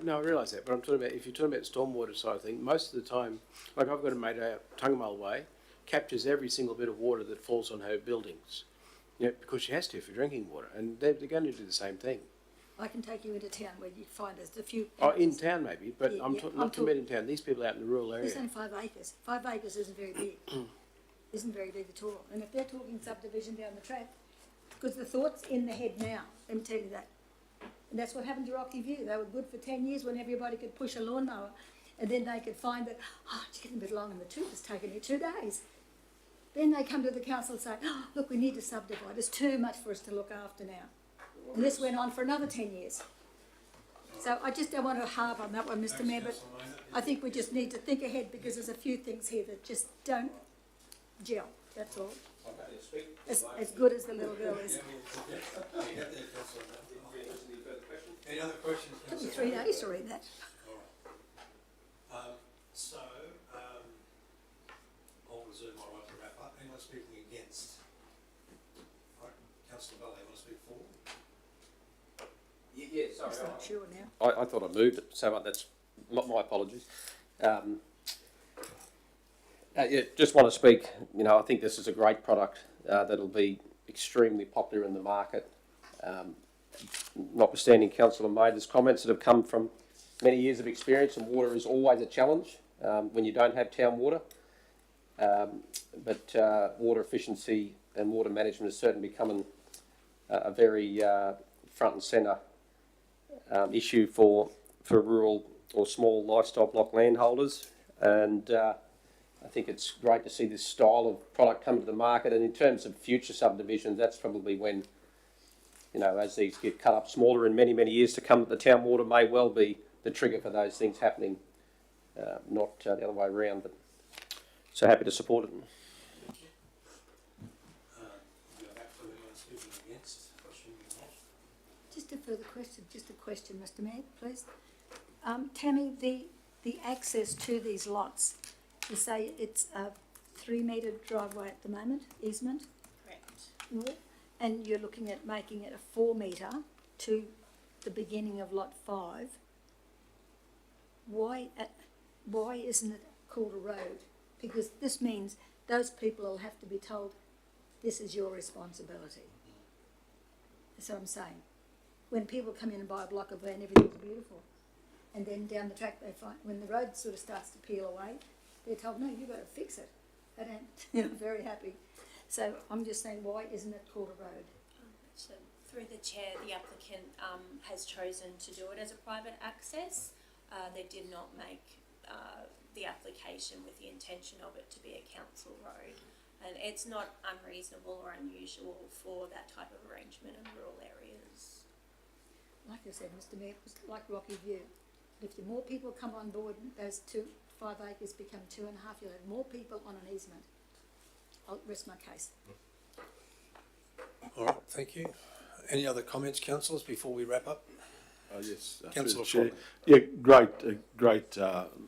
no, I realise that, but I'm talking about, if you're talking about the stormwater side of things, most of the time, like I've got a mate out Tungamal Way, captures every single bit of water that falls on her buildings, you know, because she has to for drinking water, and they're going to do the same thing. I can take you into town where you find there's a few. Oh, in town maybe, but Yeah, I'm yeah, not talking about in town, these people out in the rural area. There's only 5 acres. 5 acres isn't very big. Isn't very big at all. And if they're talking subdivision down the track, because the thought's in the head now, let me tell you that. And that's what happened to Rocky View. They were good for 10 years when everybody could push a lawnmower, and then they could find that, oh, it's getting a bit long in the tooth, it's taken me 2 days. Then they come to the council and say, oh, look, we need to subdivide. It's too much for us to look after now. And this went on for another 10 years. So I just don't want to harp on that one, Mr. Mayor, but I think we just need to think ahead, because there's a few things here that just don't gel, that's all. As good as the little girl is. Any other questions? Took me 3 days to read that. I'll reserve my right to wrap up. Anyone speaking against? All right, Councillor Valley, want to speak for? Yeah, sorry. I'm not sure now. I thought I moved it, so that's my apologies. Yeah, just want to speak, you know, I think this is a great product that'll be extremely popular in the market. Notwithstanding Councillor Mather's comments that have come from many years of experience, and water is always a challenge when you don't have town water. But water efficiency and water management is certainly becoming a very front and centre issue for rural or small livestock block landholders, and I think it's great to see this style of product come to the market. And in terms of future subdivisions, that's probably when, you know, as these get cut up smaller in many, many years to come, the town water may well be the trigger for those things happening, not the other way around. But so happy to support it. Just a further question, Mr. Mayor, please. Tammy, the access to these lots, you say it's a 3 metre driveway at the moment, easement? Correct. And you're looking at making it a 4 metre to the beginning of lot 5. Why isn't it called a road? Because this means those people will have to be told, this is your responsibility. That's what I'm saying. When people come in and buy a block of land, everything's beautiful. And then down the track they find, when the road sort of starts to peel away, they're told, no, you've got to fix it. They don't, you know, very happy. So I'm just saying, why isn't it called a road? So through the chair, the applicant has chosen to do it as a private access. They did not make the application with the intention of it to be a council road. And it's not unreasonable or unusual for that type of arrangement in rural areas. Like I said, Mr. Mayor, it was like Rocky View. If the more people come on board, those 5 acres become 2.5, you'll have more people on an easement. I'll rest my case. All right, thank you. Any other comments, councillors, before we wrap up? Yes, Councillor Chair. Swaddling. Yeah, great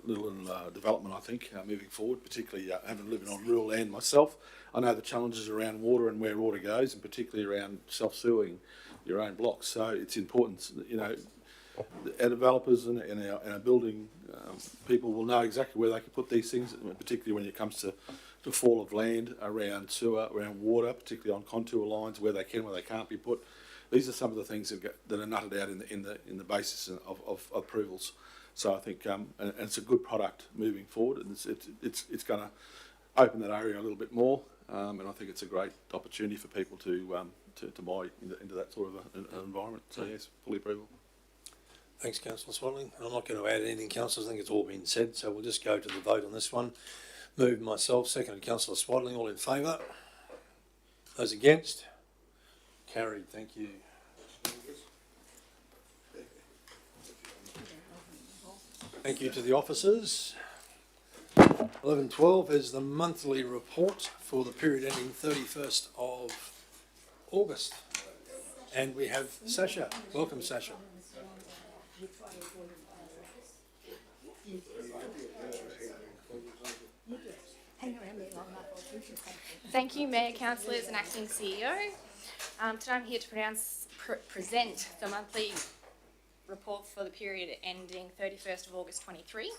little development, I think, moving forward, particularly having lived on rural land myself. I know the challenges around water and where water goes, and particularly around self-sewing your own blocks. So it's important, you know, our developers and our building people will know exactly where they can put these things, particularly when it comes to the fall of land around sewer, around water, particularly on contour lines, where they can, where they can't be put. These are some of the things that are nutted out in the basis of approvals. So I think, and it's a good product moving forward, and it's going to open that area a little bit more, and I think it's a great opportunity for people to buy into that sort of an environment. So yes, fully approval. Thanks, Councillor Swaddling. I'm not going to add anything, councillors. I think it's all been said, so we'll just go to the vote on this one. Moved myself, seconded Councillor Swaddling. All in favour? Those against? Carried. Thank you. Thank you to the officers. 11.12 is the monthly report for the period ending 31st of August. And we have Sasha. Welcome, Sasha. Hang around there long enough, I'll teach you something. Thank you, Mayor, Councillors and Acting CEO. Today I'm here to present the monthly report for the period ending 31st of August 23.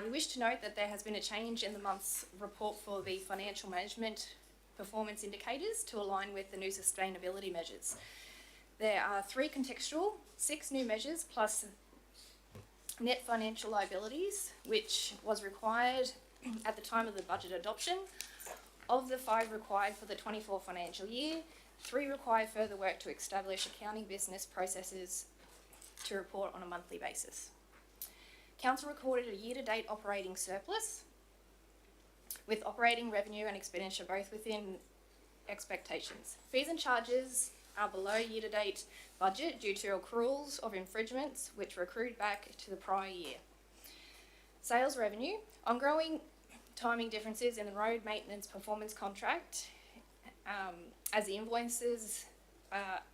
We wish to note that there has been a change in the month's report for the financial management performance indicators to align with the new sustainability measures. There are 3 contextual, 6 new measures plus net financial liabilities, which was required at the time of the budget adoption. Of the 5 required for the 24 financial year, 3 require further work to establish accounting business processes to report on a monthly basis. Council recorded a year-to-date operating surplus, with operating revenue and expenditure both within expectations. Fees and charges are below year-to-date budget due to accruals of infringements which were accrued back to the prior year. Sales revenue, ongoing timing differences in the road maintenance performance contract as the invoices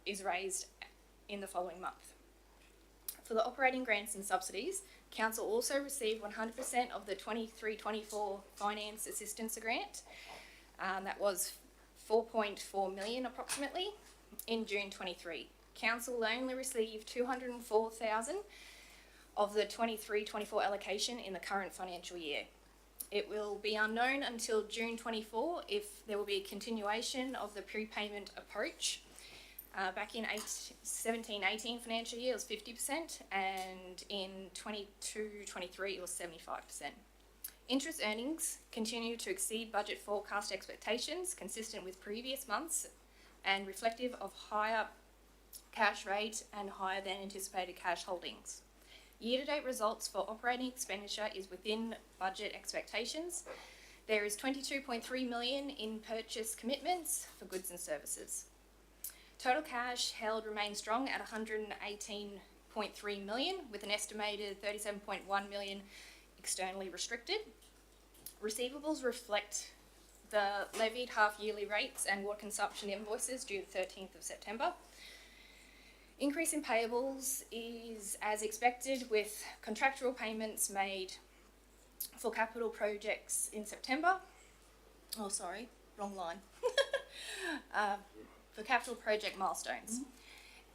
is raised in the following month. For the operating grants and subsidies, Council also received 100% of the 23-24 Finance Assistance Grant. That was 4.4 million approximately in June 23. Council only received 204,000 of the 23-24 allocation in the current financial year. It will be unknown until June 24 if there will be a continuation of the prepayment approach. Back in 17-18 financial year, it was 50%, and in 22-23, it was 75%. Interest earnings continue to exceed budget forecast expectations, consistent with previous months, and reflective of higher cash rate and higher than anticipated cash holdings. Year-to-date results for operating expenditure is within budget expectations. There is 22.3 million in purchase commitments for goods and services. Total cash held remains strong at 118.3 million, with an estimated 37.1 million externally restricted. Receivables reflect the levied half-yearly rates and water consumption invoices due the 13th of September. Increase in payables is as expected, with contractual payments made for capital projects in September. Oh, sorry, wrong line. For capital project milestones.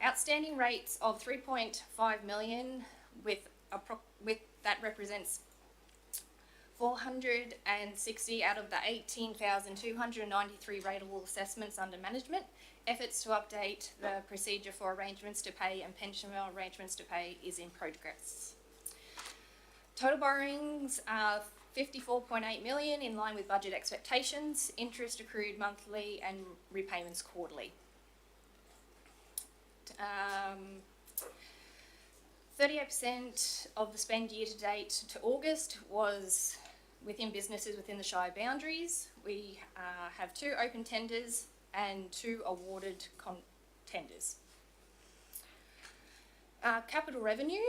Outstanding rates of 3.5 million with that represents 460 out of the 18,293 rateable assessments under management. Efforts to update the procedure for arrangements to pay and pension arrangements to pay is in progress. Total borrowings are 54.8 million, in line with budget expectations. Interest accrued monthly and repayments quarterly. 38% of the spend year to date to August was within businesses within the Shire boundaries. We have 2 open tenders and 2 awarded tenders. Capital revenue.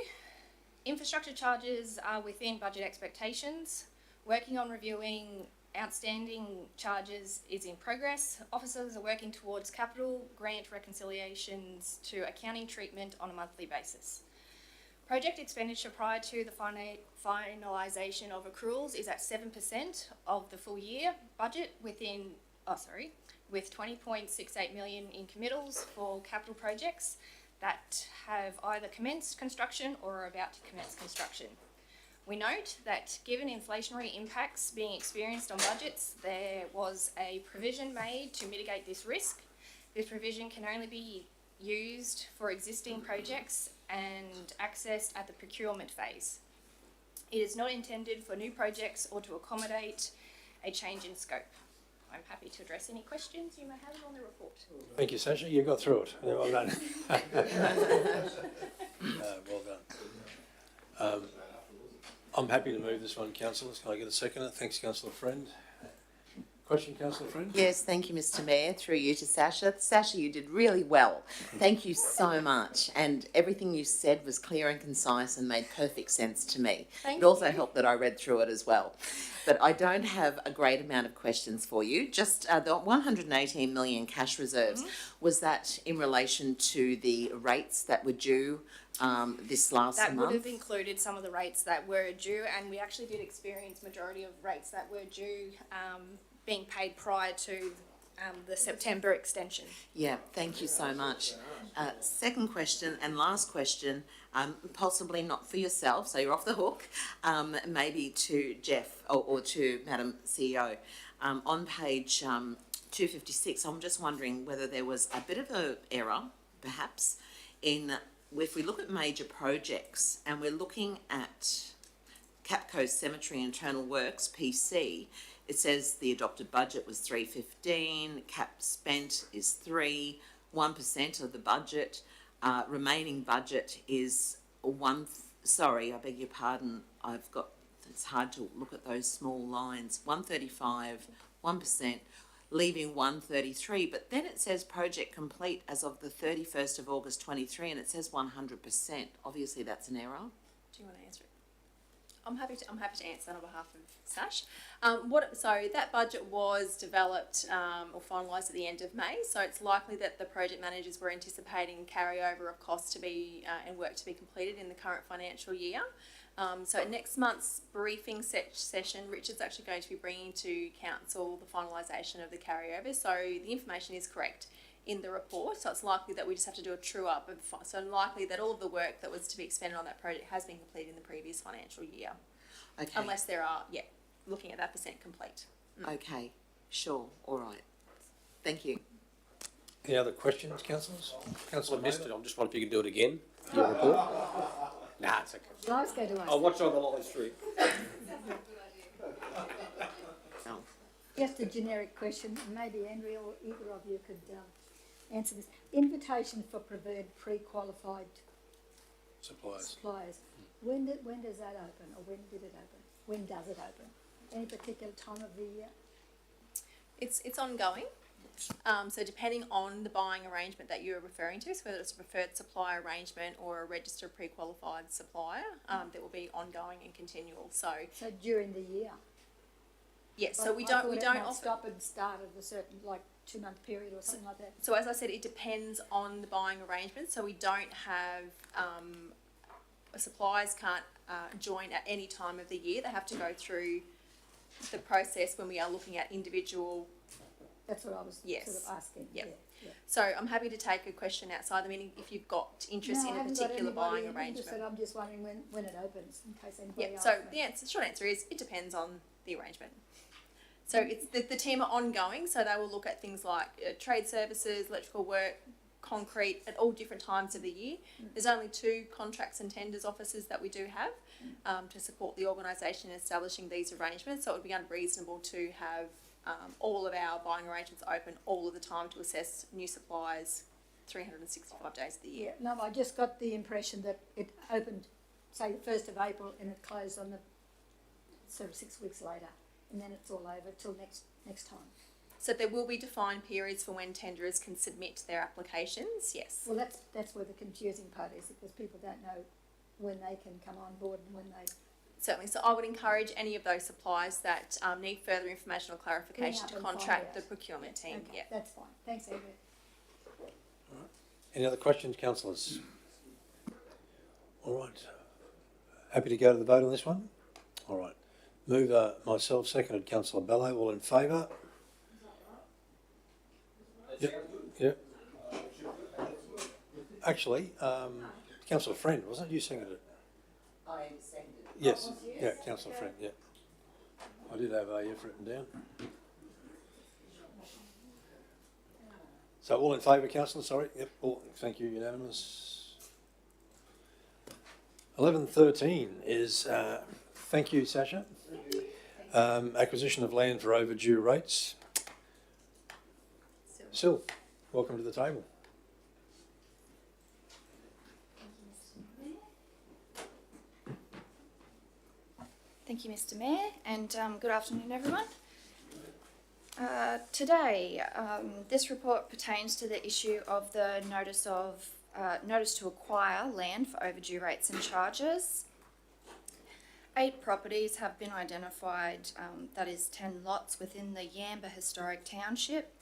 Infrastructure charges are within budget expectations. Working on reviewing outstanding charges is in progress. Officers are working towards capital grant reconciliations to accounting treatment on a monthly basis. Project expenditure prior to the finalisation of accruals is at 7% of the full year budget with 20.68 million in committals for capital projects that have either commenced construction or are about to commence construction. We note that given inflationary impacts being experienced on budgets, there was a provision made to mitigate this risk. This provision can only be used for existing projects and accessed at the procurement phase. It is not intended for new projects or to accommodate a change in scope. I'm happy to address any questions you may have on the report. Thank you, Sasha. You got through it. Well done. Well done. I'm happy to move this one, councillors. Can I get a seconder? Thanks, Councillor Friend. Question, Councillor Friend? Yes, thank you, Mr. Mayor. Through you to Sasha. Sasha, you did really well. Thank you so much. And everything you said was clear and concise and made perfect sense to me. It also helped that I read through it as well. But I don't have a great amount of questions for you. Just the 118 million cash reserves, was that in relation to the rates that were due this last month? That would have included some of the rates that were due, and we actually did experience majority of rates that were due being paid prior to the September extension. Yeah, thank you so much. Second question and last question, possibly not for yourself, so you're off the hook, maybe to Jeff or to Madam CEO. On page 256, I'm just wondering whether there was a bit of an error, perhaps, in if we look at major projects and we're looking at Capco Cemetery Internal Works, PC, it says the adopted budget was 315, cap spent is 1% of the budget, remaining budget is sorry, I beg your pardon, it's hard to look at those small lines, 135, 1%, leaving 133, but then it says project complete as of the 31st of August 23, and it says 100%. Obviously that's an error. Do you want to answer it? I'm happy to answer that on behalf of Sash. So that budget was developed or finalised at the end of May. So it's likely that the project managers were anticipating carryover of costs to be and work to be completed in the current financial year. So at next month's briefing session, Richard's actually going to be bringing to council the finalisation of the carryover. So the information is correct in the report, so it's likely that we just have to do a true up so likely that all of the work that was to be expended on that project has been completed in the previous financial year. Okay. Unless there are, looking at that percent complete. Okay, sure, all right. Thank you. Any other questions, councillors? Councillor I missed Maynard? it. I'm just wondering if you can do it again. Your report. Nah, it's okay. Well, I was going to ask. I'll watch on the live stream. Just a generic question, maybe Andrea or either of you could answer this. Invitation for preferred pre-qualified Suppliers. When does that open, or when did it open? When does it open? Any particular time of the year? It's ongoing. So depending on the buying arrangement that you're referring to, so whether it's a preferred supplier arrangement or a registered pre-qualified supplier, that will be ongoing and continual. So during the year? Yes, so we I don't thought it might offer. stop and start at a certain 2-month period or something like that. So as I said, it depends on the buying arrangement. So we don't have suppliers can't join at any time of the year. They have to go through the process when we are looking at individual. That's what I was sort of asking. Yep. Yeah. So I'm happy to take a question outside the meeting if you've got interest in a particular buying arrangement. I'm just wondering when it opens, in case anybody else. So the short answer is it depends on the arrangement. So it's the team are ongoing, so they will look at things like trade services, electrical work, concrete at all different times of the year. There's only 2 contracts and tenders officers that we do have to support the organisation in establishing these arrangements. So it would be unreasonable to have all of our buying arrangements open all of the time to assess new suppliers 365 days of the year. Yeah, no, I just got the impression that it opened, say, the 1st of April and it closed on the sort of 6 weeks later, and then it's all over till next time. So there will be defined periods for when tenderers can submit their applications, yes. Well, that's where the confusing part is, because people don't know when they can come on board and when they... Certainly, so I would encourage any of those suppliers that need further information or clarification to contact the procurement team. Okay, yeah. That's fine. Thanks, Andrew. All right. Any other questions, councillors? All right. Happy to go to the vote on this one? All right. Mover myself, seconded Councillor Bello. All in favour? Yep. Actually, Councillor Friend, wasn't it? You seconded it. I seconded it. Yes. Yeah, Councillor Friend, yeah. I did have AF written down. So all in favour, councillor, sorry? Yep, all, thank you, unanimous. 11:13 is, thank you, Sasha. Acquisition of land for overdue rates. Sil, welcome to the table. Thank you, Mr. Mayor, and good afternoon, everyone. Today, this report pertains to the issue of the notice to acquire land for overdue rates and charges. 8 properties have been identified, that is 10 lots within the Yamba Historic Township,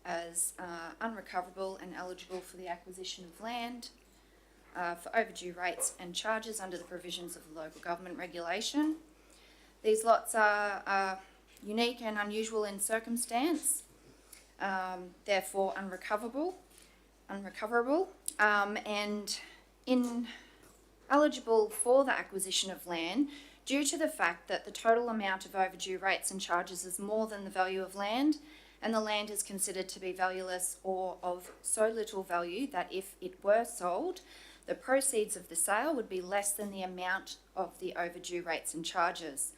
as unrecoverable and eligible for the acquisition of land for overdue rates and charges under the provisions of the local government regulation. These lots are unique and unusual in circumstance. therefore unrecoverable, and ineligible for the acquisition of land due to the fact that the total amount of overdue rates and charges is more than the value of land, and the land is considered to be valueless or of so little value that if it were sold, the proceeds of the sale would be less than the amount of the overdue rates and charges.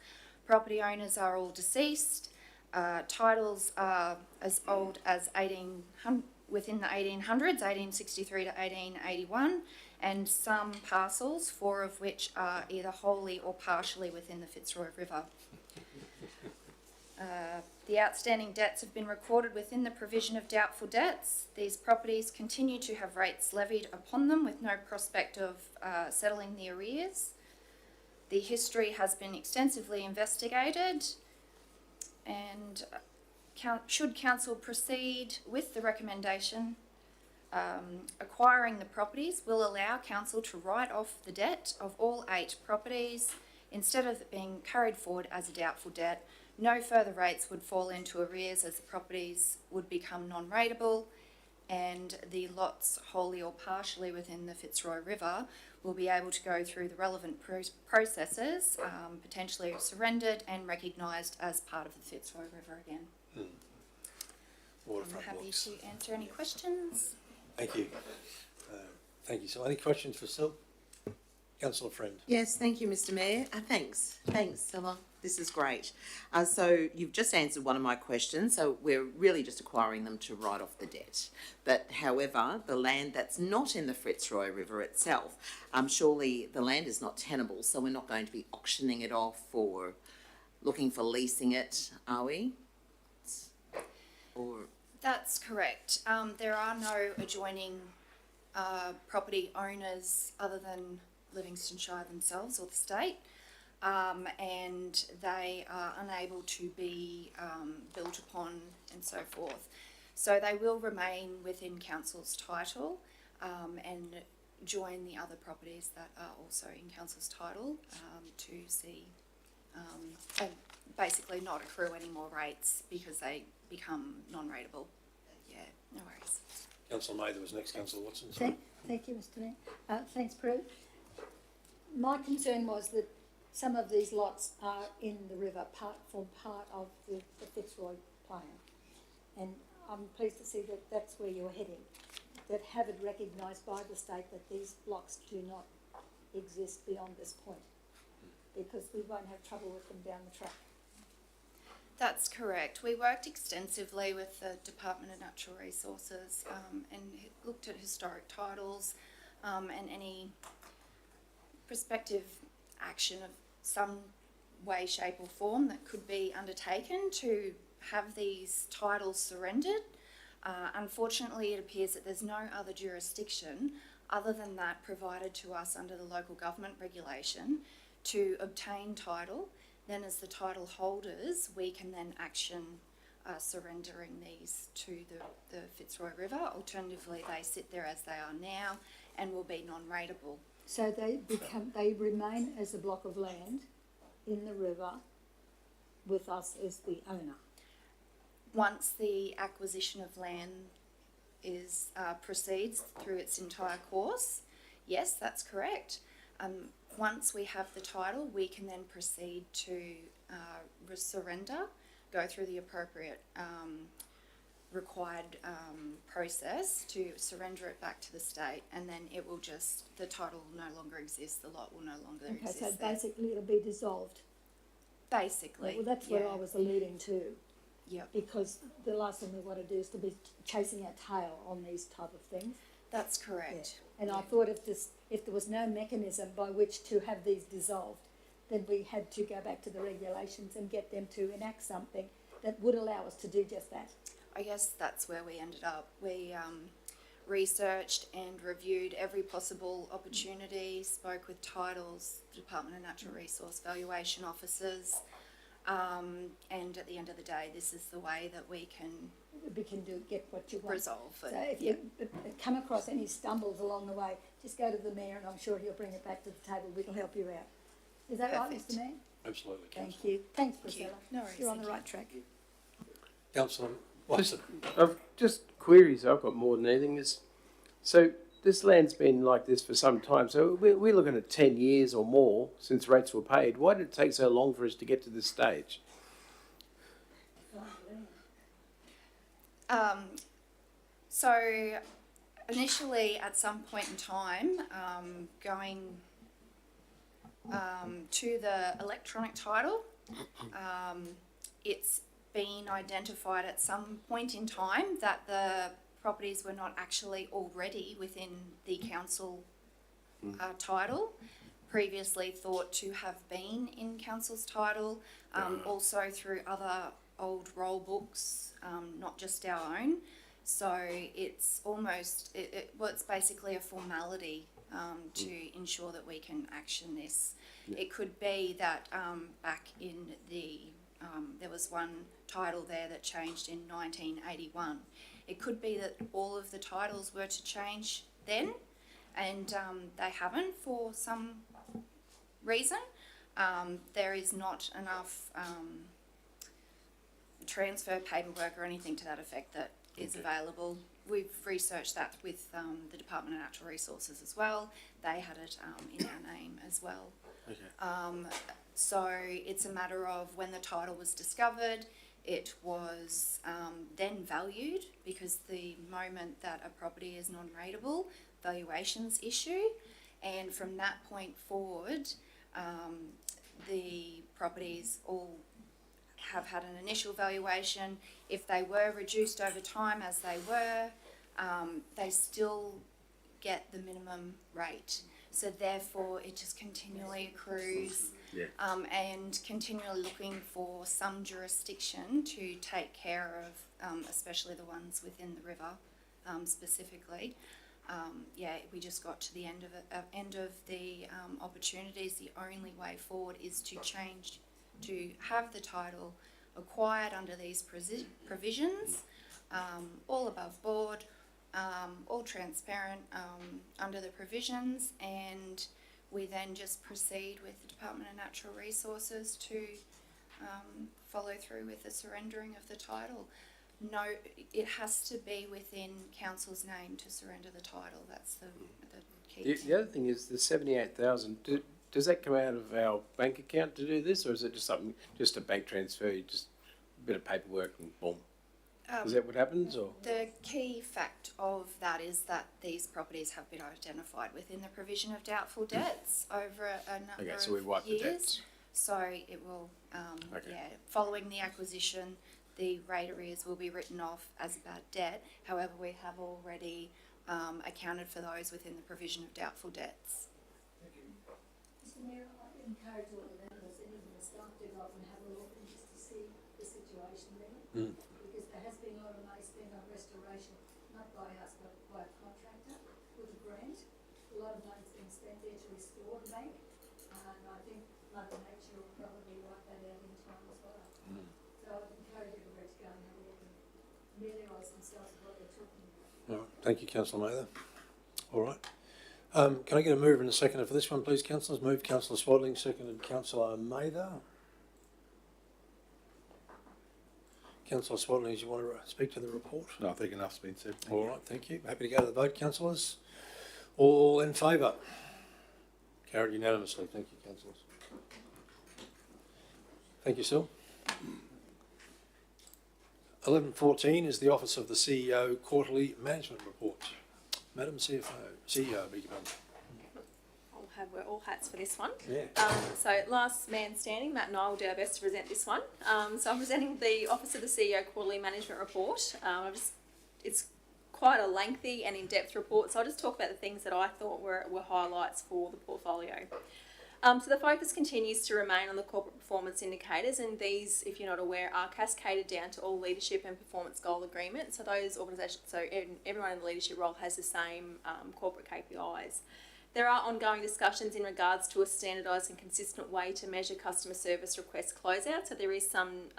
Property owners are all deceased. Titles are as old as within the 1800s, 1863 to 1881, and some parcels, 4 of which are either wholly or partially within the Fitzroy River. The outstanding debts have been recorded within the provision of doubtful debts. These properties continue to have rates levied upon them with no prospect of settling the arrears. The history has been extensively investigated, and should council proceed with the recommendation, acquiring the properties will allow council to write off the debt of all 8 properties instead of it being carried forward as a doubtful debt. No further rates would fall into arrears as the properties would become non-rateable, and the lots wholly or partially within the Fitzroy River will be able to go through the relevant processes, potentially surrendered and recognised as part of the Fitzroy River again. I'm happy to answer any questions. Thank you. Thank you. So any questions for Sil? Councillor Friend. Yes, thank you, Mr. Mayor. Thanks, Stella. This is great. So you've just answered one of my questions. So we're really just acquiring them to write off the debt. But however, the land that's not in the Fitzroy River itself, surely the land is not tenable, so we're not going to be auctioning it off or looking for leasing it, are we? Or That's correct. There are no adjoining property owners other than Livingstone Shire themselves or the state, and they are unable to be built upon and so forth. So they will remain within council's title and join the other properties that are also in council's title to see and basically not accrue any more rates because they become non-rateable. Yeah, no worries. Councillor Mather was next. Councillor Watson. Thank you, Mr. Mayor. Thanks, Prue. My concern was that some of these lots are in the river, form part of the Fitzroy plan. And I'm pleased to see that that's where you're heading, that have it recognised by the state that these blocks do not exist beyond this point, because we won't have trouble with them down the track. That's correct. We worked extensively with the Department of Natural Resources and looked at historic titles and any prospective action of some way, shape or form that could be undertaken to have these titles surrendered. Unfortunately, it appears that there's no other jurisdiction other than that provided to us under the local government regulation to obtain title. Then as the title holders, we can then action surrendering these to the Fitzroy River. Alternatively, they sit there as they are now and will be non-rateable. So they remain as a block of land in the river with us as the owner. Once the acquisition of land proceeds through its entire course, yes, that's correct. Once we have the title, we can then proceed to surrender, go through the appropriate required process to surrender it back to the state, and then it will the title will no longer exist, the lot will no longer exist. Okay, so basically it'll be dissolved. Basically. Well, that's what I was alluding to. Yeah. Because the last thing we want to do is to be chasing our tail on these type of things. That's correct. Yeah. And I thought if there was no mechanism by which to have these dissolved, then we had to go back to the regulations and get them to enact something that would allow us to do just that. I guess that's where we ended up. We researched and reviewed every possible opportunity, spoke with titles, Department of Natural Resource valuation officers, and at the end of the day, this is the way that we can get what you want. Resolve it. So if you come across any stumbles along the way, just go to the Mayor and I'm sure he'll bring it back to the table. We'll help you out. Is that right, Mr. Mayor? Absolutely. Thank you. Thanks, Priscilla. No worries. You're on the right track. Councillor Watson. Just queries I've got more than anything is, so this land's been like this for some time. So we're looking at 10 years or more since rates were paid. Why did it take so long for us to get to this stage? So initially, at some point in time, going to the electronic title, it's been identified at some point in time that the properties were not actually already within the council title, previously thought to have been in council's title, also through other old roll books, not just our own. So it's almost, it's basically a formality to ensure that we can action this. It could be that back in the, there was one title there that changed in 1981. It could be that all of the titles were to change then, and they haven't for some reason. There is not enough transfer paperwork or anything to that effect that is available. We've researched that with the Department of Natural Resources as well. They had it in our name as well. Okay. So it's a matter of when the title was discovered, it was then valued, because the moment that a property is non-rateable, valuations issue, and from that point forward, the properties all have had an initial valuation. If they were reduced over time, as they were, they still get the minimum rate. So therefore, it just continually accrues, and continually looking for some jurisdiction to take care of, especially the ones within the river, specifically. We just got to the end of the opportunities. The only way forward is to change, to have the title acquired under these provisions, all above board, all transparent under the provisions, and we then just proceed with the Department of Natural Resources to follow through with the surrendering of the title. No, it has to be within council's name to surrender the title. That's the key. The other thing is the 78,000. Does that come out of our bank account to do this, or is it just something, just a bank transfer, just a bit of paperwork and boom? Is that what happens, or? The key fact of that is that these properties have been identified within the provision of doubtful debts over a number of years. Okay, so we wipe the debts. So it will, following the acquisition, the rate arrears will be written off as a bad debt. However, we have already accounted for those within the provision of doubtful debts. Mr Mayor, I encourage all the members, even the staff, to go up and have a look and just to see the situation there. Because there has been a lot of money spent on restoration, not by us, but by a contractor with a grant. A lot of money's been spent there to restore the bank, and I think Mother Nature will probably wipe that out in time as well. So I'd encourage everybody to go and have a look and familiarise themselves with what they're talking about. All right. Thank you, Councillor Mather. All right. Can I get a mover and a seconder for this one, please, councillors? Moved Councillor Swadling, seconded Councillor Mather. Councillor Swadling, do you want to speak to the report? No, I think enough's been said. All right, thank you. Happy to go to the vote, councillors. All in favour? Carried unanimously. Thank you, councillors. Thank you, Sil. 11.14 is the Office of the CEO Quarterly Management Report. Madam CEO, beg your pardon. We're all hats for this one. Yeah. So last man standing, Matt and I will do our best to present this one. So I'm presenting the Office of the CEO Quarterly Management Report. It's quite a lengthy and in-depth report, so I'll just talk about the things that I thought were highlights for the portfolio. So the focus continues to remain on the corporate performance indicators, and these, if you're not aware, are cascaded down to all leadership and performance goal agreements. So those organisations, so everyone in the leadership role has the same corporate KPIs. There are ongoing discussions in regards to a standardised and consistent way to measure customer service request closeout. So there is some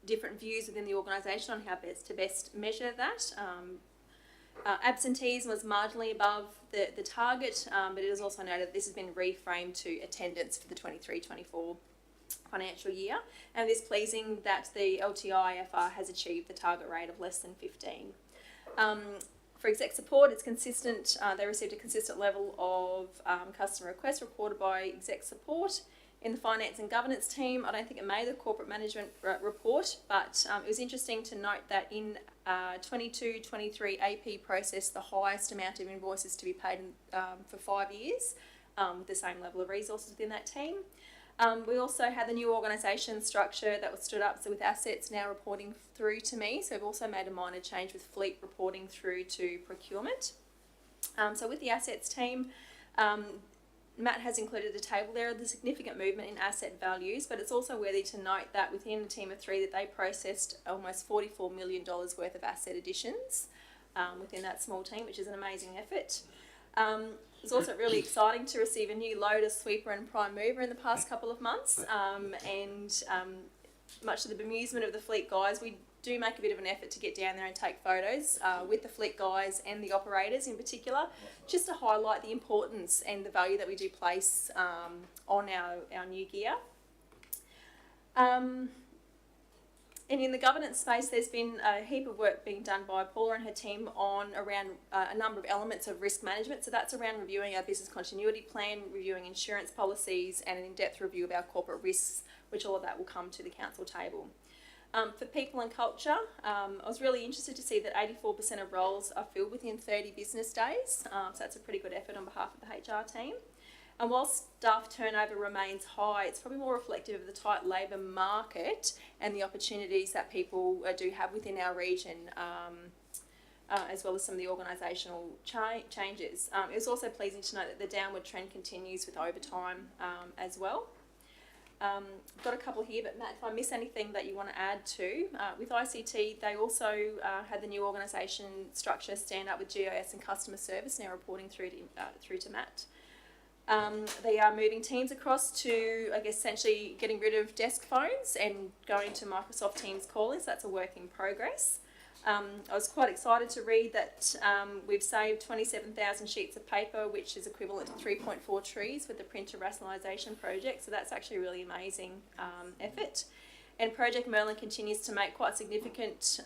different views within the organisation on how best to measure that. Absenteeism was marginally above the target, but it is also noted that this has been reframed to attendance for the 23-24 financial year, and it is pleasing that the LTIFR has achieved the target rate of less than 15. For exec support, it's consistent. They received a consistent level of customer requests reported by exec support. In the finance and governance team, I don't think it made the corporate management report, but it was interesting to note that in 22-23 AP processed the highest amount of invoices to be paid for 5 years, with the same level of resources within that team. We also had the new organisation structure that was stood up, so with assets now reporting through to me. So we've also made a minor change with fleet reporting through to procurement. So with the assets team, Matt has included a table there of the significant movement in asset values, but it's also worthy to note that within a team of 3 that they processed almost $44 million worth of asset additions within that small team, which is an amazing effort. It's also really exciting to receive a new loader, sweeper and prime mover in the past couple of months, and much to the bemusement of the fleet guys, we do make a bit of an effort to get down there and take photos with the fleet guys and the operators in particular, just to highlight the importance and the value that we do place on our new gear. And in the governance space, there's been a heap of work being done by Paula and her team around a number of elements of risk management. So that's around reviewing our business continuity plan, reviewing insurance policies, and an in-depth review of our corporate risks, which all of that will come to the council table. For people and culture, I was really interested to see that 84% of roles are filled within 30 business days. So that's a pretty good effort on behalf of the HR team. And while staff turnover remains high, it's probably more reflective of the tight labour market and the opportunities that people do have within our region, as well as some of the organisational changes. It was also pleasing to note that the downward trend continues with overtime as well. Got a couple here, but Matt, if I miss anything that you want to add to, with ICT, they also had the new organisation structure stand up with GIS and customer service now reporting through to Matt. They are moving teams across to, I guess, essentially getting rid of desk phones and going to Microsoft Teams calling, so that's a work in progress. I was quite excited to read that we've saved 27,000 sheets of paper, which is equivalent to 3.4 trees with the printer rationalisation project, so that's actually a really amazing effort. And Project Merlin continues to make quite significant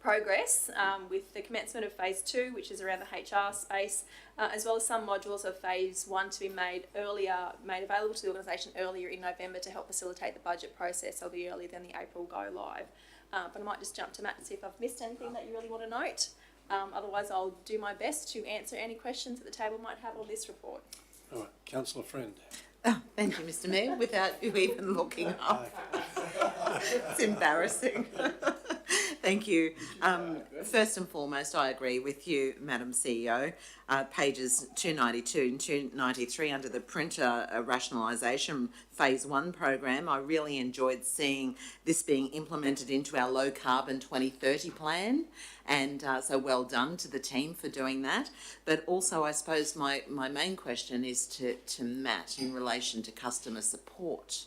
progress with the commencement of phase 2, which is around the HR space, as well as some modules of phase 1 to be made available to the organisation earlier in November to help facilitate the budget process. They'll be earlier than the April go live. But I might just jump to Matt to see if I've missed anything that you really want to note. Otherwise, I'll do my best to answer any questions that the table might have on this report. All right, Councillor Friend. Oh, thank you, Mr. Mayor, without you even looking up. It's embarrassing. Thank you. First and foremost, I agree with you, Madam CEO. Pages 292 and 293 under the printer rationalisation phase 1 program, I really enjoyed seeing this being implemented into our low carbon 2030 plan, and so well done to the team for doing that. But also, I suppose my main question is to Matt in relation to customer support.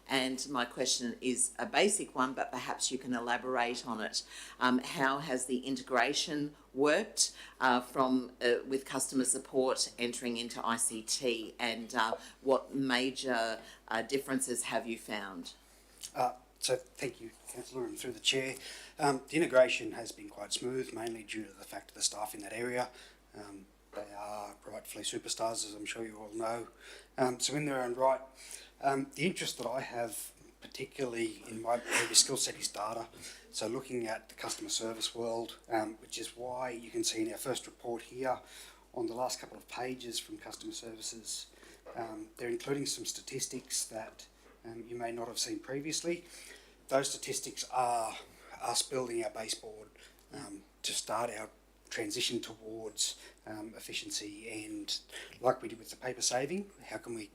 And my question is a basic one, but perhaps you can elaborate on it. How has the integration worked with customer support entering into ICT, and what major differences have you found? So thank you, Councillor, and through the Chair. The integration has been quite smooth, mainly due to the fact of the staff in that area. They are rightfully superstars, as I'm sure you all know. So in their own right, the interest that I have, particularly in my previous skill set, is data. So looking at the customer service world, which is why you can see in our first report here on the last couple of pages from customer services, they're including some statistics that you may not have seen previously. Those statistics are us building our baseboard to start our transition towards efficiency, and like we did with the paper saving, how can we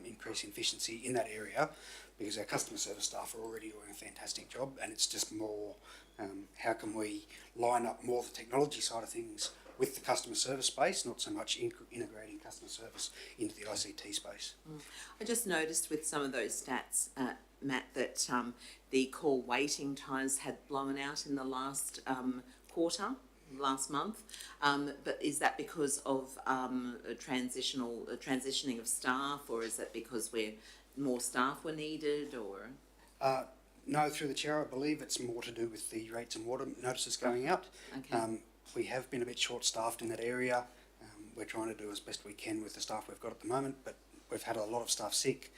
increase efficiency in that area, because our customer service staff are already doing a fantastic job, and it's just more how can we line up more the technology side of things with the customer service space, not so much integrating customer service into the ICT space. I just noticed with some of those stats, Matt, that the call waiting times had blown out in the last last month, but is that because of transitioning of staff, or is that because we're more staff were needed, or? No, through the chair, I believe it's more to do with the rates and water notices going out. Okay. We have been a bit short-staffed in that area. We're trying to do as best we can with the staff we've got at the moment, but we've had a lot of staff sick.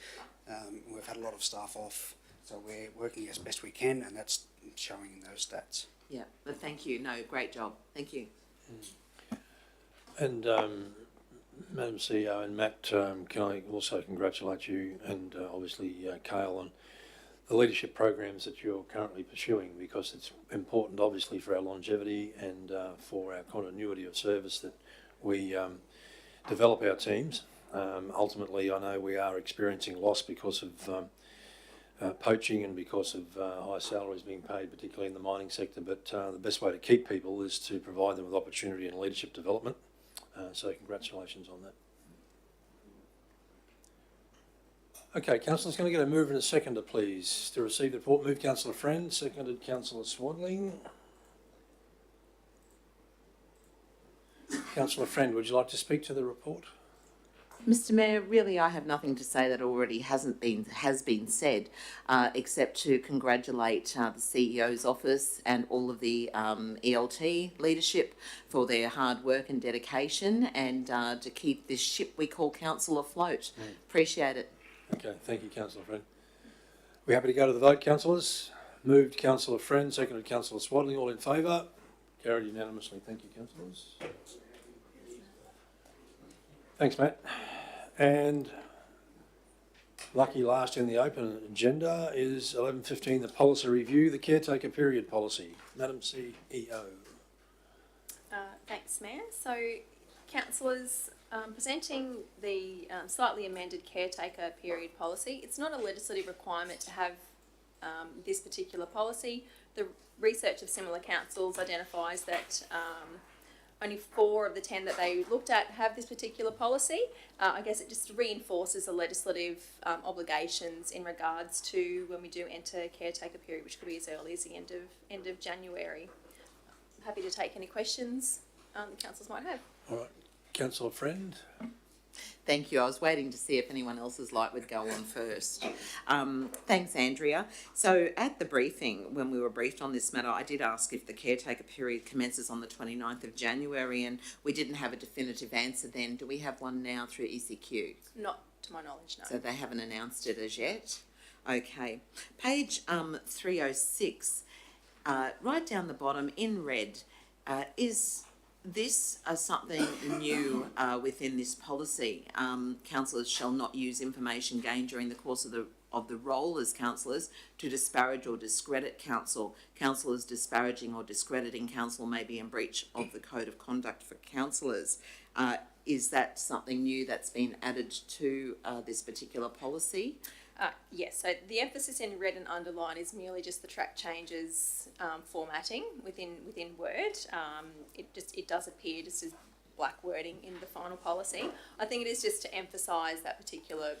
We've had a lot of staff off, so we're working as best we can, and that's showing in those stats. Yeah, but thank you. No, great job. Thank you. And Madam CEO and Matt, can I also congratulate you and obviously Cale on the leadership programs that you're currently pursuing, because it's important obviously for our longevity and for our continuity of service that we develop our teams. Ultimately, I know we are experiencing loss because of poaching and because of high salaries being paid, particularly in the mining sector, but the best way to keep people is to provide them with opportunity and leadership development. So congratulations on that. Okay, councillors, can I get a mover and a seconder, please, to receive the report? Moved Councillor Friend, seconded Councillor Swadling. Councillor Friend, would you like to speak to the report? Mr. Mayor, really I have nothing to say that already has been said, except to congratulate the CEO's office and all of the ELT leadership for their hard work and dedication, and to keep this ship we call council afloat. Appreciate it. Okay, thank you, Councillor Friend. We happy to go to the vote, councillors? Moved Councillor Friend, seconded Councillor Swadling. All in favour? Carried unanimously. Thank you, councillors. Thanks, Matt. And lucky last in the open agenda is 11:15, the policy review, the caretaker period policy. Madam CEO. Thanks, Mayor. So, councillors, presenting the slightly amended caretaker period policy. It's not a legislative requirement to have this particular policy. The research of similar councils identifies that only 4 of the 10 that they looked at have this particular policy. I guess it just reinforces the legislative obligations in regards to when we do enter caretaker period, which could be as early as the end of January. I'm happy to take any questions the councillors might have. All right, Councillor Friend. Thank you. I was waiting to see if anyone else's light would go on first. Thanks, Andrea. So at the briefing, when we were briefed on this matter, I did ask if the caretaker period commences on the 29th of January, and we didn't have a definitive answer then. Do we have one now through ECQ? Not to my knowledge, no. So they haven't announced it as yet? Okay. Page 306, right down the bottom in red, is this something new within this policy? Councillors shall not use information gained during the course of the role as councillors to disparage or discredit council. Councillors disparaging or discrediting council may be in breach of the code of conduct for councillors. Is that something new that's been added to this particular policy? Yes, so the emphasis in red and underline is merely just the track changes formatting within Word. It does appear just as black wording in the final policy. I think it is just to emphasise that particular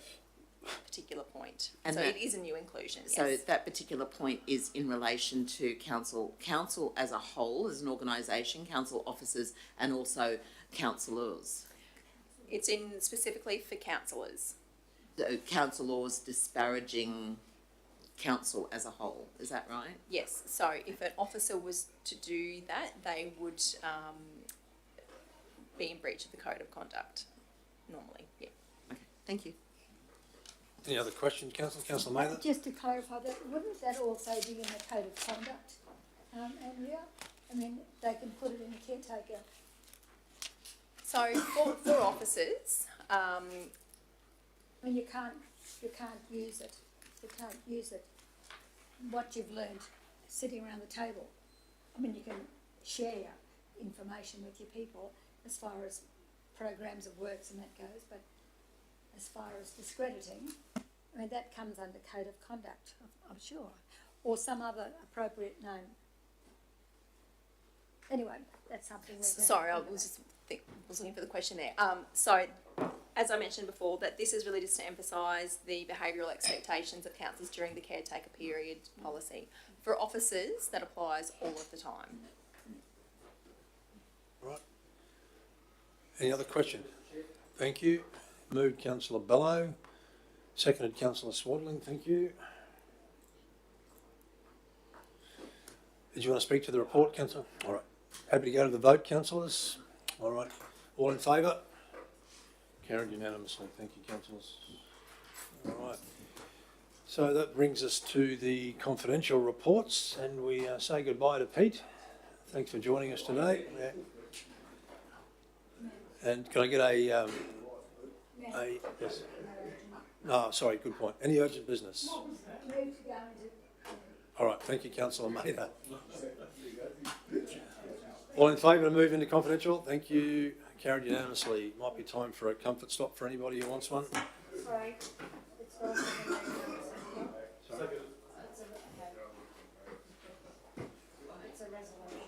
point. And so it is a new inclusion. So yes. that particular point is in relation to council as a whole, as an organisation, council officers, and also councillors. It's in specifically for councillors. Councillors disparaging council as a whole, is that right? Yes, so if an officer was to do that, they would be in breach of the code of conduct, normally, yeah. Okay, thank you. Any other questions, Councillor? Councillor Mather? Just to clarify that, wouldn't that also be in the code of conduct, Andrea? I mean, they can put it in the caretaker. So for officers, I mean, you can't use it. You can't use it. What you've learned sitting around the table. I mean, you can share information with your people as far as programs of works and that goes, but as far as discrediting, I mean, that comes under code of conduct, I'm sure, or some other appropriate name. Anyway, that's something. Sorry, I was looking for the question there. So, as I mentioned before, that this is really just to emphasise the behavioural expectations of councillors during the caretaker period policy. For officers, that applies all of the time. Right. Any other questions? Thank you. Moved Councillor Bello, Seconded, councillor Swadling, thank you. Did you want to speak to the report, councillor? All right. Happy to go to the vote, councillors? All right. All in favour? Carried unanimously. Thank you, councillors. All right. So that brings us to the confidential reports, and we say goodbye to Pete. Thanks for joining us today. Yeah. And can I get a yes? No, sorry, good point. Any urgent business? All right, thank you, councillor Mather. All in favour to move into confidential? Thank you. Carried unanimously. Might be time for a comfort stop for anybody who wants one. Sorry, it's also Sorry. it's a resolution.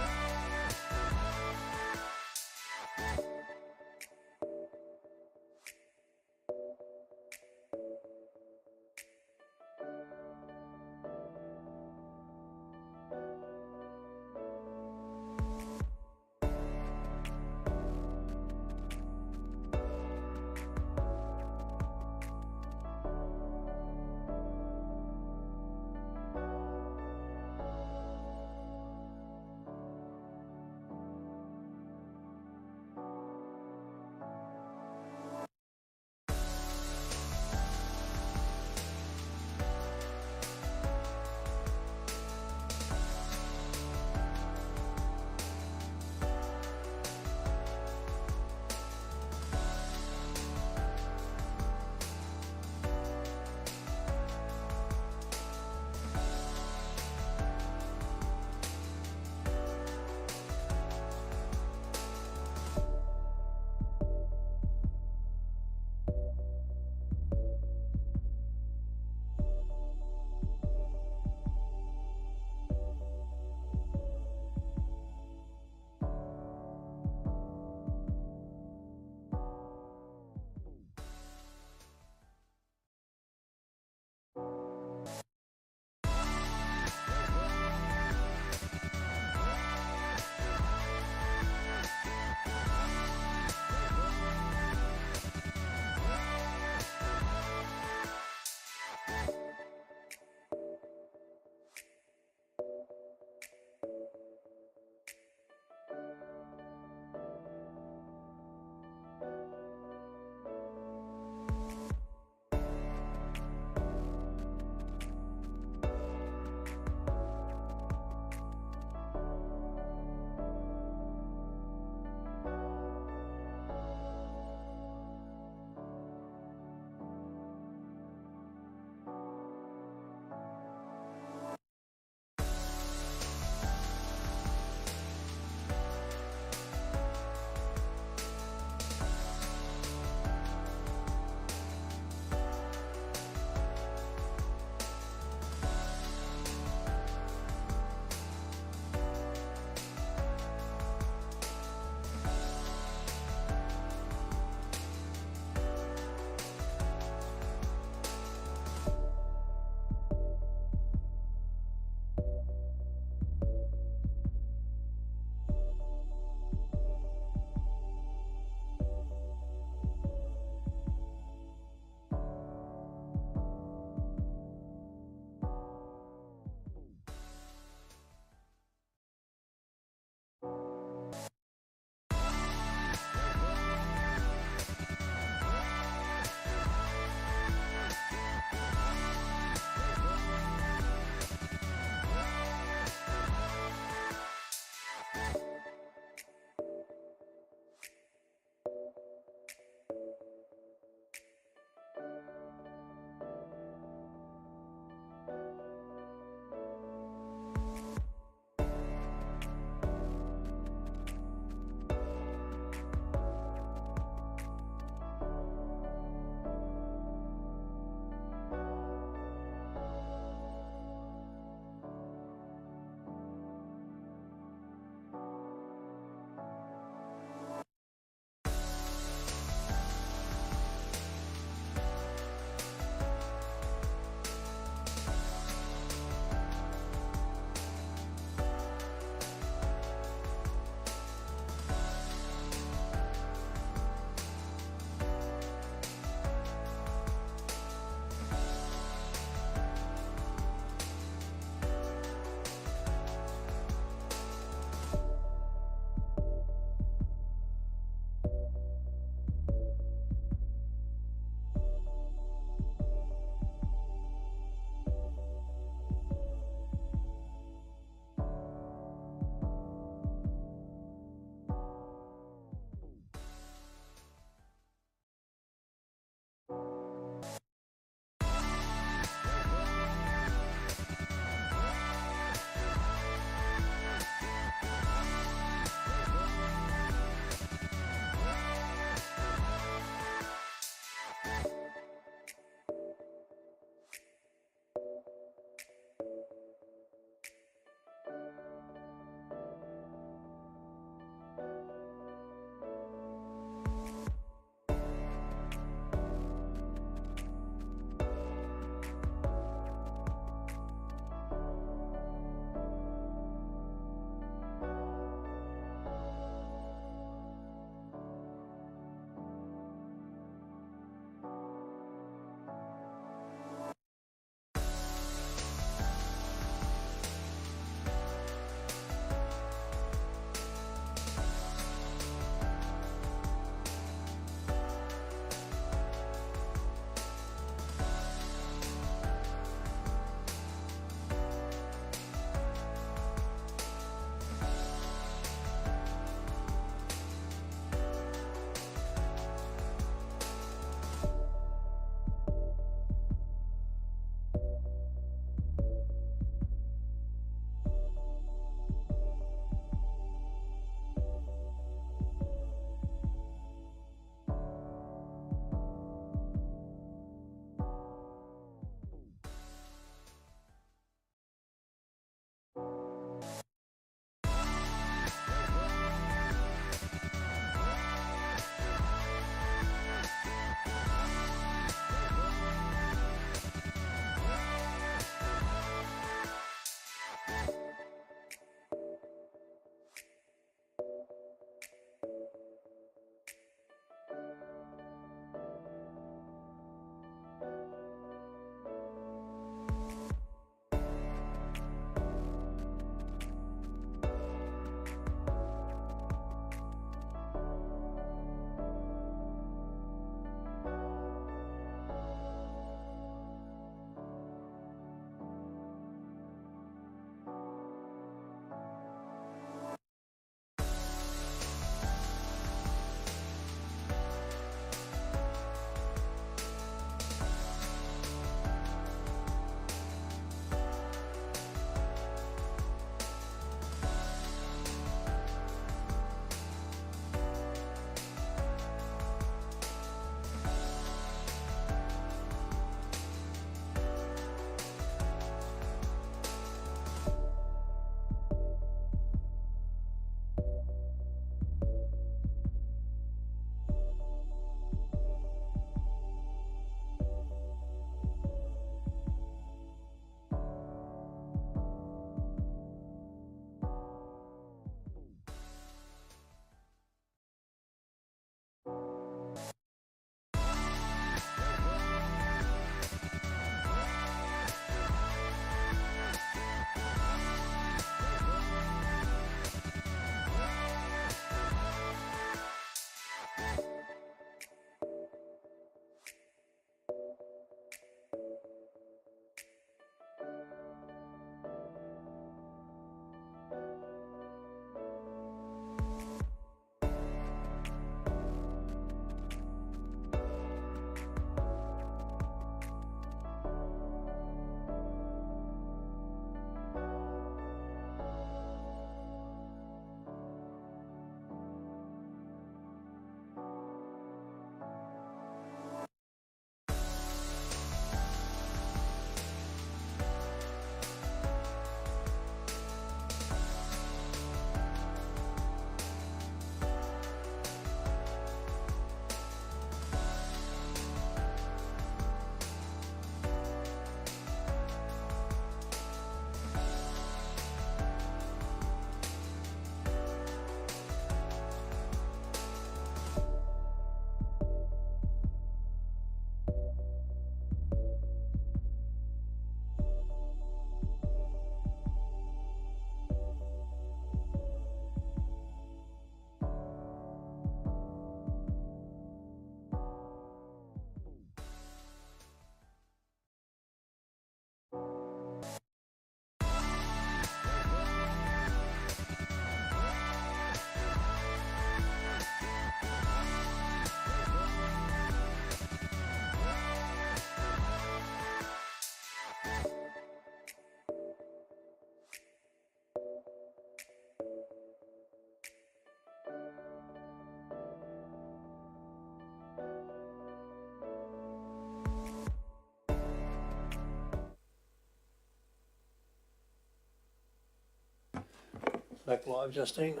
Back live, Justine.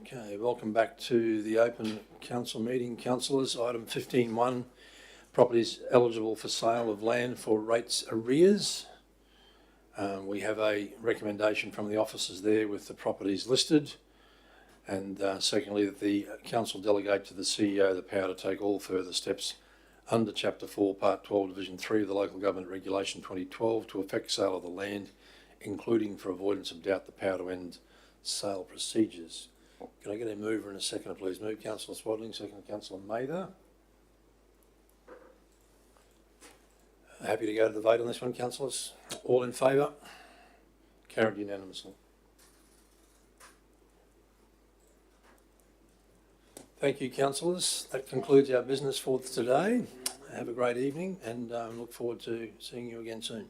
Okay, welcome back to the open council meeting. Councillors, item 15.1, properties eligible for sale of land for rates arrears. We have a recommendation from the officers there with the properties listed. And secondly, that the council delegate to the CEO the power to take all further steps under Chapter 4, Part 12, Division 3 of the Local Government Regulation 2012 to effect sale of the land, including for avoidance of doubt the power to end sale procedures. Can I get a mover and a seconder, please? Move Councillor Swadling, second Councillor Mather. Happy to go to the vote on this one, councillors. All in favour? Carried unanimously. Thank you, councillors. That concludes our business for today. Have a great evening and look forward to seeing you again soon.